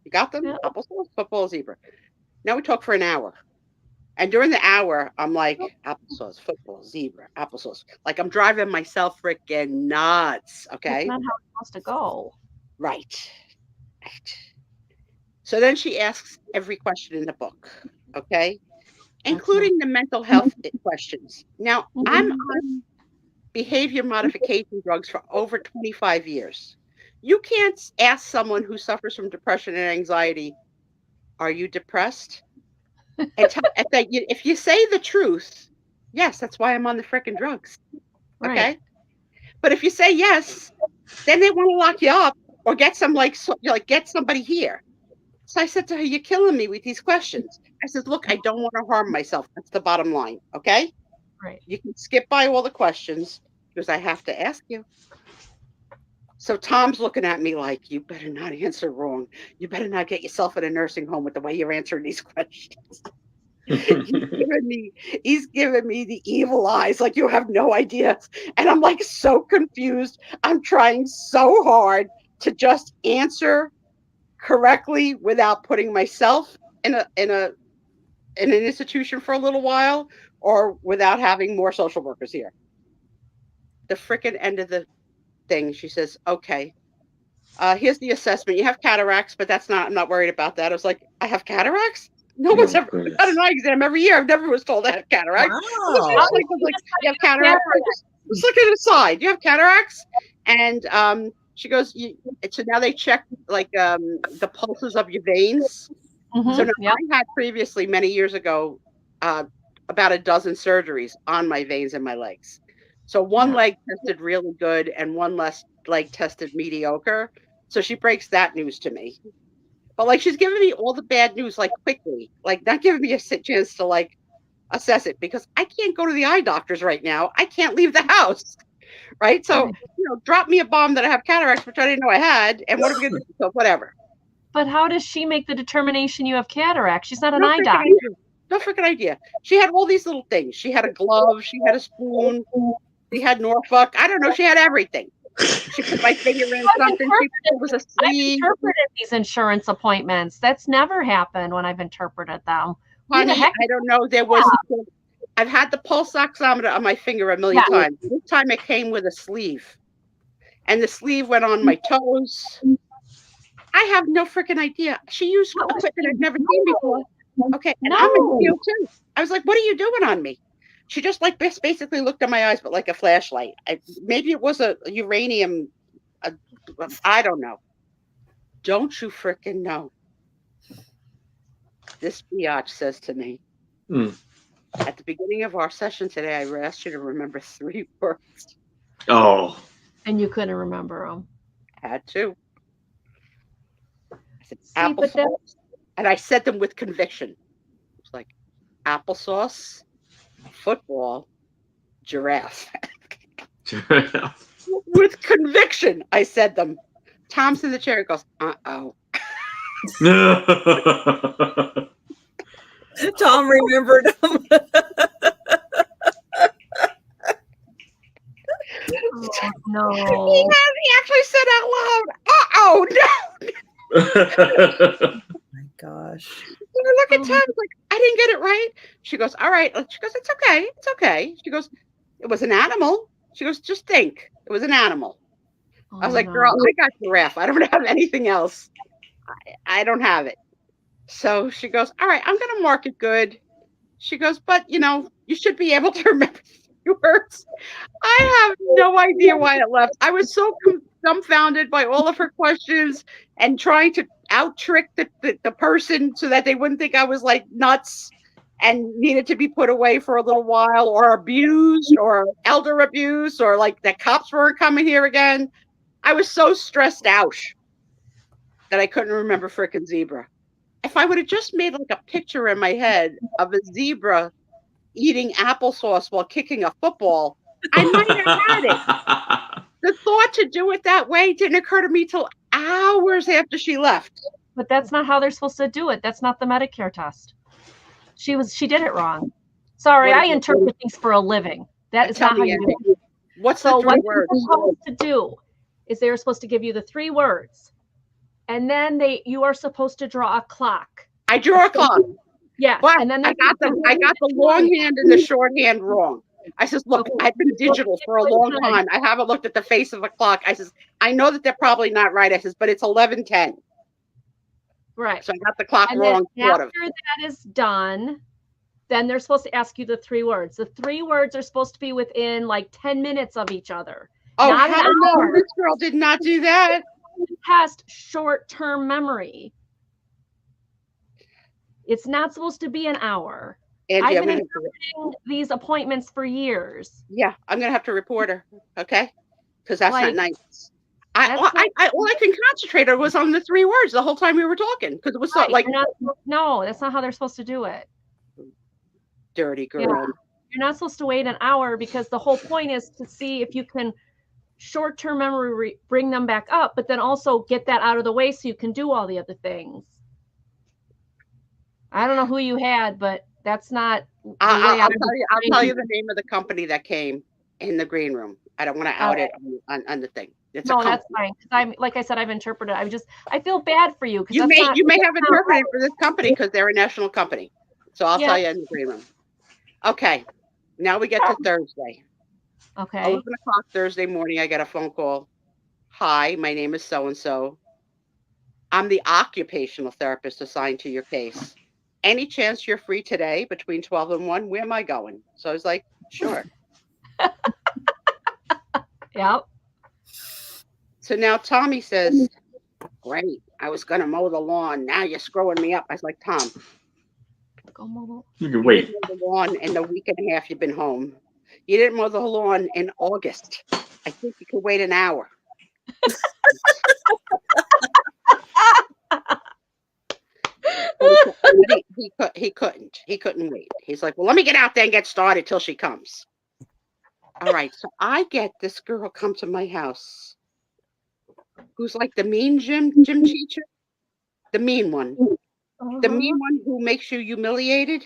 You got them? Yeah. Applesauce, football, zebra. Now we talk for an hour. And during the hour, I'm like, applesauce, football, zebra, applesauce. Like I'm driving myself freaking nuts. That's Okay. not how it's supposed to go. Right. Right. So then she asks every question in the book. Okay. Including the mental health questions. Now, I'm on behavior modification drugs for over 25 years. You can't ask someone who suffers from depression and anxiety, are you depressed? And if you say the truth, yes, that's why I'm on the freaking drugs. Right. Okay. But if you say yes, then they want to lock you up or get get somebody here. So I said to her, you're killing me with these questions. I said, look, I don't want to harm myself. That's the bottom line. Okay. Right. You can skip by all the questions because I have to ask you. So Tom's looking at me like, you better not answer wrong. You better not get yourself in a nursing home with the way you're answering these questions. He's giving me the evil eyes, like you have no idea. And I'm like so confused. I'm trying so hard to just answer correctly without putting myself in an institution for a little while or without having more social workers here. The frickin' end of the thing, she says, okay, here's the assessment. You have cataracts, but I'm not worried about that. I was like, I have cataracts? No one's ever done an eye exam every year. I've never was told I have cataracts. Wow. You have cataracts? Just look at the side. You have cataracts? And she goes, so now they check like the pulses of your veins. So now I had previously, many years ago, about a dozen surgeries on my veins in my legs. So one leg tested really good and one leg tested mediocre. So she breaks that news to me. But like she's giving me all the bad news like quickly, like not giving me a chance to like assess it because I can't go to the eye doctors right now. I can't leave the house. Right. So, drop me a bomb that I have cataracts, which I didn't know I had. And what are we going to do? So whatever. But how does she make the determination you have cataracts? She's not an eye doctor. No freaking idea. She had all these little things. She had a glove. She had a spoon. She had Norfolk. I don't know. She had everything. She put my finger in something. It was a sleeve. I've interpreted these insurance appointments. That's never happened when I've interpreted them. Honey, I don't know. I've had the pulse oximeter on my finger a million times. This time it came with a sleeve. And the sleeve went on my toes. I have no freaking idea. She used equipment I've never seen before. Okay, and I'm in field too. I was like, what are you doing on me? She just like basically looked at my eyes, but like a flashlight. Maybe it was a uranium. I don't know. Don't you freaking know? This biatch says to me, at the beginning of our session today, I asked you to remember 3 words. Oh. And you couldn't remember them. Had to. I said applesauce. And I said them with conviction. It was like applesauce, football, giraffe. With conviction, I said them. Tom's in the chair. He goes, uh-oh. Tom remembered them. Oh, no. He actually said out loud, uh-oh, no. Oh my gosh. And I look at Tom, like, I didn't get it right. She goes, all right. She goes, it's okay. It's okay. She goes, it was an animal. She goes, just think. It was an animal. I was like, girl, I got giraffe. I don't have anything else. I don't have it. So she goes, all right, I'm going to mark it good. She goes, but, you should be able to remember words. I have no idea why it left. I was so dumbfounded by all of her questions and trying to out-trick the person so that they wouldn't think I was like nuts and needed to be put away for a little while or abused or elder abuse or like the cops weren't coming here again. I was so stressed out that I couldn't remember frickin' zebra. If I would have just made like a picture in my head of a zebra eating applesauce while kicking a football, I might have had it. The thought to do it that way didn't occur to me till hours after she left. But that's not how they're supposed to do it. That's not the Medicare test. She did it wrong. Sorry, I interpret things for a living. That is not how you do it. What's the 3 words? What they're supposed to do is they're supposed to give you the 3 words. and then you are supposed to draw a clock. I draw a clock. Yes, But and then I got the longhand and the shorthand wrong. I says, look, Okay. I've been digital for a long time. I haven't looked at the face of a clock. I says, I know that they're probably not right. I says, but it's 11:10. Right. So I got the clock And wrong. then after that is done, then they're supposed to ask you the 3 words. The 3 words are supposed to be within like 10 minutes of each other. Oh, not hell no, this girl did not do that. Test short-term memory. It's not supposed to be an hour. Angie, I've been interpreting these appointments for years. Yeah, I'm going to have to report her, okay? Because that's not nice. All I can concentrate on was on the 3 words the whole time we were talking, because it was so, like... No, that's not how they're supposed to do it. Dirty girl. Yeah. You're not supposed to wait an hour, because the whole point is to see if you can short-term memory bring them back up, but then also get that out of the way so you can do all the other things. I don't know who you had, but that's not the way I'll tell you the name of the company that came in the green room. I don't want to out it on the thing. No, that's fine. I'm, like I said, I've interpreted. I feel bad for you. You may have interpreted for this company because they're a national company. So I'll tell you in the green room. Okay. Now we get to Thursday. Okay. 11 o'clock Thursday morning, I get a phone call. Hi, my name is so-and-so. I'm the occupational therapist assigned to your case. Any chance you're free today between 12 and 1? Where am I going? So I was like, sure. Yep. So now Tommy says, great. I was going to mow the lawn. Now you're screwing me up. I was like, Tom, you can wait. You didn't mow the lawn in the week and a half you've been home. You didn't mow the lawn in August. I think you could wait an hour. He couldn't wait. He's like, well, let me get out there and get started till she comes. All right. So I get this girl come to my house who's like the mean gym teacher, the mean one, the mean one who makes you humiliated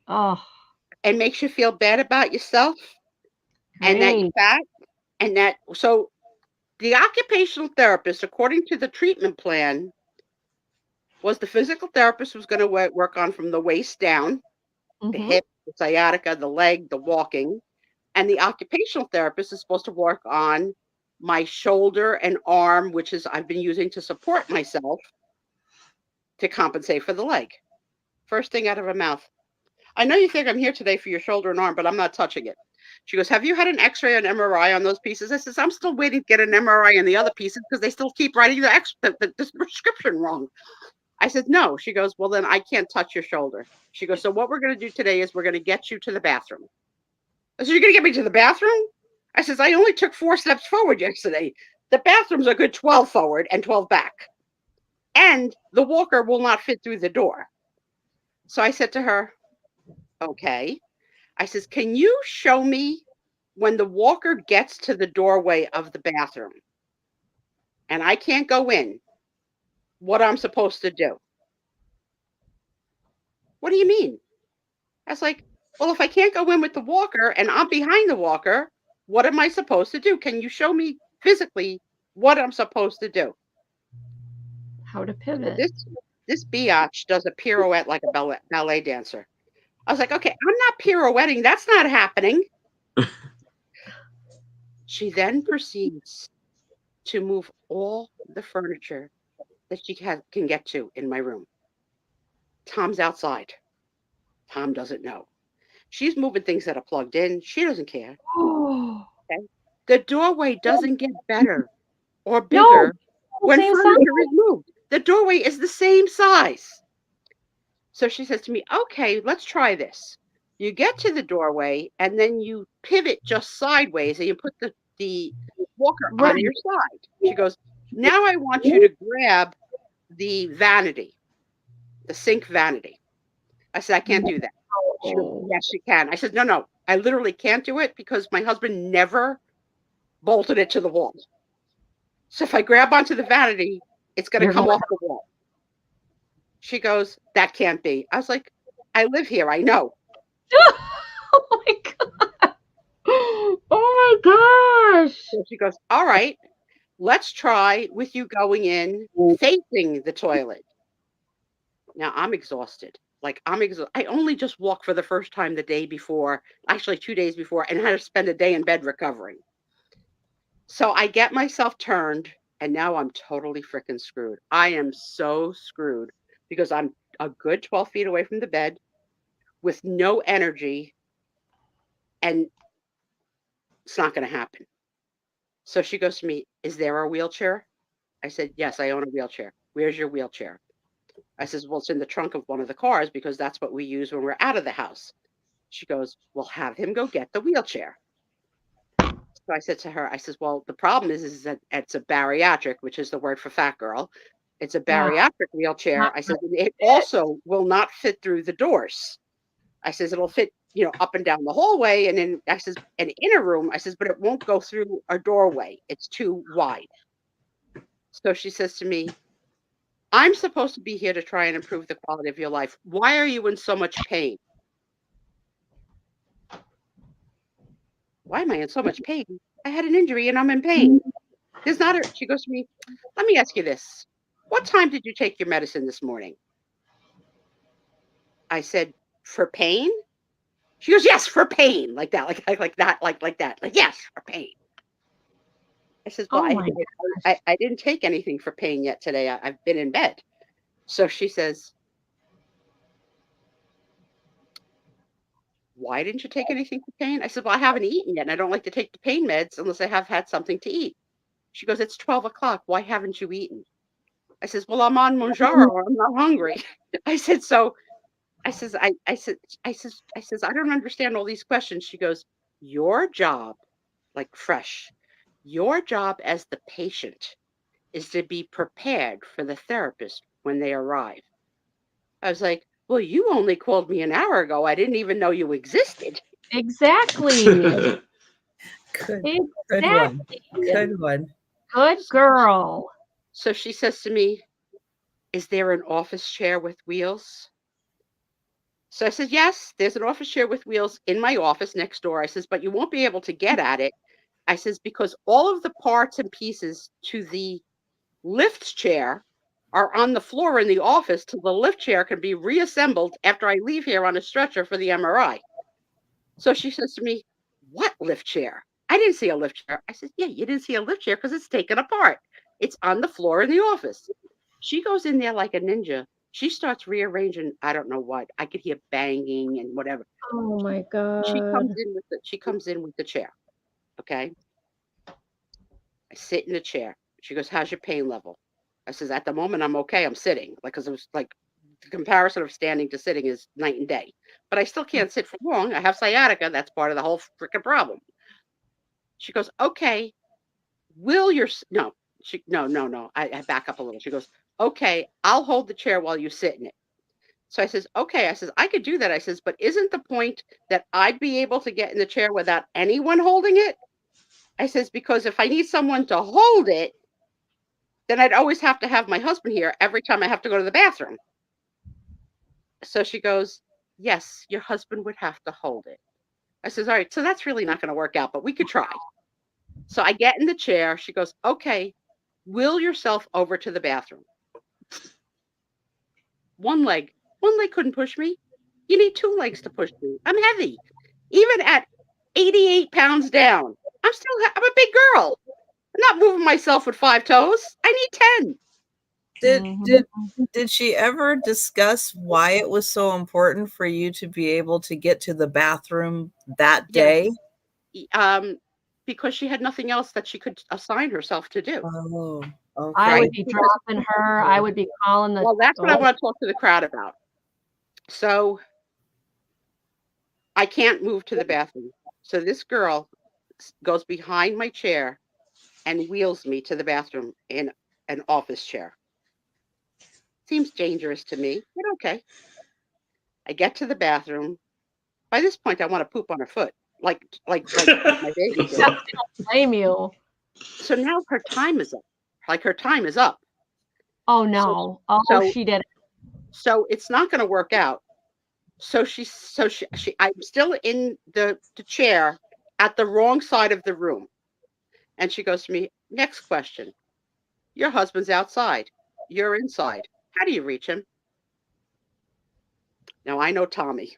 and makes you feel bad about yourself and that you're fat and that. So the occupational therapist, according to the treatment plan, was the physical therapist was going to work on from the waist down, the hip, the sciatica, the leg, the walking. And the occupational therapist is supposed to work on my shoulder and arm, which is I've been using to support myself to compensate for the leg. First thing out of her mouth. I know you think I'm here today for your shoulder and arm, but I'm not touching it. She goes, have you had an x-ray or an MRI on those pieces? I says, I'm still waiting to get an MRI on the other pieces because they still keep writing the prescription wrong. I said, no. She goes, well, then I can't touch your shoulder. She goes, so what we're going to do today is we're going to get you to the bathroom. I said, you're going to get me to the bathroom? I says, I only took 4 steps forward yesterday. The bathroom's a good 12 forward and 12 back. And the walker will not fit through the door. So I said to her, okay. I says, can you show me when the walker gets to the doorway of the bathroom and I can't go in, what I'm supposed to do? What do you mean? I was like, well, if I can't go in with the walker and I'm behind the walker, what am I supposed to do? Can you show me physically what I'm supposed to do? How to pivot. This biatch does a pirouette like a ballet dancer. I was like, okay, I'm not pirouetting. That's not happening. She then proceeds to move all the furniture that she can get to in my room. Tom's outside. Tom doesn't know. She's moving things that are plugged in. She doesn't care. Okay? The doorway doesn't get better or bigger when furniture is moved. The doorway is the same size. So she says to me, okay, let's try this. You get to the doorway and then you pivot just sideways and you put the walker on your side. She goes, now I want you to grab the vanity, the sink vanity. I said, I can't do that. She goes, yes, you can. I said, no, I literally can't do it because my husband never bolted it to the wall. So if I grab onto the vanity, it's going to come off the wall. She goes, that can't be. I was like, I live here. I know. Oh my God. Oh my gosh. So she goes, all right. let's try with you going in facing the toilet. Now I'm exhausted. Like I only just walked for the first time the day before, actually 2 days before, and had to spend a day in bed recovering. So I get myself turned, and now I'm totally freaking screwed. I am so screwed because I'm a good 12 feet away from the bed with no energy, and it's not going to happen. So she goes to me, "Is there a wheelchair?" I said, "Yes, I own a wheelchair." "Where's your wheelchair?" I says, "Well, it's in the trunk of one of the cars because that's what we use when we're out of the house." She goes, "Well, have him go get the wheelchair." So I said to her, I says, "Well, the problem is that it's a bariatric, which is the word for fat girl. It's a Yeah. bariatric wheelchair." Not I said, "It also will not fit through the doors." I says, "It'll fit, up and down the hallway." And then I says, "and in a room," I says, "but it won't go through a doorway. It's too wide." So she says to me, "I'm supposed to be here to try and improve the quality of your life. Why are you in so much pain?" "Why am I in so much pain? I had an injury and I'm in pain. There's not a," she goes to me, "Let me ask you this. What time did you take your medicine this morning?" I said, "For pain?" She goes, "Yes, for pain." Like that, like that, like that. Like, "Yes, for pain." I says, "Well, Oh my I didn't take anything for pain yet today. I've been in bed." So she says, "Why didn't you take anything for pain?" I said, "Well, I haven't eaten yet, and I don't like to take the pain meds unless I have had something to eat." She goes, "It's 12 o'clock. Why haven't you eaten?" I says, "Well, I'm on Mounjaro. I'm not hungry." I said, "So," I says, "I don't understand all these questions." She goes, "Your job," like fresh, "your job as the patient is to be prepared for the therapist when they arrive." I was like, "Well, you only called me an hour ago. I didn't even know you existed." Exactly. Good, good one. Exactly. Good one. Good girl. So she says to me, "Is there an office chair with wheels?" So I said, "Yes, there's an office chair with wheels in my office next door." I says, "But you won't be able to get at it." I says, "Because all of the parts and pieces to the lift chair are on the floor in the office till the lift chair can be reassembled after I leave here on a stretcher for the MRI." So she says to me, "What lift chair? I didn't see a lift chair." I said, "Yeah, you didn't see a lift chair because it's taken apart. It's on the floor in the office." She goes in there like a ninja. She starts rearranging, I don't know what. I could hear banging and whatever. Oh my She God. comes in with the chair. Okay. I sit in the chair. She goes, "How's your pain level?" I says, "At the moment, I'm okay. I'm sitting." Like, because it was like the comparison of standing to sitting is night and day. But I still can't sit for long. I have sciatica. That's part of the whole freaking problem. She goes, "Okay, will your no?" No. I back up a little. She goes, "Okay, I'll hold the chair while you sit in it." So I says, "Okay." I says, "I could do that." I says, "But isn't the point that I'd be able to get in the chair without anyone holding it?" I says, "Because if I need someone to hold it, then I'd always have to have my husband here every time I have to go to the bathroom." So she goes, "Yes, your husband would have to hold it." I says, "All right, so that's really not going to work out, but we could try." So I get in the chair. She goes, "Okay, wheel yourself over to the bathroom." One leg. One leg couldn't push me. You need two legs to push me. I'm heavy. Even at 88 pounds down, I'm a big girl. I'm not moving myself with 5 toes. I need 10. Did Mhm. did did she ever discuss why it was so important for you to be able to get to the bathroom that Yes. day? Because she had nothing else that she could assign herself to do. Oh, I okay. would be dropping her. I would be calling the Well, that's what I oh, want to talk to the crowd about. So I can't move to the bathroom. So this girl goes behind my chair and wheels me to the bathroom in an office chair. Seems dangerous to me, but okay. I get to the bathroom. By this point, I want to poop on her foot, like my baby did. blame you. So now her time is up. Like her time is up. Oh So no. Oh, so she did it. so it's not going to work out. I'm still in the chair at the wrong side of the room. And she goes to me, Next question. Your husband's outside. You're inside. How do you reach him? Now, I know Tommy.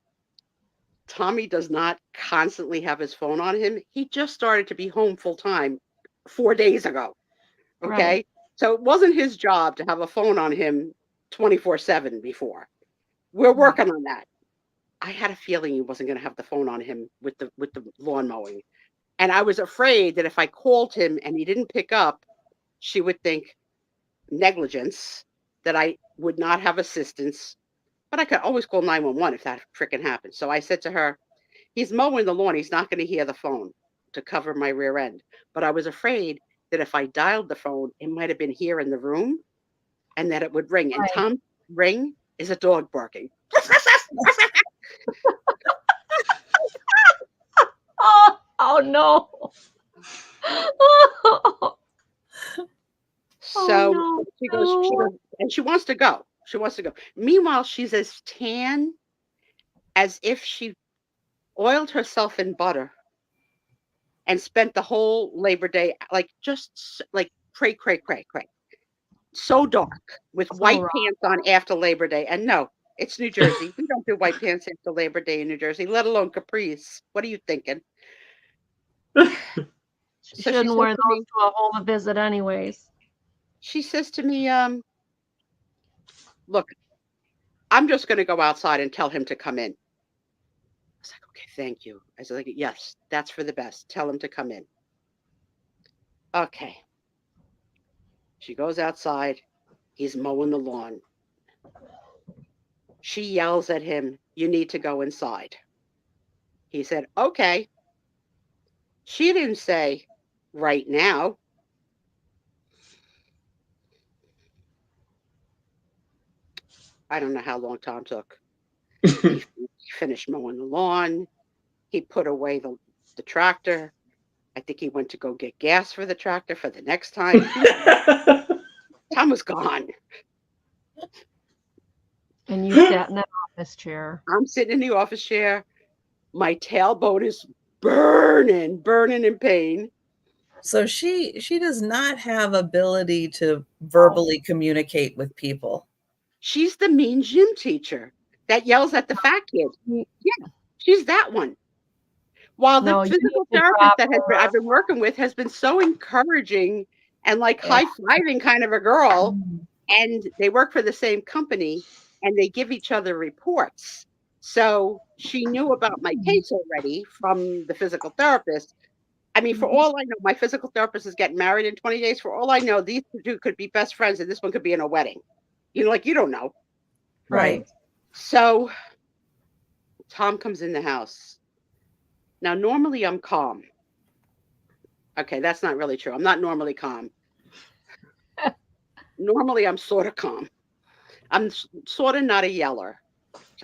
Tommy does not constantly have his phone on him. He just started to be home full time 4 days ago. Okay. Right. So it wasn't his job to have a phone on him 24/7 before. We're working on that. I had a feeling he wasn't going to have the phone on him with the lawn mowing. And I was afraid that if I called him and he didn't pick up, she would think negligence, that I would not have assistance. But I could always call 911 if that freaking happened. So I said to her, he's mowing the lawn. He's not going to hear the phone to cover my rear end. But I was afraid that if I dialed the phone, it might have been here in the room and that it would ring. And Right. Tom's ring is a dog barking. Oh no. So no. she goes, and she wants to go. She wants to go. Meanwhile, she's as tan as if she oiled herself in butter and spent the whole Labor Day like just like cray. So dark with white rough. pants on after Labor Day. And no, it's New Jersey. We don't do white pants after Labor Day in New Jersey, let alone capris. What are you thinking? She So she shouldn't said wear to those me- to a home visit anyways. She says to me, look, I'm just going to go outside and tell him to come in. I was like, okay, thank you. I was like, yes, that's for the best. Tell him to come in. Okay. She goes outside. He's mowing the lawn. She yells at him, you need to go inside. He said, okay. She didn't say, right now. I don't know how long Tom took. He finished mowing the lawn. He put away the tractor. I think he went to go get gas for the tractor for the next time. Tom was gone. And you sat in that office chair. I'm sitting in the office chair. My tailbone is burning in pain. So she does not have ability to verbally communicate with people. She's the mean gym teacher that yells at the fat kid. Yeah, she's that one. While the No, you physical need to therapist drop that I've been working with has been so encouraging and like high-fiving kind of a girl, and they work for the same company and they give each other reports. So she knew about my case already from the physical therapist. I mean, for all I know, my physical therapist is getting married in 20 days. For all I know, these two could be best friends and this one could be in a wedding. You know, like you don't know. Right. So Tom comes in the house. Now, normally I'm calm. Okay, that's not really true. I'm not normally calm. Normally I'm sort of calm. I'm sort of not a yeller.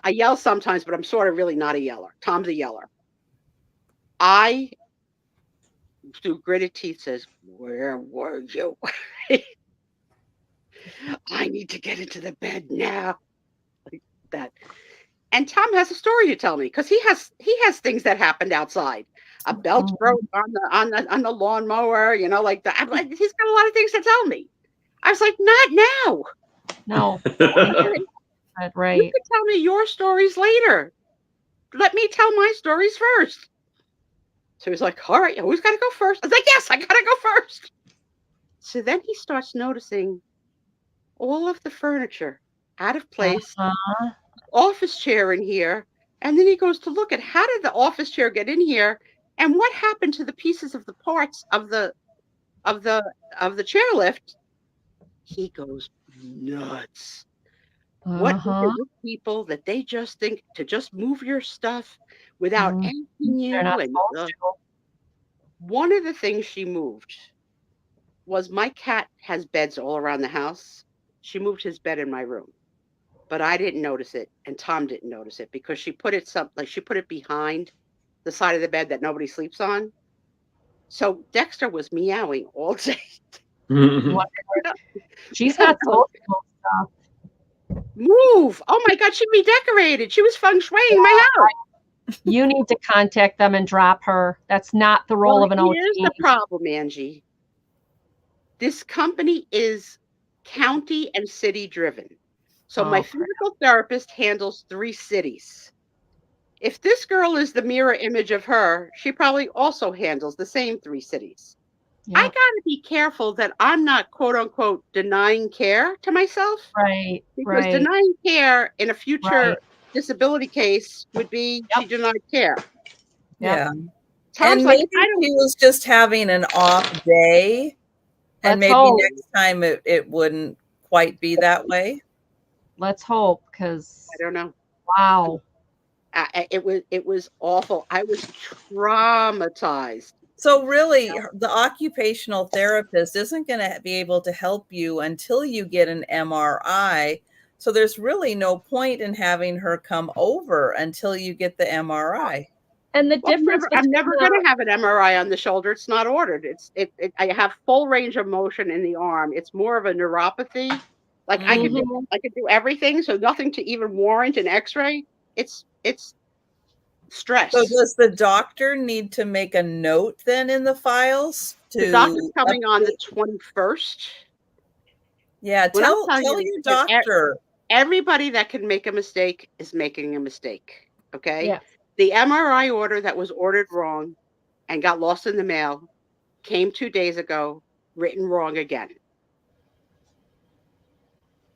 I yell sometimes, but I'm sort of really not a yeller. Tom's a yeller. I, through gritted teeth, says, where were you? I need to get into the bed now. Like that. And Tom has a story to tell me because he has things that happened outside. A belt broke on the lawnmower, you know, like that. He's got a lot of things to tell me. I was like, not now. No. Right. You can tell me your stories later. Let me tell my stories first. So he's like, all right, who's got to go first? I was like, yes, I got to go first. So then he starts noticing all of the furniture out of place, office chair in here. And then he goes to look at how did the office chair get in here and what happened to the pieces of the parts of the chairlift. He goes nuts. What is it with people that they just think to just move your stuff without asking you? They're not And, supposed to. one of the things she moved was my cat has beds all around the house. She moved his bed in my room, but I didn't notice it, and Tom didn't notice it because she put it behind the side of the bed that nobody sleeps on. So Dexter was meowing all day. She's not supposed to stuff. Move! Oh my God, she redecorated. She was feng shuiing my house. You need to contact them and drop her. That's not the role of an OT. Here's the problem, Angie. This company is county and city driven. So my Oh, crap. physical therapist handles 3 cities. If this girl is the mirror image of her, she probably also handles the same 3 cities. I Yep. gotta be careful that I'm not quote unquote denying care to myself, Right. because Right. denying care in a future Right. disability case would be she Yep. denied care. Yep. Yeah. Tom's And like, maybe I don't, she was just having an off day, and Let's maybe hope. next time it wouldn't quite be that way. Let's hope, I because don't know. wow. It was awful. I was traumatized. So really, the occupational therapist isn't going to be able to help you until you get an MRI. So there's really no point in having her come over until you get the MRI. And the Well, difference I'm between never going to have an MRI on the shoulder. It's not ordered. I have full range of motion in the arm. It's more of a neuropathy. Like I could Mhm. do everything, so nothing to even warrant an X-ray. It's So stress. does the doctor need to make a note then in the files The doctor's to coming on the update? 21st. Yeah, When I tell tell you your that doctor. everybody that can make a mistake is making a mistake. Okay. Yes. The MRI order that was ordered wrong and got lost in the mail came 2 days ago, written wrong again.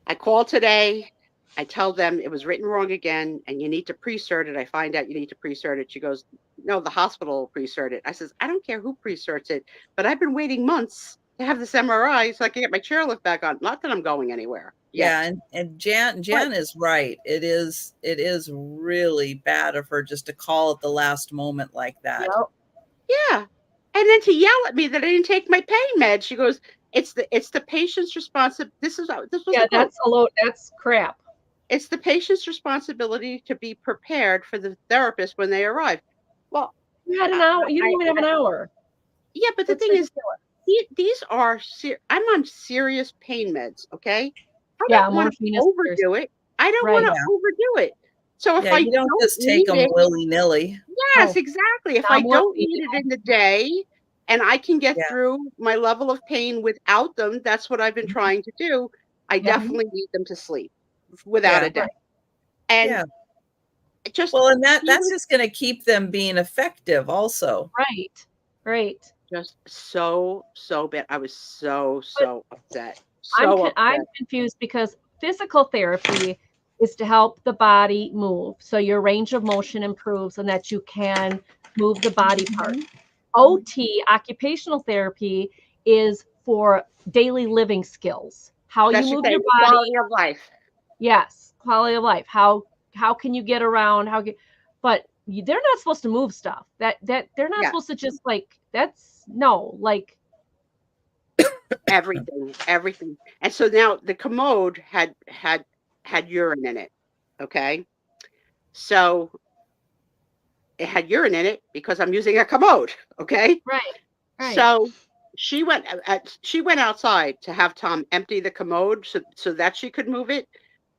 I called today. I tell them it was written wrong again and you need to pre-cert it. I find out you need to pre-cert it. She goes, no, the hospital will pre-cert it. I says, I don't care who pre-certs it, but I've been waiting months to have this MRI so I can get my chairlift back on. Not that I'm going anywhere yet. Yeah, and Jan But is right. It is really bad of her just to call at the last moment like that. Yep. yeah. And then to yell at me that I didn't take my pain med. She goes, it's the patient's responsibility. This was Yeah, a quote. that's a load. That's crap. It's the patient's responsibility to be prepared for the therapist when they arrive. Well, You had an I, hour. You I, didn't even have an hour. yeah, but the That's thing is, ridiculous. these are I'm on serious pain meds. Okay, I Yeah, don't want to morphine is serious. overdo it. I don't want Right. to Yeah. overdo it. So if Yeah, I you don't don't just take need them it, willy-nilly. yes, Oh, exactly. If now I don't morphine. need it in the day and I can get Yeah. through my level of pain without them, that's what I've been trying to do. I Yep. definitely need them to sleep without Yeah. a doubt. And Yeah. it just Well, and she that's was just going to keep them being effective also. Right. Right. just so bad. I was so But upset. I'm So I'm upset. confused because physical therapy is to help the body move, so your range of motion improves and that you can move the body parts. Mhm. OT, occupational therapy, is for daily living skills. How you That's your move thing, your the body. quality of life. Yes, quality of life. How can you get around? But they're not supposed to move stuff. That they're not Yeah, supposed to just like that's no like everything. And so now the commode had urine in it. Okay, so it had urine in it because I'm using a commode. Okay, right, right. so she went outside to have Tom empty the commode so that she could move it,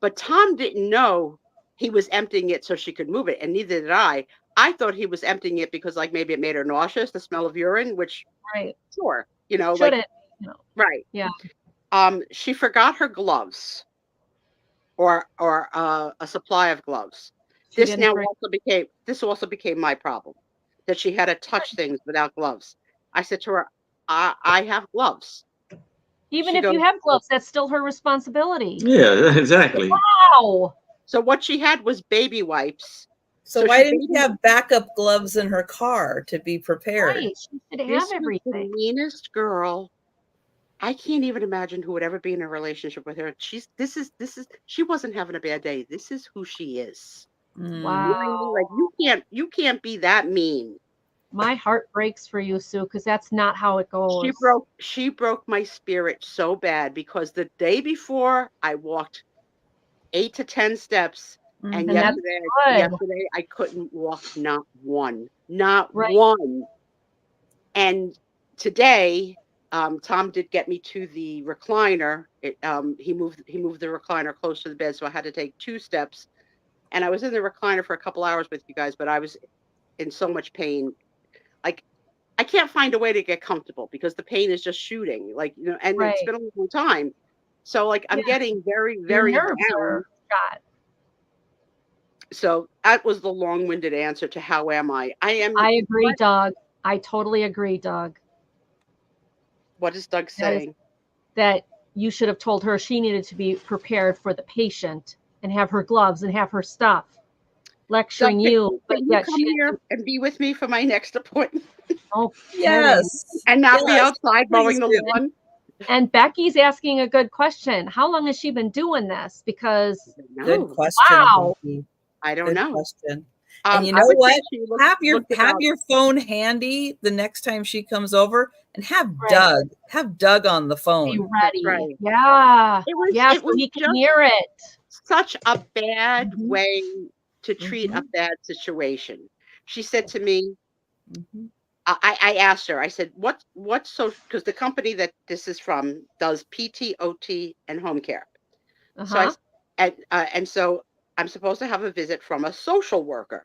but Tom didn't know he was emptying it so she could move it, and neither did I. I thought he was emptying it because like maybe it made her nauseous, the smell of urine, which Right. sure, like Shouldn't, you know. right. Yeah. She forgot her gloves or a supply of gloves. She didn't bring This also became my problem, that she had to touch things without gloves. I said to her, I have gloves. even She if goes, you have gloves, that's still her responsibility. Yeah, exactly. Wow. so what she had was baby wipes. So So why she didn't baby you have backup gloves in her car to be prepared? Right. She should have This was the everything. meanest girl. I can't even imagine who would ever be in a relationship with her. This is she wasn't having a bad day. This is who she is. You know Mm. what I mean? Wow. Like you can't be that mean. My heart breaks for you, Sue, because that's not how it She goes. broke she broke my spirit so bad because the day before I walked 8 to 10 steps, and And Mhm. that's yesterday good. I couldn't walk not one. Not Right. one. And today, Tom did get me to the recliner. He moved the recliner close to the bed, so I had to take 2 steps, and I was in the recliner for a couple hours with you guys, but I was in so much pain. Like I can't find a way to get comfortable because the pain is just shooting, like, you know, and it's Right. been a long time. So like I'm Yeah. getting very, Your very nerves down. are shot. So that was the long-winded answer to how am I? I am. I agree, Doug. I totally agree, Doug. What is Doug That is- saying? That you should have told her she needed to be prepared for the patient and have her gloves and have her stuff. Lecturing Doug, you, but can you yet come she here didn't. and be with me for my next appointment Oh, kidding. Yes. and not be Yes, outside please mowing the do. lawn? And Becky's asking a good question. How long has she been doing this? Because Good No, question, wow. Becky. I don't Good know. question. And you I know would say what? she Have looked about. your phone handy the next time she comes over, and have Right. Doug on the Be phone. ready. right. Yeah. Yeah, It so was he can just hear it. such a bad Mhm. way to treat a Mhm. bad situation. She said to me, Mhm. I asked her, I said, what's so, because the company that this is from does PT, OT, and home care. So Uh-huh. and so I'm supposed to have a visit from a social worker.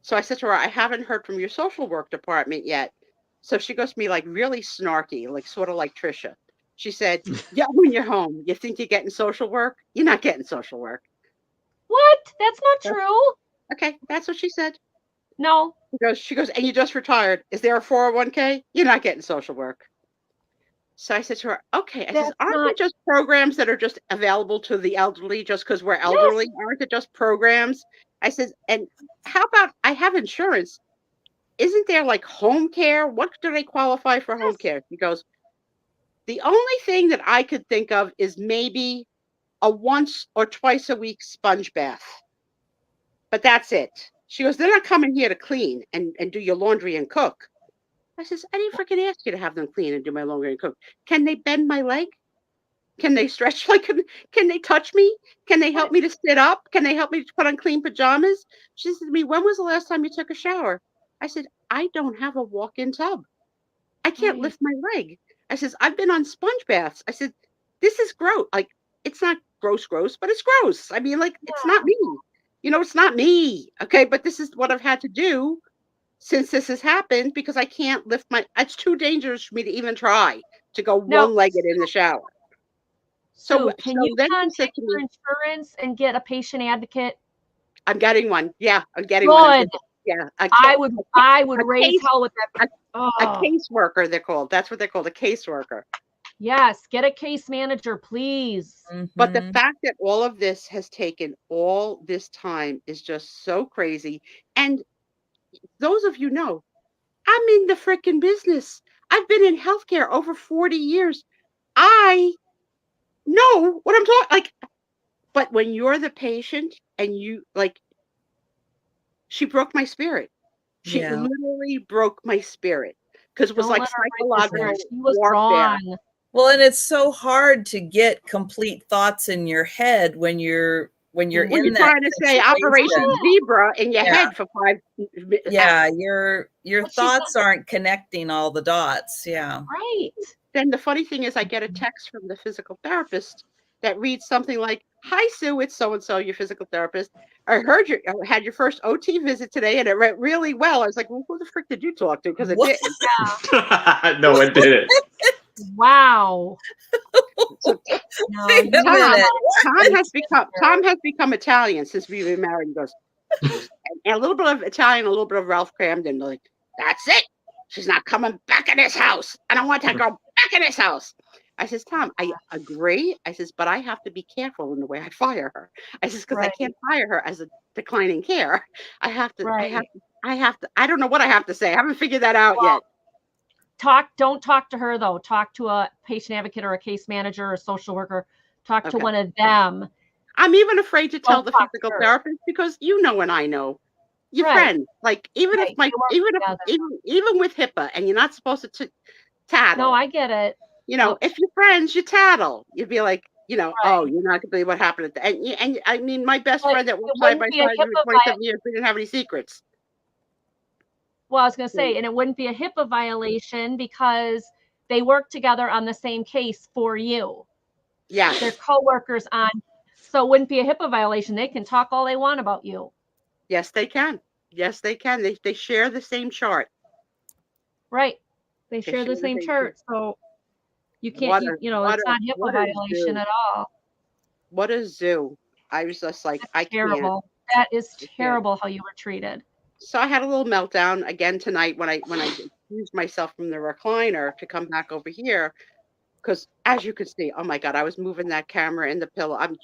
So I said to her, I haven't heard from your social work department yet. So she goes to me like really snarky, like sort of like Trisha. She said, yeah, when you're home, you think you're getting social work? You're not getting social work. What? That's not That's- true. Okay, that's what she said. No. She goes, and you just retired. Is there a 401k? You're not getting social work. So I said to her, okay. I says, That's aren't there not. just programs that are just available to the elderly just because we're Yes. elderly? Aren't it just programs? I says, and how about I have insurance? Isn't there like home care? What do they qualify for home Yes. care? She goes, the only thing that I could think of is maybe a once or twice a week sponge bath. But that's it. She goes, they're not coming here to clean and do your laundry and cook. I says, I didn't freaking ask you to have them clean and do my laundry and cook. Can they bend my leg? Can they stretch like can they touch me? Can they help me to sit up? Can they help me to put on clean pajamas? She said to me, when was the last time you took a shower? I said, I don't have a walk-in tub. I can't Right. lift my leg. I says, I've been on sponge baths. I said, this is gross. Like, it's not gross, but it's gross. I mean, like, it's not me. You know, it's not me. Okay. But this is what I've had to do since this has happened because I can't lift it's too dangerous for me to even try to go Now, one-legged in the shower. Sue, can you Then she said contact to your me, insurance and get a patient advocate? I'm getting one. Yeah, I'm getting one. Good. Yeah. I would a raise case, hell with that. a Oh, caseworker, they're called. That's what they're called, a caseworker. yes. Get a case manager, please. But the Mhm. fact that all of this has taken all this time is just so crazy. And those of you know, I'm in the freaking business. I've been in healthcare over 40 years. I know what I'm talking like. But when you're the patient and you like, she broke my spirit. She Yeah. literally broke my spirit because it was Don't like let her break your psychological spirit. She was warfare. wrong. Well, and it's so hard to get complete thoughts in your head when you're When in you're that trying to say Operation situation. Zebra in your Yeah. head for 5 Yeah, your But she's thoughts aren't connecting all the dots. Yeah. right. Then the funny thing is I get a text from the physical therapist that reads something like, hi Sue, it's so and so, your physical therapist. I had your first OT visit today and it went really well. I was like, well, who the frick did you talk to? Because it What? didn't. No, it didn't. Wow. So No, Wait a minute. Tom has become Italian since we've been married. He goes, and a little bit of Italian, a little bit of Ralph Cramden. Like, that's it. She's not coming back in this house. I don't want to go back in this house. I says, Tom, I agree. I says, but I have to be careful in the way I fire her. I says, because I can't fire her as a declining care. I have to, I don't know what I have to say. I haven't figured that out yet. Don't talk to her though. Talk to a patient advocate or a case manager or a social worker. Talk to one of them. I'm even afraid to tell Don't the talk to physical her. therapist because you know and I know. Your Right. friend, like even Right. if my They work even with HIPAA and you're not supposed to tattle. No, I get it. You know, if you're friends, you tattle. You'd be like, you know, Right. oh, you're not gonna believe what happened at the and I mean, my best But friend that it worked side by wouldn't be a side with me HIPAA 27 years, we didn't have any secrets. Well, I was going to say, and it wouldn't be a HIPAA violation because they work together on the same case for you. Yeah. They're coworkers on, so it wouldn't be a HIPAA violation. They can talk all they want about you. Yes, they can. Yes, they can. They share the same chart. Right. They They share the share same the same chart, so you can't, What you, a you know, what it's a not HIPAA what a violation zoo. at all. What a zoo. I was just like, That's I can't. terrible. That is I can't. terrible how you were treated. So I had a little meltdown again tonight when I used myself from the recliner to come back over here because as you can see, oh my God, I was moving that camera in the pillow. I'm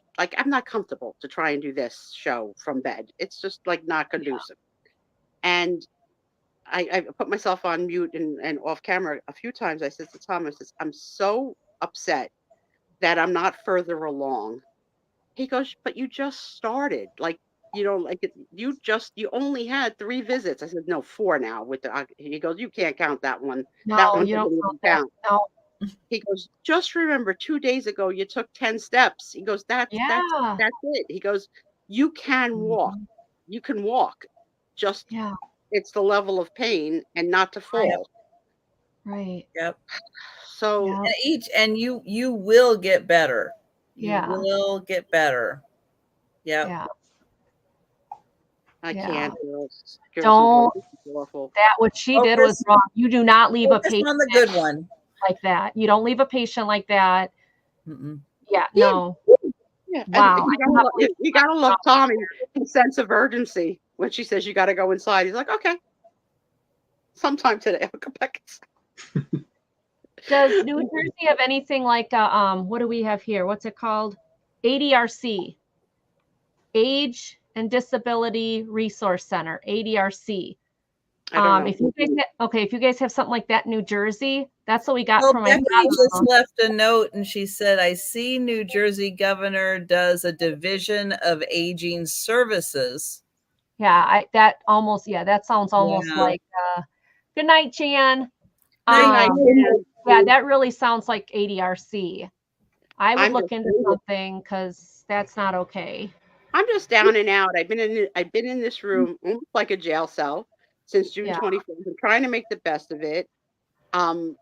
not comfortable to try and do this show from bed. It's just like not conducive. And I put myself on mute and off camera a few times. I said to Tom, I says, I'm so upset that I'm not further along. He goes, but you just started. Like, you only had 3 visits. I said, no, 4 now with the, he goes, you can't count that one. That No, one you doesn't don't even count that. count. No. He goes, just remember 2 days ago you took 10 steps. He goes, Yeah. that's it. He goes, you can walk. Mhm. You can walk. Just Yeah. it's the level of pain and not to fall. Right. Yep. So Yeah. And you will get better. You Yeah. will get better. Yep. Yeah. I Yeah. can't. Girls and boys, Don't. this is awful. That what she did was wrong. You do not leave a Focus patient on the good one. like that. You don't leave a patient like that. Mm-mm. Yeah. Yeah. No. Yeah, and Wow. I you cannot believe you gotta love Tommy, his sense of urgency when she says you gotta go inside. He's like, okay, sometime today I'll go back inside. Does New Jersey have anything like what do we have here? What's it called? ADRC, Age and Disability Resource Center, ADRC. I don't know. If you guys have something like that in New Jersey, that's what we got Well, from my Becky just father. left a note and she said, I see New Jersey governor does a division of aging services. Yeah, that sounds almost Yeah. like good night, Jan. Good night, man. Yeah, that really sounds like ADRC. I would I'm look just into something because that's not okay. I'm just down and out. I've been in this room almost like a jail cell since June Yeah. 24th. I'm trying to make the best of it. Um,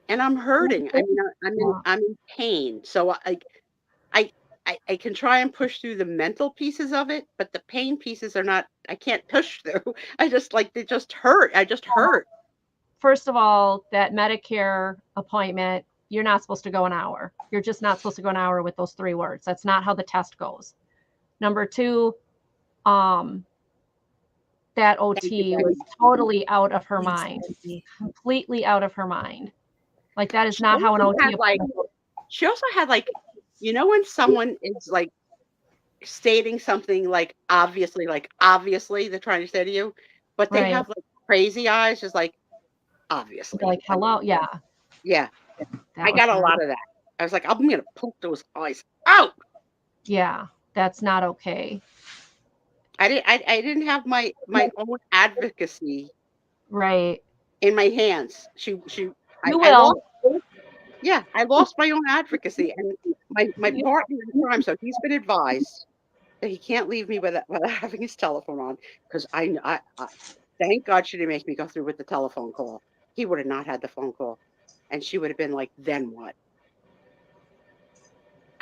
and I'm hurting. I mean, I'm in pain. So I can try and push through the mental pieces of it, but the pain pieces are not, I can't push through. I just like, they just hurt. I just hurt. First of all, that Medicare appointment, you're not supposed to go an hour. You're just not supposed to go an hour with those 3 words. That's not how the test goes. Number 2, that OT was totally out of her mind, completely out of her mind. Like that is not how an OT appointment goes. She also had like, when someone is like stating something like obviously they're trying to say to you, but they have like crazy eyes, just like obviously. Like hello, yeah. Yeah. I got a lot of that. I was like, I'm gonna poke those eyes out. Yeah, that's not okay. I didn't have my own advocacy Right. in my hands. You will. I lost my own advocacy, and my partner in crime. So he's been advised that he can't leave me without having his telephone on, because I thank God she didn't make me go through with the telephone call. He would have not had the phone call, and she would have been like, "Then what?"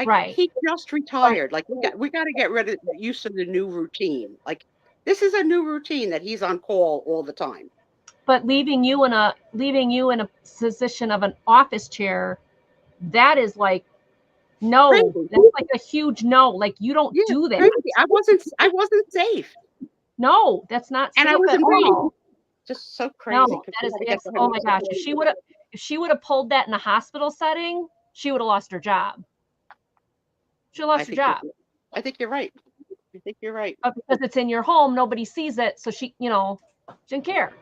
Right. He just retired. Like we got to get used to the new routine. Like this is a new routine that he's on call all the time. But leaving you in a position of an office chair, that is like no. Crazy. That's like a huge no. Like you don't do that. Crazy. I wasn't safe. No, that's not safe And I was at all. Just so crazy. No, oh my gosh. If she would have pulled that in a hospital setting, she would have lost her job. She lost her job. I think you're right. I think you're right. But because it's in your home, nobody sees it, so she didn't care.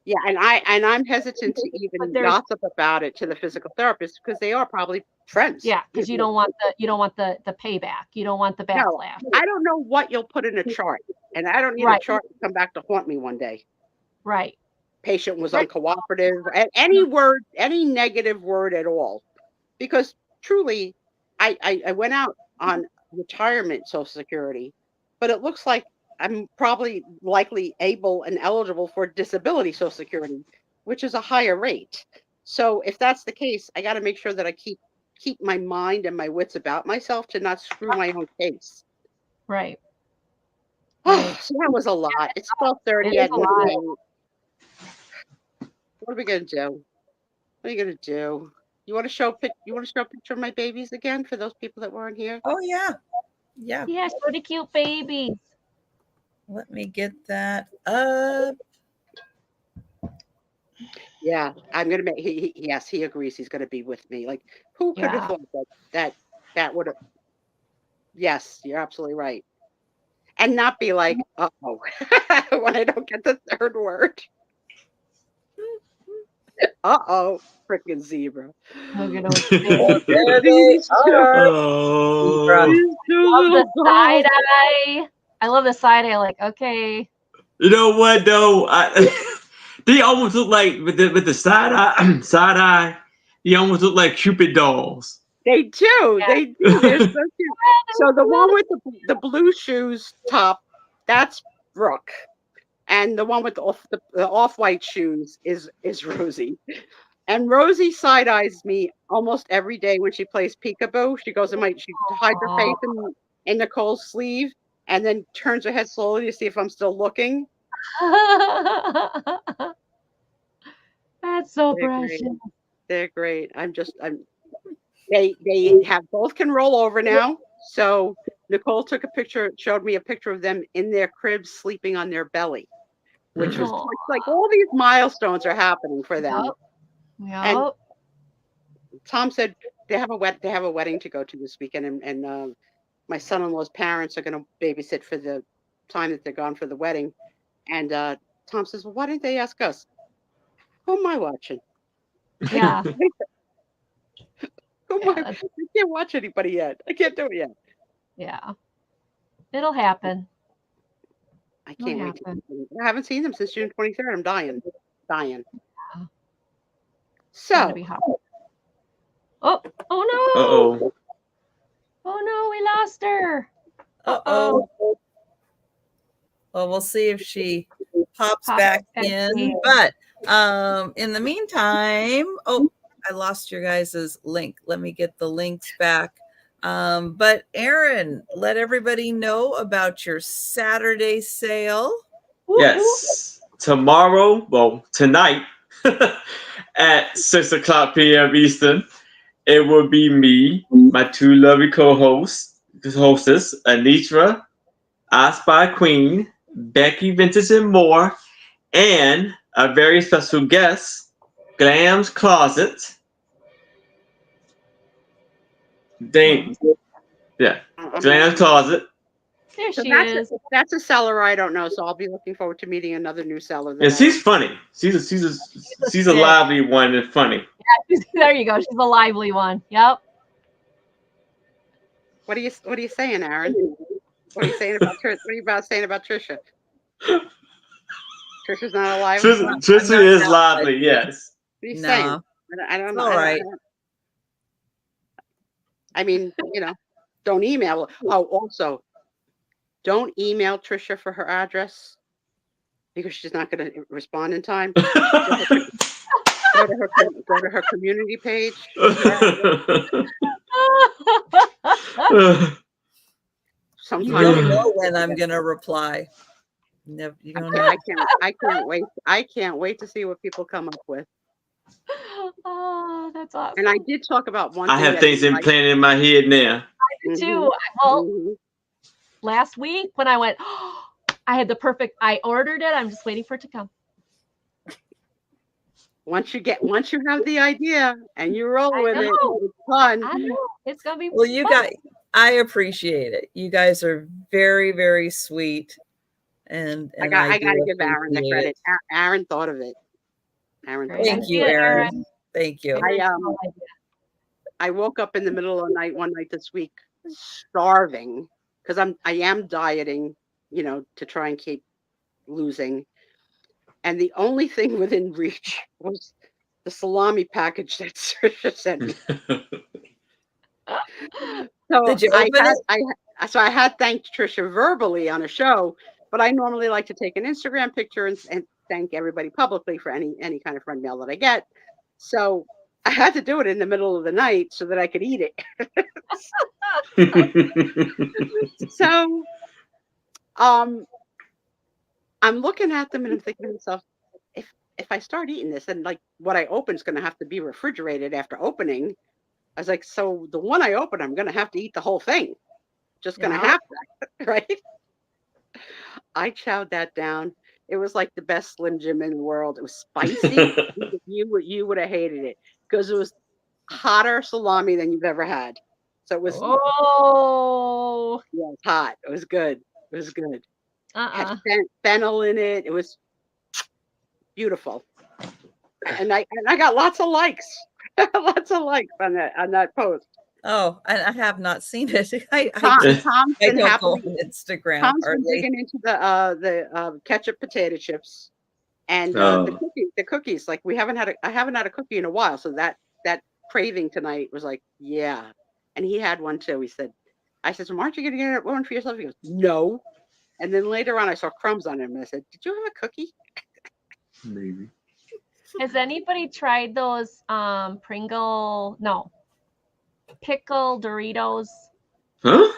Yeah, and I'm hesitant to even gossip about it to the physical therapist because they are probably friends. Yeah, because you don't want the payback. You don't want the backlash. No, I don't know what you'll put in a chart, and I don't need a chart to come back to haunt me one day. Right. Patient was uncooperative, and any negative word at all, because truly, I went out on retirement Social Security, but it looks like I'm probably likely able and eligible for disability Social Security, which is a higher rate. So if that's the case, I got to make sure that I keep my mind and my wits about myself to not screw my own case. Right. Oh, so that was a lot. It's 12:30 at night. What are we gonna do? What are you gonna do? You want to show You want to show a picture of my babies again for those people that weren't here? Oh yeah. Yeah. Yeah, show the cute babies. Let me get that up. Yeah, I'm gonna make. Yes, he agrees. He's gonna be with me. Like, who could have Yeah. thought that would have? Yes, you're absolutely right. And not be like, uh-oh, when I don't get the third word. Uh-oh, freaking zebra. Look at those babies. There they are. Oh, Love the side eye. I love the side eye. Like, okay. you know what though? They almost look like with the side eye. Side eye. They almost look like Cupid dolls. They do. Yeah. They do. They're so cute. So the one with the blue shoes top, that's Brooke. And the one with the off-white shoes is Rosie. And Rosie side eyes me almost every day when she plays peekaboo. She goes and she hides her face in Nicole's sleeve and then turns her head slowly to see if I'm still looking. That's so They're precious. great. They're great. They both can roll over now. So Nicole took a picture, showed me a picture of them in their cribs sleeping on their belly, which was like all these milestones are happening for them. Yep. And Tom said they have a wedding to go to this weekend, and my son-in-law's parents are going to babysit for the time that they're gone for the wedding. And Tom says, "Well, why didn't they ask us? Who am I watching? Yeah. I can't watch anybody yet. I can't do it yet. Yeah. It'll happen. I can't wait. I haven't seen them since June 23rd. I'm dying. Yeah. So. Gonna be hot. Oh no! Uh-oh. Oh no, we lost her. Uh-oh. Well, we'll see if she pops back in. But in the meantime, I lost your guys' link. Let me get the links back. But Aaron, let everybody know about your Saturday sale. Yes. Tonight at 6:00 p.m. Eastern, it will be me, my two lovely hostess, Anitra, I Spy Queen, Becky Vintage and more, and a very special guest, Glam's Closet. Glam's Closet. There she is. That's a seller I don't know, so I'll be looking forward to meeting another new seller. Yeah, she's funny. She's a lively one and funny. Yeah, there you go. She's a lively one. Yep. What are you saying, Aaron? What are you saying about Trish? What are you saying about Trisha? Trisha's not a lively one? Trisha is lively, yes. What are you saying? I don't know. All right. I mean, don't email. Oh, also, don't email Trisha for her address because she's not going to respond in time. Go to her community page. You don't know when I'm going to reply. No, you don't know. I can't wait to see what people come up with. Oh, that's awesome. And I did talk about one thing. I have things planning in my head now. I do too. Well, last week when I went, I had I ordered it. I'm just waiting for it to come. Once you have the idea and you roll with it, it's fun. I know. It's gonna be well, you guys, I appreciate it. You guys are very, very sweet. And I gotta give Aaron the credit. Aaron thought of it. Thank you, Aaron. Thank you. I woke up in the middle of the night one night this week, starving, because I am dieting, to try and keep losing. And the only thing within reach was the salami package that Trisha sent me. So did you open it? So I had thanked Trisha verbally on a show, but I normally like to take an Instagram picture and thank everybody publicly for any kind of friend mail that I get. So I had to do it in the middle of the night so that I could eat it. So I'm looking at them and I'm thinking to myself, if I start eating this, then like what I open is going to have to be refrigerated after opening. I was like, so the one I open, I'm going to have to eat the whole thing. Just going to Yeah. have to, right? I chowed that down. It was like the best Slim Jim in the world. It was spicy. You would have hated it because it was hotter salami than you've ever had. So it was, Oh. yeah, it was hot. It was good. It was good. Had Uh-uh. fennel in it. It was beautiful. And I got lots of likes. Lots of likes on that post. Oh, I have not seen it. Tom's I been don't go happily. on Instagram Tom's been hardly. digging into the ketchup potato chips and Oh. the cookies. Like I haven't had a cookie in a while, so that craving tonight was like, yeah. And he had one too. I said, so aren't you going to get one for yourself? He goes, no. And then later on, I saw crumbs on him, and I said, did you have a cookie? Maybe. Has anybody tried those pickle Doritos? Huh?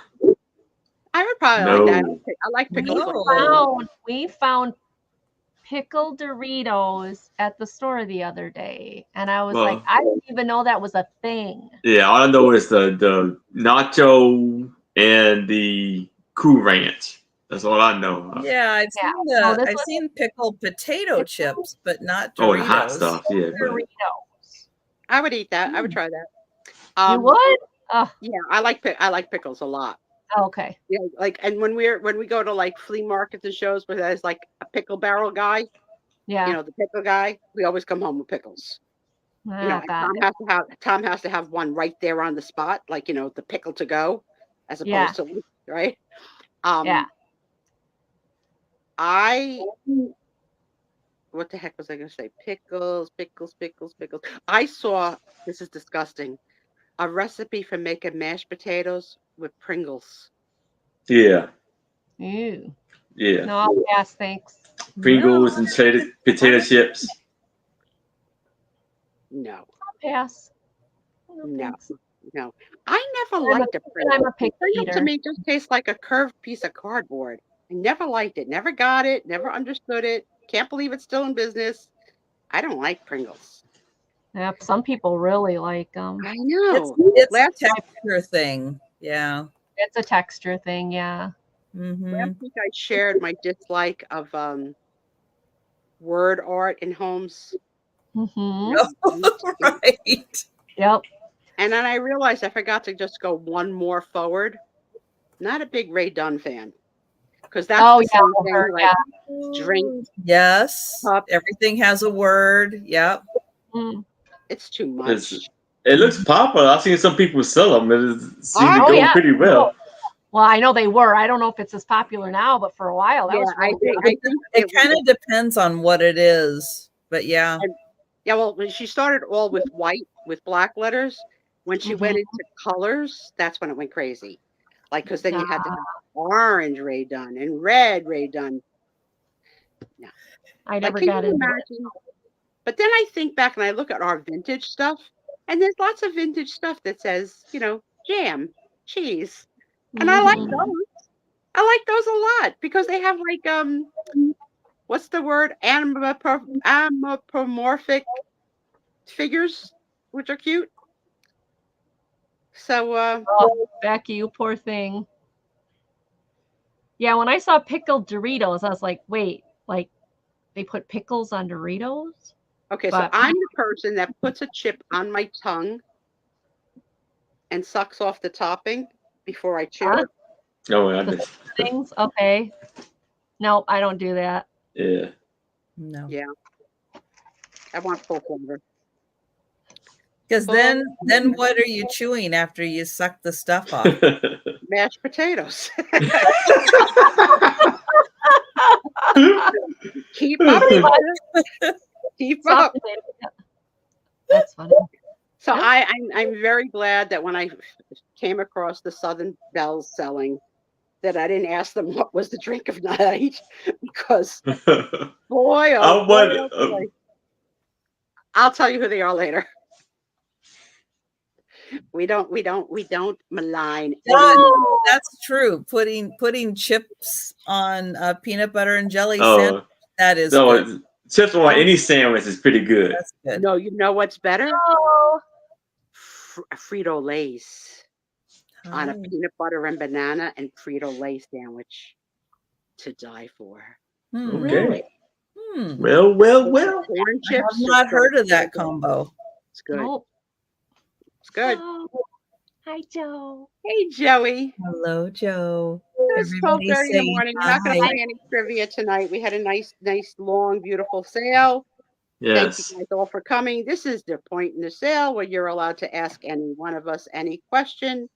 I would probably No. like that. I like pickles. No. We found pickle Doritos at the store the other day, and I was like, I didn't even know that was a thing. Yeah, all I know is the nacho and the Cool Ranch. That's all I know. Yeah, I've Yeah. seen No, this I've was- seen pickled potato chips, but not Doritos. Oh, the hot stuff. Yeah, but Doritos. I would eat that. I would try that. You would? Oh, Yeah, I like pickles a lot. okay. Yeah, like, and when we go to like flea markets and shows where there's like a pickle barrel guy, Yeah. you know, the pickle guy, we always come home with pickles. You know, got it. Tom has to have one right there on the spot, like, you know, the pickle to go, as opposed to, right? Yeah. What the heck was I going to say? Pickles. I saw, this is disgusting, a recipe for making mashed potatoes with Pringles. yeah, Ew. yeah. No, I'll pass, thanks. Pringles and potato chips. No, I'll pass. no, thanks. no. I never I'm a- liked a Pringle. I'm a picky Pringle to eater. me just tastes like a curved piece of cardboard. I never liked it, never got it, never understood it. Can't believe it's still in business. I don't like Pringles. Yeah, some people really like them. I know. It's Last a texture thing. Yeah. It's a texture thing, yeah. Mm-hmm. Last week I shared my dislike of word art in homes. Mm-hmm. Right. Yep. And then I realized I forgot to just go one more forward. Not a big Ray Dunn fan. Because that's the same thing, like drink. Yes. Cup. Everything has a word. Yep. Mm. It's too much. It looks popular. I've seen some people sell them. It seems to Oh, go yeah. pretty well. Well, I know they were. I don't know if it's as popular now, but for a while that Yeah, was I really think It kind of depends on what it is. But yeah. Yeah, well, when she started all with white, with black letters, when she went into colors, that's when it went crazy. Like, because then you had to have orange Ray Dunn and red Ray Dunn. No. I never Can got you into it. imagine? But then I think back and I look at our vintage stuff, and there's lots of vintage stuff that says, you know, jam, cheese. And I like Mhm. those. I like those a lot because they have like what's the word? Anthropomorphic figures, which are cute. So Oh, Becky, you poor thing. Yeah, when I saw pickled Doritos, I was like, wait, like they put pickles on Doritos? okay, so But- I'm the person that puts a chip on my tongue and sucks off the topping before I chew it. Oh, I missed. Things? Okay. Nope, I don't do that. Yeah. No. Yeah. I want full flavor. Because then what are you chewing after you suck the stuff off? Mashed potatoes. Keep up. Keep up. That's funny. So I'm very glad that when I came across the Southern Bells selling, that I didn't ask them what was the drink of night, because boy, oh boy, oh boy. I'll tell you who they are later. We don't malign. That's true. Putting chips on peanut butter and jelly Oh, sandwich, that is so good. Chips on any sandwich is pretty good. That's good. No, you know what's better? Oh, Frito Lay's on a Hi. peanut butter and banana and Frito Lay sandwich to die for. Hmm. Okay. Hmm. Well. Corn I chips. have not just heard of that so good. combo. It's good. no. It's good. Oh, hi, Joe. Hey, Joey. Hello, Joe. It's Everybody 12:30 in the say morning. We're not going to hi. play any trivia tonight. We had a nice, long, beautiful sale. Thank you Yes. guys all for coming. This is the point in the sale where you're allowed to ask any one of us any question.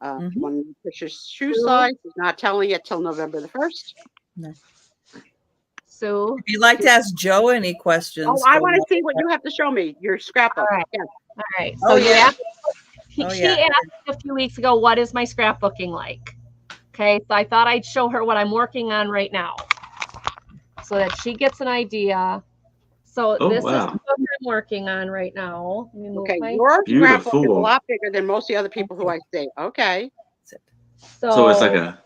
If you want to push your shoe size, we're not telling it till November the 1st. So, If you'd like to ask Joe any questions. Oh, I want to see what you have to show me. Your scrapbook. all right. Yeah. All right. Oh, So you yeah. asked, Oh, she yeah. asked a few weeks ago, what is my scrapbooking like? Okay. So I thought I'd show her what I'm working on right now so that she gets an idea. So Oh, this is wow. what I'm working on right now. Let me move Okay, my, your scrapbook is a Beautiful. lot bigger than most of the other people who I see. Okay. So it's like a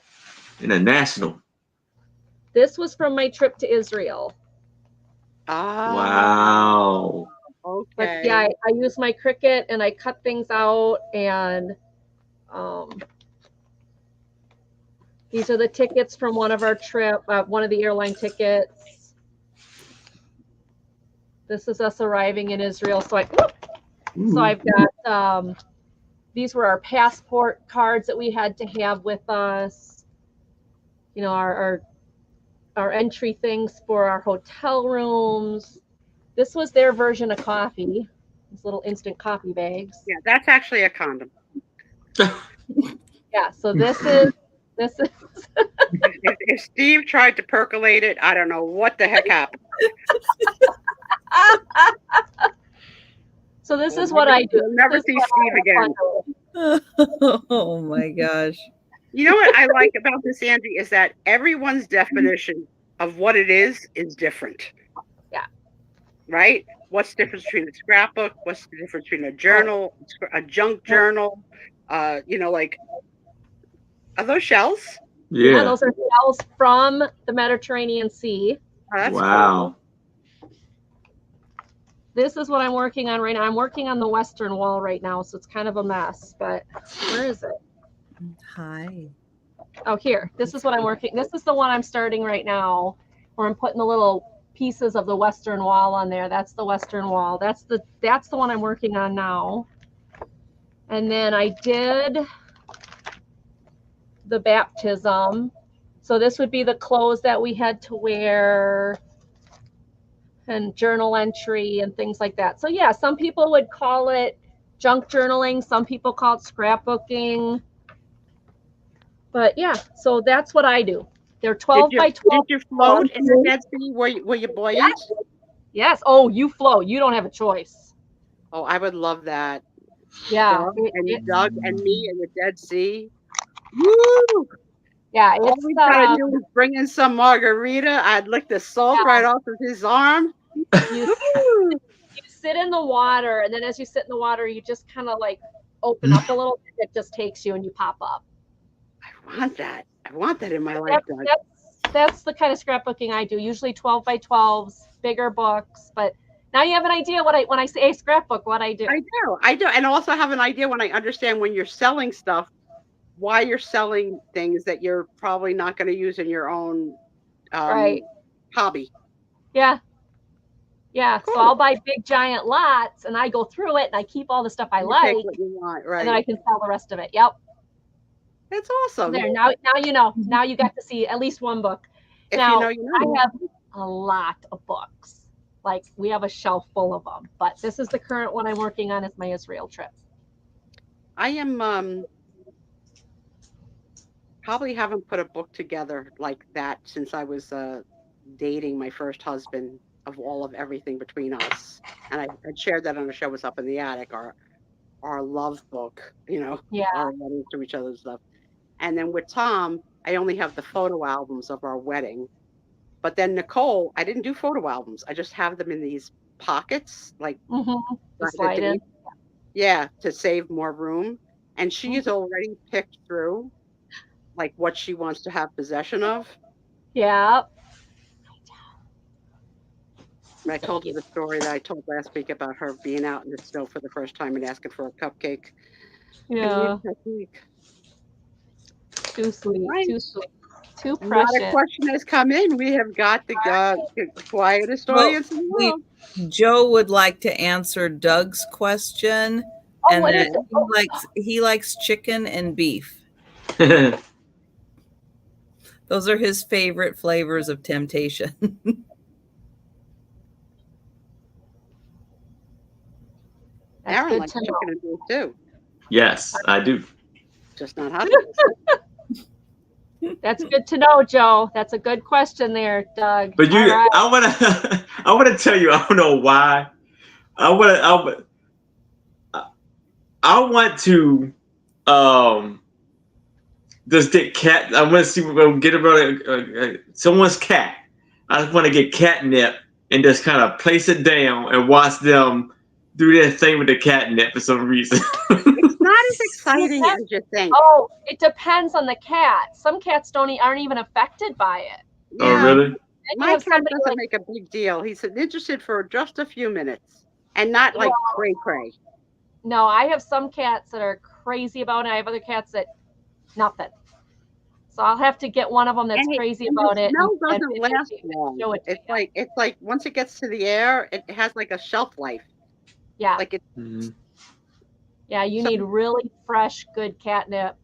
international. This was from my trip to Israel. Ah. Wow. Okay. But yeah, I use my Cricut and I cut things out, and these are the tickets from one of our trip, one of the airline tickets. This is us arriving in Israel. So I've got these were our passport cards that we had to have with us. You know, our entry things for our hotel rooms. This was their version of coffee. These little instant coffee bags. Yeah, that's actually a condom. Yeah, so this is If Steve tried to percolate it, I don't know what the heck happened. so this is what I do. You'll never see Steve again. Oh my gosh. You know what I like about this, Angie, is that everyone's definition of what it is different. Yeah. Right? What's the difference between a scrapbook? What's the difference between a journal, a junk journal? Like, are those shells? Yeah, Yeah. those are shells from the Mediterranean Sea. Oh, that's Wow. cool. This is what I'm working on right now. I'm working on the western wall right now, so it's kind of a mess, but where is it? Hi. Oh, here. This is what I'm working. This is the one I'm starting right now, where I'm putting the little pieces of the western wall on there. That's the western wall. That's the one I'm working on now. And then I did the baptism. So this would be the clothes that we had to wear and journal entry and things like that. So yeah, some people would call it junk journaling. Some people call it scrapbooking. But yeah, so that's what I do. They're 12 by 12. Did you float in the Dead Sea? Were you buoyant? Yes. Oh, you float. You don't have a choice. Oh, I would love that. Yeah. Doug and me in the Dead Sea. Woo! Yeah. All we gotta do is bring in some margarita. I'd lick the salt right off of his arm. You sit in the water, and then as you sit in the water, you just kind of like open up a little bit. It just takes you and you pop up. I want that. I want that in my life, Doug. That's the kind of scrapbooking I do. Usually 12 by 12s, bigger books. But now you have an idea when I say scrapbook, what I do. I do, and also have an idea when I understand when you're selling stuff, why you're selling things that you're probably not going to use in your own hobby. Yeah. Yeah. Cool. So I'll buy big giant lots, and I go through it, and I keep all the stuff I like, take what you want, right? And then I can sell the rest of it. Yep. That's awesome. There. Now you know. Now you got to see at least one book. Now I have a lot of books. Like we have a shelf full of them. But this is the current one I'm working on. Is my Israel trip. I am probably haven't put a book together like that since I was dating my first husband. Of all of everything between us, and I shared that on the show. Was Up in the Attic, our love book, our letters to each other and stuff. And then with Tom, I only have the photo albums of our wedding. But then Nicole, I didn't do photo albums. I just have them in these pockets, like slide in. Yeah, to save more room. And she's already picked through like what she wants to have possession of. Yeah. I told you the story that I told last week about her being out in the snow for the first time and asking for a cupcake. Yeah, Cupcake. too sweet, Right. too sweet, too Not a precious. question has come in. We have got the quietest Well, audience in the we world. Joe would like to answer Doug's question, Oh, and what that is it? Oh, he likes chicken and beef. Those are his favorite flavors of temptation. that's Aaron good likes to know. chicken and beef too, Yes, I do. just not hot dogs. That's good to know, Joe. That's a good question there, Doug. But All right. I wanna, I wanna tell you, I don't know why. I want to, just get cat. I want to see get about someone's cat. I just want to get catnip and just kind of place it down and watch them do their thing with the catnip for some reason. It's not as exciting as you think. Oh, it depends on the cat. Some cats aren't even affected by it. Oh, Yeah, really? And you my have cat somebody doesn't like, make a big deal. He's interested for just a few minutes and not like cray cray. no, I have some cats that are crazy about it. I have other cats that nothing. So I'll have to get one of them that's crazy about the it. smell and doesn't last long. show it to you. It's like once it gets to the air, it has like a shelf life. Yeah. Like it. Yeah, you need really fresh, good catnip,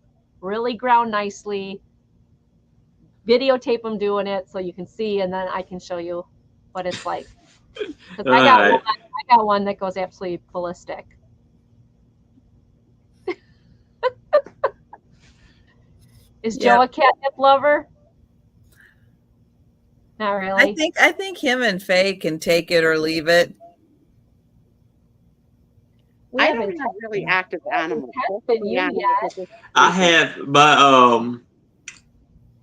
really ground nicely. Videotape them doing it so you can see, and then I can show you what it's like. Because I got one that goes absolutely ballistic. Is Joe a catnip lover? Not really. I think him and Faye can take it or leave it. I don't have really active animals. I have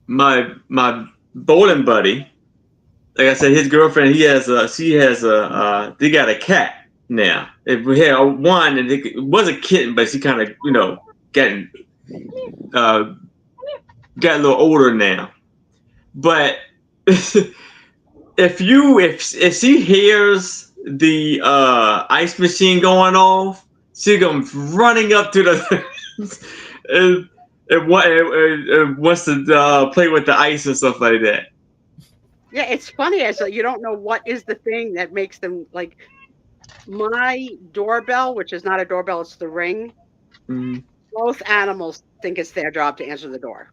my bowling buddy. Like I said, his girlfriend. They got a cat now. If we had one, and it was a kitten, but she kind of getting got a little older now. But if she hears the ice machine going off, she comes running up to the and wants to play with the ice and stuff like that. Yeah, it's funny as you don't know what is the thing that makes them like my doorbell, which is not a doorbell, it's the ring. Both animals think it's their job to answer the door.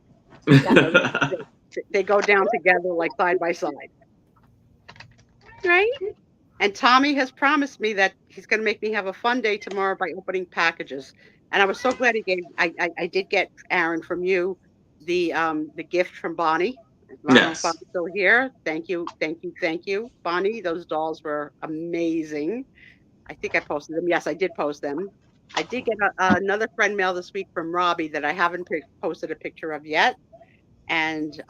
They go down together like side by side. Right? And Tommy has promised me that he's going to make me have a fun day tomorrow by opening packages. And I was so glad he gave. I did get, Aaron, from you the gift from Bonnie. I don't know if I'm still here. Thank you, Bonnie. Those dolls were amazing. I think I posted them. Yes, I did post them. I did get another friend mail this week from Robbie that I haven't posted a picture of yet. And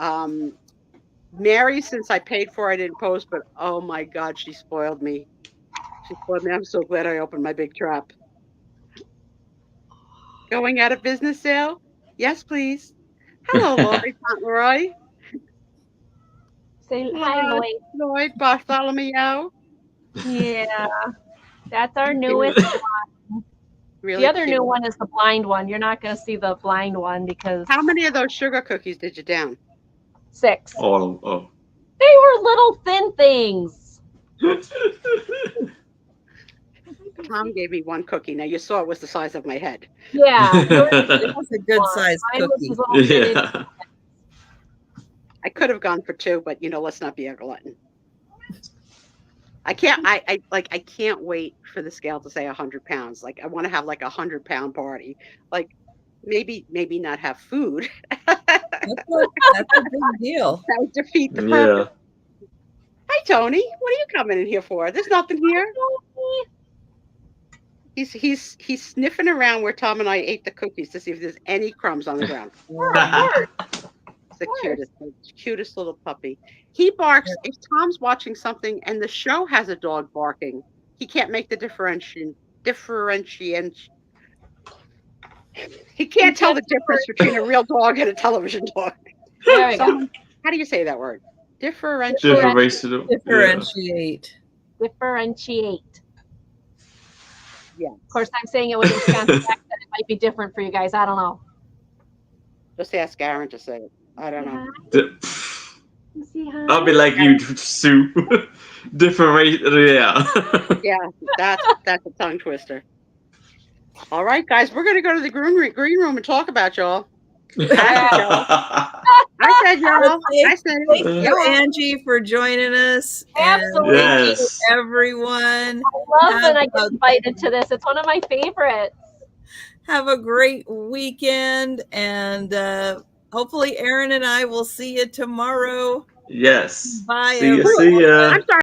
Mary, since I paid for it, I didn't post, but oh my God, she spoiled me. She spoiled me. I'm so glad I opened my big trap. Going out of business sale? Yes, please. Hello, Lloyd, Fauntleroy. Say hi, Lloyd. Lloyd Bartholomew. Yeah, that's our newest one. Really the other cute. new one is the blind one. You're not going to see the blind one because. How many of those sugar cookies did you down? 6. Oh. They were little thin things. Tom gave me one cookie. Now you saw it was the size of my head. Yeah, it was a good size cookie. Yeah. I could have gone for 2, but let's not be a glutton. I can't. I can't wait for the scale to say 100 pounds. Like I want to have like 100-pound party. Like maybe not have food. That's a big deal. That would defeat the purpose. Hi, Tony. What are you coming in here for? There's nothing here. He's sniffing around where Tom and I ate the cookies to see if there's any crumbs on the ground. It's the cutest little puppy. He barks if Tom's watching something and the show has a dog barking. He can't make the differentiation. He can't tell the difference between a real dog and a television dog. There we go. How do you say that word? Differentiate. Differentiate. Yeah. Of course, I'm saying it with a Wisconsin accent. It might be different for you guys. I don't know. Just ask Aaron to say it. I don't know. I'll be like you, Sue. Different race. Yeah. Yeah, that's a tongue twister. All right, guys, we're gonna go to the green room and talk about y'all. I said y'all. I said Thank you, y'all. Angie, for joining us. And Absolutely. thank you, Yes. everyone. I love when I get invited to this. It's one of my favorites. Have a great weekend, and hopefully Aaron and I will see you tomorrow. Yes. Bye, See ya. everyone. See ya. I'm sorry.